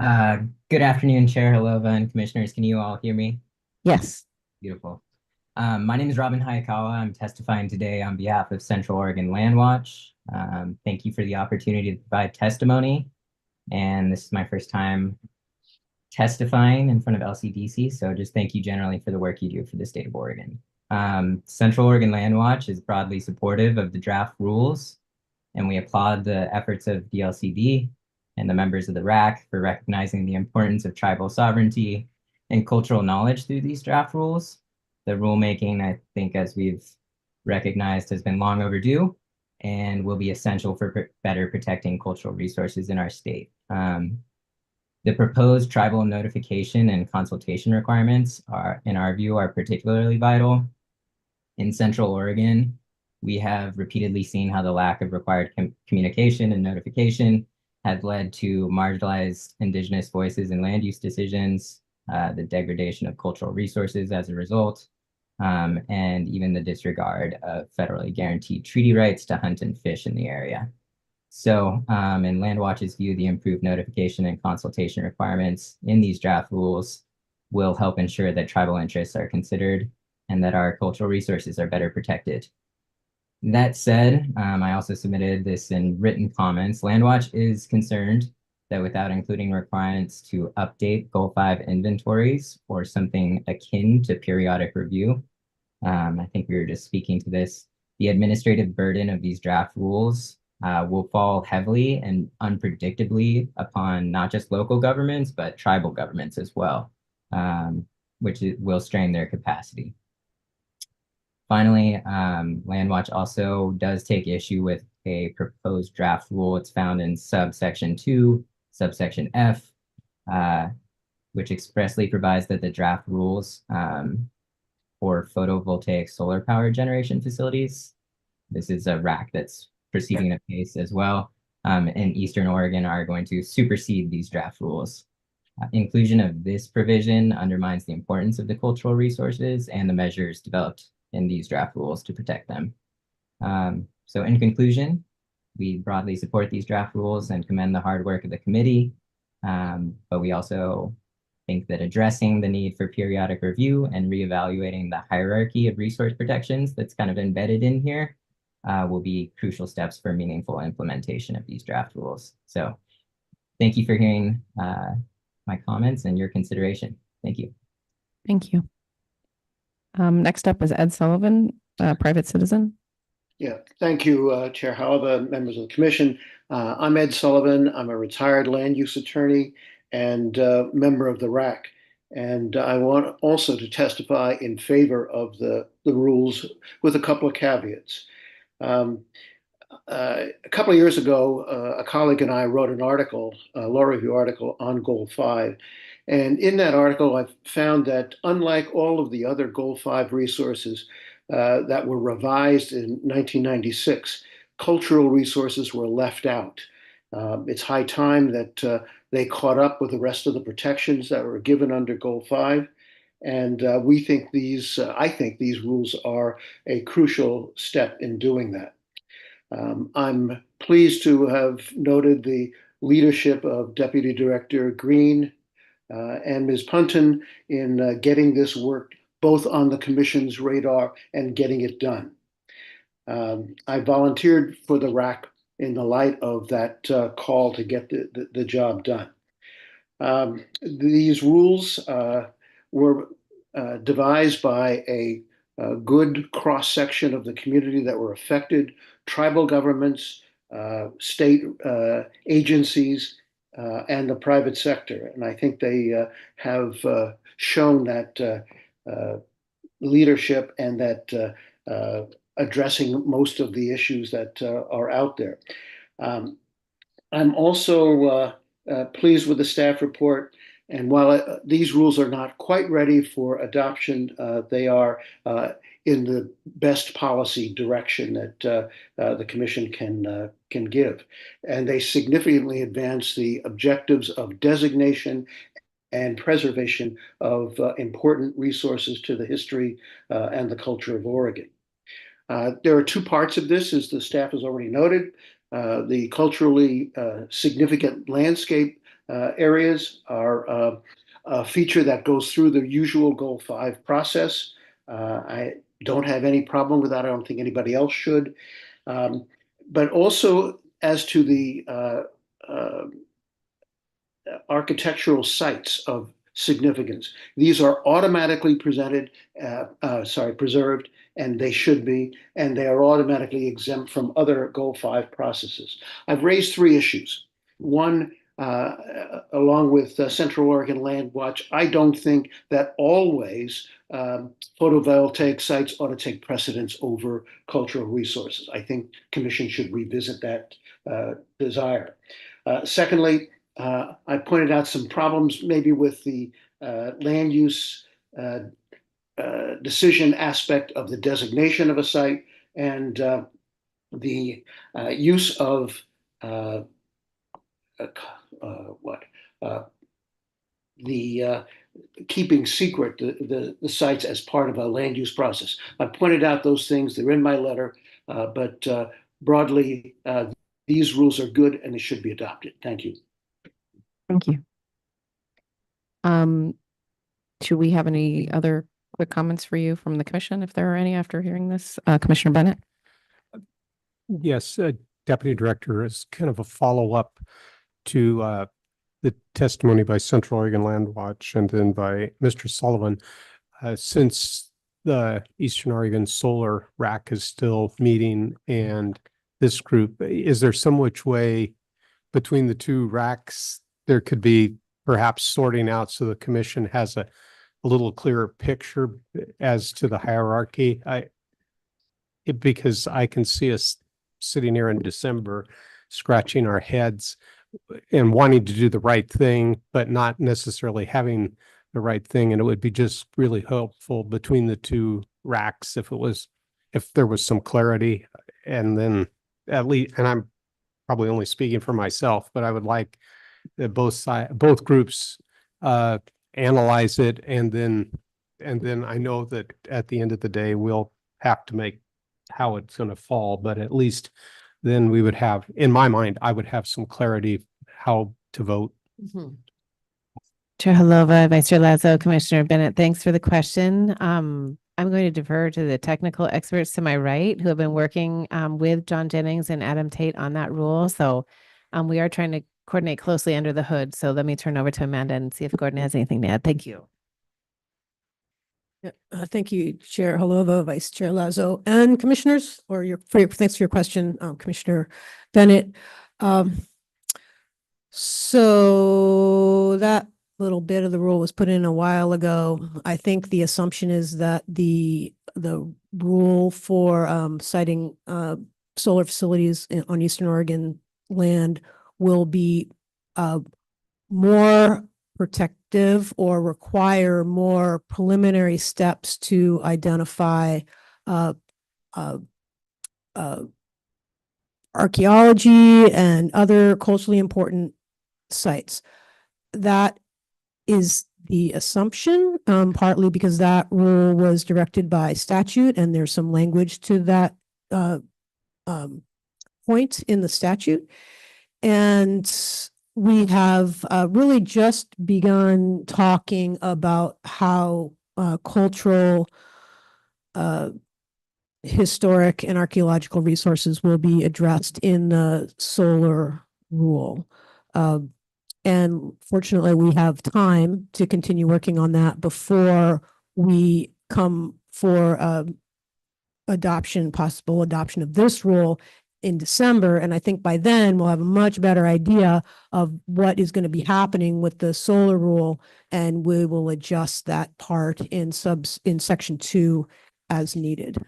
Good afternoon, Chair Halova and Commissioners. Can you all hear me? Yes. Beautiful. My name is Robin Hayakawa. I'm testifying today on behalf of Central Oregon Land Watch. Thank you for the opportunity to provide testimony. And this is my first time testifying in front of LCDC. So just thank you generally for the work you do for the state of Oregon. Central Oregon Land Watch is broadly supportive of the draft rules, and we applaud the efforts of DLCD and the members of the RAC for recognizing the importance of tribal sovereignty and cultural knowledge through these draft rules. The rulemaking, I think, as we've recognized, has been long overdue and will be essential for better protecting cultural resources in our state. The proposed tribal notification and consultation requirements are, in our view, are particularly vital. In Central Oregon, we have repeatedly seen how the lack of required communication and notification has led to marginalized Indigenous voices in land use decisions, the degradation of cultural resources as a result, and even the disregard of federally guaranteed treaty rights to hunt and fish in the area. So, in Land Watch's view, the improved notification and consultation requirements in these draft rules will help ensure that tribal interests are considered and that our cultural resources are better protected. That said, I also submitted this in written comments. Land Watch is concerned that without including requirements to update Goal 5 inventories or something akin to periodic review, I think we were just speaking to this, the administrative burden of these draft rules will fall heavily and unpredictably upon not just local governments, but tribal governments as well, which will strain their capacity. Finally, Land Watch also does take issue with a proposed draft rule. It's found in subsection 2, subsection F, which expressly provides that the draft rules for photovoltaic solar power generation facilities, this is a RAC that's proceeding the case as well, in Eastern Oregon are going to supersede these draft rules. Inclusion of this provision undermines the importance of the cultural resources and the measures developed in these draft rules to protect them. So in conclusion, we broadly support these draft rules and commend the hard work of the committee, but we also think that addressing the need for periodic review and reevaluating the hierarchy of resource protections that's kind of embedded in here will be crucial steps for meaningful implementation of these draft rules. So thank you for hearing my comments and your consideration. Thank you. Thank you. Next up is Ed Sullivan, private citizen. Yeah, thank you, Chair Halava, members of the commission. I'm Ed Sullivan. I'm a retired land use attorney and member of the RAC. And I want also to testify in favor of the rules with a couple of caveats. A couple of years ago, a colleague and I wrote an article, a law review article on Goal 5. And in that article, I found that unlike all of the other Goal 5 resources that were revised in 1996, cultural resources were left out. It's high time that they caught up with the rest of the protections that were given under Goal 5. And we think I think these rules are a crucial step in doing that. I'm pleased to have noted the leadership of Deputy Director Green and Ms. Punton in getting this work both on the commission's radar and getting it done. I volunteered for the RAC in the light of that call to get the job done. These rules were devised by a good cross-section of the community that were affected, tribal governments, state agencies, and the private sector. And I think they have shown that leadership and that addressing most of the issues that are out there. I'm also pleased with the staff report. And while these rules are not quite ready for adoption, they are in the best policy direction that the Commission can give. And they significantly advance the objectives of designation and preservation of important resources to the history and the culture of Oregon. There are two parts of this, as the staff has already noted. The culturally significant landscape areas are a feature that goes through the usual Goal 5 process. I don't have any problem with that. I don't think anybody else should. But also as to the architectural sites of significance. These are automatically preserved, and they should be, and they are automatically exempt from other Goal 5 processes. I've raised 3 issues. One, along with Central Oregon Land Watch, I don't think that always photovoltaic sites ought to take precedence over cultural resources. I think Commission should revisit that desire. Secondly, I pointed out some problems maybe with the land use decision aspect of the designation of a site and the use of the keeping secret the sites as part of a land use process. I pointed out those things. They're in my letter, but broadly, these rules are good and they should be adopted. Thank you. Thank you. Do we have any other quick comments for you from the commission, if there are any after hearing this? Commissioner Bennett? Yes, Deputy Director, is kind of a follow-up to the testimony by Central Oregon Land Watch and then by Mr. Sullivan. Since the Eastern Oregon Solar RAC is still meeting and this group, is there some which way between the two RACs there could be perhaps sorting out so the commission has a little clearer picture as to the hierarchy? Because I can see us sitting here in December scratching our heads and wanting to do the right thing, but not necessarily having the right thing. And it would be just really helpful between the two RACs if there was some clarity. And then at least, and I'm probably only speaking for myself, but I would like that both groups analyze it, and then I know that at the end of the day we'll have to make how it's going to fall, but at least then we would have, in my mind, I would have some clarity how to vote. Chair Halova, Vice Chair Lazo, Commissioner Bennett, thanks for the question. I'm going to defer to the technical experts to my right who have been working with John Jennings and Adam Tate on that rule. So we are trying to coordinate closely under the hood. So let me turn over to Amanda and see if Gordon has anything to add. Thank you. Thank you, Chair Halova, Vice Chair Lazo, and commissioners, thanks for your question, Commissioner Bennett. So that little bit of the rule was put in a while ago. I think the assumption is that the rule for citing solar facilities on Eastern Oregon land will be more protective or require more preliminary steps to identify archaeology and other culturally important sites. That is the assumption, partly because that rule was directed by statute and there's some language to that point in the statute. And we have really just begun talking about how cultural, historic, and archaeological resources will be addressed in the solar rule. And fortunately, we have time to continue working on that before we come for possible adoption of this rule in December. And I think by then we'll have a much better idea of what is going to be happening with the solar rule, and we will adjust that part in section 2 as needed.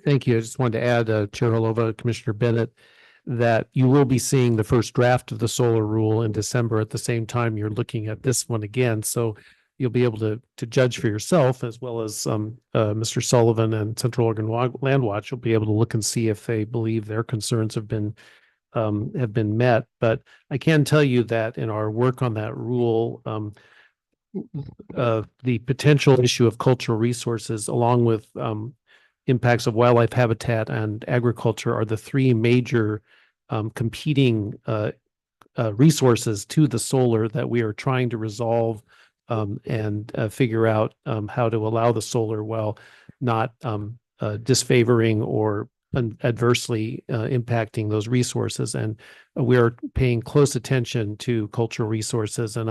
Thank you. I just wanted to add, Chair Holova, Commissioner Bennett, that you will be seeing the first draft of the solar rule in December at the same time you're looking at this one again. So you'll be able to judge for yourself, as well as Mr. Sullivan and Central Oregon Land Watch. You'll be able to look and see if they believe their concerns have been met. But I can tell you that in our work on that rule, the potential issue of cultural resources, along with impacts of wildlife habitat and agriculture are the three major competing resources to the solar that we are trying to resolve and figure out how to allow the solar while not disfavoring or adversely impacting those resources. And we are paying close attention to cultural resources. And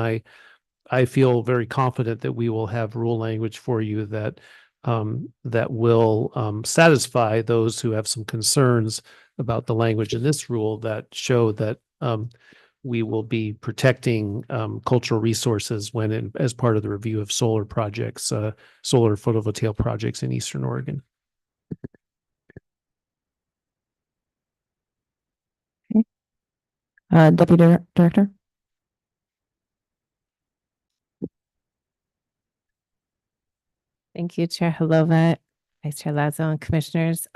I feel very confident that we will have rule language for you that that will satisfy those who have some concerns about the language in this rule, that show that we will be protecting cultural resources as part of the review of solar projects, solar photovoltaic projects in Eastern Oregon. Deputy Director. Thank you, Chair Halova, Vice Chair Lazo, and Commissioners.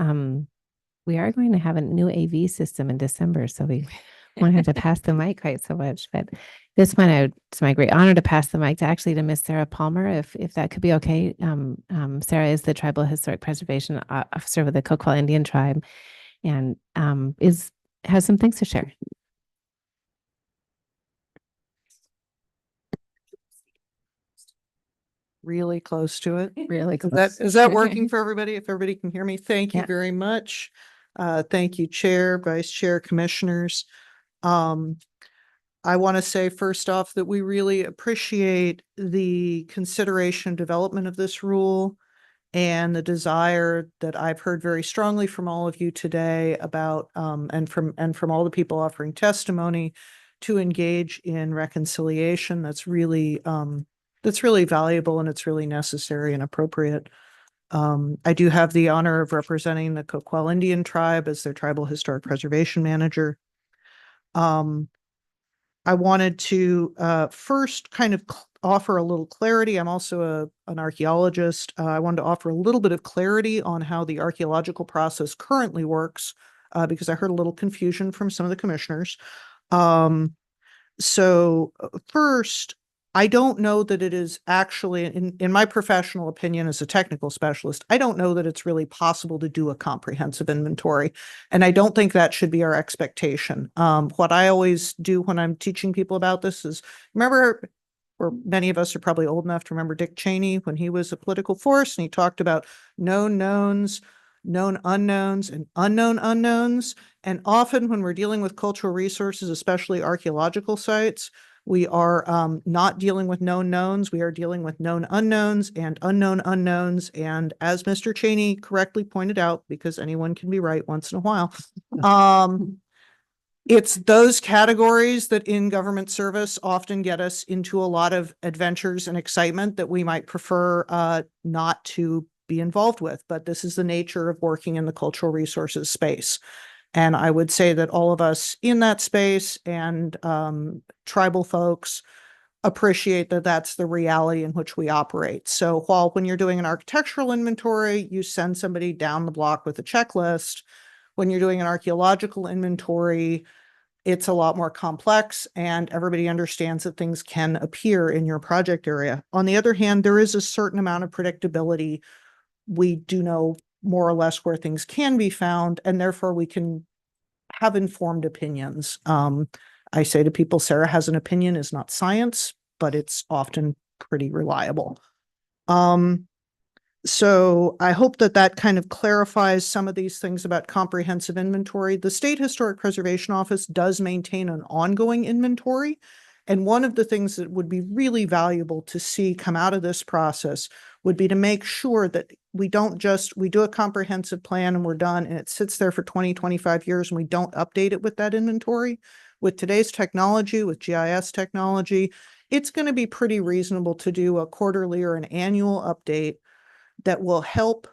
We are going to have a new AV system in December, so we won't have to pass the mic quite so much. But this one, it's my great honor to pass the mic to Miss Sarah Palmer, if that could be okay. Sarah is the Tribal Historic Preservation Officer with the Coquille Indian Tribe, and has some things to share. Really close to it. Really close. Is that working for everybody? If everybody can hear me, thank you very much. Thank you, Chair, Vice Chair, Commissioners. I want to say first off that we really appreciate the consideration and development of this rule and the desire that I've heard very strongly from all of you today about and from all the people offering testimony to engage in reconciliation. That's really valuable, and it's really necessary and appropriate. I do have the honor of representing the Coquille Indian Tribe as their Tribal Historic Preservation Manager. I wanted to first kind of offer a little clarity. I'm also an archaeologist. I wanted to offer a little bit of clarity on how the archaeological process currently works, because I heard a little confusion from some of the commissioners. So first, I don't know that it is actually, in my professional opinion as a technical specialist, I don't know that it's really possible to do a comprehensive inventory. And I don't think that should be our expectation. What I always do when I'm teaching people about this is, remember, or many of us are probably old enough to remember Dick Cheney when he was a political force, and he talked about known knowns, known unknowns, and unknown unknowns. And often when we're dealing with cultural resources, especially archaeological sites, we are not dealing with known knowns. We are dealing with known unknowns and unknown unknowns. And as Mr. Cheney correctly pointed out, because anyone can be right once in a while, it's those categories that in government service often get us into a lot of adventures and excitement that we might prefer not to be involved with. But this is the nature of working in the cultural resources space. And I would say that all of us in that space and tribal folks appreciate that that's the reality in which we operate. So while when you're doing an architectural inventory, you send somebody down the block with a checklist, when you're doing an archaeological inventory, it's a lot more complex, and everybody understands that things can appear in your project area. On the other hand, there is a certain amount of predictability. We do know more or less where things can be found, and therefore we can have informed opinions. I say to people, Sarah has an opinion is not science, but it's often pretty reliable. So I hope that that kind of clarifies some of these things about comprehensive inventory. The State Historic Preservation Office does maintain an ongoing inventory. And one of the things that would be really valuable to see come out of this process would be to make sure that we don't just, we do a comprehensive plan and we're done and it sits there for 20, 25 years and we don't update it with that inventory. With today's technology, with GIS technology, it's going to be pretty reasonable to do a quarterly or an annual update that will help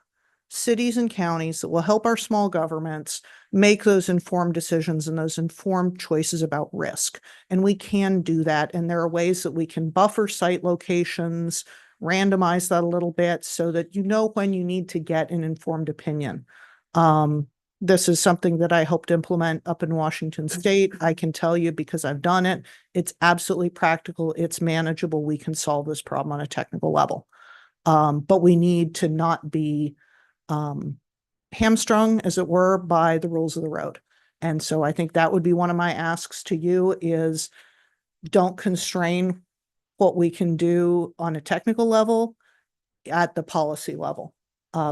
cities and counties, that will help our small governments make those informed decisions and those informed choices about risk. And we can do that. And there are ways that we can buffer site locations, randomize that a little bit so that you know when you need to get an informed opinion. This is something that I hope to implement up in Washington State. I can tell you because I've done it. It's absolutely practical. It's manageable. We can solve this problem on a technical level. But we need to not be hamstrung, as it were, by the rules of the road. And so I think that would be one of my asks to you is don't constrain what we can do on a technical level at the policy level.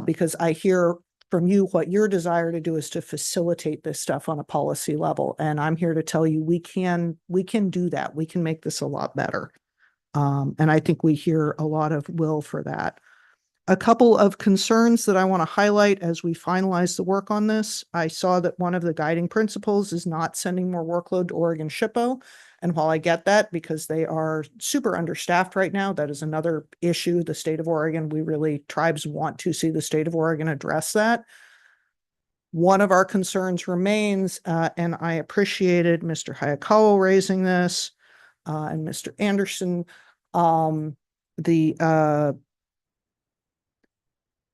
Because I hear from you what your desire to do is to facilitate this stuff on a policy level. And I'm here to tell you we can do that. We can make this a lot better. And I think we hear a lot of will for that. A couple of concerns that I want to highlight as we finalize the work on this. I saw that one of the guiding principles is not sending more workload to Oregon SHPO. And while I get that because they are super understaffed right now, that is another issue. The state of Oregon, tribes want to see the state of Oregon address that. One of our concerns remains, and I appreciated Mr. Hayakawa raising this, and Mr. Anderson,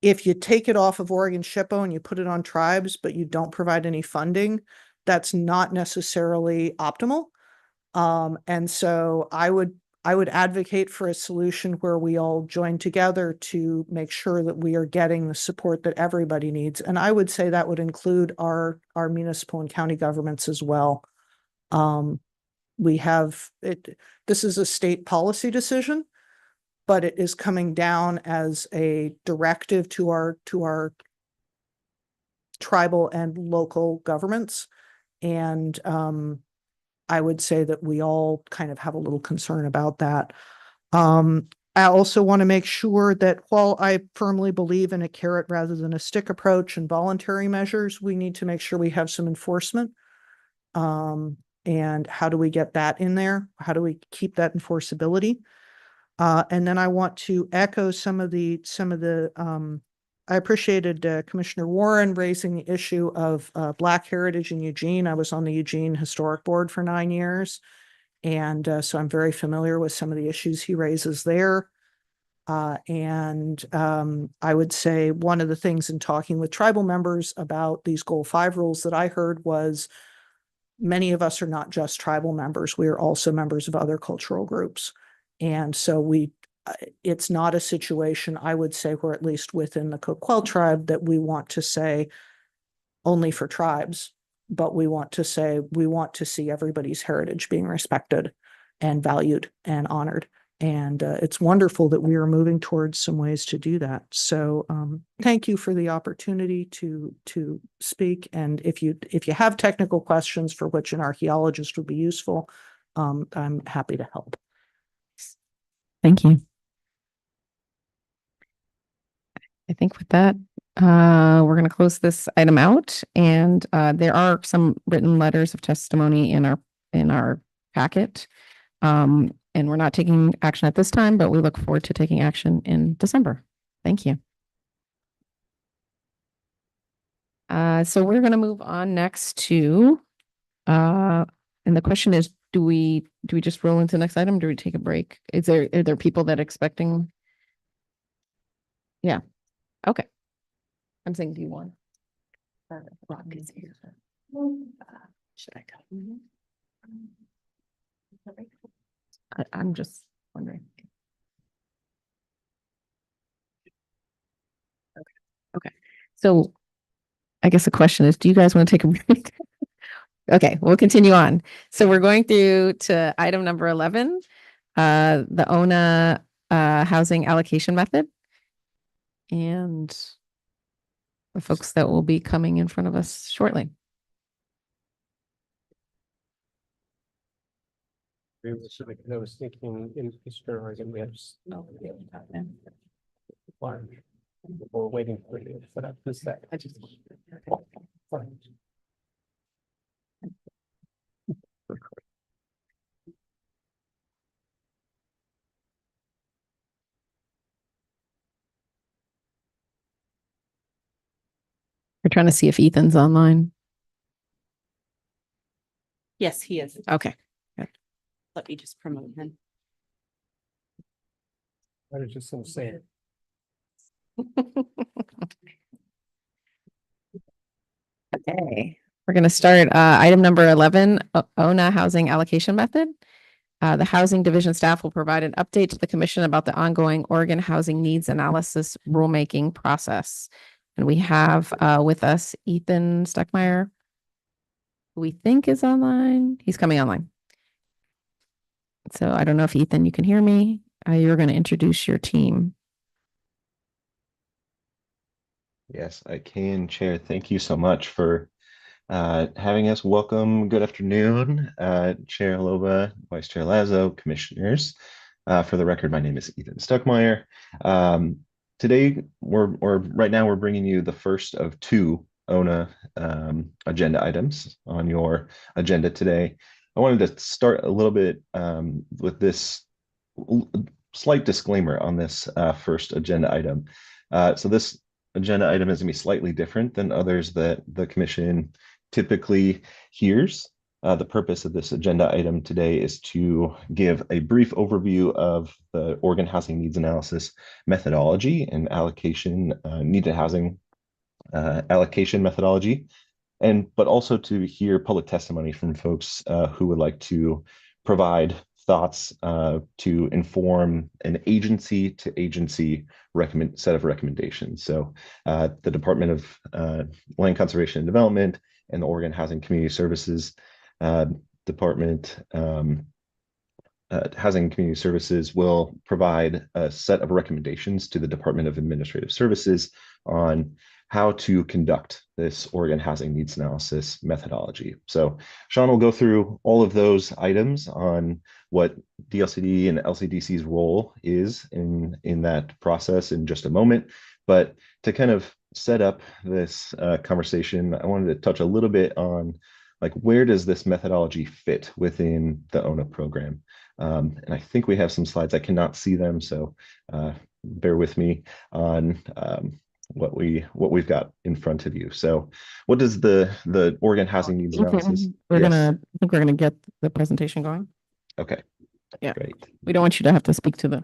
if you take it off of Oregon SHPO and you put it on tribes, but you don't provide any funding, that's not necessarily optimal. And so I would advocate for a solution where we all join together to make sure that we are getting the support that everybody needs. And I would say that would include our municipal and county governments as well. This is a state policy decision, but it is coming down as a directive to our tribal and local governments. And I would say that we all kind of have a little concern about that. I also want to make sure that while I firmly believe in a carrot rather than a stick approach and voluntary measures, we need to make sure we have some enforcement. And how do we get that in there? How do we keep that enforceability? And then I want to echo some of the I appreciated Commissioner Warren raising the issue of Black heritage in Eugene. I was on the Eugene Historic Board for 9 years. And so I'm very familiar with some of the issues he raises there. And I would say one of the things in talking with tribal members about these Goal 5 rules that I heard was many of us are not just tribal members. We are also members of other cultural groups. And so it's not a situation, I would say, where at least within the Coquel tribe that we want to say only for tribes, but we want to say we want to see everybody's heritage being respected and valued and honored. And it's wonderful that we are moving towards some ways to do that. So thank you for the opportunity to speak. And if you have technical questions for which an archaeologist would be useful, I'm happy to help. Thank you. I think with that, we're going to close this item out, and there are some written letters of testimony in our packet. And we're not taking action at this time, but we look forward to taking action in December. Thank you. So we're going to move on next to, and the question is, do we just roll into the next item? Do we take a break? Are there people that are expecting? Yeah. Okay. I'm saying, do you want? Rock is here. Should I go? I'm just wondering. Okay. So I guess the question is, do you guys want to take a break? Okay, we'll continue on. So we're going through to item number 11, the ONA housing allocation method. And the folks that will be coming in front of us shortly. I was thinking in Eastern Oregon, we have we're waiting for you to put up this set. I just We're trying to see if Ethan's online. Yes, he is. Okay. Let me just promote him. I was just going to say it. Okay, we're going to start item number 11, ONA housing allocation method. The housing division staff will provide an update to the commission about the ongoing Oregon housing needs analysis rulemaking process. And we have with us Ethan Stuckmeyer, who we think is online. He's coming online. So I don't know if Ethan, you can hear me. You're going to introduce your team. Yes, I can, Chair. Thank you so much for having us. Welcome. Good afternoon, Chair Lova, Vice Chair Lazo, Commissioners. For the record, my name is Ethan Stuckmeyer. Today, right now we're bringing you the first of two ONA agenda items on your agenda today. I wanted to start a little bit with this slight disclaimer on this first agenda item. So this agenda item is going to be slightly different than others that the Commission typically hears. The purpose of this agenda item today is to give a brief overview of the Oregon Housing Needs Analysis methodology and allocation, needed housing allocation methodology, but also to hear public testimony from folks who would like to provide thoughts to inform an agency to agency set of recommendations. So the Department of Land Conservation and Development and the Oregon Housing Community Services Department, Housing and Community Services will provide a set of recommendations to the Department of Administrative Services on how to conduct this Oregon Housing Needs Analysis methodology. So Sean will go through all of those items on what DLCD and LCDC's role is in that process in just a moment. But to kind of set up this conversation, I wanted to touch a little bit on like, where does this methodology fit within the ONA program? And I think we have some slides. I cannot see them, so bear with me on what we've got in front of you. So what does the Oregon Housing Needs Analysis? I think we're gonna get the presentation going. Okay. Yeah. Great. We don't want you to have to speak to the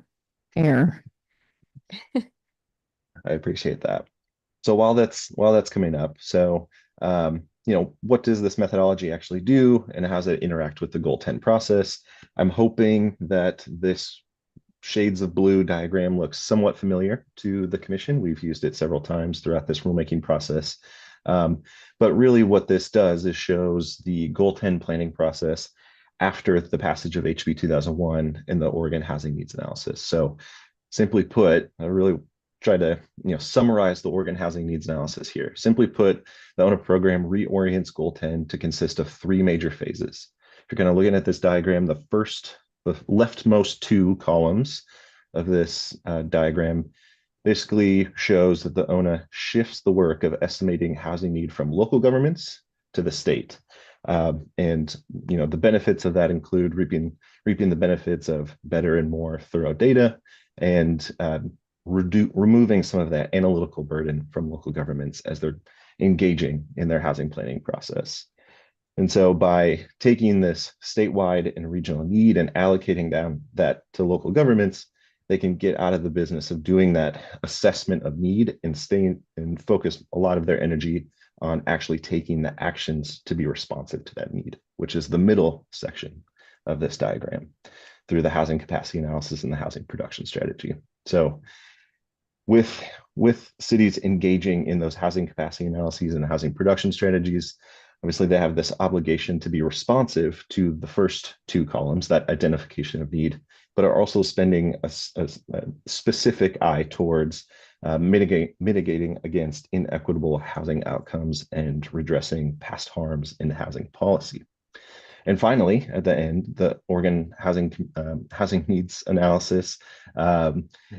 air. I appreciate that. So while that's coming up, so what does this methodology actually do and how does it interact with the Goal 10 process? I'm hoping that this shades of blue diagram looks somewhat familiar to the Commission. We've used it several times throughout this rulemaking process. But really what this does is shows the Goal 10 planning process after the passage of HB 2001 and the Oregon Housing Needs Analysis. So simply put, I really try to summarize the Oregon Housing Needs Analysis here. Simply put, the ONA program reorients Goal 10 to consist of three major phases. If you're kind of looking at this diagram, the leftmost two columns of this diagram basically shows that the ONA shifts the work of estimating housing need from local governments to the state. And the benefits of that include reaping the benefits of better and more thorough data and removing some of that analytical burden from local governments as they're engaging in their housing planning process. And so by taking this statewide and regional need and allocating down that to local governments, they can get out of the business of doing that assessment of need and focus a lot of their energy on actually taking the actions to be responsive to that need, which is the middle section of this diagram through the housing capacity analysis and the housing production strategy. So with cities engaging in those housing capacity analyses and housing production strategies, obviously they have this obligation to be responsive to the first two columns, that identification of need, but are also spending a specific eye towards mitigating against inequitable housing outcomes and redressing past harms in housing policy. And finally, at the end, the Oregon Housing Needs Analysis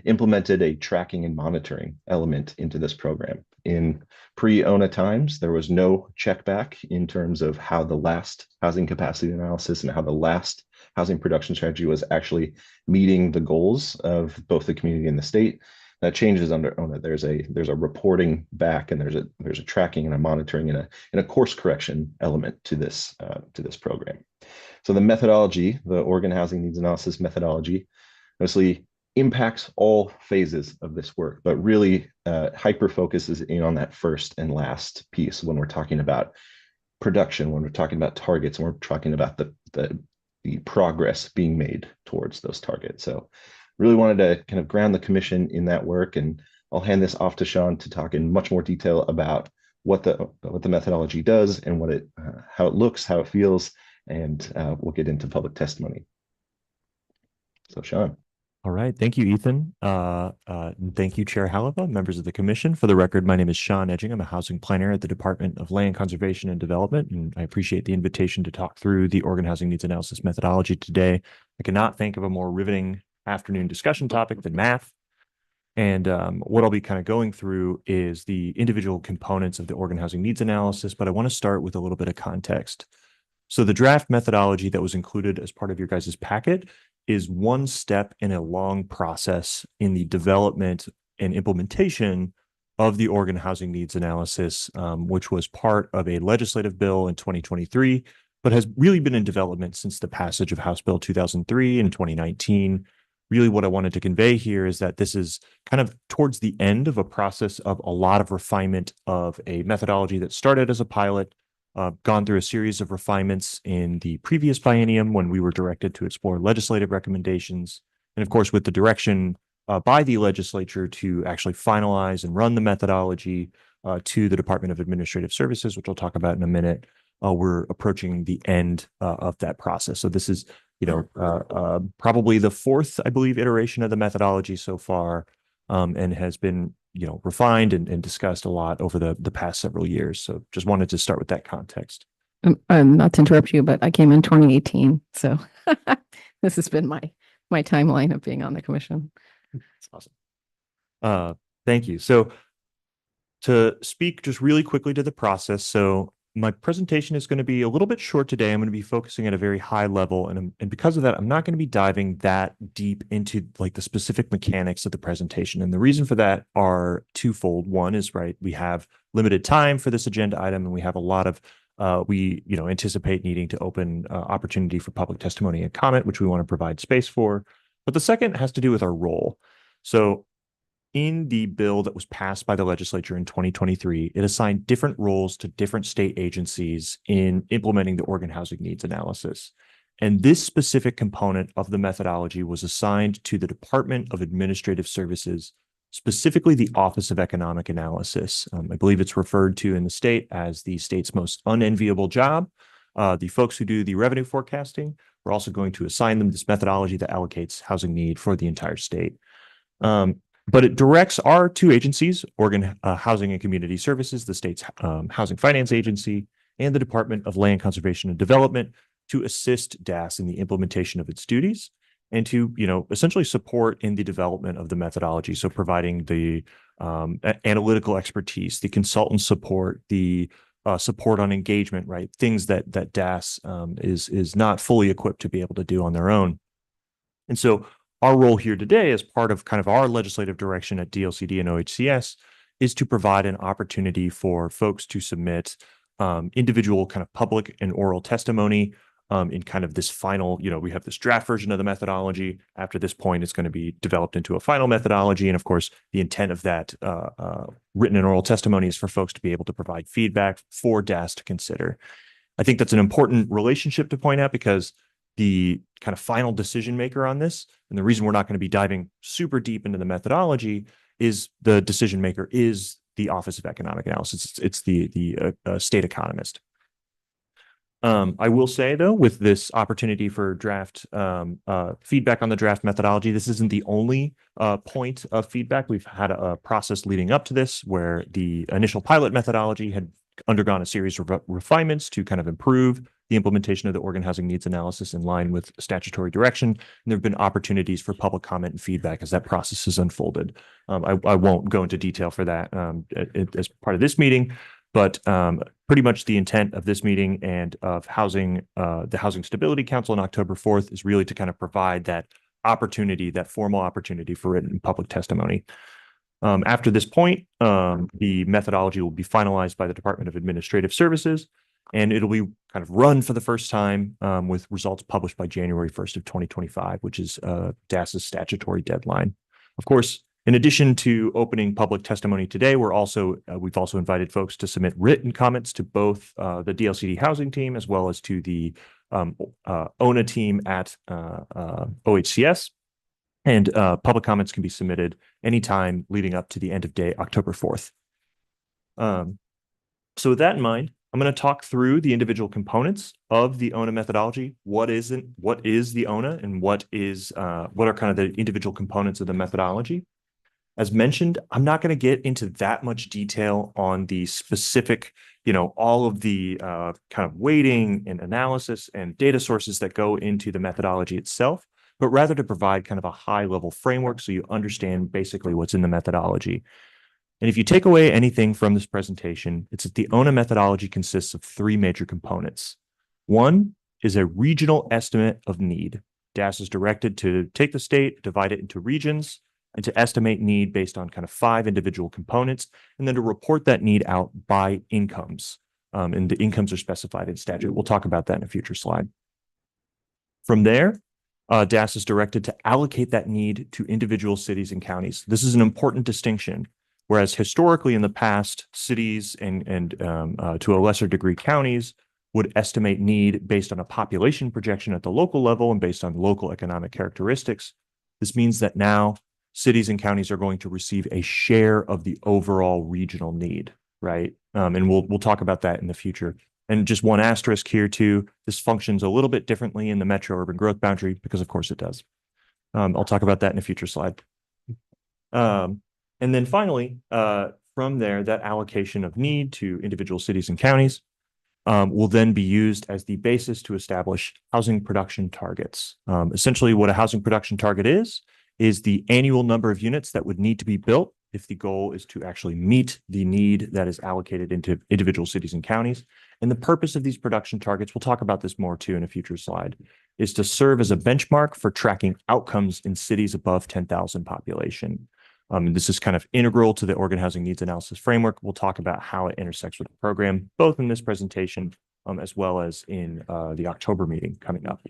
implemented a tracking and monitoring element into this program. In pre-ONA times, there was no check back in terms of how the last housing capacity analysis and how the last housing production strategy was actually meeting the goals of both the community and the state. That changes under ONA. There's a reporting back, and there's a tracking and a monitoring and a course correction element to this program. So the methodology, the Oregon Housing Needs Analysis methodology, obviously impacts all phases of this work, but really hyper focuses in on that first and last piece when we're talking about production, when we're talking about targets, and we're talking about the progress being made towards those targets. So really wanted to kind of ground the Commission in that work and I'll hand this off to Sean to talk in much more detail about what the methodology does and what how it looks, how it feels, and we'll get into public testimony. So Sean. All right. Thank you, Ethan. And thank you, Chair Halava, members of the commission. For the record, my name is Sean Edging. I'm a housing planner at the Department of Land Conservation and Development, and I appreciate the invitation to talk through the Oregon Housing Needs Analysis methodology today. I cannot think of a more riveting afternoon discussion topic than math. And what I'll be kind of going through is the individual components of the Oregon Housing Needs Analysis, but I want to start with a little bit of context. So the draft methodology that was included as part of your guys' packet is one step in a long process in the development and implementation of the Oregon Housing Needs Analysis, which was part of a legislative bill in 2023, but has really been in development since the passage of House Bill 2003 in 2019. Really what I wanted to convey here is that this is kind of towards the end of a process of a lot of refinement of a methodology that started as a pilot, gone through a series of refinements in the previous biennium when we were directed to explore legislative recommendations. And of course, with the direction by the legislature to actually finalize and run the methodology to the Department of Administrative Services, which we'll talk about in a minute, we're approaching the end of that process. So this is, probably the fourth, I believe, iteration of the methodology so far, and has been refined and discussed a lot over the past several years. So just wanted to start with that context. Not to interrupt you, but I came in 2018. So this has been my timeline of being on the commission. That's awesome. Thank you. So to speak just really quickly to the process. So my presentation is going to be a little bit short today. I'm going to be focusing at a very high level. And because of that, I'm not going to be diving that deep into like the specific mechanics of the presentation. And the reason for that are twofold. One is, right, we have limited time for this agenda item, and we have a lot of, we anticipate needing to open opportunity for public testimony and comment, which we want to provide space for. But the second has to do with our role. So in the bill that was passed by the legislature in 2023, it assigned different roles to different state agencies in implementing the Oregon Housing Needs Analysis. And this specific component of the methodology was assigned to the Department of Administrative Services, specifically the Office of Economic Analysis. I believe it's referred to in the state as the state's most unenviable job. The folks who do the revenue forecasting, we're also going to assign them this methodology that allocates housing need for the entire state. But it directs our two agencies, Oregon Housing and Community Services, the state's Housing Finance Agency, and the Department of Land Conservation and Development, to assist DAS in the implementation of its duties and to, essentially support in the development of the methodology. So providing the analytical expertise, the consultant support, the support on engagement, right? Things that DAS is not fully equipped to be able to do on their own. And so our role here today, as part of kind of our legislative direction at DLCD and OHCS, is to provide an opportunity for folks to submit individual kind of public and oral testimony in kind of this final, we have this draft version of the methodology. After this point, it's going to be developed into a final methodology. And of course, the intent of that written and oral testimony is for folks to be able to provide feedback for DAS to consider. I think that's an important relationship to point out, because the kind of final decision maker on this, and the reason we're not going to be diving super deep into the methodology, is the decision maker is the Office of Economic Analysis. It's the state economist. I will say, though, with this opportunity for draft feedback on the draft methodology, this isn't the only point of feedback. We've had a process leading up to this where the initial pilot methodology had undergone a series of refinements to kind of improve the implementation of the Oregon Housing Needs Analysis in line with statutory direction. And there have been opportunities for public comment and feedback as that process has unfolded. I won't go into detail for that as part of this meeting, but pretty much the intent of this meeting and of the Housing Stability Council on October 4th is really to kind of provide that opportunity, that formal opportunity for written public testimony. After this point, the methodology will be finalized by the Department of Administrative Services, and it'll be kind of run for the first time with results published by January 1st of 2025, which is DAS's statutory deadline. Of course, in addition to opening public testimony today, we've also invited folks to submit written comments to both the DLCD housing team as well as to the ONA team at OHCS. And public comments can be submitted anytime leading up to the end of day, October 4th. So with that in mind, I'm going to talk through the individual components of the ONA methodology. What is the ONA, and what are kind of the individual components of the methodology? As mentioned, I'm not going to get into that much detail on the specific, all of the kind of weighting and analysis and data sources that go into the methodology itself, but rather to provide kind of a high level framework so you understand basically what's in the methodology. And if you take away anything from this presentation, it's that the ONA methodology consists of three major components. One is a regional estimate of need. DAS is directed to take the state, divide it into regions, and to estimate need based on kind of 5 individual components, and then to report that need out by incomes. And the incomes are specified in statute. We'll talk about that in a future slide. From there, DAS is directed to allocate that need to individual cities and counties. This is an important distinction. Whereas historically in the past, cities and to a lesser degree counties would estimate need based on a population projection at the local level and based on local economic characteristics. This means that now cities and counties are going to receive a share of the overall regional need, right? And we'll talk about that in the future. And just one asterisk here too, this functions a little bit differently in the metro urban growth boundary because of course it does. I'll talk about that in a future slide. And then finally, from there, that allocation of need to individual cities and counties will then be used as the basis to establish housing production targets. Essentially, what a housing production target is the annual number of units that would need to be built if the goal is to actually meet the need that is allocated into individual cities and counties. And the purpose of these production targets, we'll talk about this more too in a future slide, is to serve as a benchmark for tracking outcomes in cities above 10,000 population. This is kind of integral to the Oregon Housing Needs Analysis Framework. We'll talk about how it intersects with the program, both in this presentation as well as in the October meeting coming up.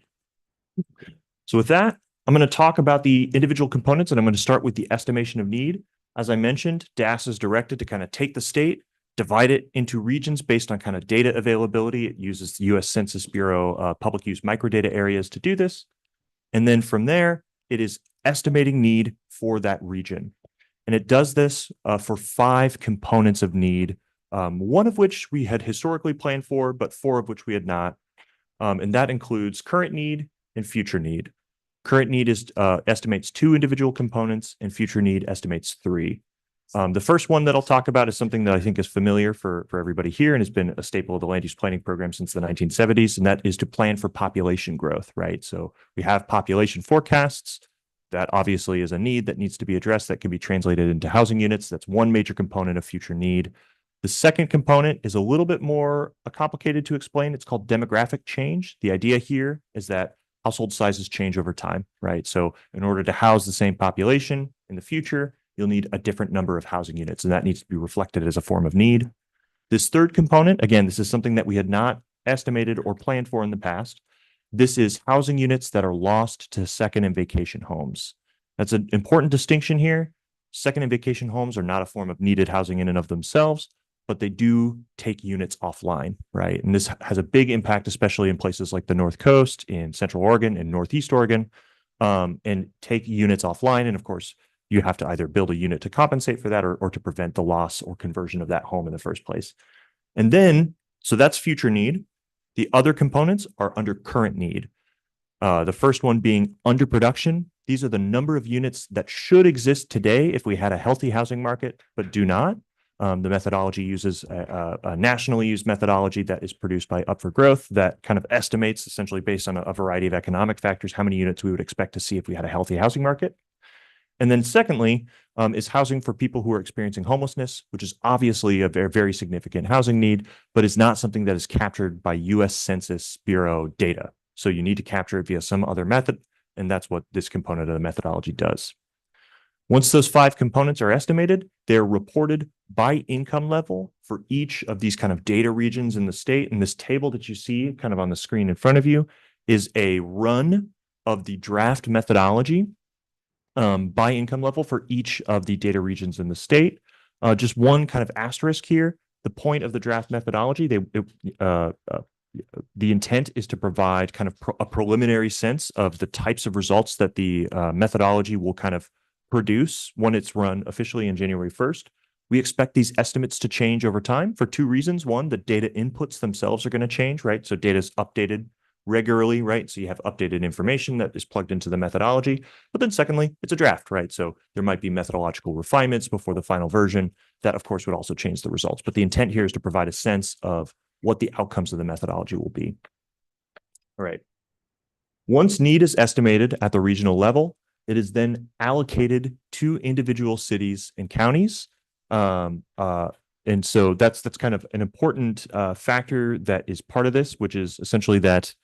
So with that, I'm going to talk about the individual components, and I'm going to start with the estimation of need. As I mentioned, DAS is directed to kind of take the state, divide it into regions based on kind of data availability. It uses the U.S. Census Bureau public use microdata areas to do this. And then from there, it is estimating need for that region. And it does this for 5 components of need, one of which we had historically planned for, but 4 of which we had not. And that includes current need and future need. Current need estimates 2 individual components, and future need estimates 3. The first one that I'll talk about is something that I think is familiar for everybody here and has been a staple of the land use planning program since the 1970s, and that is to plan for population growth, right? So we have population forecasts. That obviously is a need that needs to be addressed that can be translated into housing units. That's one major component of future need. The second component is a little bit more complicated to explain. It's called demographic change. The idea here is that household sizes change over time, right? So in order to house the same population in the future, you'll need a different number of housing units, and that needs to be reflected as a form of need. This third component, again, this is something that we had not estimated or planned for in the past. This is housing units that are lost to second and vacation homes. That's an important distinction here. Second and vacation homes are not a form of needed housing in and of themselves, but they do take units offline, right? And this has a big impact, especially in places like the North Coast, in Central Oregon, and Northeast Oregon, and take units offline. And of course, you have to either build a unit to compensate for that or to prevent the loss or conversion of that home in the first place. And then, so that's future need. The other components are under current need. The first one being underproduction. These are the number of units that should exist today if we had a healthy housing market, but do not. The methodology uses a nationally used methodology that is produced by Up for Growth that kind of estimates, essentially based on a variety of economic factors, how many units we would expect to see if we had a healthy housing market. And then secondly, is housing for people who are experiencing homelessness, which is obviously a very, very significant housing need, but is not something that is captured by U.S. Census Bureau data. So you need to capture it via some other method, and that's what this component of the methodology does. Once those 5 components are estimated, they're reported by income level for each of these kind of data regions in the state. And this table that you see kind of on the screen in front of you is a run of the draft methodology by income level for each of the data regions in the state. Just one kind of asterisk here. The point of the draft methodology, The intent is to provide kind of a preliminary sense of the types of results that the methodology will kind of produce when it's run officially in January 1st. We expect these estimates to change over time for two reasons. One, the data inputs themselves are going to change, right? So data is updated regularly, right? So you have updated information that is plugged into the methodology. But then secondly, it's a draft, right? So there might be methodological refinements before the final version that, of course, would also change the results. But the intent here is to provide a sense of what the outcomes of the methodology will be. All right. Once need is estimated at the regional level, it is then allocated to individual cities and counties. And so that's kind of an important factor that is part of this, which is essentially that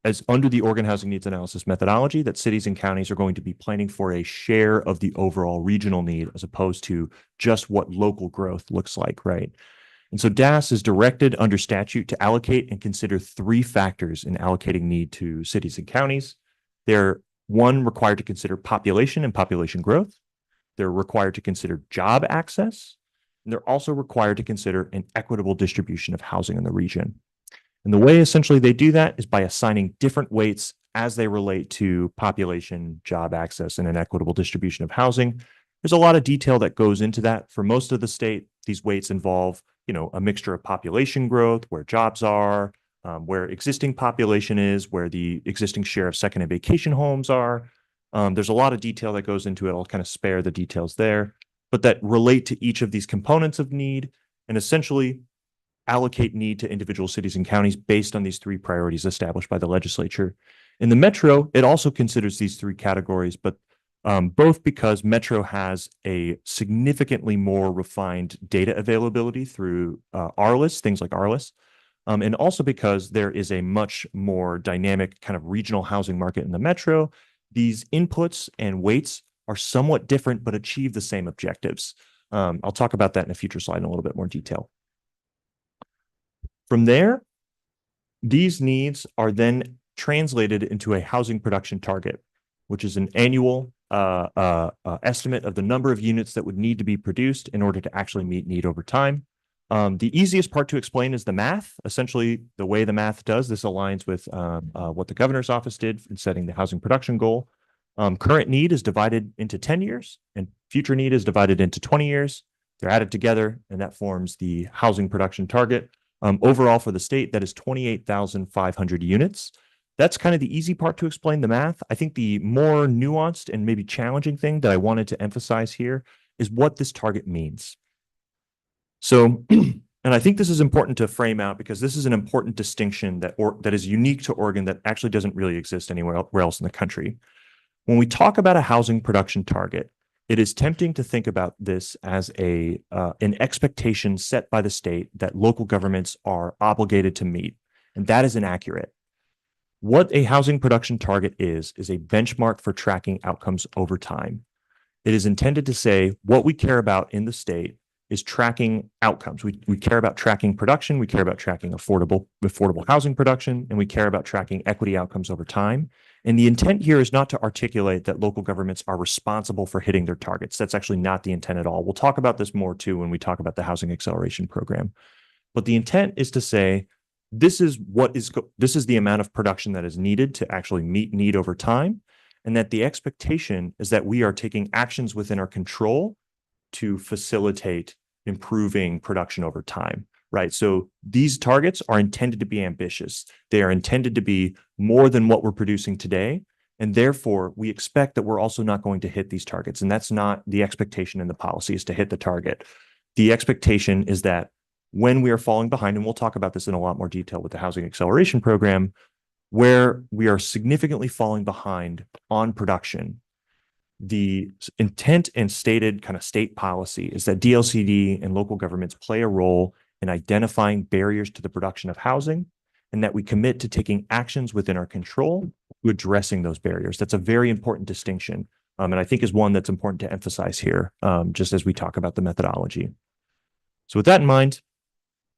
as under the Oregon Housing Needs Analysis methodology, that cities and counties are going to be planning for a share of the overall regional need as opposed to just what local growth looks like, right? And so DAS is directed under statute to allocate and consider three factors in allocating need to cities and counties. They're required to consider population and population growth. They're required to consider job access. And they're also required to consider an equitable distribution of housing in the region. And the way essentially they do that is by assigning different weights as they relate to population, job access, and an equitable distribution of housing. There's a lot of detail that goes into that. For most of the state, these weights involve, a mixture of population growth, where jobs are, where existing population is, where the existing share of second and vacation homes are. There's a lot of detail that goes into it. I'll kind of spare the details there, but that relate to each of these components of need and essentially allocate need to individual cities and counties based on these three priorities established by the legislature. In the Metro, it also considers these three categories, but both because Metro has a significantly more refined data availability through RLIS, things like RLIS, and also because there is a much more dynamic kind of regional housing market in the Metro. These inputs and weights are somewhat different, but achieve the same objectives. I'll talk about that in a future slide in a little bit more detail. From there, these needs are then translated into a housing production target, which is an annual estimate of the number of units that would need to be produced in order to actually meet need over time. The easiest part to explain is the math. Essentially, the way the math does, this aligns with what the governor's office did in setting the housing production goal. Current need is divided into 10 years and future need is divided into 20 years. They're added together and that forms the housing production target. Overall for the state, that is 28,500 units. That's kind of the easy part to explain the math. I think the more nuanced and maybe challenging thing that I wanted to emphasize here is what this target means. So, and I think this is important to frame out because this is an important distinction that is unique to Oregon that actually doesn't really exist anywhere else in the country. When we talk about a housing production target, it is tempting to think about this as an expectation set by the state that local governments are obligated to meet, and that is inaccurate. What a housing production target is a benchmark for tracking outcomes over time. It is intended to say what we care about in the state is tracking outcomes. We care about tracking production, we care about tracking affordable housing production, and we care about tracking equity outcomes over time. And the intent here is not to articulate that local governments are responsible for hitting their targets. That's actually not the intent at all. We'll talk about this more too when we talk about the Housing Acceleration Program. But the intent is to say, this is the amount of production that is needed to actually meet need over time, and that the expectation is that we are taking actions within our control to facilitate improving production over time, right? So these targets are intended to be ambitious. They are intended to be more than what we're producing today, and therefore we expect that we're also not going to hit these targets, and that's not the expectation in the policy, is to hit the target. The expectation is that when we are falling behind, and we'll talk about this in a lot more detail with the Housing Acceleration Program, where we are significantly falling behind on production, the intent and stated kind of state policy is that DLCD and local governments play a role in identifying barriers to the production of housing, and that we commit to taking actions within our control to addressing those barriers. That's a very important distinction, and I think is one that's important to emphasize here, just as we talk about the methodology. So with that in mind,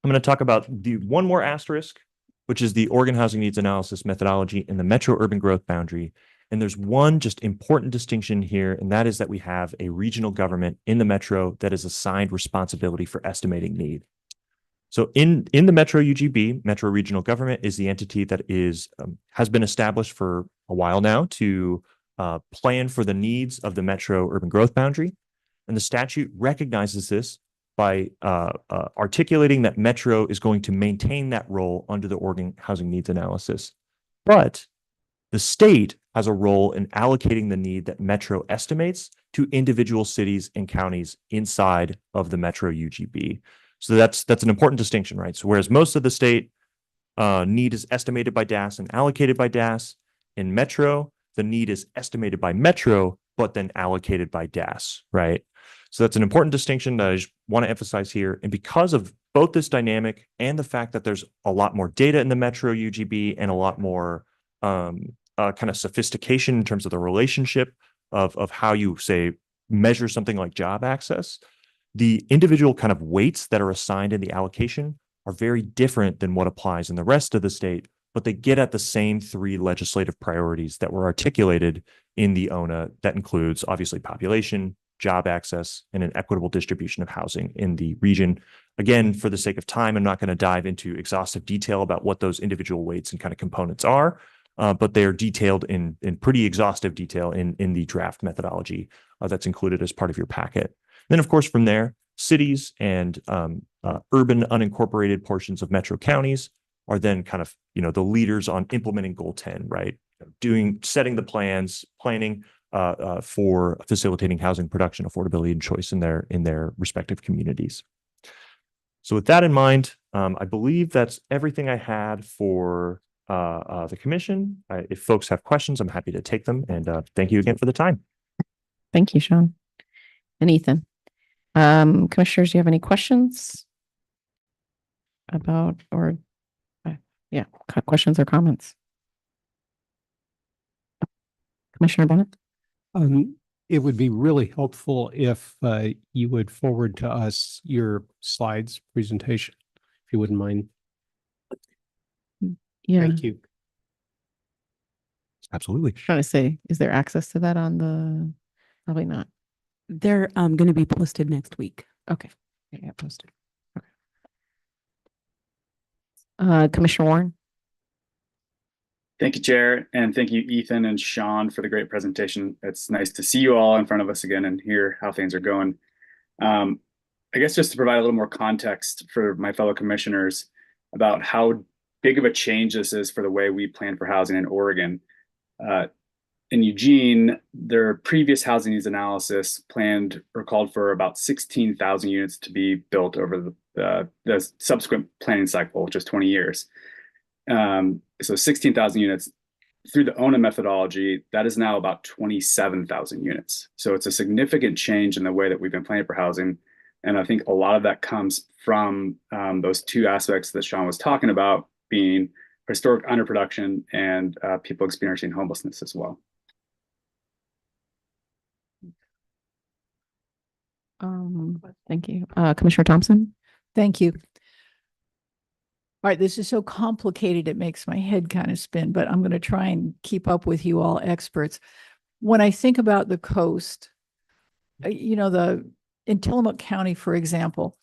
I'm going to talk about the one more asterisk, which is the Oregon Housing Needs Analysis methodology and the Metro Urban Growth Boundary. And there's one just important distinction here, and that is that we have a regional government in the Metro that is assigned responsibility for estimating need. So in the Metro UGB, Metro Regional Government is the entity that has been established for a while now to plan for the needs of the Metro urban growth boundary. And the statute recognizes this by articulating that Metro is going to maintain that role under the Oregon Housing Needs Analysis. But the state has a role in allocating the need that Metro estimates to individual cities and counties inside of the Metro UGB. So that's an important distinction, right? So whereas most of the state need is estimated by DAS and allocated by DAS, in Metro, the need is estimated by Metro, but then allocated by DAS, right? So that's an important distinction that I just want to emphasize here. And because of both this dynamic and the fact that there's a lot more data in the Metro UGB and a lot more kind of sophistication in terms of the relationship of how you, say, measure something like job access, the individual kind of weights that are assigned in the allocation are very different than what applies in the rest of the state, but they get at the same three legislative priorities that were articulated in the ONA. That includes obviously population, job access, and an equitable distribution of housing in the region. Again, for the sake of time, I'm not going to dive into exhaustive detail about what those individual weights and kind of components are, but they're detailed in pretty exhaustive detail in the draft methodology that's included as part of your packet. Then, of course, from there, cities and urban unincorporated portions of metro counties are then kind of, the leaders on implementing Goal 10, right? Setting the plans, planning for facilitating housing production, affordability, and choice in their respective communities. So with that in mind, I believe that's everything I had for the commission. If folks have questions, I'm happy to take them. And thank you again for the time. Thank you, Sean. And Ethan. Commissioners, do you have any questions about questions or comments? Commissioner Bennett? It would be really helpful if you would forward to us your slides presentation, if you wouldn't mind. Yeah. Thank you. Absolutely. Trying to say, is there access to that on the? Probably not. They're going to be posted next week. Okay. Yeah, posted. Okay. Commissioner Warren? Thank you, Chair, and thank you, Ethan and Sean, for the great presentation. It's nice to see you all in front of us again and hear how things are going. I guess just to provide a little more context for my fellow commissioners about how big of a change this is for the way we plan for housing in Oregon. In Eugene, their previous housing needs analysis planned or called for about 16,000 units to be built over the subsequent planning cycle, which is 20 years. So 16,000 units. Through the ONA methodology, that is now about 27,000 units. So it's a significant change in the way that we've been planning for housing. And I think a lot of that comes from those two aspects that Sean was talking about, being historic underproduction and people experiencing homelessness as well. Thank you. Commissioner Thompson? Thank you. All right, this is so complicated, it makes my head kind of spin, but I'm going to try and keep up with you all experts. When I think about the coast, in Tillamook County, for example,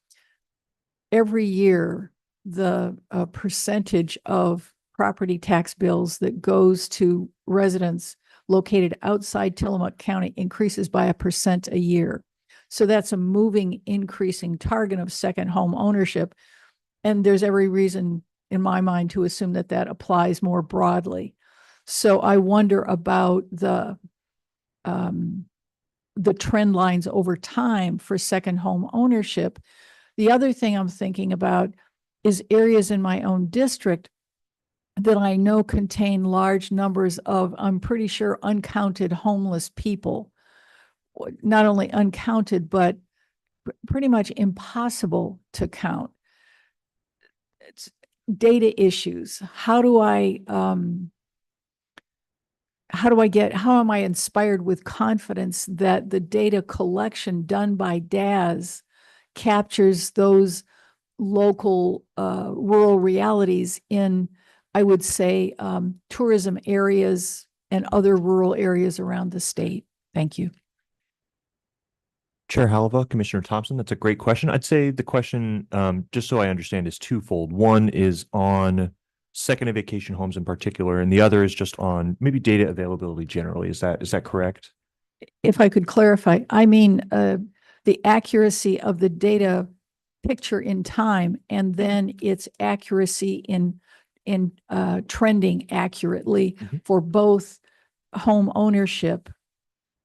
every year, the percentage of property tax bills that goes to residents located outside Tillamook County increases by 1% a year. So that's a moving, increasing target of second home ownership. And there's every reason in my mind to assume that that applies more broadly. So I wonder about the trend lines over time for second home ownership. The other thing I'm thinking about is areas in my own district that I know contain large numbers of, I'm pretty sure, uncounted homeless people. Not only uncounted, but pretty much impossible to count. It's data issues. How am I inspired with confidence that the data collection done by DAS captures those local rural realities in, I would say, tourism areas and other rural areas around the state? Thank you. Chair Halava, Commissioner Thompson, that's a great question. I'd say the question, just so I understand, is twofold. One is on second and vacation homes in particular, and the other is just on maybe data availability generally. Is that correct? If I could clarify, I mean, the accuracy of the data picture in time and then its accuracy in trending accurately for both home ownership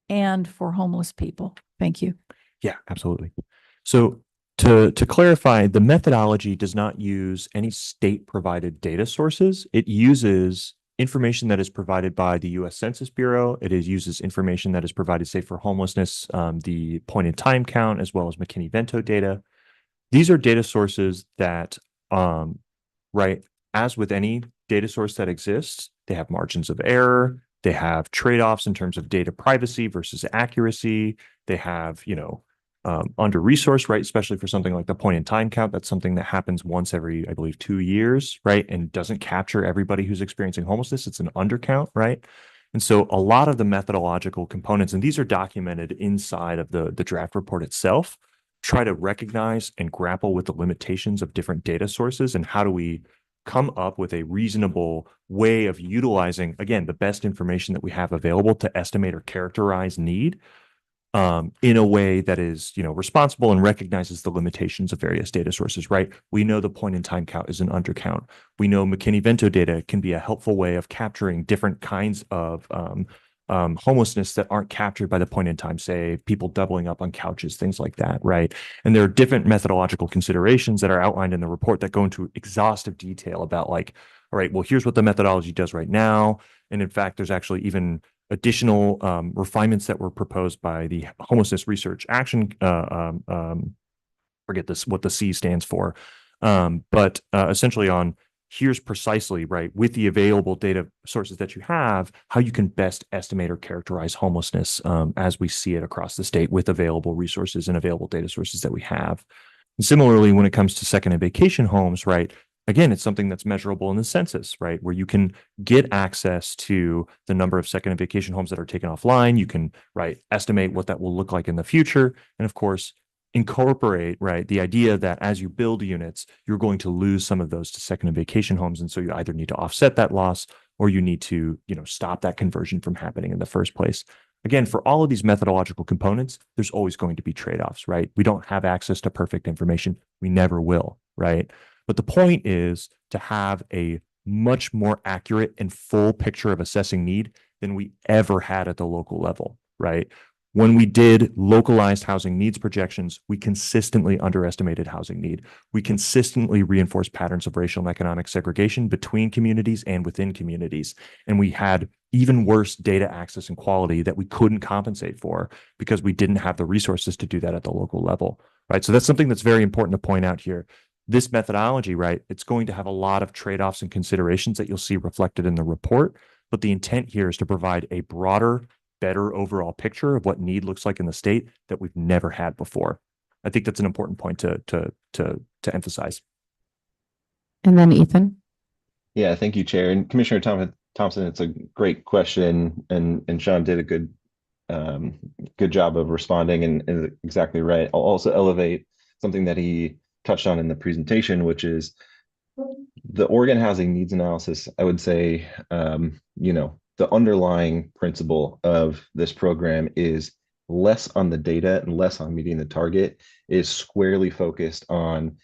and for homeless people. Thank you. Yeah, absolutely. So to clarify, the methodology does not use any state provided data sources. It uses information that is provided by the U.S. Census Bureau. It uses information that is provided, say, for homelessness, the point in time count, as well as McKinney-Vento data. These are data sources that, right, as with any data source that exists, they have margins of error. They have trade-offs in terms of data privacy versus accuracy. They have, under-resourced, right? Especially for something like the point in time count. That's something that happens once every, I believe, 2 years, right? And doesn't capture everybody who's experiencing homelessness. It's an undercount, right? And so a lot of the methodological components, and these are documented inside of the draft report itself, try to recognize and grapple with the limitations of different data sources and how do we come up with a reasonable way of utilizing, again, the best information that we have available to estimate or characterize need in a way that is, responsible and recognizes the limitations of various data sources, right? We know the point in time count is an undercount. We know McKinney-Vento data can be a helpful way of capturing different kinds of homelessness that aren't captured by the point in time, say people doubling up on couches, things like that, right? And there are different methodological considerations that are outlined in the report that go into exhaustive detail about like, all right, well, here's what the methodology does right now. And in fact, there's actually even additional refinements that were proposed by the Homelessness Research Action, forget this, what the C stands for, but essentially on here's precisely, right, with the available data sources that you have, how you can best estimate or characterize homelessness as we see it across the state with available resources and available data sources that we have. And similarly, when it comes to second and vacation homes, right, again, it's something that's measurable in the census, right, where you can get access to the number of second and vacation homes that are taken offline. You can, right, estimate what that will look like in the future. And of course, incorporate, right, the idea that as you build units, you're going to lose some of those to second and vacation homes. And so you either need to offset that loss or you need to, stop that conversion from happening in the first place. Again, for all of these methodological components, there's always going to be trade-offs, right? We don't have access to perfect information. We never will, right? But the point is to have a much more accurate and full picture of assessing need than we ever had at the local level, right? When we did localized housing needs projections, we consistently underestimated housing need. We consistently reinforced patterns of racial and economic segregation between communities and within communities. And we had even worse data access and quality that we couldn't compensate for because we didn't have the resources to do that at the local level, right? So that's something that's very important to point out here. This methodology, right, it's going to have a lot of trade-offs and considerations that you'll see reflected in the report. But the intent here is to provide a broader, better overall picture of what need looks like in the state that we've never had before. I think that's an important point to emphasize. And then Ethan. Yeah, thank you, Chair. And Commissioner Thompson, it's a great question, and Sean did a good job of responding and exactly right. I'll also elevate something that he touched on in the presentation, which is the Oregon housing needs analysis. I would say, the underlying principle of this program is less on the data and less on meeting the target, is squarely focused on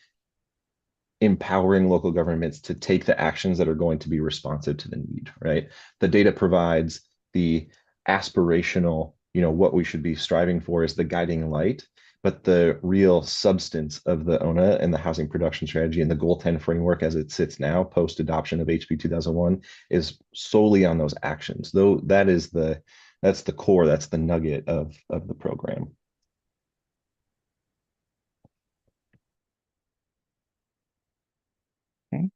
empowering local governments to take the actions that are going to be responsive to the need, right? The data provides the aspirational, what we should be striving for is the guiding light, but the real substance of the ONA and the housing production strategy and the Goal 10 framework as it sits now, post-adoption of HB 2001, is solely on those actions. Though that's the core, that's the nugget of the program. Okay.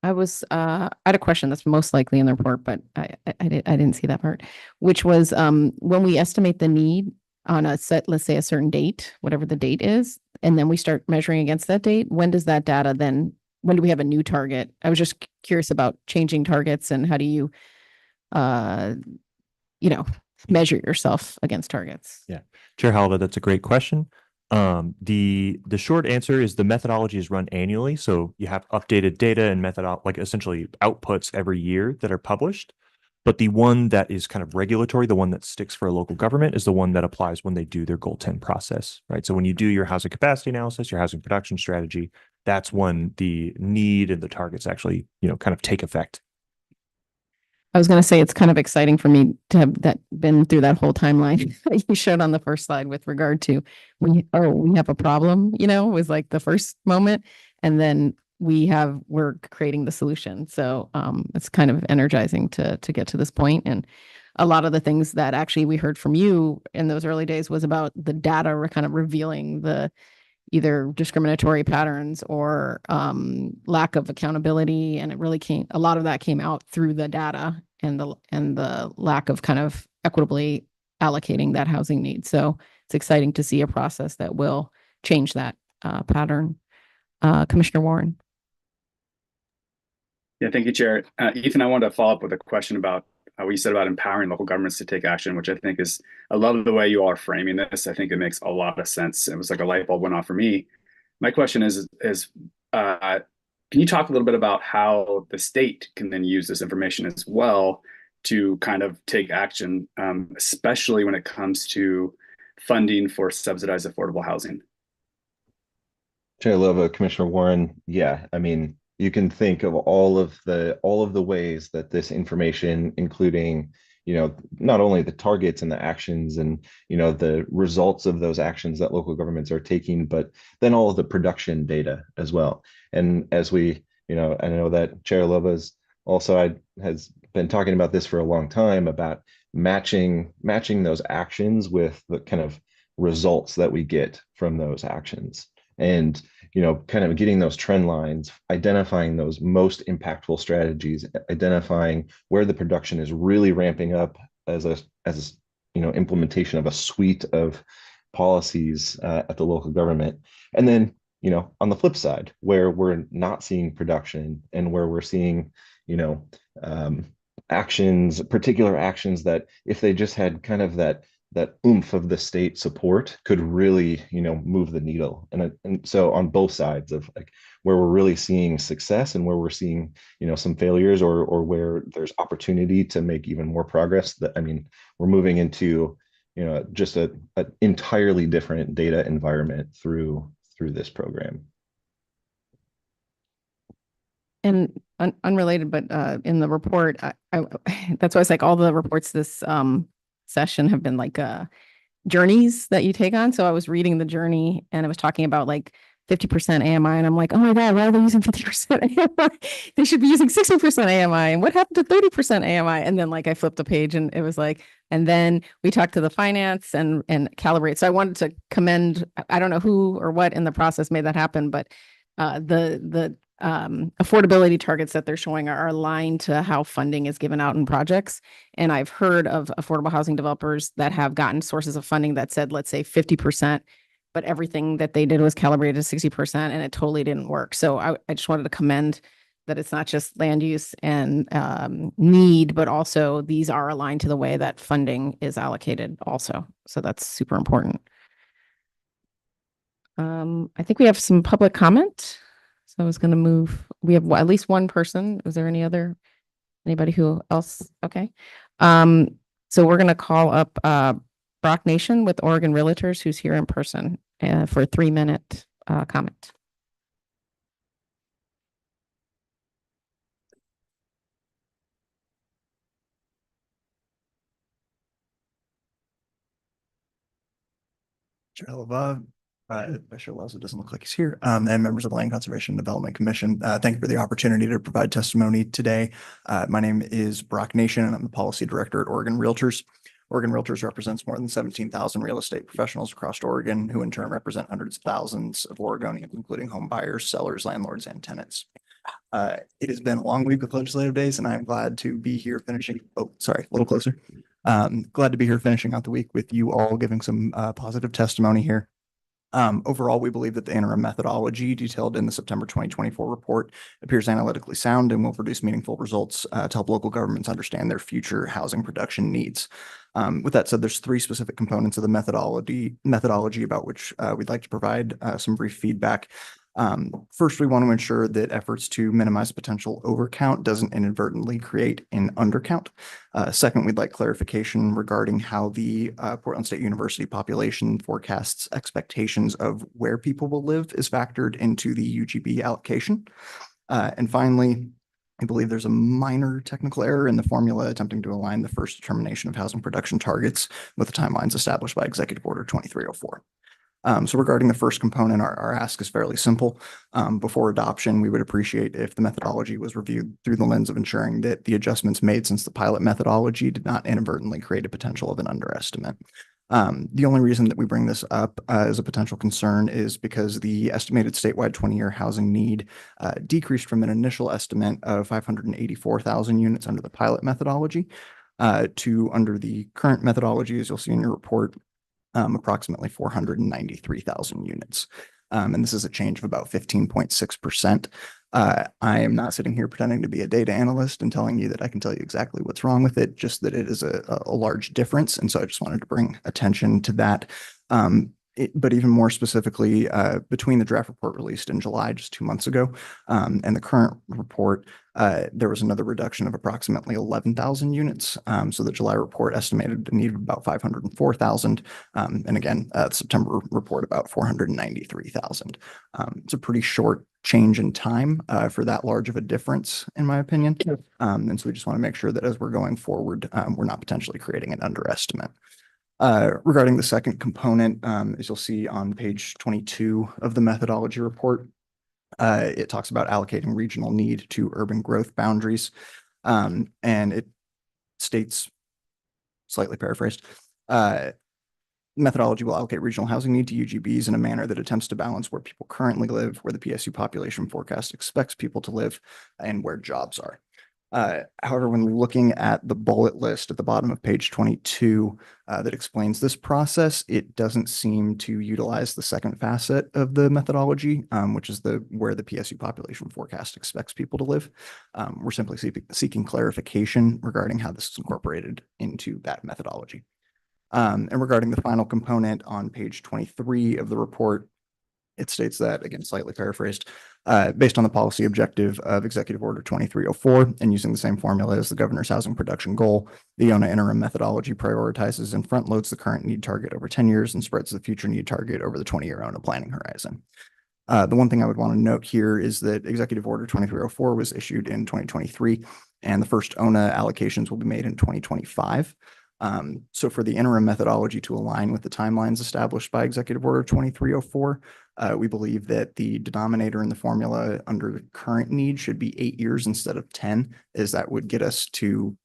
I had a question that's most likely in the report, but I didn't see that part, which was when we estimate the need on a set, let's say a certain date, whatever the date is, and then we start measuring against that date, when does that data then, when do we have a new target? I was just curious about changing targets and how do you, measure yourself against targets? Yeah, Chair Halva, that's a great question. The short answer is the methodology is run annually, so you have updated data and like essentially outputs every year that are published. But the one that is kind of regulatory, the one that sticks for a local government, is the one that applies when they do their Goal 10 process, right? So when you do your housing capacity analysis, your housing production strategy, that's when the need and the targets actually, kind of take effect. I was going to say it's kind of exciting for me to have been through that whole timeline that you showed on the first slide with regard to we have a problem, was like the first moment, and then we're creating the solution. So it's kind of energizing to get to this point. And a lot of the things that actually we heard from you in those early days was about the data kind of revealing the either discriminatory patterns or lack of accountability. And it really a lot of that came out through the data and the lack of kind of equitably allocating that housing need. So it's exciting to see a process that will change that pattern. Commissioner Warren. Yeah, thank you, Chair. Ethan, I wanted to follow up with a question about what you said about empowering local governments to take action, which I think I love the way you all are framing this. I think it makes a lot of sense. It was like a light bulb went off for me. My question is can you talk a little bit about how the state can then use this information as well to kind of take action, especially when it comes to funding for subsidized affordable housing? Chair Lova, Commissioner Warren, yeah, I mean, you can think of all of the ways that this information, including, not only the targets and the actions and, the results of those actions that local governments are taking, but then all of the production data as well. And as we, I know that Chair Lova's also has been talking about this for a long time about matching those actions with the kind of results that we get from those actions. And kind of getting those trend lines, identifying those most impactful strategies, identifying where the production is really ramping up as implementation of a suite of policies at the local government. And then, on the flip side, where we're not seeing production and where we're seeing, particular actions that if they just had kind of that oomph of the state support could really, move the needle. And so on both sides of like where we're really seeing success and where we're seeing, some failures or where there's opportunity to make even more progress, we're moving into, just an entirely different data environment through this program. And unrelated, but in the report, that's why it's like all the reports this session have been like journeys that you take on. So I was reading the journey and it was talking about like 50% AMI, and I'm like, oh my God, why are they using 50% AMI? They should be using 60% AMI. And what happened to 30% AMI? And then like I flipped the page and it was like, and then we talked to the finance and calibrate. So I wanted to commend, I don't know who or what in the process made that happen, but the affordability targets that they're showing are aligned to how funding is given out in projects. And I've heard of affordable housing developers that have gotten sources of funding that said, let's say 50%, but everything that they did was calibrated to 60% and it totally didn't work. So I just wanted to commend that it's not just land use and need, but also these are aligned to the way that funding is allocated also. So that's super important. I think we have some public comment. So I was going to move. We have at least one person. Was there anybody who else? Okay. So we're going to call up Brock Nation with Oregon Realtors, who's here in person for a 3-minute comment. Chair above. Commissioner Lazo doesn't look like he's here. And members of the Land Conservation and Development Commission, thank you for the opportunity to provide testimony today. My name is Brock Nation, and I'm the Policy Director at Oregon Realtors. Oregon Realtors represents more than 17,000 real estate professionals across Oregon, who in turn represent hundreds of thousands of Oregonians, including home buyers, sellers, landlords, and tenants. It has been a long week with legislative days, and I'm glad to be here finishing. Oh, sorry, a little closer. Glad to be here finishing out the week with you all, giving some positive testimony here. Overall, we believe that the interim methodology detailed in the September 2024 report appears analytically sound and will produce meaningful results to help local governments understand their future housing production needs. With that said, there's three specific components of the methodology about which we'd like to provide some brief feedback. First, we want to ensure that efforts to minimize potential overcount doesn't inadvertently create an undercount. Second, we'd like clarification regarding how the Portland State University population forecasts expectations of where people will live is factored into the UGB allocation. And finally, I believe there's a minor technical error in the formula attempting to align the first determination of housing production targets with the timelines established by Executive Order 2304. So regarding the first component, our ask is fairly simple. Before adoption, we would appreciate if the methodology was reviewed through the lens of ensuring that the adjustments made since the pilot methodology did not inadvertently create a potential of an underestimate. The only reason that we bring this up as a potential concern is because the estimated statewide 20-year housing need decreased from an initial estimate of 584,000 units under the pilot methodology to under the current methodology, as you'll see in your report, approximately 493,000 units. And this is a change of about 15.6%. I am not sitting here pretending to be a data analyst and telling you that I can tell you exactly what's wrong with it, just that it is a large difference. And so I just wanted to bring attention to that. But even more specifically, between the draft report released in July, just 2 months ago, and the current report, there was another reduction of approximately 11,000 units. So the July report estimated a need of about 504,000. And again, the September report about 493,000. It's a pretty short change in time for that large of a difference, in my opinion. And so we just want to make sure that as we're going forward, we're not potentially creating an underestimate. Regarding the second component, as you'll see on page 22 of the methodology report, it talks about allocating regional need to urban growth boundaries. And it states, slightly paraphrased, methodology will allocate regional housing need to UGBs in a manner that attempts to balance where people currently live, where the PSU population forecast expects people to live, and where jobs are. However, when looking at the bullet list at the bottom of page 22 that explains this process, it doesn't seem to utilize the second facet of the methodology, which is where the PSU population forecast expects people to live. We're simply seeking clarification regarding how this is incorporated into that methodology. And regarding the final component on page 23 of the report, it states that, again, slightly paraphrased, based on the policy objective of Executive Order 2304 and using the same formula as the governor's housing production goal, the ONA interim methodology prioritizes and front loads the current need target over 10 years and spreads the future need target over the 20-year ONA planning horizon. The one thing I would want to note here is that Executive Order 2304 was issued in 2023, and the first ONA allocations will be made in 2025. So for the interim methodology to align with the timelines established by Executive Order 2304, we believe that the denominator in the formula under the current need should be 8 years instead of 10, as that would get us to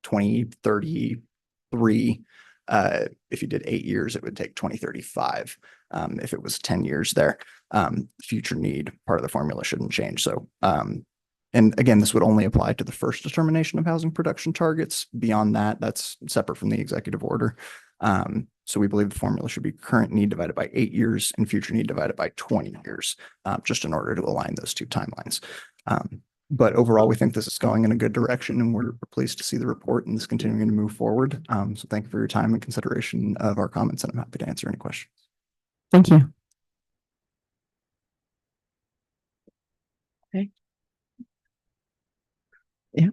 2033. If you did 8 years, it would take 2035. If it was 10 years there, future need part of the formula shouldn't change. So, and again, this would only apply to the first determination of housing production targets. Beyond that, that's separate from the executive order. So we believe the formula should be current need divided by 8 years and future need divided by 20 years, just in order to align those two timelines. But overall, we think this is going in a good direction, and we're pleased to see the report and this continuing to move forward. So thank you for your time and consideration of our comments, and I'm happy to answer any questions. Thank you. Okay. Yeah,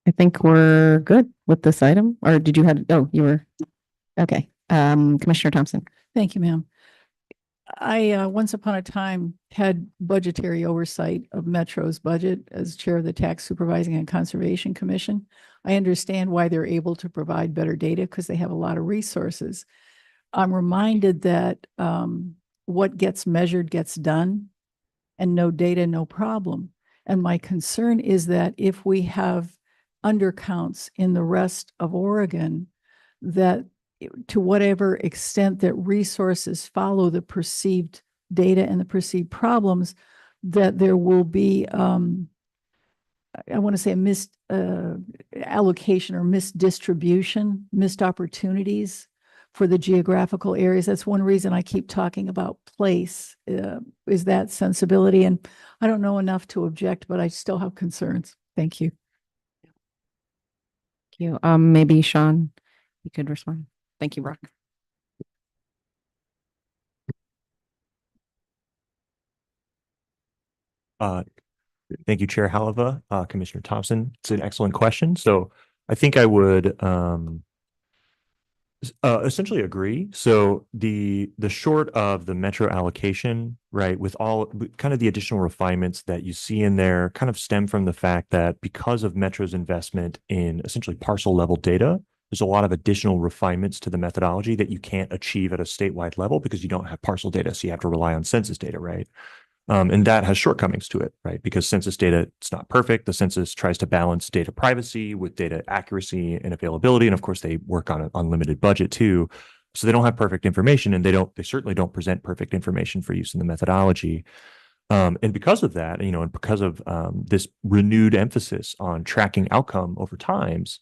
I think we're good with this item. Or did you have, oh, you were, okay. Commissioner Thompson. Thank you, ma'am. I once upon a time had budgetary oversight of Metro's budget as chair of the Tax Supervising and Conservation Commission. I understand why they're able to provide better data because they have a lot of resources. I'm reminded that what gets measured gets done, and no data, no problem. And my concern is that if we have undercounts in the rest of Oregon, that to whatever extent that resources follow the perceived data and the perceived problems, that there will be, I want to say, a missed allocation or misdistribution, missed opportunities for the geographical areas. That's one reason I keep talking about place, is that sensibility. And I don't know enough to object, but I still have concerns. Thank you. Thank you. Maybe Sean, you could respond. Thank you, Brock. Thank you, Chair Halava, Commissioner Thompson. It's an excellent question. So I think I would essentially agree. So the short of the metro allocation, right, with kind of the additional refinements that you see in there kind of stem from the fact that because of Metro's investment in essentially parcel level data, there's a lot of additional refinements to the methodology that you can't achieve at a statewide level because you don't have parcel data. So you have to rely on census data, right? And that has shortcomings to it, right? Because census data, it's not perfect. The census tries to balance data privacy with data accuracy and availability. And of course, they work on an unlimited budget too. So they don't have perfect information, and they certainly don't present perfect information for use in the methodology. And because of that, and because of this renewed emphasis on tracking outcome over times,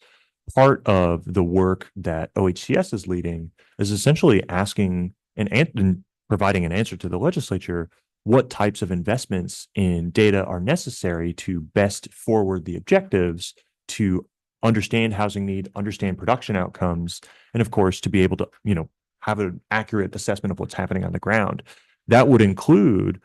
part of the work that OHCS is leading is essentially asking and providing an answer to the legislature what types of investments in data are necessary to best forward the objectives to understand housing need, understand production outcomes, and of course, to be able to, have an accurate assessment of what's happening on the ground. That would include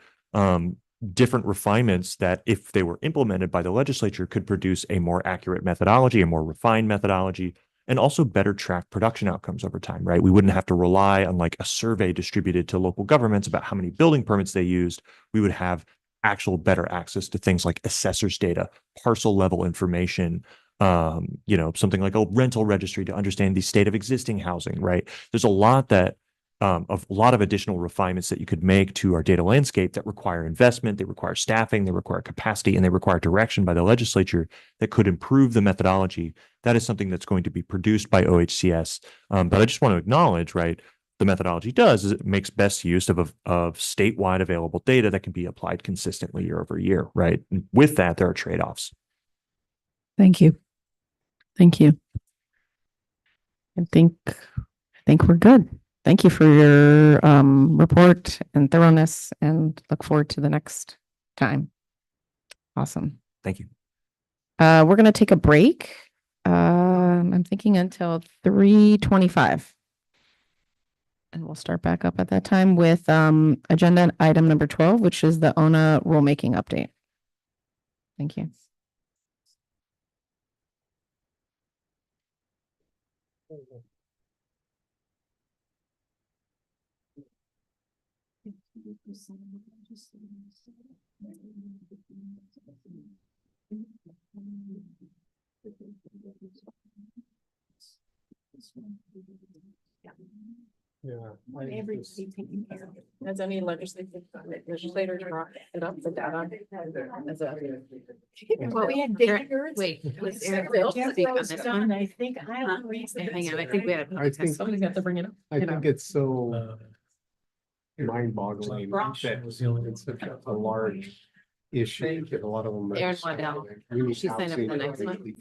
different refinements that, if they were implemented by the legislature, could produce a more accurate methodology, a more refined methodology, and also better track production outcomes over time, right? We wouldn't have to rely on like a survey distributed to local governments about how many building permits they used. We would have actual better access to things like assessors data, parcel level information, something like a rental registry to understand the state of existing housing, right? There's a lot of a lot of additional refinements that you could make to our data landscape that require investment, they require staffing, they require capacity, and they require direction by the legislature that could improve the methodology. That is something that's going to be produced by OHCS. But I just want to acknowledge, right, the methodology does is it makes best use of statewide available data that can be applied consistently year over year, right? And with that, there are trade-offs. Thank you. Thank you. I think we're good. Thank you for your report and thoroughness, and look forward to the next time. Awesome. Thank you. We're going to take a break. I'm thinking until 3:25. And we'll start back up at that time with agenda item number 12, which is the ONA rulemaking update. Thank you. Yeah. Has any legislator brought it up, the data? Well, we had Wait, was Eric Bill speak on this one? I think, I don't know. Hang on, I think we had, I think- somebody's got to bring it up. I think it's so mind-boggling that it's such a large issue that a lot of them. Erin Waddell. She signed up for the next one.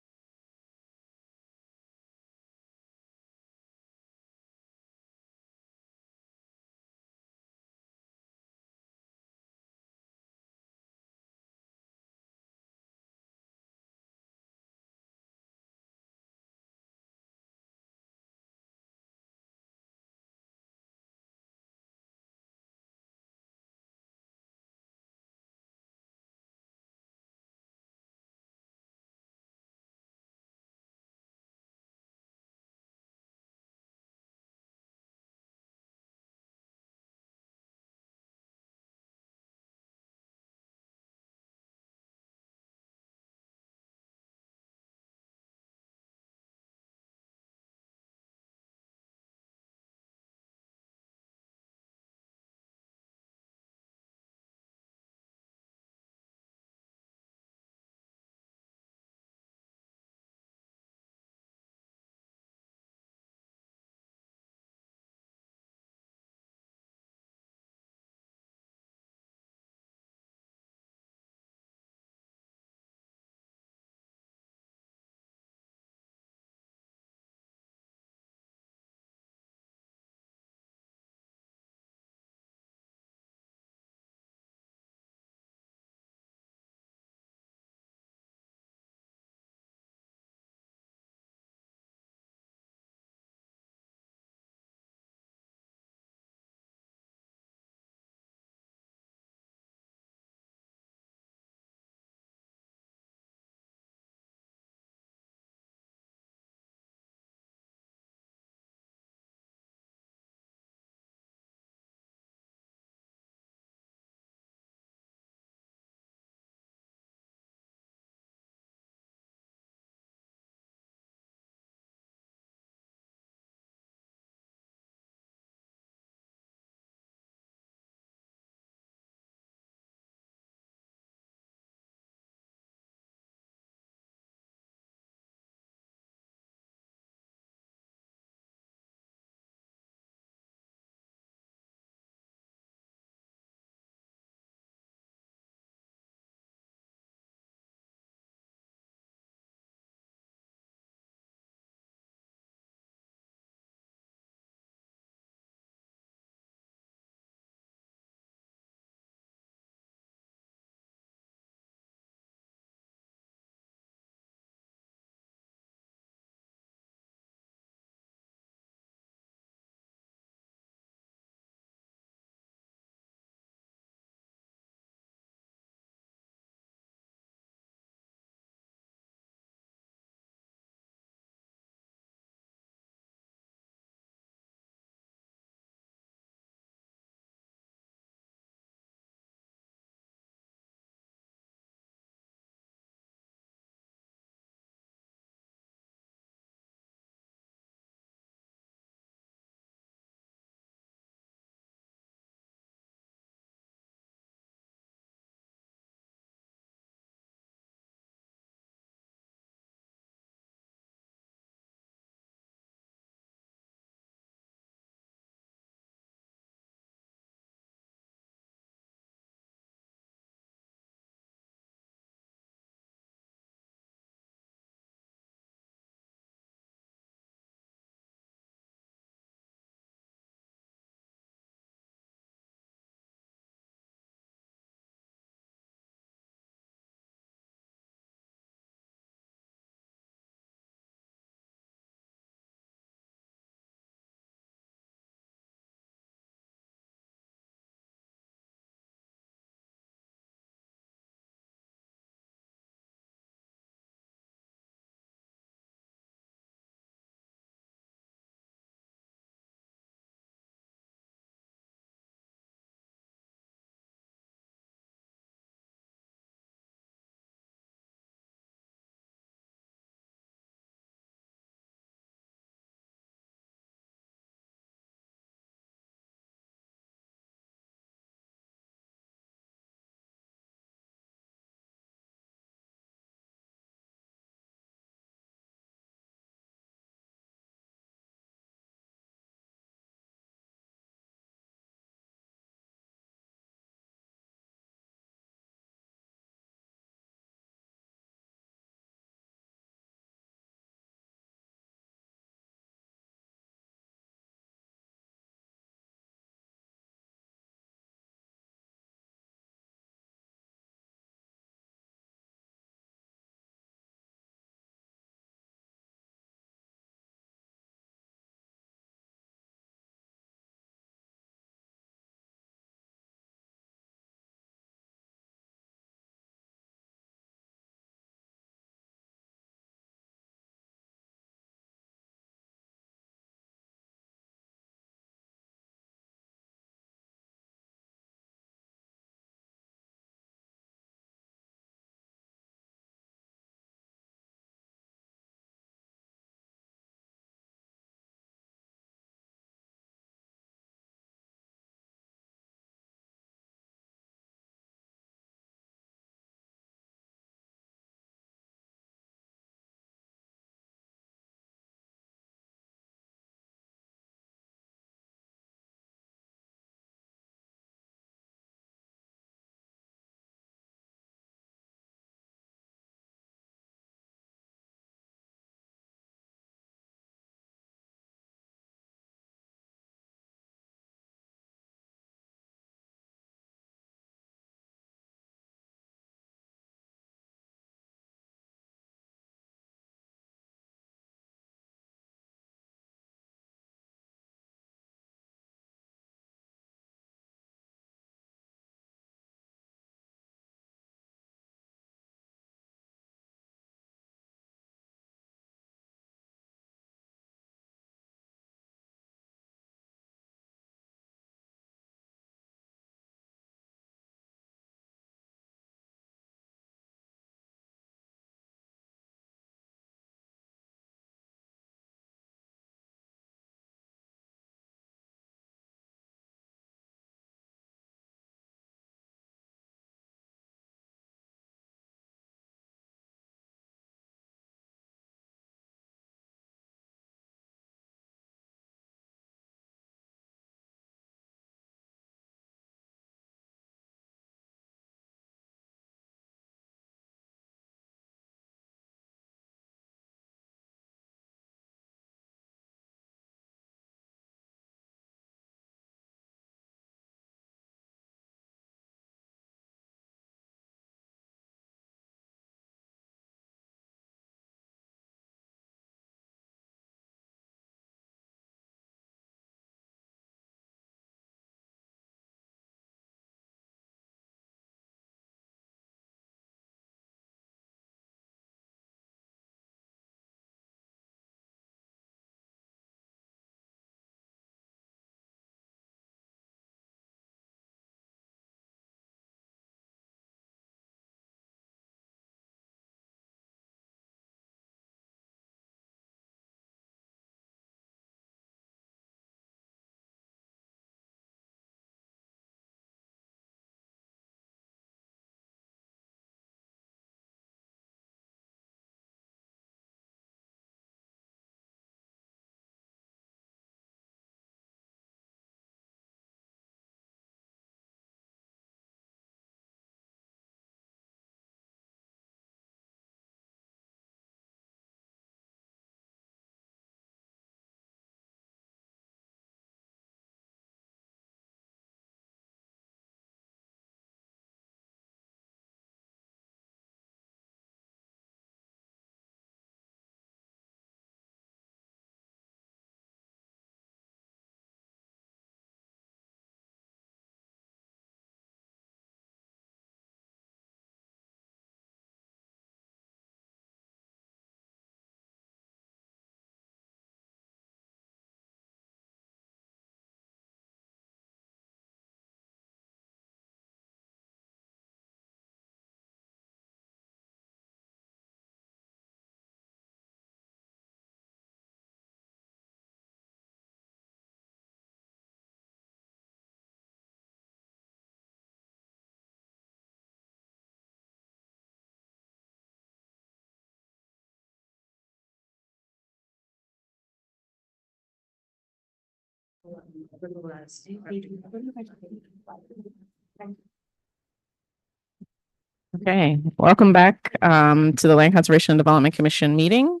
Okay, welcome back to the Land Conservation and Development Commission meeting.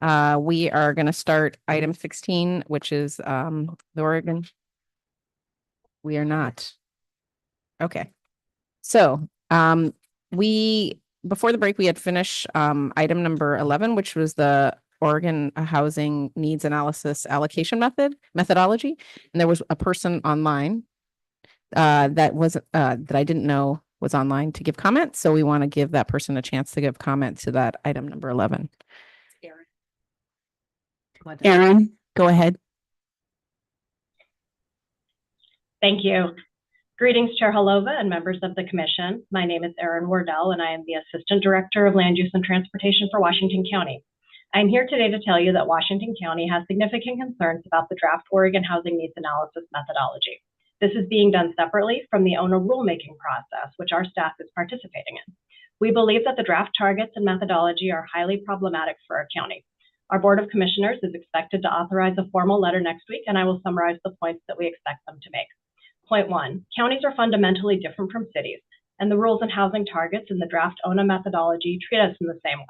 We are going to start item 16, which is the Oregon. We are not. Okay. So before the break, we had finished item number 11, which was the Oregon Housing Needs Analysis Allocation methodology. And there was a person online that I didn't know was online to give comment. So we want to give that person a chance to give comment to that item number 11. Erin, go ahead. Thank you. Greetings, Chair Halova and members of the Commission. My name is Erin Wardell, and I am the Assistant Director of Land Use and Transportation for Washington County. I'm here today to tell you that Washington County has significant concerns about the draft Oregon Housing Needs Analysis methodology. This is being done separately from the ONA rulemaking process, which our staff is participating in. We believe that the draft targets and methodology are highly problematic for our county. Our Board of Commissioners is expected to authorize a formal letter next week, and I will summarize the points that we expect them to make. Point 1, counties are fundamentally different from cities, and the rules and housing targets in the draft ONA methodology treat us in the same way.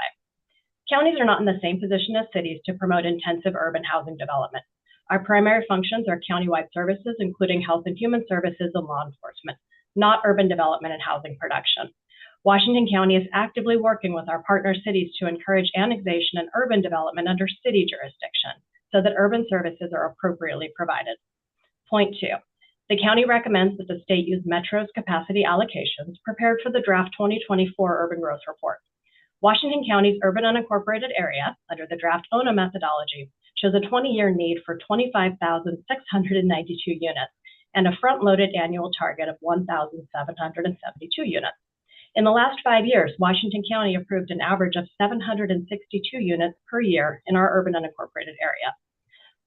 Counties are not in the same position as cities to promote intensive urban housing development. Our primary functions are countywide services, including health and human services and law enforcement, not urban development and housing production. Washington County is actively working with our partner cities to encourage annexation and urban development under city jurisdiction so that urban services are appropriately provided. Point 2, the county recommends that the state use Metro's capacity allocations prepared for the draft 2024 Urban Growth Report. Washington County's urban unincorporated area, under the draft ONA methodology, shows a 20-year need for 25,692 units and a front-loaded annual target of 1,772 units. In the last 5 years, Washington County approved an average of 762 units per year in our urban unincorporated area.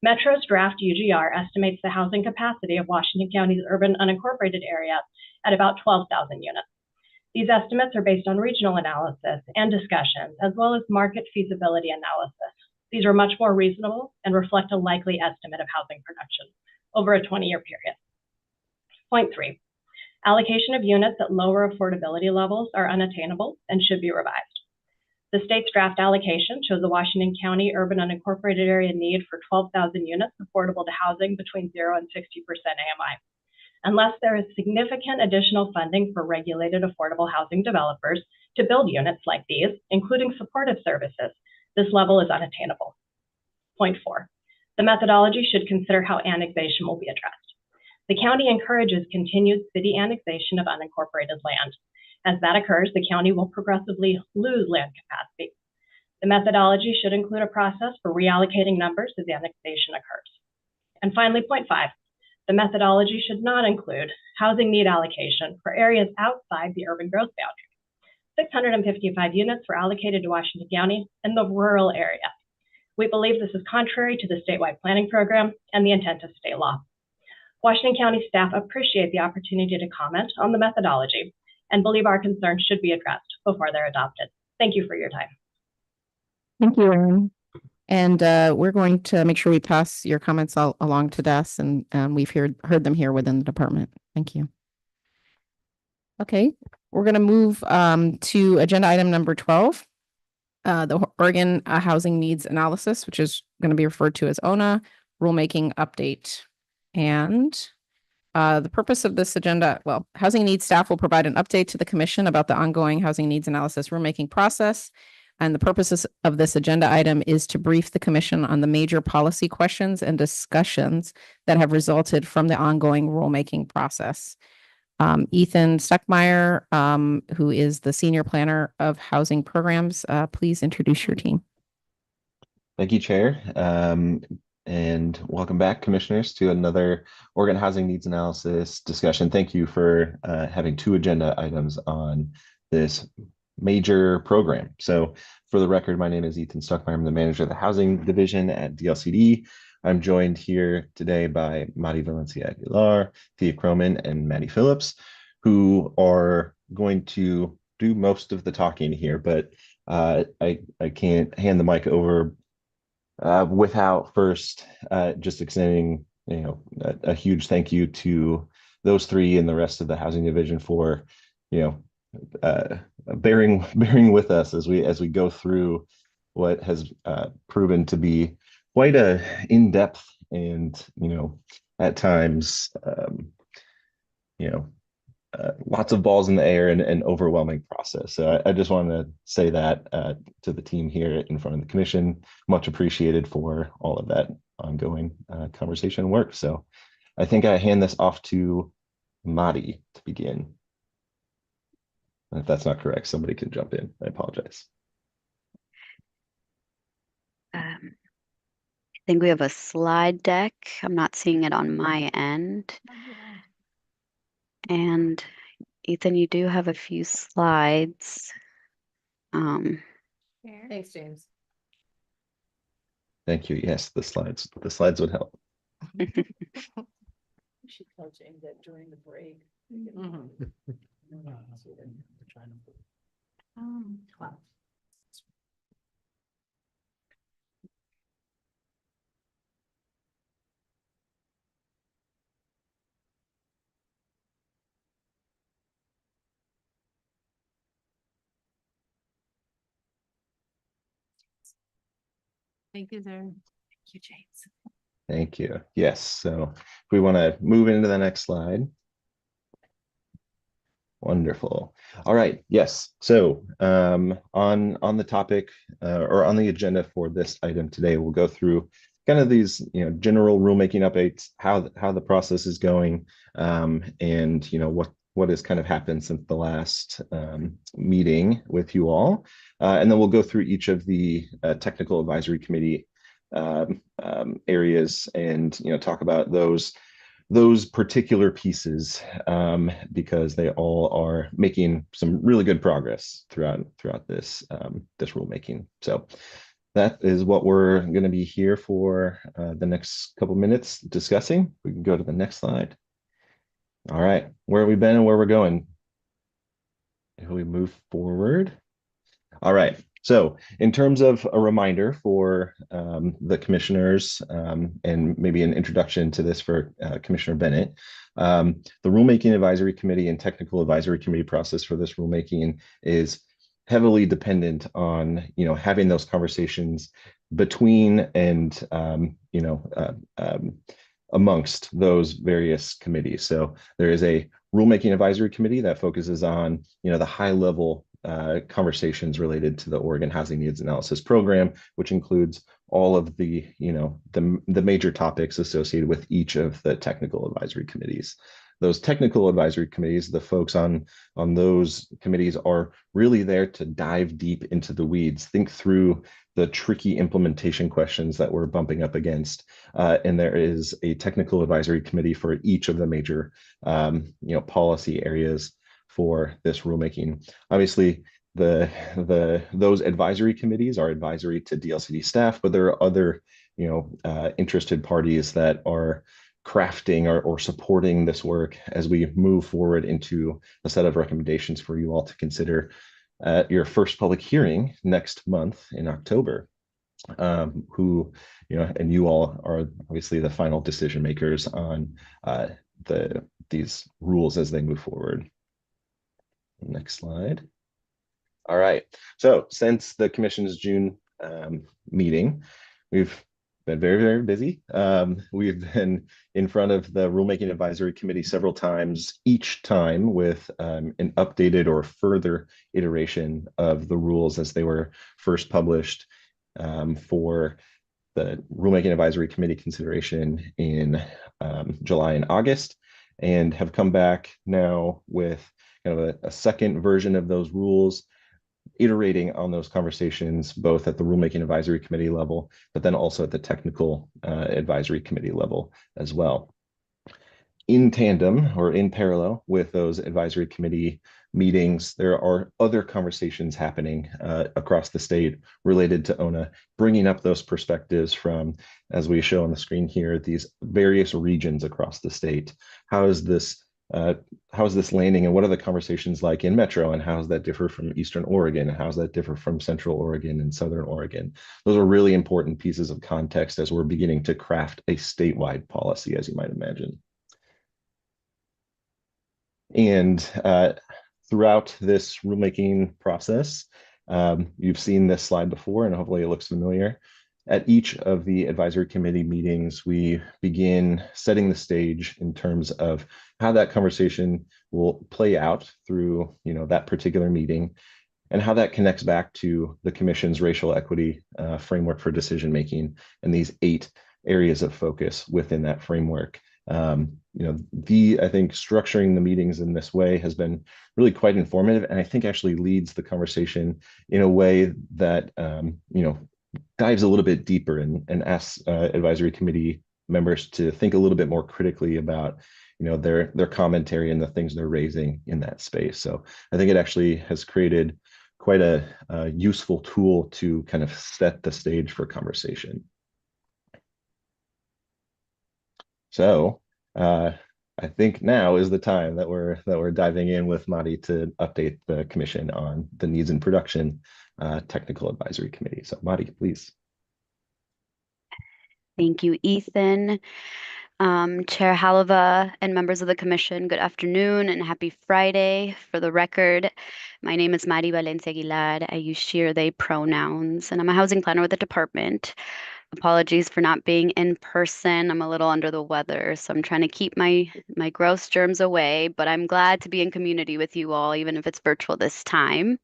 Metro's draft UGR estimates the housing capacity of Washington County's urban unincorporated area at about 12,000 units. These estimates are based on regional analysis and discussions, as well as market feasibility analysis. These are much more reasonable and reflect a likely estimate of housing production over a 20-year period. Point 3, allocation of units at lower affordability levels are unattainable and should be revised. The state's draft allocation shows the Washington County urban unincorporated area need for 12,000 units affordable to housing between 0 and 60% AMI. Unless there is significant additional funding for regulated affordable housing developers to build units like these, including supportive services, this level is unattainable. Point 4, the methodology should consider how annexation will be addressed. The county encourages continued city annexation of unincorporated land. As that occurs, the county will progressively lose land capacity. The methodology should include a process for reallocating numbers as annexation occurs. And finally, point 5, the methodology should not include housing need allocation for areas outside the urban growth boundary. 655 units were allocated to Washington County in the rural area. We believe this is contrary to the statewide planning program and the intent of state law. Washington County staff appreciate the opportunity to comment on the methodology and believe our concerns should be addressed before they're adopted. Thank you for your time. Thank you, Erin. And we're going to make sure we pass your comments along to Des, and we've heard them here within the department. Thank you. Okay, we're going to move to agenda item number 12, the Oregon Housing Needs Analysis, which is going to be referred to as ONA rulemaking update. And the purpose of this agenda, well, housing needs staff will provide an update to the commission about the ongoing housing needs analysis rulemaking process. And the purpose of this agenda item is to brief the commission on the major policy questions and discussions that have resulted from the ongoing rulemaking process. Ethan Stuckmeyer, who is the Senior Planner of Housing Programs, please introduce your team. Thank you, Chair. And welcome back, Commissioners, to another Oregon Housing Needs Analysis discussion. Thank you for having 2 agenda items on this major program. So for the record, my name is Ethan Stuckmeyer. I'm the manager of the housing division at DLCD. I'm joined here today by Madi Valencia Aguilar, Thea Croman, and Maddie Phillips, who are going to do most of the talking here, but I can't hand the mic over without first just extending a huge thank you to those three and the rest of the housing division for, bearing with us as we go through what has proven to be quite a in-depth and at times lots of balls in the air and an overwhelming process. So I just want to say that to the team here in front of the commission, much appreciated for all of that ongoing conversation and work. So I think I hand this off to Amity to begin. If that's not correct, somebody can jump in. I apologize. I think we have a slide deck. I'm not seeing it on my end. And Ethan, you do have a few slides. Thanks, James. Thank you. Yes, the slides would help. We should tell James that during the break. Wow. Thank you, sir. Thank you, James. Thank you. Yes. So if we want to move into the next slide. Wonderful. All right. Yes. So on the topic or on the agenda for this item today, we'll go through kind of these general rulemaking updates, how the process is going, and what has kind of happened since the last meeting with you all, and then we'll go through each of the technical advisory committee areas and talk about those particular pieces because they all are making some really good progress throughout this rulemaking. So that is what we're going to be here for the next couple minutes discussing. We can go to the next slide. All right, where have we been and where we're going? If we move forward. All right. So in terms of a reminder for the commissioners and maybe an introduction to this for Commissioner Bennett, the Rulemaking Advisory Committee and Technical Advisory Committee process for this rulemaking is heavily dependent on having those conversations between and amongst those various committees. So there is a Rulemaking Advisory Committee that focuses on the high level conversations related to the Oregon Housing Needs Analysis Program, which includes all of the the major topics associated with each of the technical advisory committees. Those technical advisory committees, the folks on those committees are really there to dive deep into the weeds, think through the tricky implementation questions that we're bumping up against. And there is a technical advisory committee for each of the major policy areas for this rulemaking. Obviously, those advisory committees are advisory to DLCD staff, but there are other interested parties that are crafting or supporting this work as we move forward into a set of recommendations for you all to consider at your first public hearing next month in October. Who and you all are obviously the final decision makers on these rules as they move forward. Next slide. All right. So since the commission's June meeting, we've been very, very busy. We've been in front of the Rulemaking Advisory Committee several times, each time with an updated or further iteration of the rules as they were first published for the Rulemaking Advisory Committee consideration in July and August, and have come back now with kind of a second version of those rules, iterating on those conversations, both at the Rulemaking Advisory Committee level, but then also at the Technical Advisory Committee level as well. In tandem or in parallel with those advisory committee meetings, there are other conversations happening across the state related to ONA, bringing up those perspectives from, as we show on the screen here, these various regions across the state. How is this how is this landing, and what are the conversations like in Metro, and how does that differ from Eastern Oregon, and how does that differ from Central Oregon and Southern Oregon? Those are really important pieces of context as we're beginning to craft a statewide policy, as you might imagine. And throughout this rulemaking process, you've seen this slide before, and hopefully it looks familiar. At each of the advisory committee meetings, we begin setting the stage in terms of how that conversation will play out through, that particular meeting, and how that connects back to the commission's racial equity framework for decision making and these 8 areas of focus within that framework. I think structuring the meetings in this way has been really quite informative, and I think actually leads the conversation in a way that dives a little bit deeper and asks advisory committee members to think a little bit more critically about their commentary and the things they're raising in that space. So I think it actually has created quite a useful tool to kind of set the stage for conversation. So I think now is the time that we're diving in with Amity to update the commission on the Needs in Production Technical Advisory Committee. So Amity, please. Thank you, Ethan. Chair Halava and members of the commission, good afternoon and happy Friday. For the record, my name is Mari Valencia Aguilar. I use she, her, they pronouns, and I'm a housing planner with the department. Apologies for not being in person. I'm a little under the weather, so I'm trying to keep my gross germs away, but I'm glad to be in community with you all, even if it's virtual this time.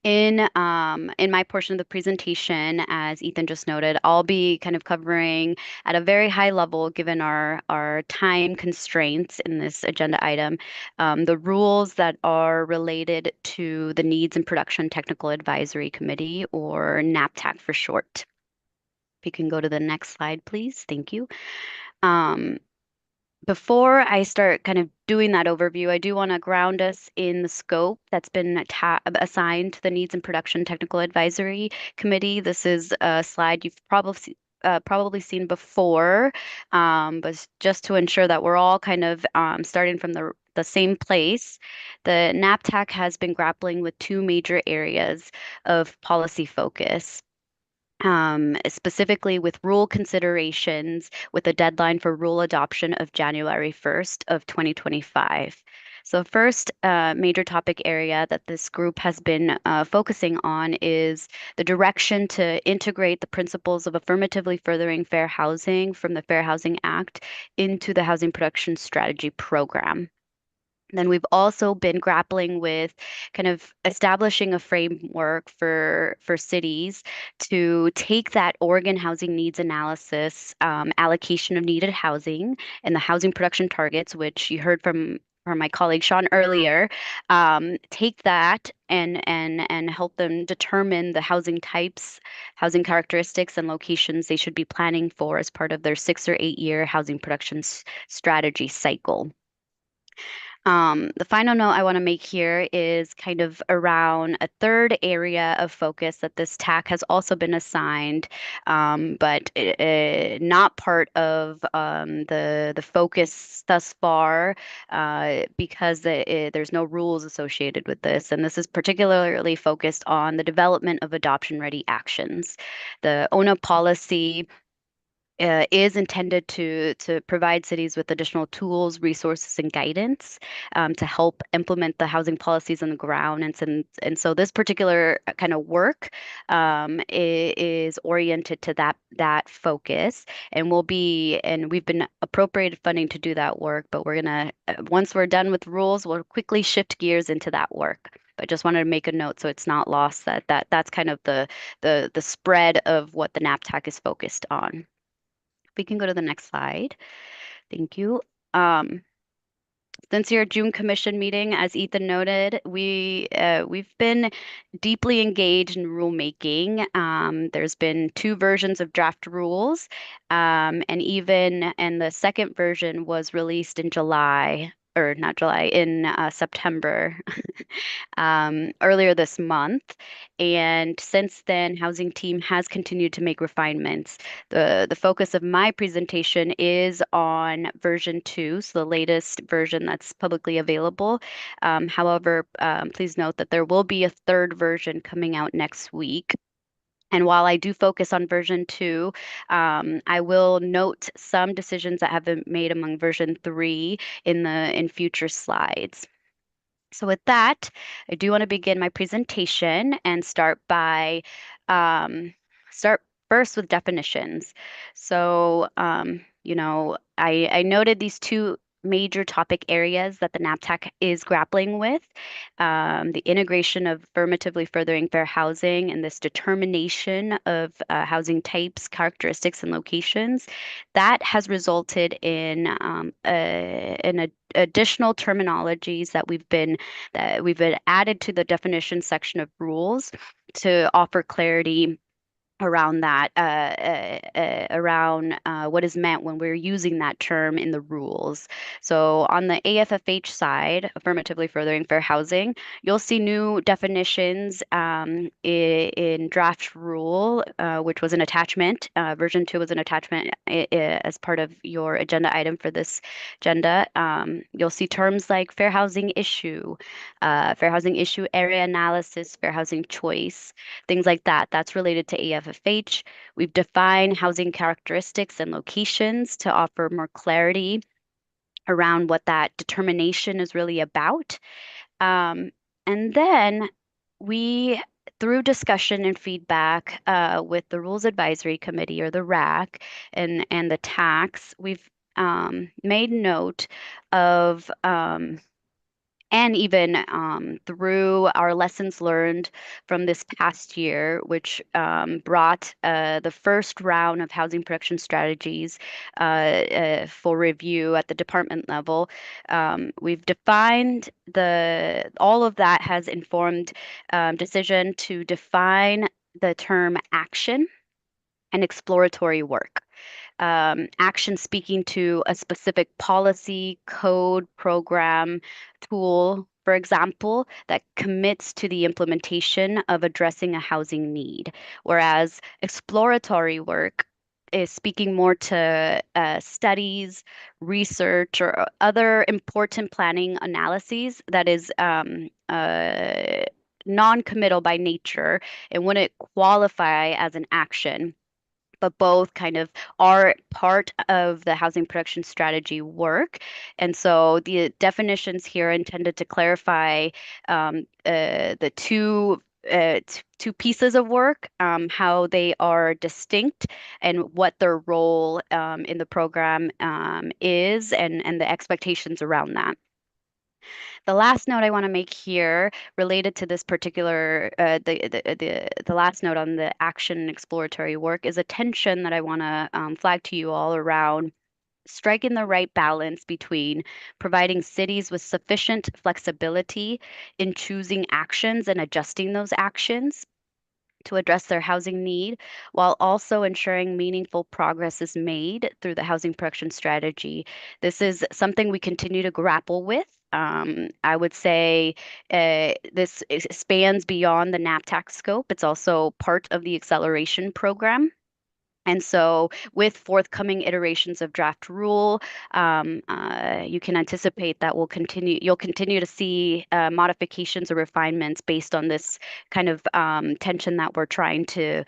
In my portion of the presentation, as Ethan just noted, I'll be kind of covering at a very high level, given our time constraints in this agenda item, the rules that are related to the Needs in Production Technical Advisory Committee, or NAPTAC for short. If you can go to the next slide, please. Thank you. Before I start kind of doing that overview, I do want to ground us in the scope that's been assigned to the Needs in Production Technical Advisory Committee. This is a slide you've probably seen before, but just to ensure that we're all kind of starting from the same place. The NAPTAC has been grappling with 2 major areas of policy focus. Specifically with rule considerations, with a deadline for rule adoption of January 1st of 2025. So first major topic area that this group has been focusing on is the direction to integrate the principles of affirmatively furthering fair housing from the Fair Housing Act into the Housing Production Strategy Program. Then we've also been grappling with kind of establishing a framework for cities to take that Oregon housing needs analysis, allocation of needed housing, and the housing production targets, which you heard from my colleague Sean earlier, take that and help them determine the housing types, housing characteristics, and locations they should be planning for as part of their 6 or 8 year housing production strategy cycle. The final note I want to make here is kind of around a third area of focus that this TAC has also been assigned, but not part of the focus thus far because there's no rules associated with this. And this is particularly focused on the development of adoption-ready actions. The ONA policy is intended to provide cities with additional tools, resources, and guidance to help implement the housing policies on the ground. And so this particular kind of work is oriented to that focus, and we've been appropriated funding to do that work, but we're gonna, once we're done with rules, we'll quickly shift gears into that work. But just wanted to make a note so it's not lost that's kind of the spread of what the NAPTAC is focused on. We can go to the next slide. Thank you. Since your June commission meeting, as Ethan noted, we've been deeply engaged in rulemaking. There's been 2 versions of draft rules, and the second version was released in July or not July, in September, earlier this month. And since then, housing team has continued to make refinements. The focus of my presentation is on version 2, so the latest version that's publicly available. However, please note that there will be a third version coming out next week. And while I do focus on version 2, I will note some decisions that have been made among version 3 in future slides. So with that, I do want to begin my presentation and start by start first with definitions. So I noted these two major topic areas that the NAPTAC is grappling with, the integration of affirmatively furthering fair housing and this determination of housing types, characteristics, and locations. That has resulted in additional terminologies that we've been added to the definition section of rules to offer clarity around that, around what is meant when we're using that term in the rules. So on the AFFH side, affirmatively furthering fair housing, you'll see new definitions in draft rule, which was an attachment. Version 2 was an attachment as part of your agenda item for this agenda. You'll see terms like fair housing issue area analysis, fair housing choice, things like that. That's related to AFFH. We've defined housing characteristics and locations to offer more clarity around what that determination is really about. And then we, through discussion and feedback with the Rules Advisory Committee, or the RAC, and the tax, we've made note of and even through our lessons learned from this past year, which brought the first round of housing production strategies for review at the department level. We've defined all of that has informed decision to define the term action and exploratory work. Action speaking to a specific policy, code, program, tool, for example, that commits to the implementation of addressing a housing need, whereas exploratory work is speaking more to studies, research, or other important planning analyses that is non-committal by nature and wouldn't qualify as an action, but both kind of are part of the housing production strategy work. And so the definitions here are intended to clarify the two pieces of work, how they are distinct and what their role in the program is, and the expectations around that. The last note I want to make here related to this particular, the last note on the action and exploratory work is a tension that I want to flag to you all around striking the right balance between providing cities with sufficient flexibility in choosing actions and adjusting those actions to address their housing need, while also ensuring meaningful progress is made through the housing production strategy. This is something we continue to grapple with. I would say this spans beyond the NAPTAC scope. It's also part of the acceleration program. And so with forthcoming iterations of draft rule, you can anticipate that you'll continue to see modifications or refinements based on this kind of tension that we're trying to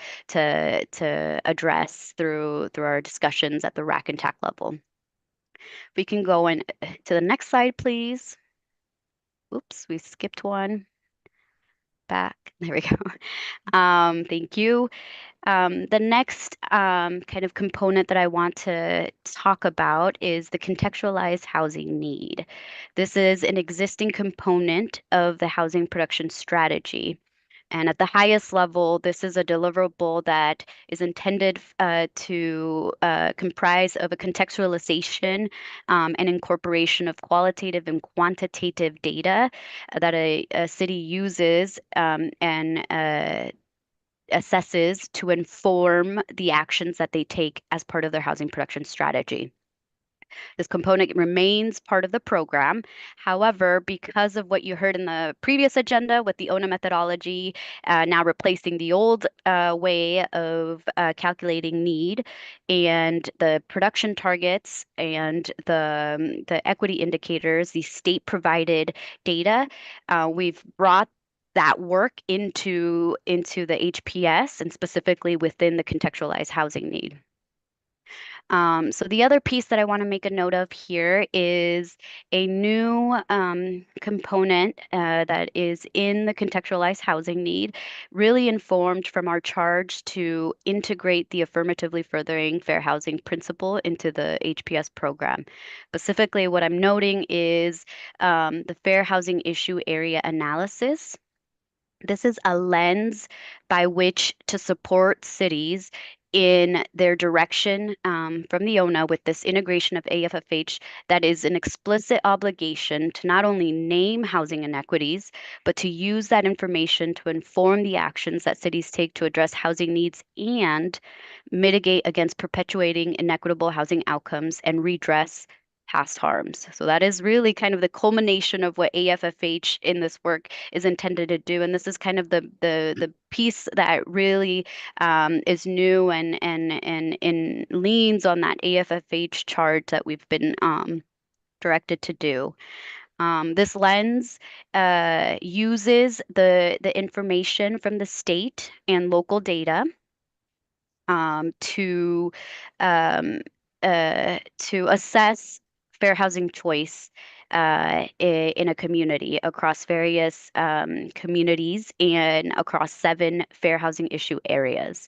address through our discussions at the RAC and TAC level. We can go in to the next slide, please. Oops, we skipped one. Back. There we go. Thank you. The next kind of component that I want to talk about is the contextualized housing need. This is an existing component of the housing production strategy. And at the highest level, this is a deliverable that is intended to comprise of a contextualization and incorporation of qualitative and quantitative data that a city uses and assesses to inform the actions that they take as part of their housing production strategy. This component remains part of the program. However, because of what you heard in the previous agenda with the ONA methodology, now replacing the old way of calculating need and the production targets and the equity indicators, the state provided data, we've brought that work into the HPS and specifically within the contextualized housing need. So the other piece that I want to make a note of here is a new component that is in the contextualized housing need, really informed from our charge to integrate the affirmatively furthering fair housing principle into the HPS program. Specifically, what I'm noting is the fair housing issue area analysis. This is a lens by which to support cities in their direction from the ONA with this integration of AFFH that is an explicit obligation to not only name housing inequities, but to use that information to inform the actions that cities take to address housing needs and mitigate against perpetuating inequitable housing outcomes and redress past harms. So that is really kind of the culmination of what AFFH in this work is intended to do. And this is kind of the piece that really is new and leans on that AFFH charge that we've been directed to do. This lens uses the information from the state and local data to assess fair housing choice in a community across various communities and across 7 fair housing issue areas.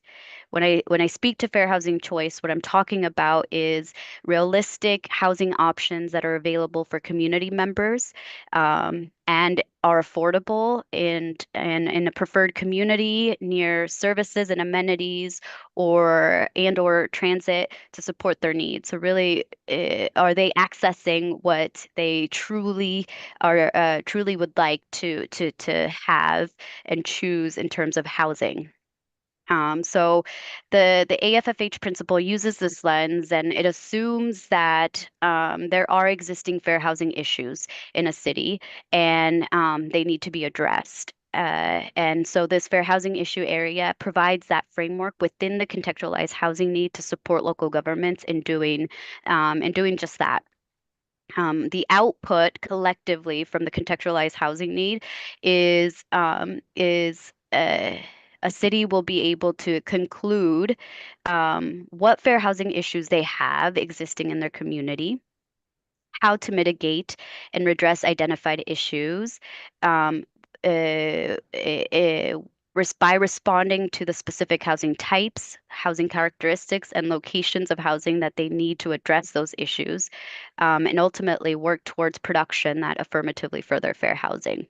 When I speak to fair housing choice, what I'm talking about is realistic housing options that are available for community members and are affordable and in a preferred community near services and amenities or transit to support their needs. So really, are they accessing what they truly are truly would like to have and choose in terms of housing? So the AFFH principle uses this lens and it assumes that there are existing fair housing issues in a city and they need to be addressed. And so this fair housing issue area provides that framework within the contextualized housing need to support local governments in doing just that. The output collectively from the contextualized housing need is a city will be able to conclude what fair housing issues they have existing in their community, how to mitigate and redress identified issues, by responding to the specific housing types, housing characteristics, and locations of housing that they need to address those issues, and ultimately work towards production that affirmatively further fair housing.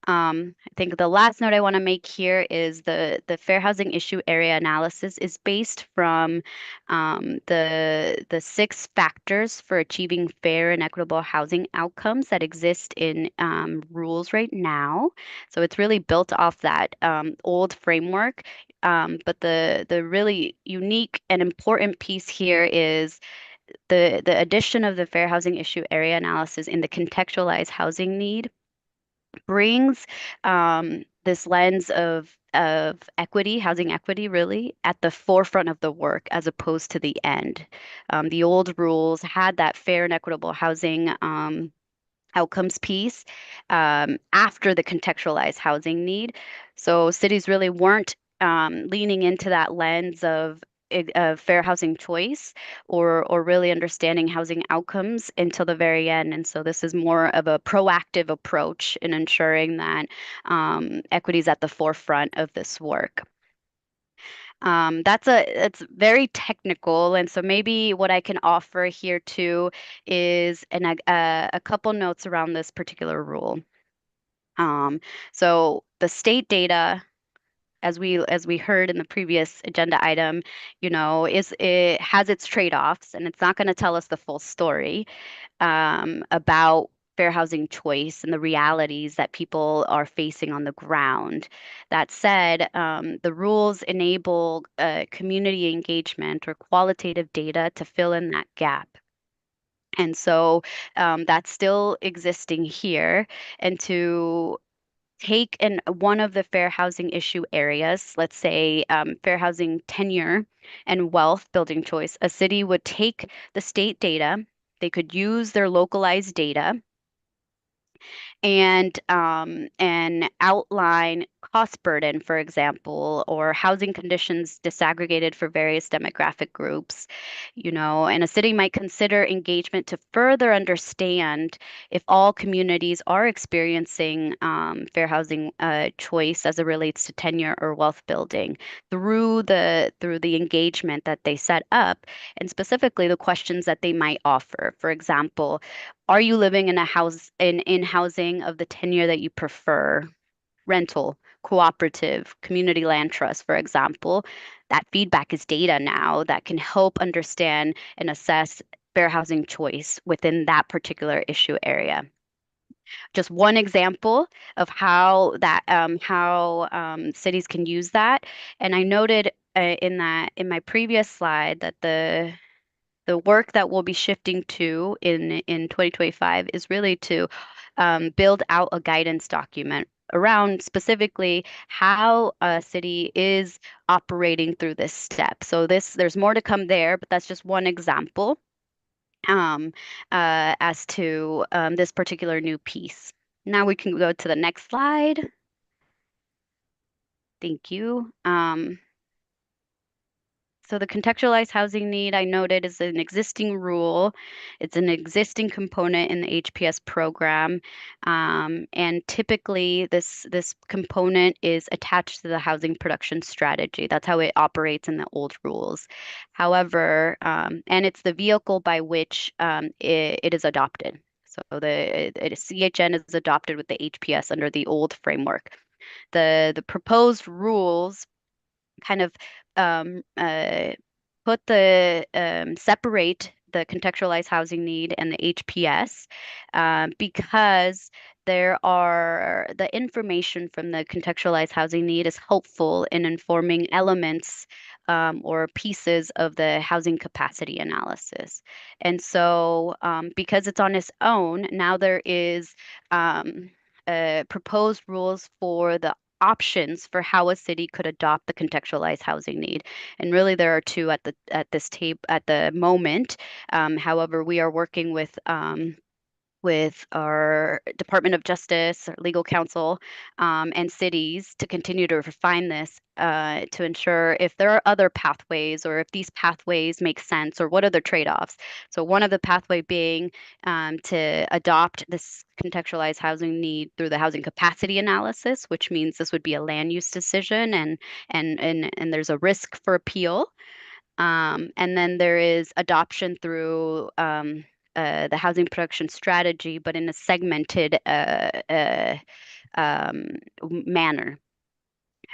I think the last note I want to make here is the fair housing issue area analysis is based from the 6 factors for achieving fair and equitable housing outcomes that exist in rules right now. So it's really built off that old framework. But the really unique and important piece here is the addition of the fair housing issue area analysis in the contextualized housing need brings this lens of equity, housing equity, really at the forefront of the work as opposed to the end. The old rules had that fair and equitable housing outcomes piece after the contextualized housing need. So cities really weren't leaning into that lens of fair housing choice or really understanding housing outcomes until the very end. And so this is more of a proactive approach in ensuring that equity is at the forefront of this work. It's very technical, and so maybe what I can offer here too is a couple notes around this particular rule. So the state data, as we heard in the previous agenda item, it has its trade-offs, and it's not going to tell us the full story about fair housing choice and the realities that people are facing on the ground. That said, the rules enable community engagement or qualitative data to fill in that gap. And so that's still existing here. And to take one of the fair housing issue areas, let's say fair housing tenure and wealth building choice, a city would take the state data, they could use their localized data and outline cost burden, for example, or housing conditions disaggregated for various demographic groups, and a city might consider engagement to further understand if all communities are experiencing fair housing choice as it relates to tenure or wealth building through the engagement that they set up, and specifically the questions that they might offer. For example, are you living in a house in housing of the tenure that you prefer? Rental, cooperative, community land trust, for example. That feedback is data now that can help understand and assess fair housing choice within that particular issue area. Just one example of how cities can use that. And I noted in my previous slide that the work that we'll be shifting to in 2025 is really to build out a guidance document around specifically how a city is operating through this step. So there's more to come there, but that's just one example as to this particular new piece. Now we can go to the next slide. Thank you. So the contextualized housing need I noted is an existing rule. It's an existing component in the HPS program. And typically this component is attached to the housing production strategy. That's how it operates in the old rules. However, and it's the vehicle by which it is adopted. So the CHN is adopted with the HPS under the old framework. The proposed rules kind of separate the contextualized housing need and the HPS because the information from the contextualized housing need is helpful in informing elements or pieces of the housing capacity analysis. And so because it's on its own, now there is proposed rules for the options for how a city could adopt the contextualized housing need. And really there are two at the moment. However, we are working with our Department of Justice, our legal counsel, and cities to continue to refine this to ensure if there are other pathways or if these pathways make sense or what are the trade-offs. So one of the pathway being to adopt this contextualized housing need through the housing capacity analysis, which means this would be a land use decision and there's a risk for appeal. And then there is adoption through the housing production strategy, but in a segmented manner.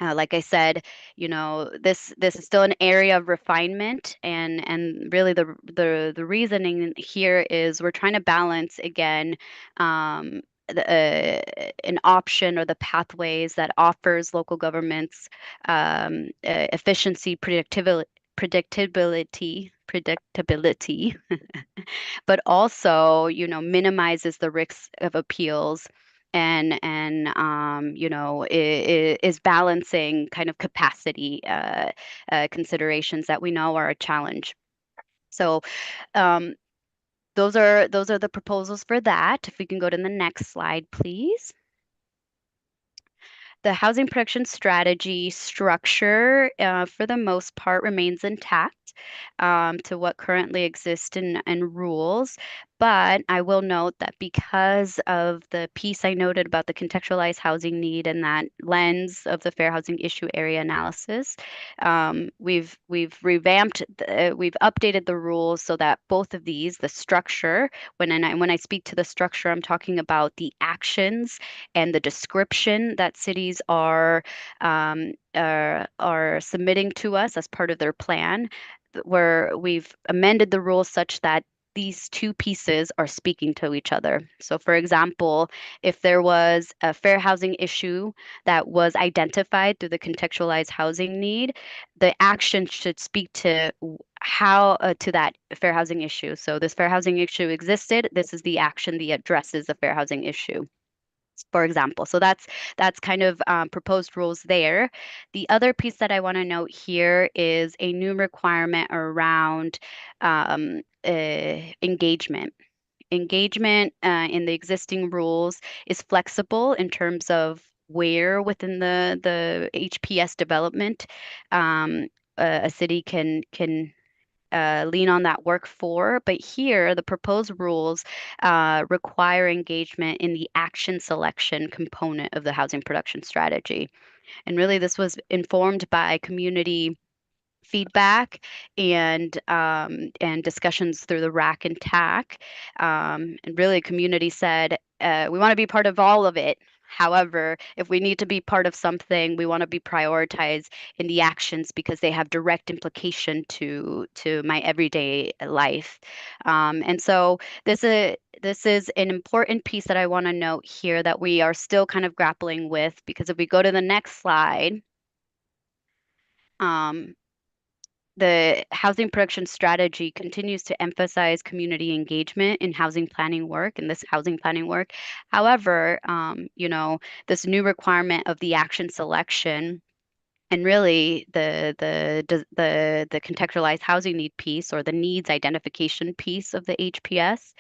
Like I said, this is still an area of refinement, and really the reasoning here is we're trying to balance again an option or the pathways that offers local governments efficiency, predictability, but also, minimizes the risks of appeals and is balancing kind of capacity considerations that we know are a challenge. So those are the proposals for that. If we can go to the next slide, please. The housing production strategy structure, for the most part, remains intact to what currently exists in rules. But I will note that because of the piece I noted about the contextualized housing need and that lens of the fair housing issue area analysis, we've revamped, we've updated the rules so that both of these, the structure, when I speak to the structure, I'm talking about the actions and the description that cities are submitting to us as part of their plan, where we've amended the rules such that these two pieces are speaking to each other. So for example, if there was a fair housing issue that was identified through the contextualized housing need, the action should speak to to that fair housing issue. So this fair housing issue existed. This is the action that addresses the fair housing issue, for example. So that's kind of proposed rules there. The other piece that I want to note here is a new requirement around engagement. Engagement in the existing rules is flexible in terms of where within the HPS development a city can lean on that work for. But here, the proposed rules require engagement in the action selection component of the housing production strategy. And really, this was informed by community feedback and discussions through the RAC and TAC. And really, community said, we want to be part of all of it. However, if we need to be part of something, we want to be prioritized in the actions because they have direct implication to my everyday life. And so this is an important piece that I want to note here that we are still kind of grappling with, because if we go to the next slide, the housing production strategy continues to emphasize community engagement in housing planning work, in this housing planning work. However, this new requirement of the action selection and really the contextualized housing need piece, or the needs identification piece of the HPS,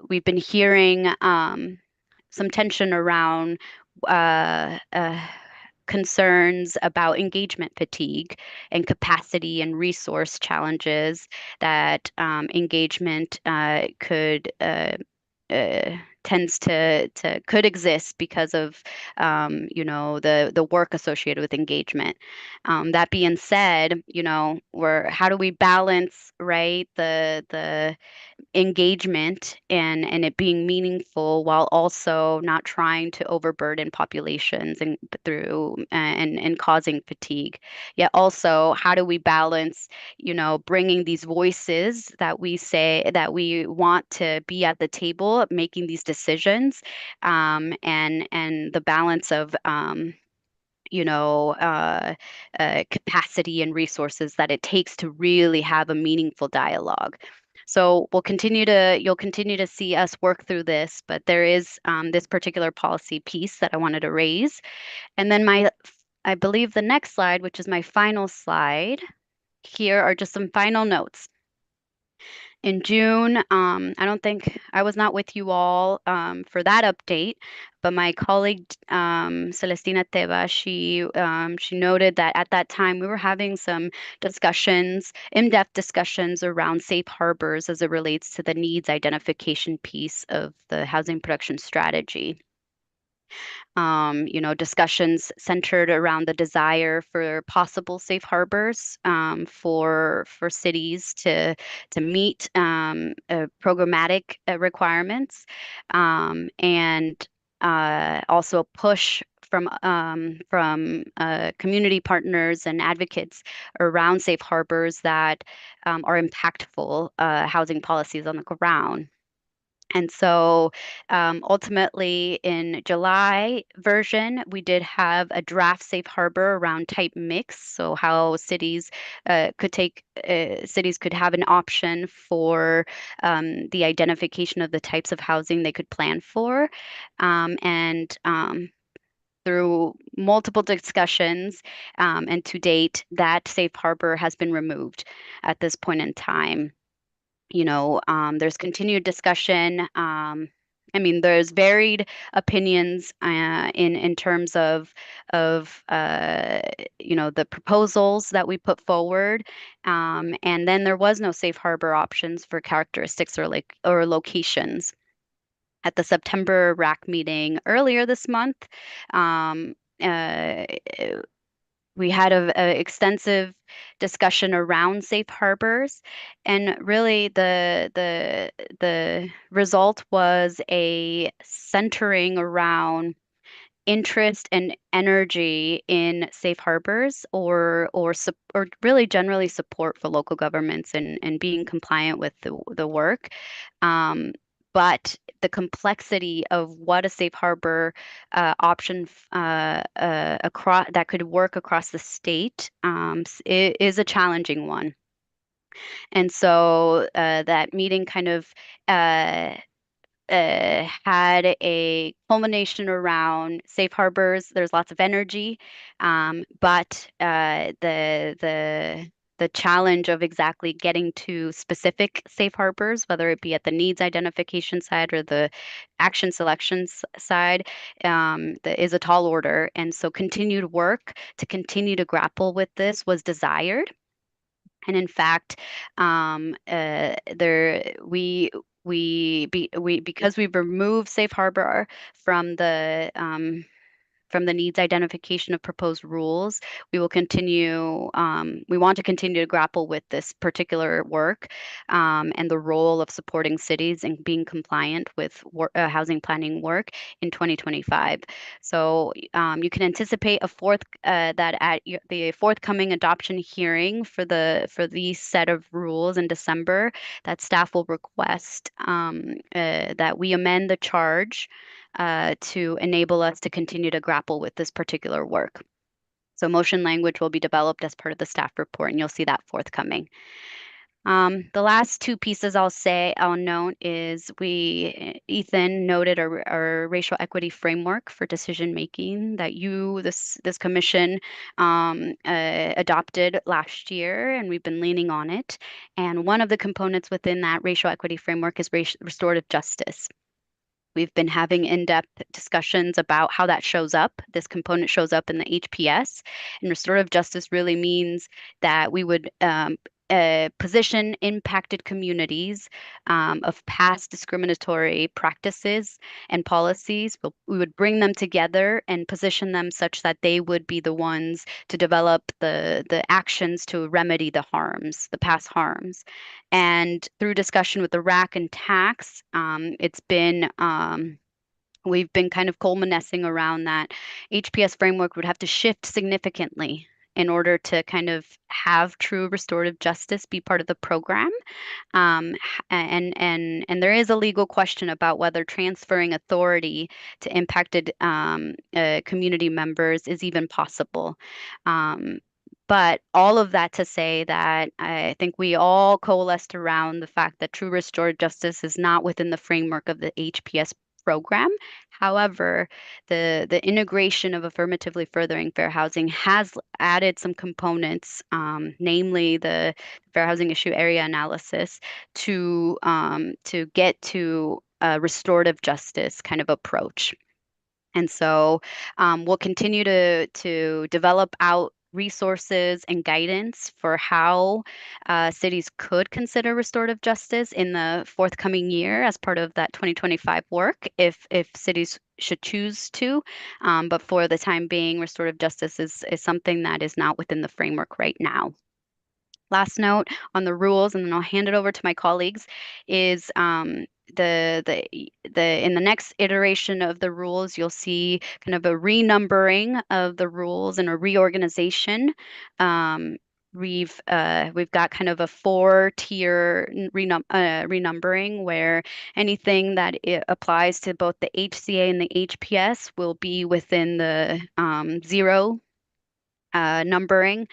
we've been hearing some tension around concerns about engagement fatigue and capacity and resource challenges that engagement could exist because of the work associated with engagement. That being said, how do we balance, right, the engagement and it being meaningful while also not trying to overburden populations and causing fatigue? Yet also, how do we balance, bringing these voices that we say that we want to be at the table making these decisions, and the balance of capacity and resources that it takes to really have a meaningful dialogue. So you'll continue to see us work through this, but there is this particular policy piece that I wanted to raise. And then I believe the next slide, which is my final slide, here are just some final notes. In June, I was not with you all for that update, but my colleague Celestina Teva, she noted that at that time we were having some discussions, in-depth discussions around safe harbors as it relates to the needs identification piece of the housing production strategy. Discussions centered around the desire for possible safe harbors for cities to meet programmatic requirements, and also a push from community partners and advocates around safe harbors that are impactful housing policies on the ground. And so ultimately in July version, we did have a draft safe harbor around type mix. So how cities could have an option for the identification of the types of housing they could plan for. And through multiple discussions, and to date, that safe harbor has been removed at this point in time. There's continued discussion. There's varied opinions in terms of the proposals that we put forward, and then there was no safe harbor options for characteristics or locations. At the September RAC meeting earlier this month, we had a extensive discussion around safe harbors, and really the result was a centering around interest and energy in safe harbors, or really generally support for local governments and being compliant with the work. but the complexity of what a safe harbor option across that could work across the state is a challenging one. And so that meeting kind of had a culmination around safe harbors. There's lots of energy, but the challenge of exactly getting to specific safe harbors, whether it be at the needs identification side or the action selections side, that is a tall order. And so continued work to continue to grapple with this was desired. And in fact, because we've removed safe harbor from the needs identification of proposed rules, we will continue. We want to continue to grapple with this particular work and the role of supporting cities and being compliant with housing planning work in 2025. So you can anticipate that at the forthcoming adoption hearing for these set of rules in December, that staff will request that we amend the charge to enable us to continue to grapple with this particular work. So motion language will be developed as part of the staff report, and you'll see that forthcoming. The last two pieces I'll note is Ethan noted our racial equity framework for decision making that this commission adopted last year, and we've been leaning on it. And one of the components within that racial equity framework is restorative justice. We've been having in-depth discussions about how that shows up. This component shows up in the HPS, and restorative justice really means that we would position impacted communities of past discriminatory practices and policies. We would bring them together and position them such that they would be the ones to develop the actions to remedy the past harms. And through discussion with the RAC and tax, we've been kind of coalescing around that HPS framework would have to shift significantly in order to kind of have true restorative justice be part of the program. And there is a legal question about whether transferring authority to impacted community members is even possible. But all of that to say that I think we all coalesced around the fact that true restorative justice is not within the framework of the HPS program. However, the integration of affirmatively furthering fair housing has added some components, namely the fair housing issue area analysis, to get to a restorative justice kind of approach. And so we'll continue to develop out resources and guidance for how cities could consider restorative justice in the forthcoming year as part of that 2025 work, if cities should choose to. But for the time being, restorative justice is something that is not within the framework right now. Last note on the rules, and then I'll hand it over to my colleagues, is in the next iteration of the rules, you'll see kind of a renumbering of the rules and a reorganization. We've got kind of a 4-tier renumbering where anything that applies to both the HCA and the HPS will be within the 0 numbering.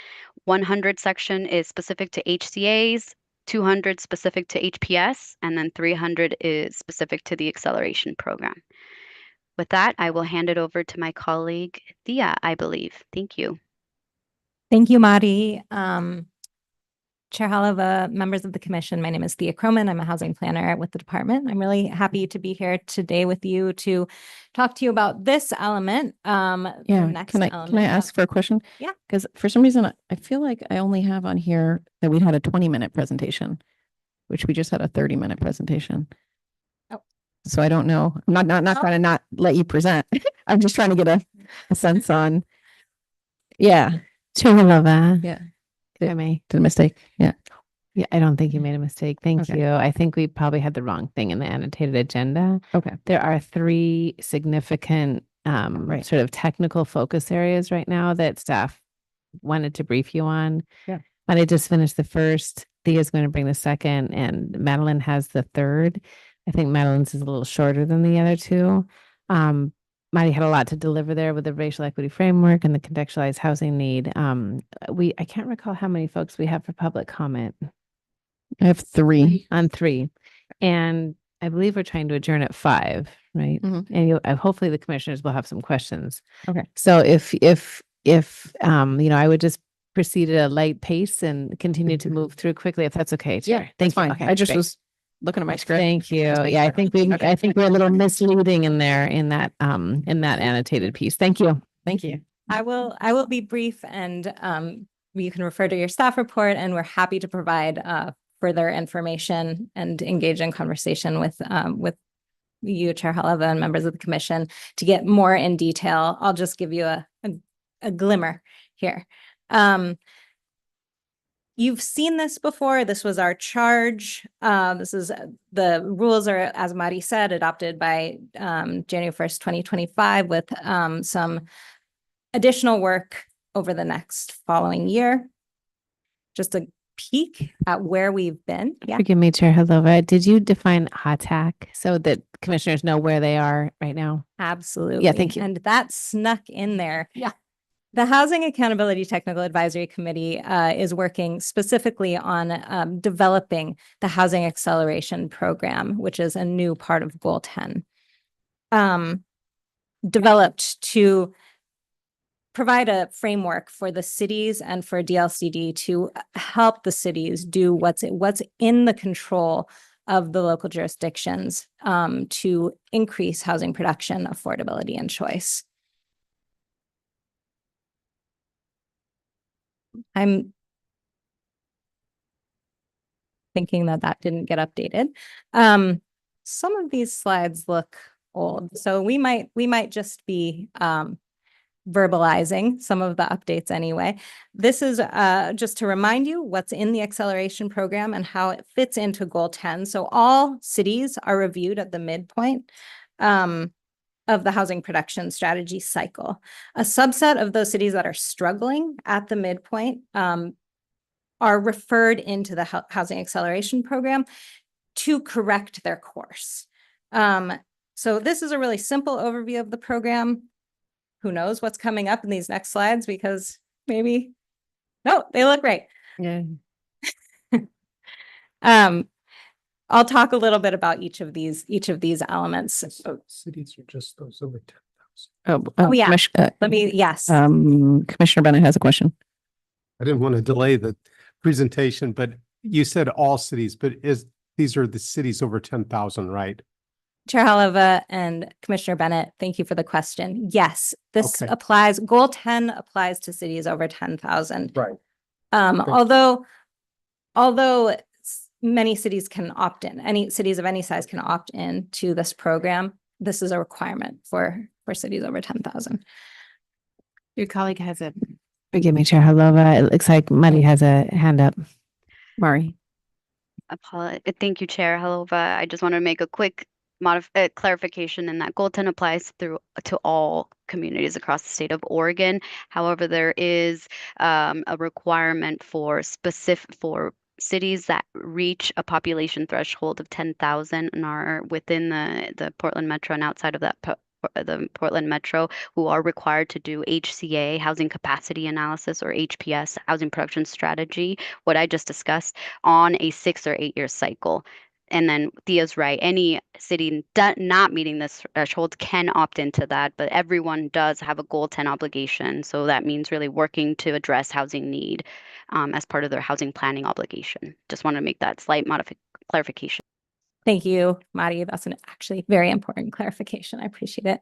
100 section is specific to HCAs, 200 specific to HPS, and then 300 is specific to the acceleration program. With that, I will hand it over to my colleague, Thea, I believe. Thank you. Thank you, Mari. Chair Halava, members of the commission, my name is Thea Croman. I'm a housing planner with the department. I'm really happy to be here today with you to talk to you about this element. Yeah, can I ask for a question? Yeah. Because for some reason, I feel like I only have on here that we had a 20-minute presentation, which we just had a 30-minute presentation. Oh. So I don't know. I'm not trying to not let you present. I'm just trying to get a sense on. Yeah. Chair Halava. Yeah. I may. Did a mistake. Yeah. Yeah, I don't think you made a mistake. Thank Okay. you. I think we probably had the wrong thing in the annotated agenda. Okay. There are 3 significant sort of technical focus areas right now that staff wanted to brief you on. Yeah. But I just finished the first. Thea's going to bring the second, and Madeline has the third. I think Madeline's is a little shorter than the other two. Marty had a lot to deliver there with the racial equity framework and the contextualized housing need. I can't recall how many folks we have for public comment. I have three. On three. And I believe we're trying to adjourn at 5, right? And hopefully the commissioners will have some questions. Okay. So if I would just proceed at a light pace and continue to move through quickly, if that's okay. Yeah, Chair. that's fine. Okay, I just great. was looking at my script. Thank you. Yeah, I think we're a little misleading in there in that annotated piece. Thank you. Thank you. I will be brief, and you can refer to your staff report, and we're happy to provide further information and engage in conversation with you, Chair Haleva, and members of the commission to get more in detail. I'll just give you a glimmer here. You've seen this before. This was our charge. The rules are, as Mari said, adopted by January 1st, 2025, with some additional work over the next following year. Just a peek at where we've been. Yeah. Forgive me, Chair Haleva. Did you define HATAC so that commissioners know where they are right now? Absolutely. Yeah, thank you. And that snuck in there. Yeah. The Housing Accountability Technical Advisory Committee is working specifically on developing the Housing Acceleration Program, which is a new part of Goal 10. Developed to provide a framework for the cities and for DLCD to help the cities do what's in the control of the local jurisdictions to increase housing production, affordability, and choice. I'm thinking that didn't get updated. Some of these slides look old, so we might just be verbalizing some of the updates anyway. This is just to remind you what's in the acceleration program and how it fits into Goal 10. So all cities are reviewed at the midpoint of the housing production strategy cycle. A subset of those cities that are struggling at the midpoint are referred into the housing acceleration program to correct their course. So this is a really simple overview of the program. Who knows what's coming up in these next slides, because maybe, no, they look great. Yeah. I'll talk a little bit about each of these elements. So cities are just those over 10,000. Oh, yeah. Yes. Commissioner Bennett has a question. I didn't want to delay the presentation, but you said all cities, but these are the cities over 10,000, right? Chair Haleva and Commissioner Bennett, thank you for the question. Yes, this Okay. applies, Goal 10 applies to cities over 10,000. Right. Although many cities can opt in, any cities of any size can opt in to this program, this is a requirement for cities over 10,000. Your colleague has a, forgive me, Chair Haleva. It looks like Mari has a hand up. Mari. Thank you, Chair Haleva. I just want to make a quick clarification in that Goal 10 applies to all communities across the state of Oregon. However, there is a requirement for cities that reach a population threshold of 10,000 and are within the Portland Metro and outside of that the Portland Metro, who are required to do HCA, Housing Capacity Analysis, or HPS, Housing Production Strategy, what I just discussed, on a 6 or 8 year cycle. And then Thea's right, any city not meeting this threshold can opt into that, but everyone does have a Goal 10 obligation. So that means really working to address housing need as part of their housing planning obligation. Just want to make that slight clarification. Thank you, Mari. That's an actually very important clarification. I appreciate it.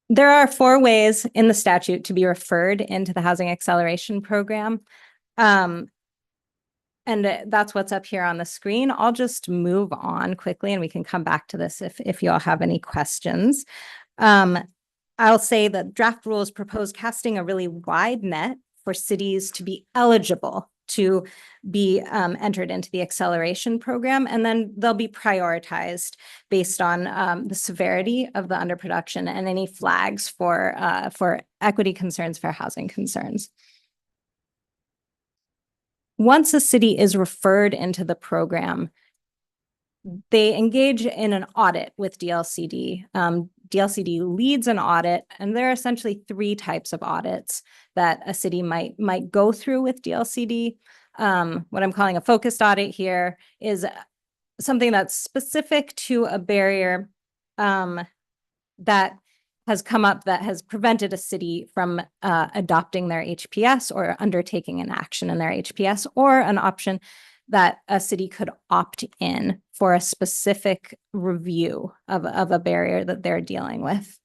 There are 4 ways in the statute to be referred into the Housing Acceleration Program. And that's what's up here on the screen. I'll just move on quickly and we can come back to this if you all have any questions. I'll say that draft rules propose casting a really wide net for cities to be eligible to be entered into the acceleration program, and then they'll be prioritized based on the severity of the underproduction and any flags for equity concerns, fair housing concerns. Once a city is referred into the program, they engage in an audit with DLCD. DLCD leads an audit, and there are essentially three types of audits that a city might go through with DLCD. What I'm calling a focused audit here is something that's specific to a barrier that has come up that has prevented a city from adopting their HPS or undertaking an action in their HPS, or an option that a city could opt in for a specific review of a barrier that they're dealing with.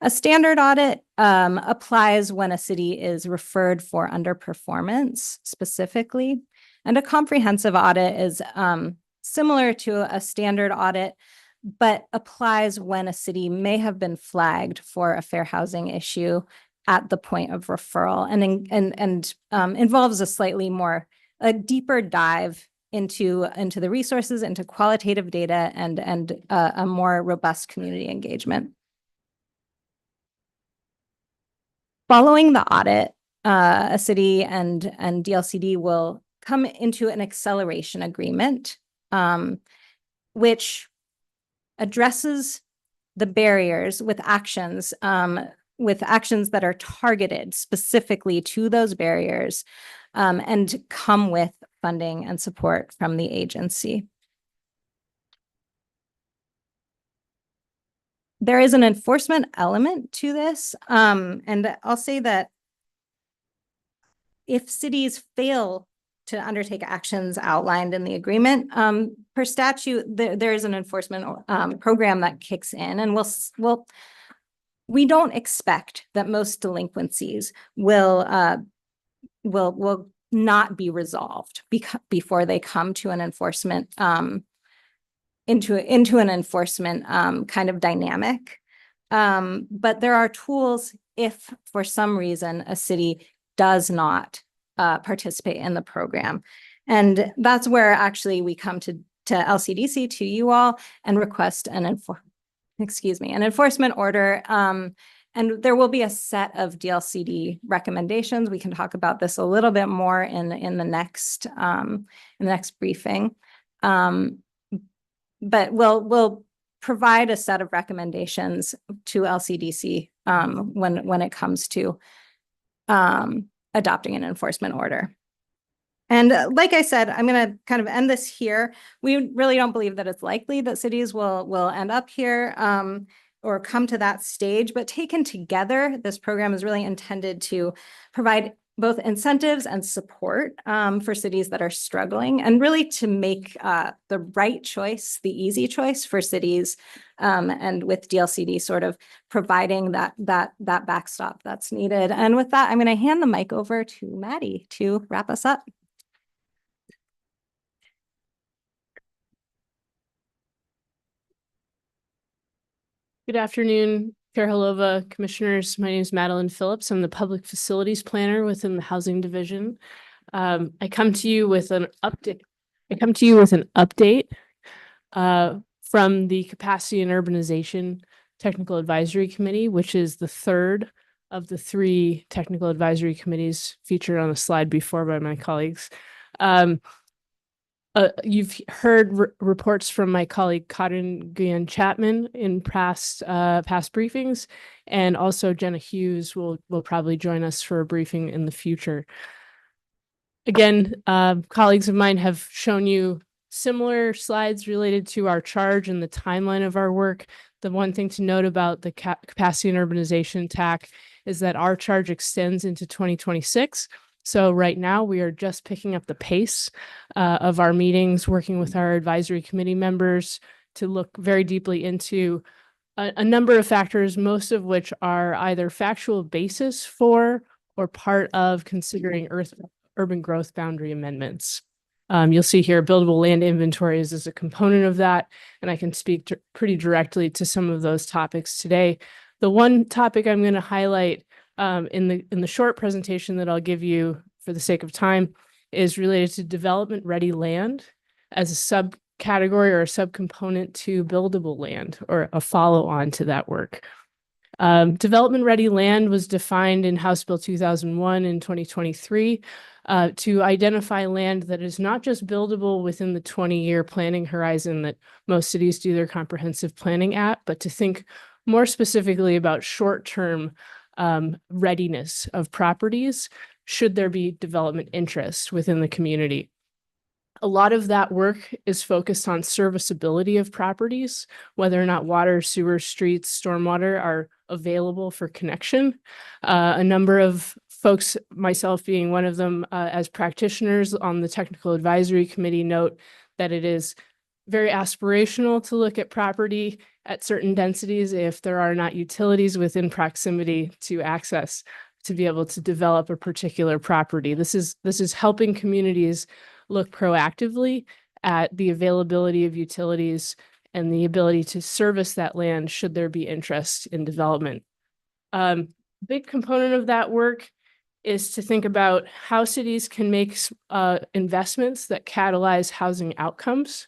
A standard audit applies when a city is referred for underperformance specifically, and a comprehensive audit is similar to a standard audit, but applies when a city may have been flagged for a fair housing issue at the point of referral, and involves a deeper dive into the resources, into qualitative data, and a more robust community engagement. Following the audit, a city and DLCD will come into an acceleration agreement, which addresses the barriers with actions that are targeted specifically to those barriers, and come with funding and support from the agency. There is an enforcement element to this, and I'll say that if cities fail to undertake actions outlined in the agreement, per statute, there is an enforcement program that kicks in, and we don't expect that most delinquencies will not be resolved before they come to an enforcement into an enforcement kind of dynamic. But there are tools if for some reason a city does not participate in the program. And that's where actually we come to LCDC, to you all, and request an enforcement order. And there will be a set of DLCD recommendations. We can talk about this a little bit more in the next briefing. But we'll provide a set of recommendations to LCDC when it comes to adopting an enforcement order. And like I said, I'm going to kind of end this here. We really don't believe that it's likely that cities will end up here or come to that stage, but taken together, this program is really intended to provide both incentives and support for cities that are struggling, and really to make the right choice, the easy choice for cities, and with DLCD sort of providing that backstop that's needed. And with that, I'm going to hand the mic over to Maddie to wrap us up. Good afternoon, Chair Halova, Commissioners. My name is Madeline Phillips. I'm the Public Facilities Planner within the Housing Division. I come to you with an update. From the Capacity and Urbanization Technical Advisory Committee, which is the third of the three technical advisory committees featured on the slide before by my colleagues. You've heard reports from my colleague Cotton Guyan Chapman in past briefings, and also Jenna Hughes will probably join us for a briefing in the future. Again, colleagues of mine have shown you similar slides related to our charge and the timeline of our work. The one thing to note about the Capacity and Urbanization TAC is that our charge extends into 2026. So right now we are just picking up the pace of our meetings, working with our advisory committee members to look very deeply into a number of factors, most of which are either factual basis for or part of considering urban growth boundary amendments. You'll see here buildable land inventories is a component of that, and I can speak pretty directly to some of those topics today. The one topic I'm going to highlight in the short presentation that I'll give you for the sake of time is related to development ready land as a subcategory or a subcomponent to buildable land, or a follow on to that work. Development ready land was defined in House Bill 2001 in 2023 to identify land that is not just buildable within the 20-year planning horizon that most cities do their comprehensive planning at, but to think more specifically about short-term readiness of properties should there be development interest within the community. A lot of that work is focused on serviceability of properties, whether or not water, sewer, streets, stormwater are available for connection. A number of folks, myself being one of them, as practitioners on the technical advisory committee, note that it is very aspirational to look at property at certain densities if there are not utilities within proximity to access to be able to develop a particular property. This is helping communities look proactively at the availability of utilities and the ability to service that land should there be interest in development. Big component of that work is to think about how cities can make investments that catalyze housing outcomes.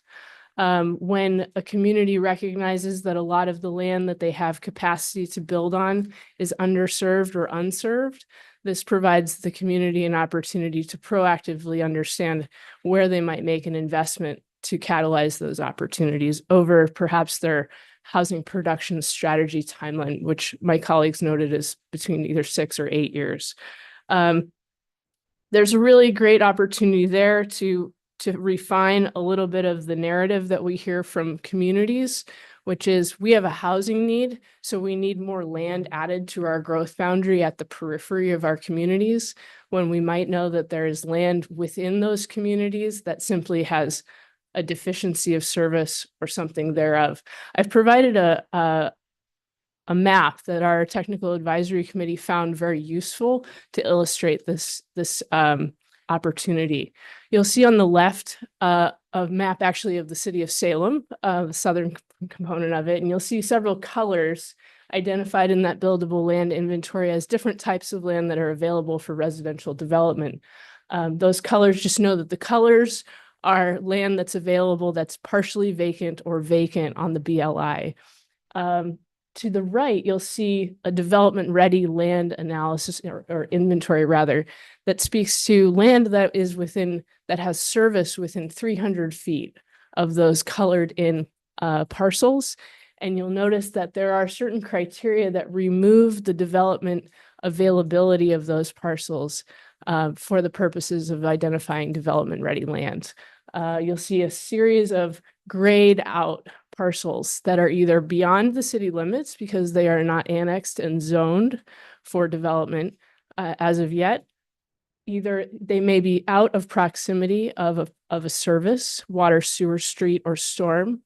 When a community recognizes that a lot of the land that they have capacity to build on is underserved or unserved, this provides the community an opportunity to proactively understand where they might make an investment to catalyze those opportunities over perhaps their housing production strategy timeline, which my colleagues noted is between either 6 or 8 years. There's a really great opportunity there to refine a little bit of the narrative that we hear from communities, which is we have a housing need, so we need more land added to our growth boundary at the periphery of our communities, when we might know that there is land within those communities that simply has a deficiency of service or something thereof. I've provided a map that our technical advisory committee found very useful to illustrate this opportunity. You'll see on the left a map actually of the city of Salem, the southern component of it, and you'll see several colors identified in that buildable land inventory as different types of land that are available for residential development. Those colors, just know that the colors are land that's available that's partially vacant or vacant on the BLI. To the right, you'll see a development-ready land analysis or inventory rather, that speaks to land that is that has service within 300 feet of those colored in parcels. And you'll notice that there are certain criteria that remove the development availability of those parcels for the purposes of identifying development-ready land. You'll see a series of grayed out parcels that are either beyond the city limits because they are not annexed and zoned for development as of yet. Either they may be out of proximity of a service, water, sewer, street, or storm,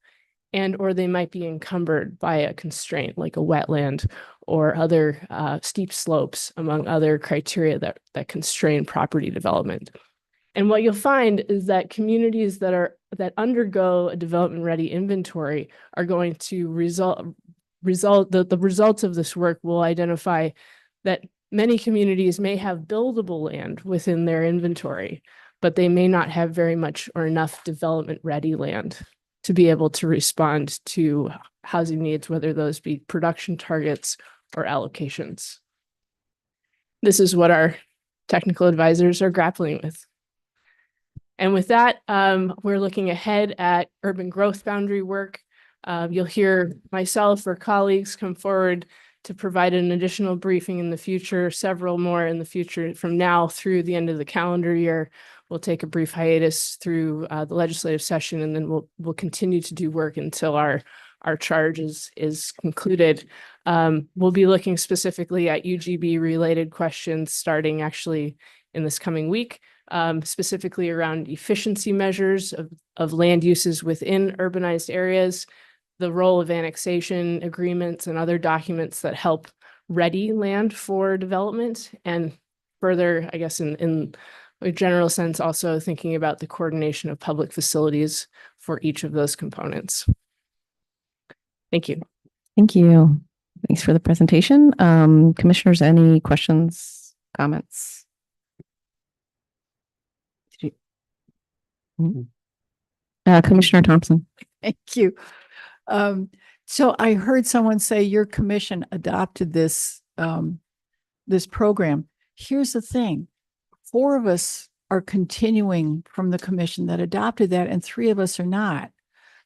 or they might be encumbered by a constraint like a wetland or other steep slopes, among other criteria that constrain property development. And what you'll find is that communities that undergo a development-ready inventory are going to the results of this work will identify that many communities may have buildable land within their inventory, but they may not have very much or enough development-ready land to be able to respond to housing needs, whether those be production targets or allocations. This is what our technical advisors are grappling with. And with that, we're looking ahead at urban growth boundary work. You'll hear myself or colleagues come forward to provide an additional briefing in the future, several more in the future from now through the end of the calendar year. We'll take a brief hiatus through the legislative session, and then we'll continue to do work until our charge is concluded. We'll be looking specifically at UGB related questions starting actually in this coming week. Specifically around efficiency measures of land uses within urbanized areas, the role of annexation agreements and other documents that help ready land for development, and further, I guess in a general sense, also thinking about the coordination of public facilities for each of those components. Thank you. Thank you. Thanks for the presentation. Commissioners, any questions, comments? Commissioner Thompson. Thank you. So I heard someone say your commission adopted this program. Here's the thing. 4 of us are continuing from the commission that adopted that, and 3 of us are not.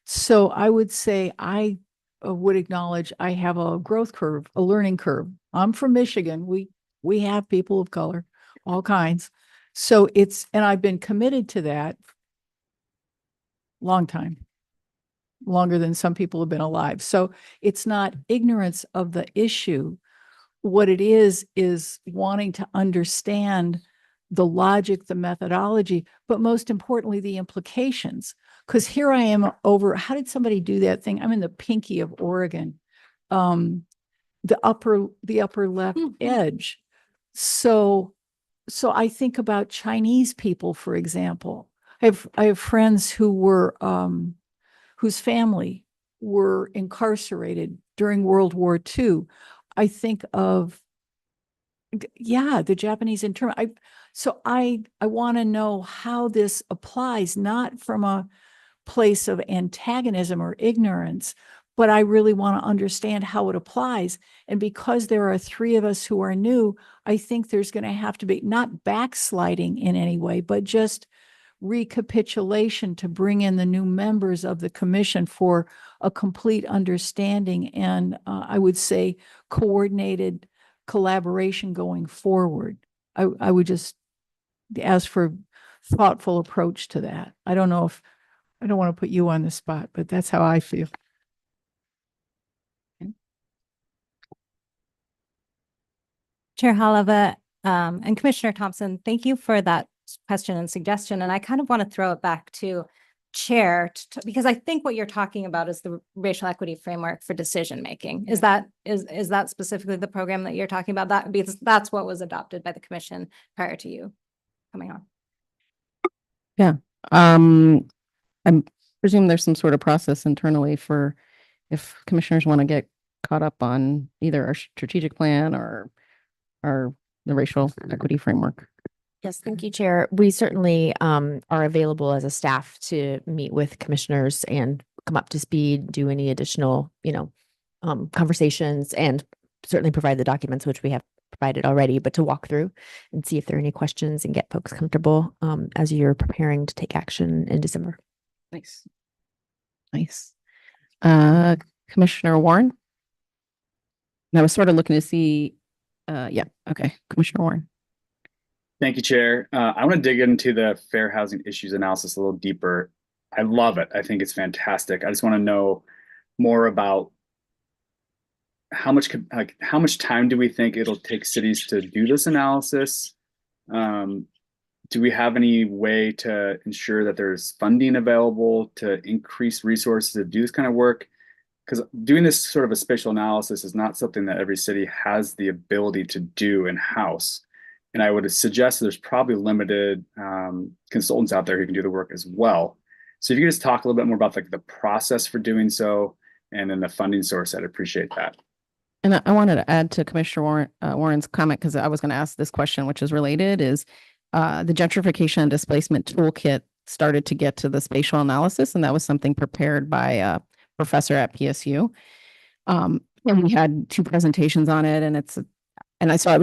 So I would say I would acknowledge I have a growth curve, a learning curve. I'm from Michigan. We have people of color, all kinds. So and I've been committed to that long time, longer than some people have been alive. So it's not ignorance of the issue. What it is wanting to understand the logic, the methodology, but most importantly, the implications. Because here I am how did somebody do that thing? I'm in the pinky of Oregon, the upper left edge. So I think about Chinese people, for example. I have friends who were, whose family were incarcerated during World War II. I think of, the Japanese internment. I want to know how this applies, not from a place of antagonism or ignorance, but I really want to understand how it applies. And because there are 3 of us who are new, I think there's going to have to be not backsliding in any way, but just recapitulation to bring in the new members of the commission for a complete understanding and I would say coordinated collaboration going forward. I would just ask for thoughtful approach to that. I don't know if I don't want to put you on the spot, but that's how I feel. Chair Halava, and Commissioner Thompson, thank you for that question and suggestion. And I kind of want to throw it back to Chair because I think what you're talking about is the racial equity framework for decision making. Is that specifically the program that you're talking about? That because that's what was adopted by the commission prior to you coming on. Yeah. I presume there's some sort of process internally for if commissioners want to get caught up on either our strategic plan or the racial equity framework. Yes, thank you, Chair. We certainly are available as a staff to meet with commissioners and come up to speed, do any additional, conversations, and certainly provide the documents which we have provided already, but to walk through and see if there are any questions and get folks comfortable as you're preparing to take action in December. Nice. Commissioner Warren? And I was sort of looking to see, okay, Commissioner Warren. Thank you, Chair. I want to dig into the fair housing issues analysis a little deeper. I love it. I think it's fantastic. I just want to know more about how much time do we think it'll take cities to do this analysis? Do we have any way to ensure that there's funding available to increase resources to do this kind of work? Because doing this sort of a spatial analysis is not something that every city has the ability to do in-house. And I would suggest there's probably limited consultants out there who can do the work as well. So if you could just talk a little bit more about the process for doing so and then the funding source, I'd appreciate that. And I wanted to add to Commissioner Warren's comment because I was going to ask this question, which is related, is the gentrification and displacement toolkit started to get to the spatial analysis, and that was something prepared by a professor at PSU. And we had 2 presentations on it, and I saw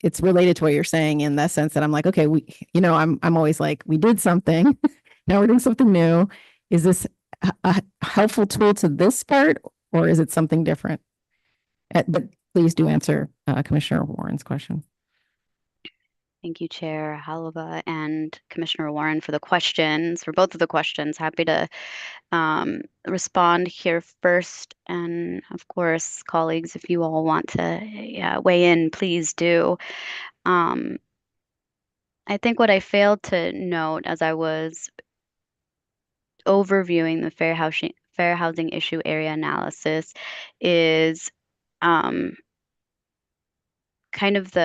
it's related to what you're saying in that sense that I'm like, okay, I'm always like, we did something, now we're doing something new. Is this a helpful tool to this part, or is it something different? But please do answer Commissioner Warren's question. Thank you, Chair Halava and Commissioner Warren for both of the questions. Happy to respond here first. And of course, colleagues, if you all want to weigh in, please do. I think what I failed to note as I was overviewing the fair housing issue area analysis is kind of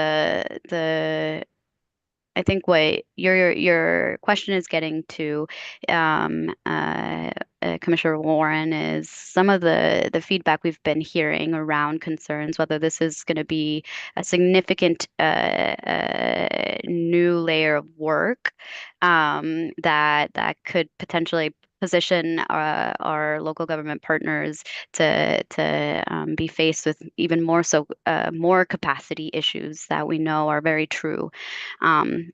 I think what your question is getting to, Commissioner Warren, is some of the feedback we've been hearing around concerns, whether this is going to be a significant new layer of work that could potentially position our local government partners to be faced with even more so more capacity issues that we know are very true.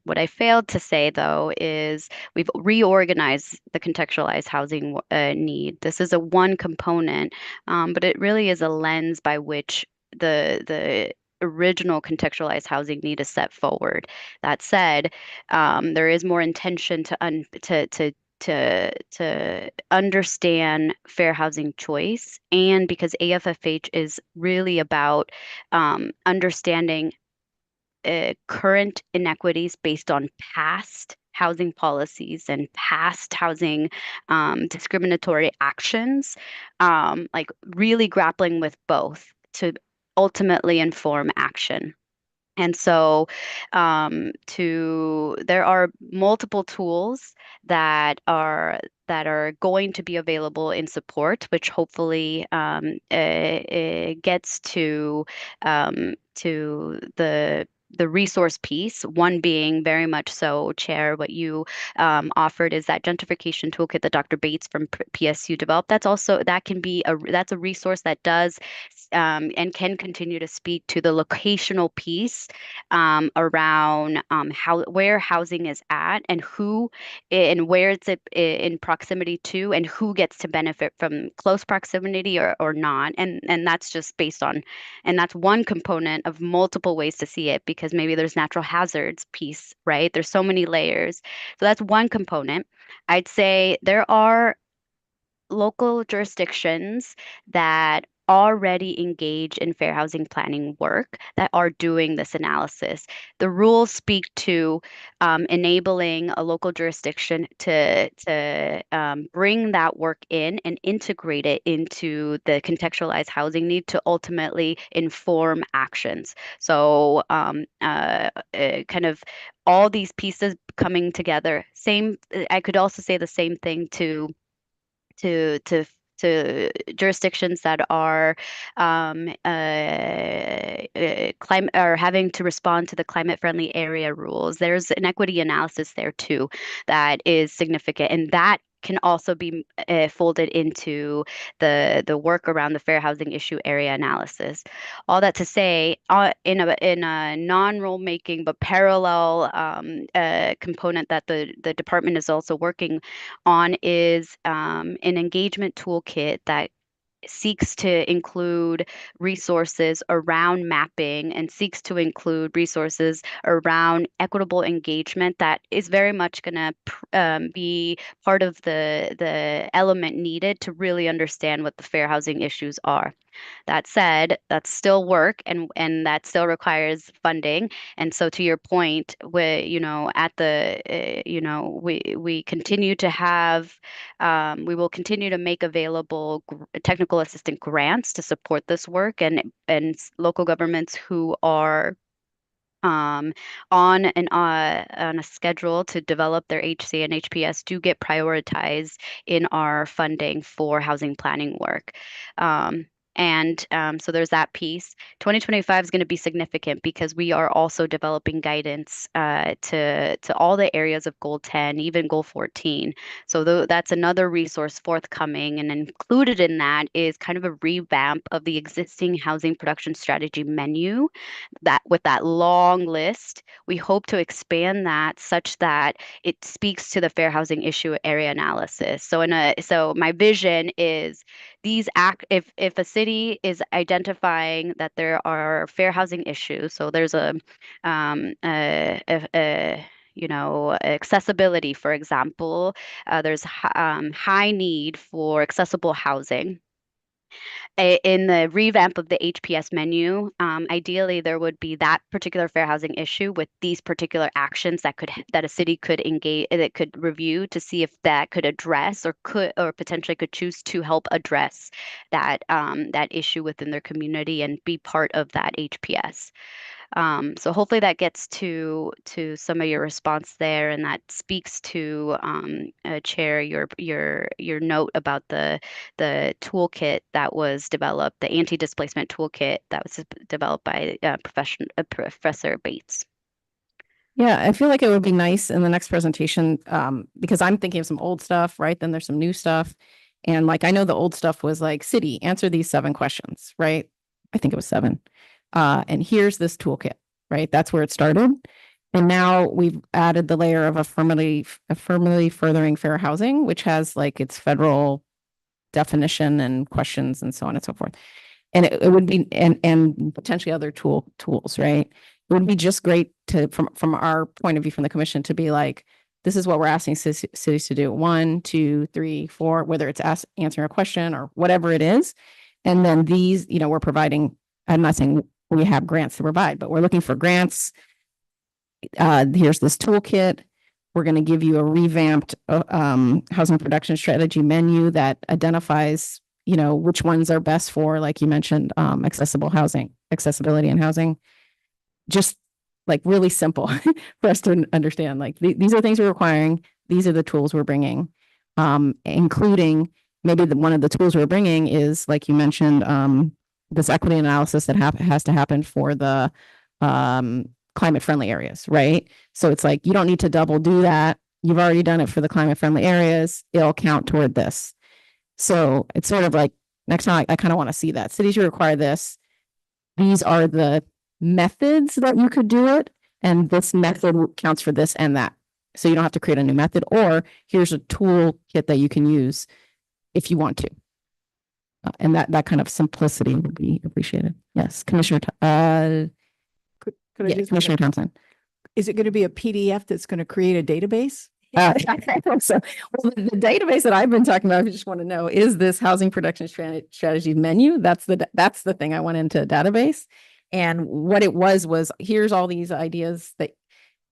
What I failed to say though is we've reorganized the contextualized housing need. This is a one component, but it really is a lens by which the original contextualized housing need is set forward. That said, there is more intention to understand fair housing choice, and because AFFH is really about understanding current inequities based on past housing policies and past housing discriminatory actions, like really grappling with both to ultimately inform action. And so there are multiple tools that are going to be available in support, which hopefully gets to the resource piece, one being very much so, Chair, what you offered is that gentrification toolkit that Dr. Bates from PSU developed. That can be that's a resource that does and can continue to speak to the locational piece around where housing is at and who and where it's in proximity to and who gets to benefit from close proximity or not. And that's just based on, and that's one component of multiple ways to see it, because maybe there's natural hazards piece, right? There's so many layers. So that's one component. I'd say there are local jurisdictions that already engage in fair housing planning work that are doing this analysis. The rules speak to enabling a local jurisdiction to bring that work in and integrate it into the contextualized housing need to ultimately inform actions. So kind of all these pieces coming together. I could also say the same thing to to to jurisdictions that are climate are having to respond to the climate friendly area rules. There's an equity analysis there too that is significant, and that can also be folded into the work around the fair housing issue area analysis. All that to say, in a non-rulemaking but parallel component that the department is also working on is an engagement toolkit that seeks to include resources around mapping and seeks to include resources around equitable engagement that is very much going to be part of the element needed to really understand what the fair housing issues are. That said, that's still work and that still requires funding. And so to your point, at the we continue to have we will continue to make available technical assistant grants to support this work, and local governments who are on a schedule to develop their HC and HPS do get prioritized in our funding for housing planning work. So there's that piece. 2025 is going to be significant because we are also developing guidance to all the areas of Goal 10, even Goal 14. So that's another resource forthcoming, and included in that is kind of a revamp of the existing housing production strategy menu. That with that long list, we hope to expand that such that it speaks to the fair housing issue area analysis. So my vision is if a city is identifying that there are fair housing issues, so there's accessibility, for example, there's high need for accessible housing. In the revamp of the HPS menu, ideally there would be that particular fair housing issue with these particular actions that a city could engage, that could review to see if that could address or potentially could choose to help address that issue within their community and be part of that HPS. So hopefully that gets to some of your response there, and that speaks to Chair, your note about the toolkit that was developed, the anti-displacement toolkit that was developed by Professor Bates. Yeah, I feel like it would be nice in the next presentation, because I'm thinking of some old stuff, right? Then there's some new stuff. And like, I know the old stuff was like, city, answer these 7 questions, right? I think it was 7. And here's this toolkit, right? That's where it started. And now we've added the layer of affirmatively furthering fair housing, which has like its federal definition and questions and so on and so forth. And it would be, and potentially other tools, right? It would be just great to, from our point of view, from the commission, to be like, this is what we're asking cities to do. 1, 2, 3, 4, whether it's answering a question or whatever it is. And then these, we're providing, I'm not saying we have grants to provide, but we're looking for grants. Here's this toolkit. We're going to give you a revamped housing production strategy menu that identifies, which ones are best for, like you mentioned, accessibility and housing. Just like really simple for us to understand. Like these are things we're requiring. These are the tools we're bringing, including maybe one of the tools we're bringing is, like you mentioned, this equity analysis that has to happen for the climate friendly areas, right? So it's like, you don't need to double do that. You've already done it for the climate friendly areas. It'll count toward this. So it's sort of like, next time I kind of want to see that. Cities, you require this. These are the methods that you could do it. And this method counts for this and that. So you don't have to create a new method, or here's a toolkit that you can use if you want to. And that kind of simplicity would be appreciated. Yes, Commissioner. Could I just Commissioner Thompson. Is it going to be a PDF that's going to create a database? So, well, the database that I've been talking about, I just want to know, is this housing production strategy menu? That's the thing I went into a database. And what it was here's all these ideas that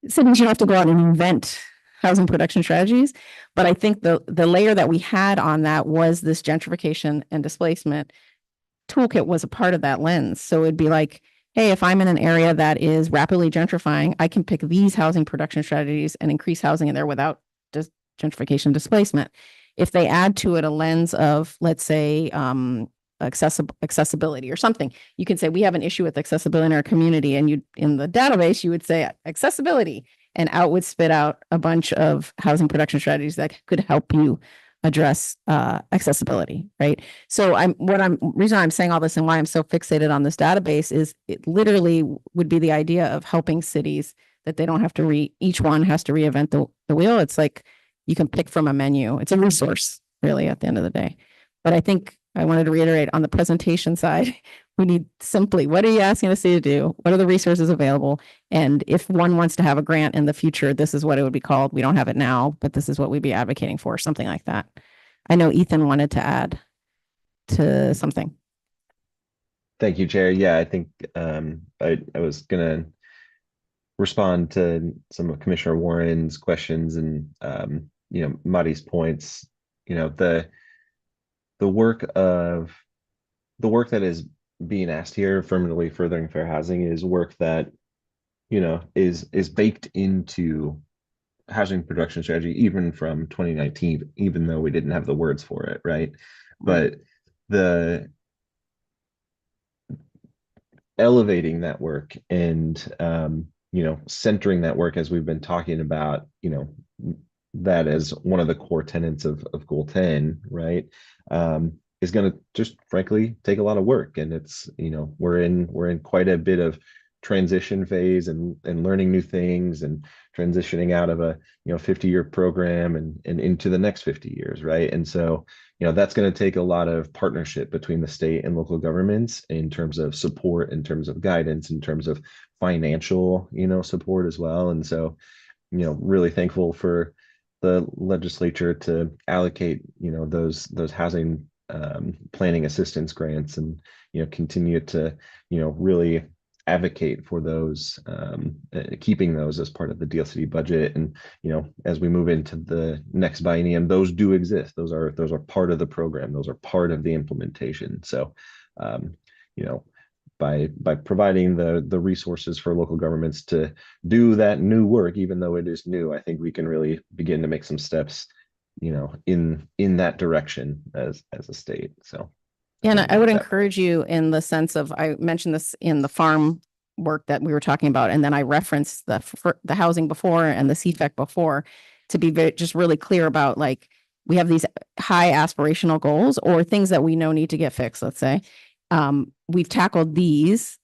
cities, you don't have to go out and invent housing production strategies. But I think the layer that we had on that was this gentrification and displacement toolkit was a part of that lens. So it'd be like, hey, if I'm in an area that is rapidly gentrifying, I can pick these housing production strategies and increase housing in there without just gentrification displacement. If they add to it a lens of, let's say, accessibility or something, you can say, we have an issue with accessibility in our community, and you, in the database, you would say accessibility, and out would spit out a bunch of housing production strategies that could help you address accessibility, right? So reason I'm saying all this and why I'm so fixated on this database is it literally would be the idea of helping cities that they don't have to each one has to reinvent the wheel. It's like you can pick from a menu. It's a resource, really, at the end of the day. But I think I wanted to reiterate on the presentation side, we need simply, what are you asking the city to do? What are the resources available? And if one wants to have a grant in the future, this is what it would be called. We don't have it now, but this is what we'd be advocating for, something like that. I know Ethan wanted to add to something. Thank you, Chair. Yeah, I think I was gonna respond to some of Commissioner Warren's questions and Mari's points. The work that is being asked here, affirmatively furthering fair housing, is work that is baked into housing production strategy even from 2019, even though we didn't have the words for it, right? But the elevating that work and centering that work, as we've been talking about, that as one of the core tenets of Goal 10, right, is going to just frankly take a lot of work. And it's, we're in quite a bit of transition phase and learning new things and transitioning out of a 50-year program and into the next 50 years, right? And so that's going to take a lot of partnership between the state and local governments in terms of support, in terms of guidance, in terms of financial support as well. And so really thankful for the legislature to allocate those housing planning assistance grants and continue to really advocate for those, keeping those as part of the DLCD budget. And as we move into the next biennium, those do exist. Those are part of the program. Those are part of the implementation. So by providing the resources for local governments to do that new work, even though it is new, I think we can really begin to make some steps in that direction as a state. So yeah, and I would encourage you in the sense of, I mentioned this in the farm work that we were talking about. And then I referenced the housing before and the CFEC before to be just really clear about, like, we have these high aspirational goals or things that we know need to get fixed, let's say. We've tackled these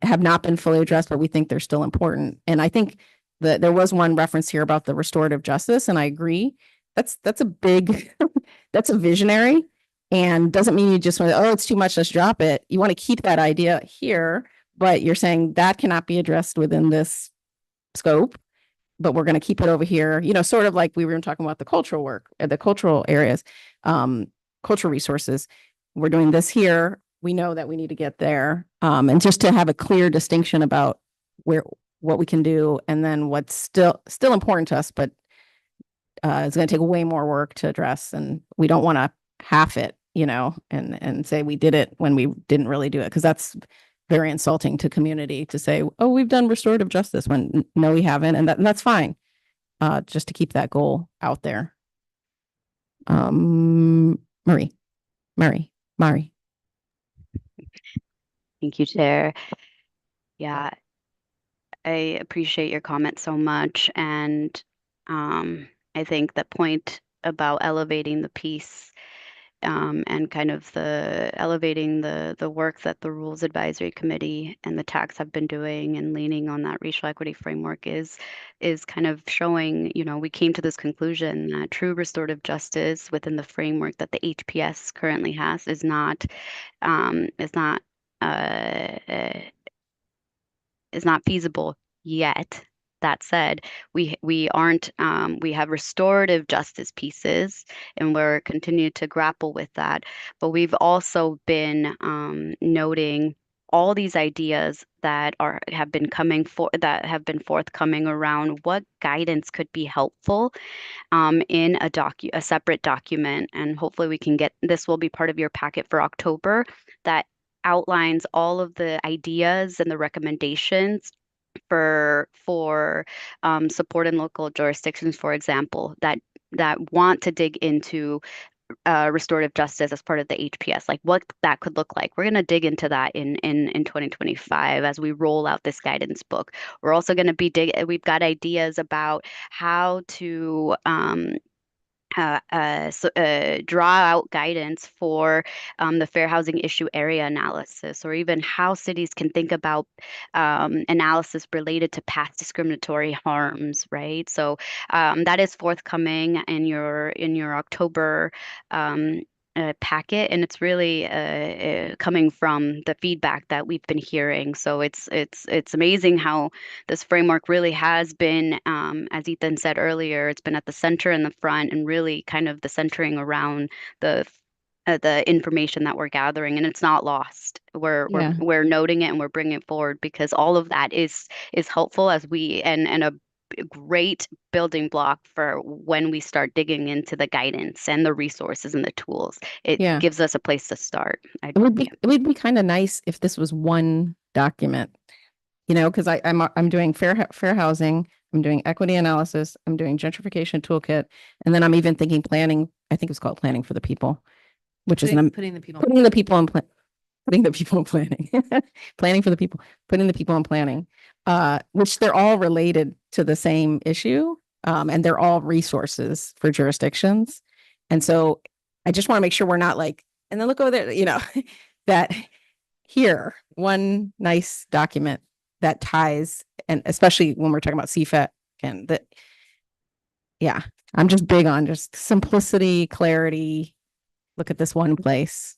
have not been fully addressed, but we think they're still important. And I think that there was one reference here about the restorative justice, and I agree. That's a big, that's a visionary, and doesn't mean you just want to, oh, it's too much, let's drop it. You want to keep that idea here, but you're saying that cannot be addressed within this scope, but we're going to keep it over here, sort of like we were talking about the cultural work, the cultural areas, cultural resources. We're doing this here. We know that we need to get there. And just to have a clear distinction about what we can do, and then what's still important to us, but it's going to take way more work to address. And we don't want to half it, and say we did it when we didn't really do it, because that's very insulting to community to say, oh, we've done restorative justice, when no, we haven't. And that's fine. Just to keep that goal out there. Mari. Thank you, Chair. Yeah, I appreciate your comment so much. And I think the point about elevating the piece and kind of elevating the work that the Rules Advisory Committee and the TACs have been doing and leaning on that racial equity framework is kind of showing, we came to this conclusion that true restorative justice within the framework that the HPS currently has is not feasible yet. That said, we aren't we have restorative justice pieces, and we're continuing to grapple with that. But we've also been noting all these ideas that have been forthcoming around what guidance could be helpful in a separate document. And hopefully this will be part of your packet for October, that outlines all of the ideas and the recommendations for support in local jurisdictions, for example, that want to dig into restorative justice as part of the HPS, like what that could look like. We're going to dig into that in 2025 as we roll out this guidance book. We're also going to we've got ideas about how to draw out guidance for the fair housing issue area analysis, or even how cities can think about analysis related to past discriminatory harms, right? So that is forthcoming in your October packet, and it's really coming from the feedback that we've been hearing. So it's amazing how this framework really has been, as Ethan said earlier, it's been at the center and the front, and really kind of the centering around the information that we're gathering, and it's not lost. We're noting it, and we're bringing it forward, because all of that is helpful as and a great building block for when we start digging into the guidance and the resources and the tools. It gives us a place to start. It would be kind of nice if this was one document, because I'm doing fair housing, I'm doing equity analysis, I'm doing gentrification toolkit, and then I'm even thinking planning. I think it's called planning for the people, which is putting the people in planning, planning for the people, putting the people in planning, which they're all related to the same issue, and they're all resources for jurisdictions. And so I just want to make sure we're not like, and then look over there, that here, one nice document that ties, and especially when we're talking about CFET, and that, I'm just big on just simplicity, clarity. Look at this one place.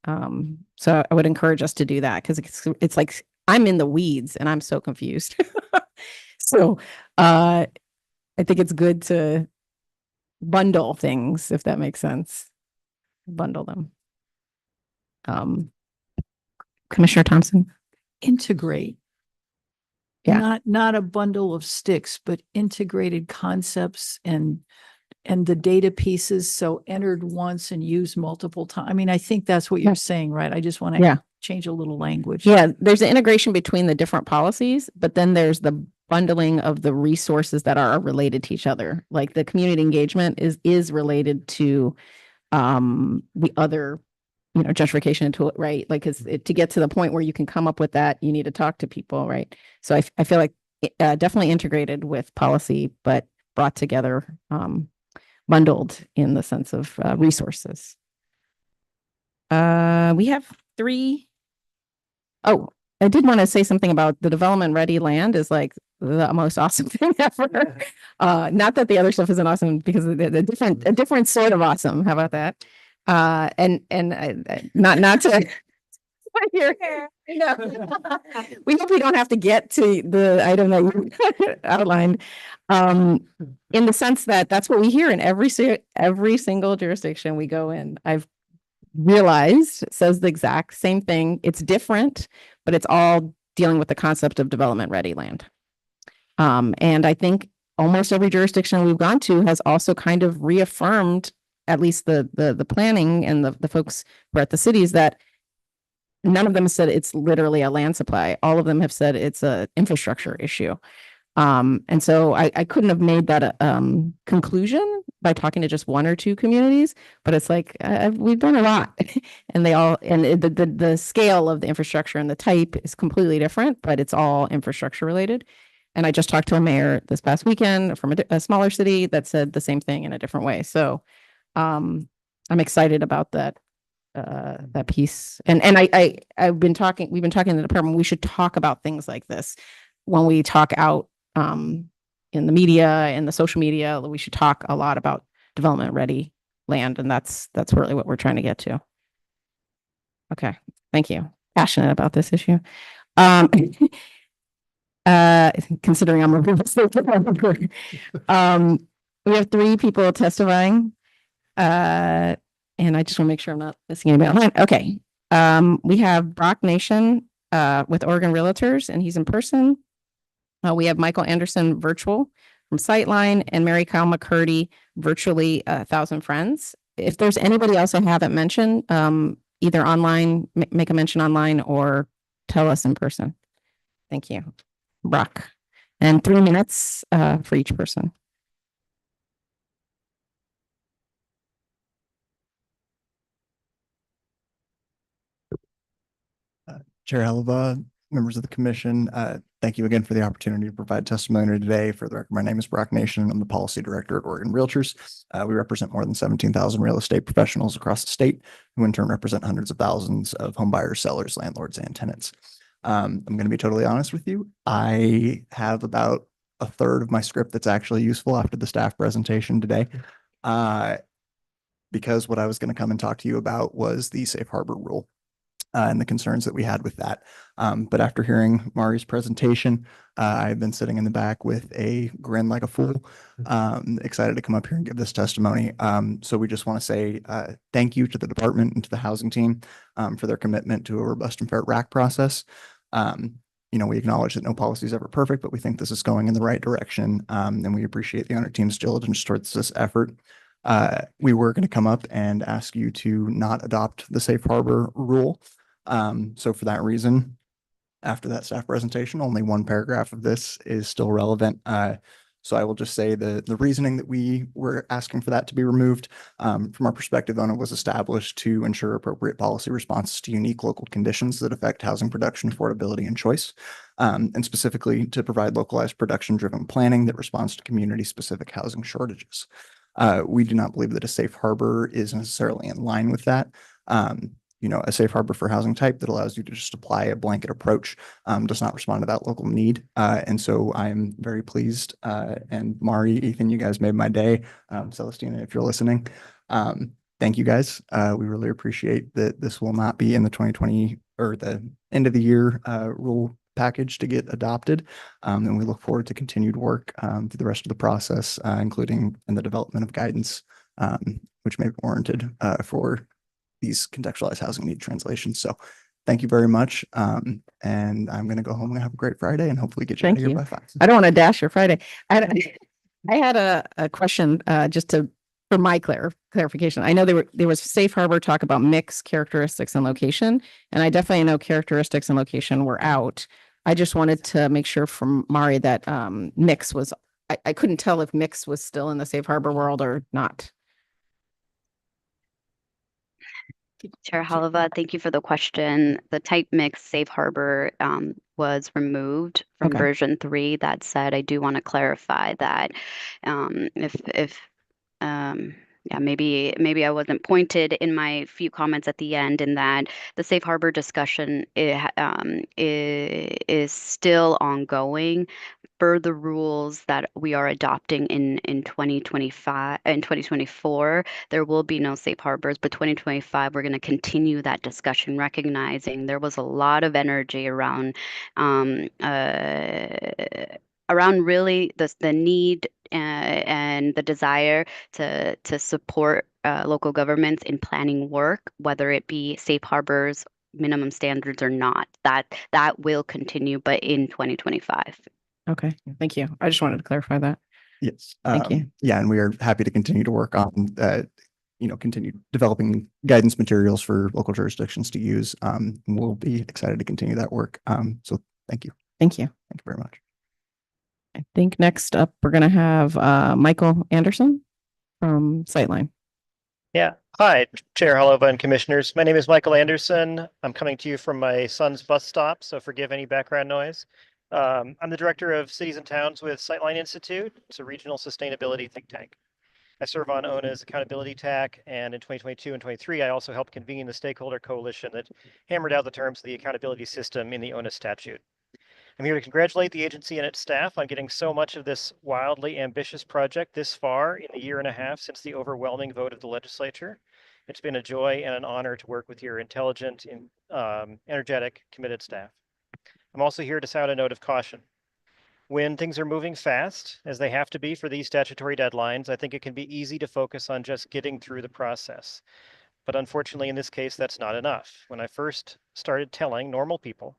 So I would encourage us to do that, because it's like I'm in the weeds and I'm so confused. So I think it's good to bundle things, if that makes sense. Bundle them. Commissioner Thompson? Integrate. Yeah. Not a bundle of sticks, but integrated concepts and the data pieces. So entered once and used multiple times. I mean, I think that's what you're saying, right? I just want to change a little language. Yeah, there's an integration between the different policies, but then there's the bundling of the resources that are related to each other. Like the community engagement is related to the other gentrification into it, right? Like, cause to get to the point where you can come up with that, you need to talk to people, right? So I feel like definitely integrated with policy, but brought together, bundled in the sense of resources. We have 3. Oh, I did want to say something about the development ready land is like the most awesome thing ever. Not that the other stuff isn't awesome because of the different sort of awesome. How about that? Not to here. No. We hope we don't have to get to the item that you outlined. In the sense that that's what we hear in every single jurisdiction we go in. I've realized it says the exact same thing. It's different, but it's all dealing with the concept of development ready land. And I think almost every jurisdiction we've gone to has also kind of reaffirmed, at least the planning and the folks who are at the cities, that none of them said it's literally a land supply. All of them have said it's a infrastructure issue. And so I couldn't have made that conclusion by talking to just 1 or 2 communities, but it's like we've done a lot, and the scale of the infrastructure and the type is completely different, but it's all infrastructure related. And I just talked to a mayor this past weekend from a smaller city that said the same thing in a different way. So I'm excited about that piece. And we've been talking in the department, we should talk about things like this when we talk out in the media, in the social media. We should talk a lot about development ready land, and that's really what we're trying to get to. Okay, thank you. Passionate about this issue. Considering I'm a real estate developer. We have 3 people testifying. And I just want to make sure I'm not missing anybody online. Okay. We have Brock Nation with Oregon Realtors, and he's in person. We have Michael Anderson virtual from Sightline, and Mary Kyle McCurdy virtually 1,000 Friends. If there's anybody else I haven't mentioned, either online, make a mention online, or tell us in person. Thank you. Brock. And 3 minutes for each person. Chair Helva, members of the commission, thank you again for the opportunity to provide testimony today. For the record, my name is Brock Nation. I'm the policy director at Oregon Realtors. We represent more than 17,000 real estate professionals across the state, who in turn represent hundreds of thousands of home buyers, sellers, landlords, and tenants. I'm going to be totally honest with you. I have about a third of my script that's actually useful after the staff presentation today. Because what I was going to come and talk to you about was the safe harbor rule. And the concerns that we had with that. But after hearing Mari's presentation, I've been sitting in the back with a grin like a fool, excited to come up here and give this testimony. So we just want to say thank you to the department and to the housing team for their commitment to a robust and fair RAC process. We acknowledge that no policy is ever perfect, but we think this is going in the right direction. And we appreciate the owner team's diligence towards this effort. We were going to come up and ask you to not adopt the safe harbor rule. So for that reason, after that staff presentation, only 1 paragraph of this is still relevant. So I will just say the reasoning that we were asking for that to be removed, from our perspective, ONA was established to ensure appropriate policy responses to unique local conditions that affect housing production, affordability, and choice, and specifically to provide localized production-driven planning that responds to community-specific housing shortages. We do not believe that a safe harbor is necessarily in line with that. A safe harbor for housing type that allows you to just apply a blanket approach does not respond to that local need. And so I'm very pleased. And Mari, Ethan, you guys made my day. Celestina, if you're listening, thank you guys. We really appreciate that this will not be in the 2020 or the end of the year rule package to get adopted. And we look forward to continued work through the rest of the process, including in the development of guidance, which may be warranted for these contextualized housing need translations. So thank you very much. And I'm going to go home and have a great Friday and hopefully get you out of here by 5. I don't want to dash your Friday. I had a question for my clarification. I know there was safe harbor talk about mix, characteristics, and location. And I definitely know characteristics and location were out. I just wanted to make sure from Mari that mix was, I couldn't tell if mix was still in the safe harbor world or not. Chair Halava, thank you for the question. The type mix safe harbor was removed from Okay. version 3. That said, I do want to clarify that if yeah, maybe I wasn't pointed in my few comments at the end, in that the safe harbor discussion is still ongoing. Per the rules that we are adopting in 2025 and 2024, there will be no safe harbors, but 2025 we're going to continue that discussion, recognizing there was a lot of energy around around really the need and the desire to support local governments in planning work, whether it be safe harbors, minimum standards or not. That will continue, but in 2025. Okay, thank you. I just wanted to clarify that. Yes. Thank you. Yeah, and we are happy to continue to work on, continue developing guidance materials for local jurisdictions to use. We'll be excited to continue that work. So thank you. Thank you. Thank you very much. I think next up, we're going to have Michael Anderson from Sightline. Yeah. Hi, Chair Halova and Commissioners. My name is Michael Anderson. I'm coming to you from my son's bus stop, so forgive any background noise. I'm the Director of Cities and Towns with Sightline Institute. It's a regional sustainability think tank. I serve on ONA's Accountability TAC, and in 2022 and 23, I also helped convene the stakeholder coalition that hammered out the terms of the accountability system in the ONA statute. I'm here to congratulate the agency and its staff on getting so much of this wildly ambitious project this far in the year and a half since the overwhelming vote of the legislature. It's been a joy and an honor to work with your intelligent, energetic, committed staff. I'm also here to sound a note of caution. When things are moving fast, as they have to be for these statutory deadlines, I think it can be easy to focus on just getting through the process. But unfortunately, in this case, that's not enough. When I first started telling normal people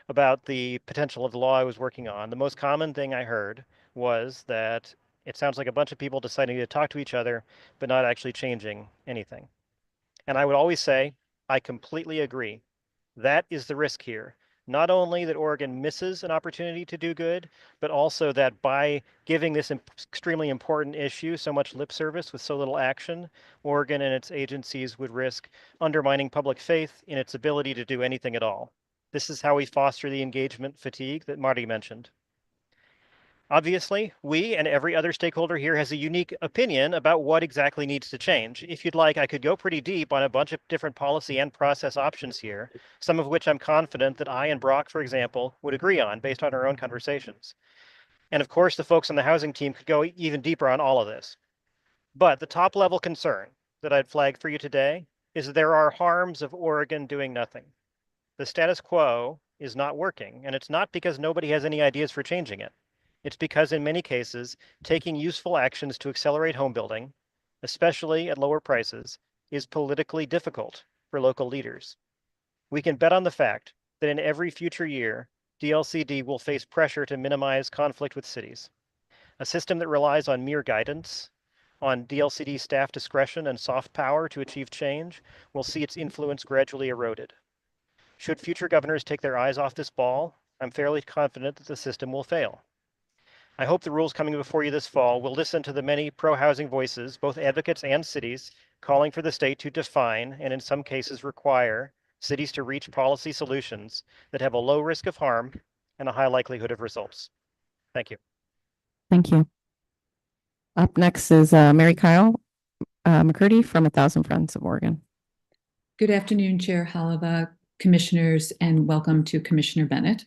about the potential of the law I was working on, the most common thing I heard was that it sounds like a bunch of people deciding to talk to each other, but not actually changing anything. And I would always say, I completely agree. That is the risk here. Not only that Oregon misses an opportunity to do good, but also that by giving this extremely important issue so much lip service with so little action, Oregon and its agencies would risk undermining public faith in its ability to do anything at all. This is how we foster the engagement fatigue that Marty mentioned. Obviously, we and every other stakeholder here has a unique opinion about what exactly needs to change. If you'd like, I could go pretty deep on a bunch of different policy and process options here, some of which I'm confident that I and Brock, for example, would agree on based on our own conversations. And of course, the folks on the housing team could go even deeper on all of this. But the top level concern that I'd flag for you today is that there are harms of Oregon doing nothing. The status quo is not working, and it's not because nobody has any ideas for changing it. It's because in many cases, taking useful actions to accelerate home building, especially at lower prices, is politically difficult for local leaders. We can bet on the fact that in every future year, DLCD will face pressure to minimize conflict with cities. A system that relies on mere guidance, on DLCD staff discretion and soft power to achieve change, will see its influence gradually eroded. Should future governors take their eyes off this ball, I'm fairly confident that the system will fail. I hope the rules coming before you this fall will listen to the many pro-housing voices, both advocates and cities, calling for the state to define, and in some cases require, cities to reach policy solutions that have a low risk of harm and a high likelihood of results. Thank you. Thank you. Up next is Mary Kyle McCurdy from 1,000 Friends of Oregon. Good afternoon, Chair Halava, commissioners, and welcome to Commissioner Bennett.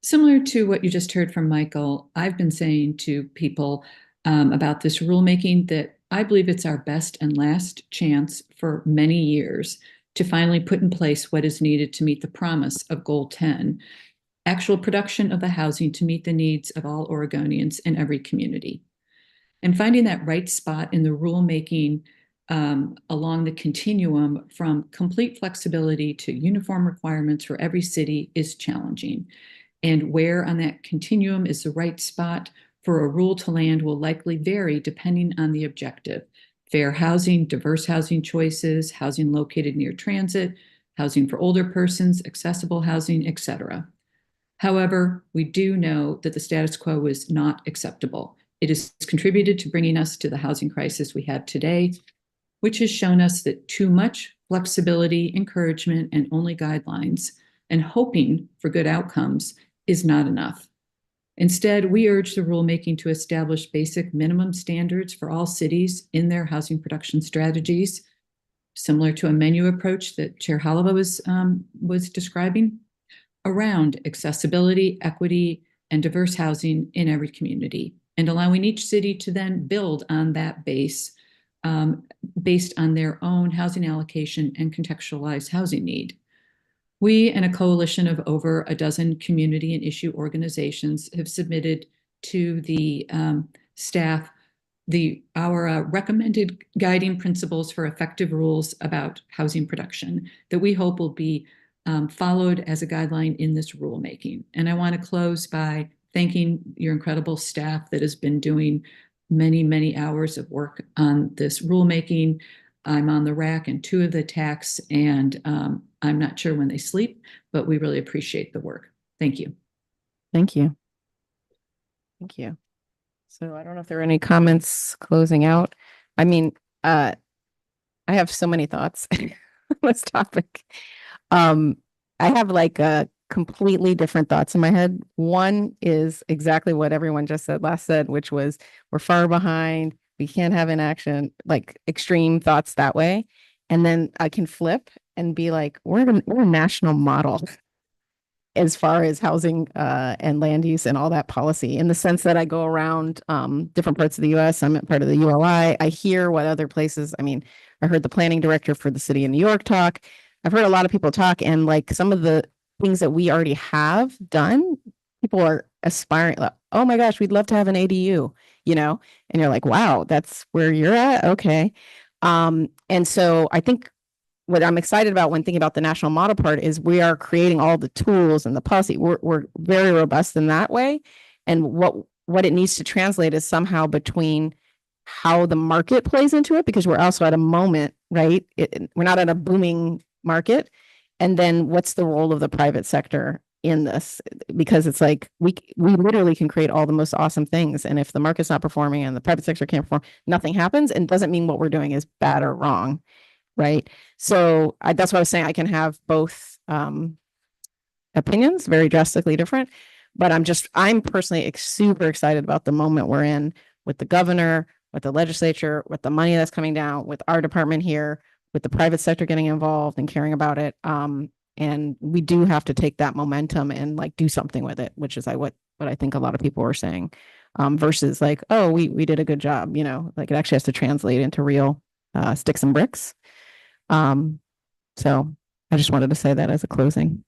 Similar to what you just heard from Michael, I've been saying to people about this rulemaking that I believe it's our best and last chance for many years to finally put in place what is needed to meet the promise of Goal 10, actual production of the housing to meet the needs of all Oregonians in every community. And finding that right spot in the rulemaking along the continuum from complete flexibility to uniform requirements for every city is challenging. And where on that continuum is the right spot for a rule to land will likely vary depending on the objective. Fair housing, diverse housing choices, housing located near transit, housing for older persons, accessible housing, etc. However, we do know that the status quo is not acceptable. It has contributed to bringing us to the housing crisis we have today. which has shown us that too much flexibility, encouragement, and only guidelines, and hoping for good outcomes is not enough. Instead, we urge the rulemaking to establish basic minimum standards for all cities in their housing production strategies, similar to a menu approach that Chair Halava was describing, around accessibility, equity, and diverse housing in every community, and allowing each city to then build on that base based on their own housing allocation and contextualized housing need. We and a coalition of over a dozen community and issue organizations have submitted to the staff our recommended guiding principles for effective rules about housing production that we hope will be followed as a guideline in this rulemaking. And I want to close by thanking your incredible staff that has been doing many, many hours of work on this rulemaking. I'm on the rack in 2 of the TACs, and I'm not sure when they sleep, but we really appreciate the work. Thank you. Thank you. Thank you. So I don't know if there are any comments closing out. I mean, I have so many thoughts on this topic. I have like a completely different thoughts in my head. One is exactly what everyone just said, which was we're far behind. We can't have inaction, like extreme thoughts that way. And then I can flip and be like, we're a national model as far as housing and land use and all that policy, in the sense that I go around different parts of the US. I'm part of the ULI. I hear what other places, I mean, I heard the planning director for the city of New York talk. I've heard a lot of people talk, and like some of the things that we already have done, people are aspiring, like, oh my gosh, we'd love to have an ADU, you know, and you're like, wow, that's where you're at. Okay. And so I think what I'm excited about when thinking about the national model part is we are creating all the tools and the policy. We're very robust in that way. And what it needs to translate is somehow between how the market plays into it, because we're also at a moment, right? We're not at a booming market. And then what's the role of the private sector in this? Because it's like we literally can create all the most awesome things. And if the market's not performing and the private sector can't perform, nothing happens, and doesn't mean what we're doing is bad or wrong. Right. So that's what I was saying. I can have both opinions, very drastically different, but I'm personally super excited about the moment we're in with the governor, with the legislature, with the money that's coming down, with our department here, with the private sector getting involved and caring about it. And we do have to take that momentum and like do something with it, which is what I think a lot of people are saying, versus like, oh, we did a good job, you know, like it actually has to translate into real sticks and bricks. So I just wanted to say that as a closing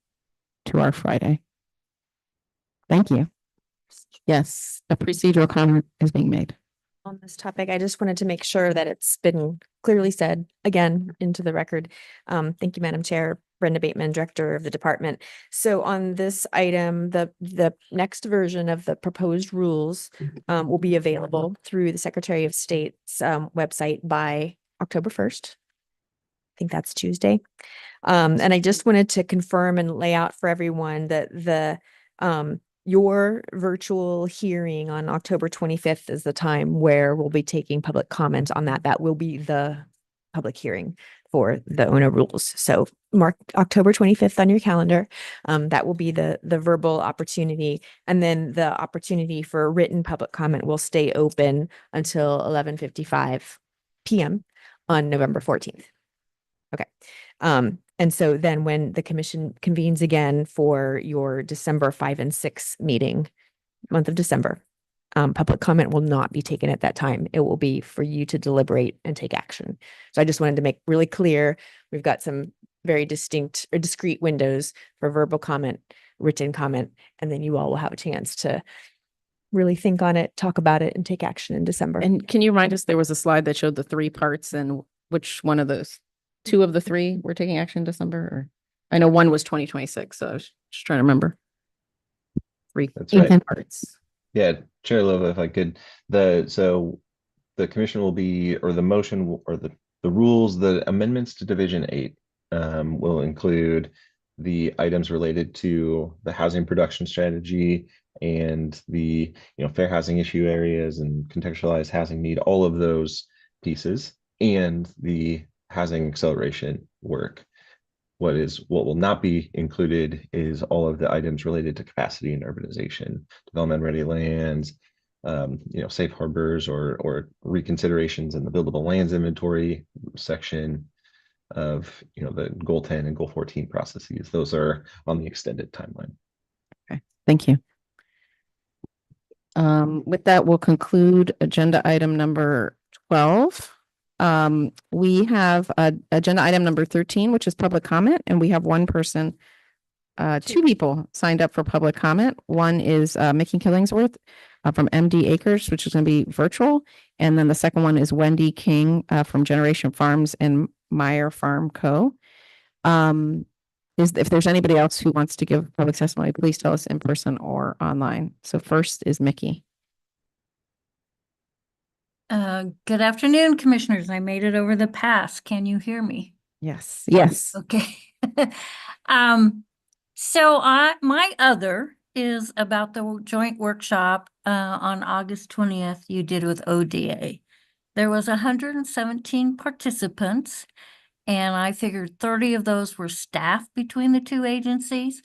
to our Friday. Thank you. Yes, a procedural comment is being made. On this topic, I just wanted to make sure that it's been clearly said again into the record. Thank you, Madam Chair. Brenda Bateman, Director of the Department. So on this item, the next version of the proposed rules will be available through the Secretary of State's website by October 1st. I think that's Tuesday. And I just wanted to confirm and lay out for everyone that your virtual hearing on October 25th is the time where we'll be taking public comment on that. That will be the public hearing for the ONA rules. So mark October 25th on your calendar. That will be the verbal opportunity. And then the opportunity for written public comment will stay open until 11:55 p.m. on November 14th. Okay. And so then when the commission convenes again for your December 5 and 6 meeting, month of December, public comment will not be taken at that time. It will be for you to deliberate and take action. So I just wanted to make really clear, we've got some very distinct or discrete windows for verbal comment, written comment, and then you all will have a chance to really think on it, talk about it, and take action in December. And can you remind us, there was a slide that showed the 3 parts, and which one of those? 2 of the 3 were taking action in December? Or I know 1 was 2026, so I was just trying to remember. 3 That's right. parts. Yeah, Chair Lova, if I could, so the commission will be, or the motion or the rules, the amendments to Division 8 will include the items related to the housing production strategy and the fair housing issue areas and contextualized housing need, all of those pieces. and the housing acceleration work. What will not be included is all of the items related to capacity and urbanization, development ready lands, safe harbors or reconsiderations in the buildable lands inventory section of the goal 10 and goal 14 processes. Those are on the extended timeline. Okay, thank you. With that, we'll conclude agenda item number 12. We have agenda item number 13, which is public comment, and we have one person, two people signed up for public comment. One is Mickey Killingsworth from MD Acres, which is going to be virtual. And then the second one is Wendy King from Generation Farms and Meyer Farm Co. If there's anybody else who wants to give public testimony, please tell us in person or online. So first is Mickey. Good afternoon, commissioners. I made it over the pass. Can you hear me? Yes. Yes. Okay. My other is about the joint workshop on August 20th you did with ODA. There was 117 participants, and I figured 30 of those were staff between the two agencies.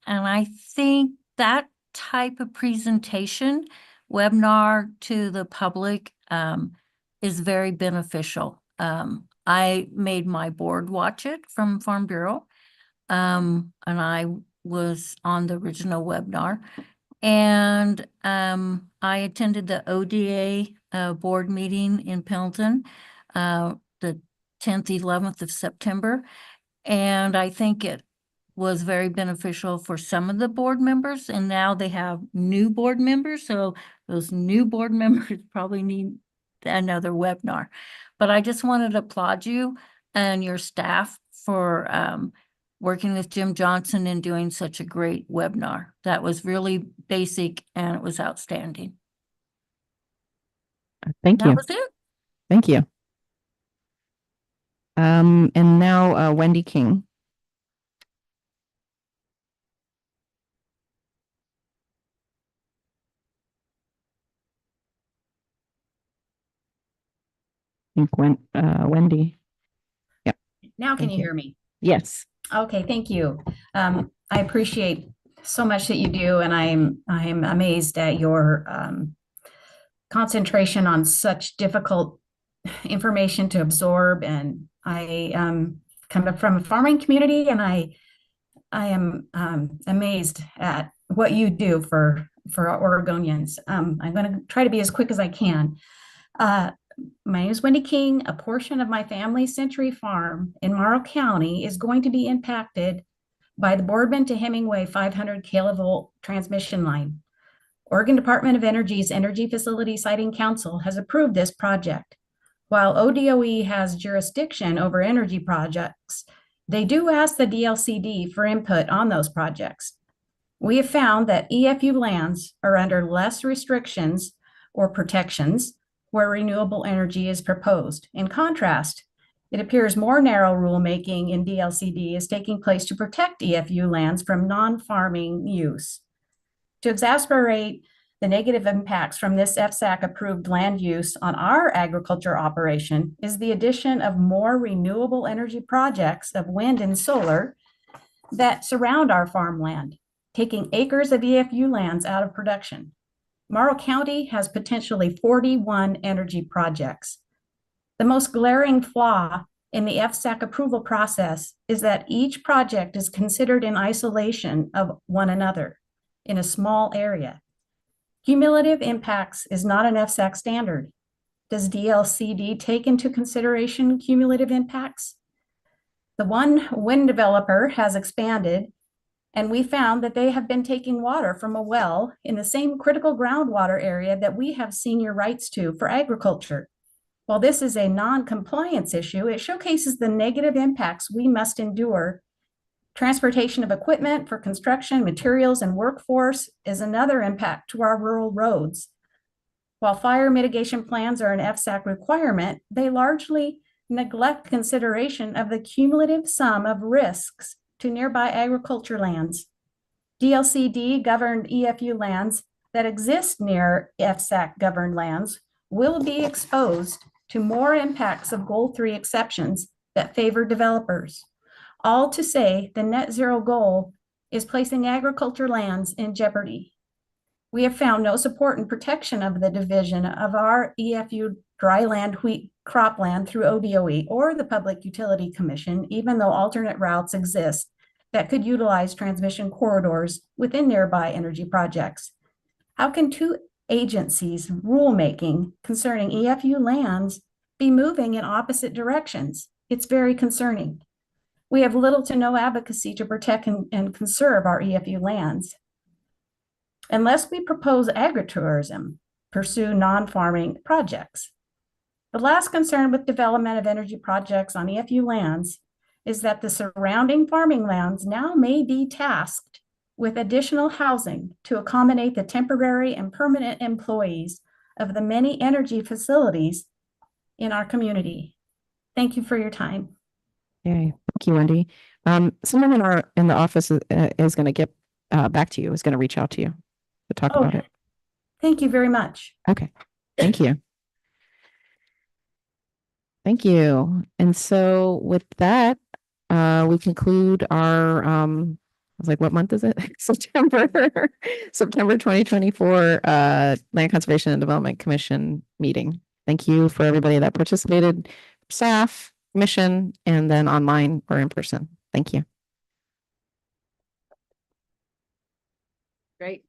And I think that type of presentation, webinar to the public, is very beneficial. I made my board watch it from Farm Bureau, and I was on the original webinar. And I attended the ODA board meeting in Pendleton, the 10th, 11th of September. And I think it was very beneficial for some of the board members. And now they have new board members. So those new board members probably need another webinar. But I just wanted to applaud you and your staff for working with Jim Johnson and doing such a great webinar. That was really basic and it was outstanding. Thank you. That was it. Thank you. And now Wendy King. I think Wendy. Yeah. Now can you hear me? Yes. Okay, thank you. I appreciate so much that you do, and I'm amazed at your concentration on such difficult information to absorb. And I come from a farming community, and I am amazed at what you do for Oregonians. I'm going to try to be as quick as I can. My name is Wendy King. A portion of my family's Century Farm in Morrow County is going to be impacted by the Boardman to Hemingway 500 kilovolt transmission line. Oregon Department of Energy's Energy Facility Siting Council has approved this project. While ODOE has jurisdiction over energy projects, they do ask the DLCD for input on those projects. We have found that EFU lands are under less restrictions or protections where renewable energy is proposed. In contrast, it appears more narrow rulemaking in DLCD is taking place to protect EFU lands from non-farming use. To exacerbate the negative impacts from this FSAC-approved land use on our agriculture operation is the addition of more renewable energy projects of wind and solar that surround our farmland, taking acres of EFU lands out of production. Morrow County has potentially 41 energy projects. The most glaring flaw in the FSAC approval process is that each project is considered in isolation of one another in a small area. Cumulative impacts is not an FSAC standard. Does DLCD take into consideration cumulative impacts? The one wind developer has expanded, and we found that they have been taking water from a well in the same critical groundwater area that we have senior rights to for agriculture. While this is a non-compliance issue, it showcases the negative impacts we must endure. Transportation of equipment for construction, materials, and workforce is another impact to our rural roads. While fire mitigation plans are an FSAC requirement, they largely neglect consideration of the cumulative sum of risks to nearby agriculture lands. DLCD governed EFU lands that exist near FSAC governed lands will be exposed to more impacts of Goal 3 exceptions that favor developers. All to say the net zero goal is placing agriculture lands in jeopardy. We have found no support and protection of the division of our EFU dry land wheat cropland through ODOE or the Public Utility Commission, even though alternate routes exist that could utilize transmission corridors within nearby energy projects. How can two agencies' rulemaking concerning EFU lands be moving in opposite directions? It's very concerning. We have little to no advocacy to protect and conserve our EFU lands. Unless we propose agritourism, pursue non-farming projects. The last concern with development of energy projects on EFU lands is that the surrounding farming lands now may be tasked with additional housing to accommodate the temporary and permanent employees of the many energy facilities in our community. Thank you for your time. Okay, thank you, Wendy. Someone in the office is going to get back to you, is going to reach out to you to talk about it. Thank you very much. Okay, thank you. Thank you. And so with that, we conclude our, I was like, what month is it? September 2024 Land Conservation and Development Commission meeting. Thank you for everybody that participated, staff, commission, and then online or in person. Thank you. Great.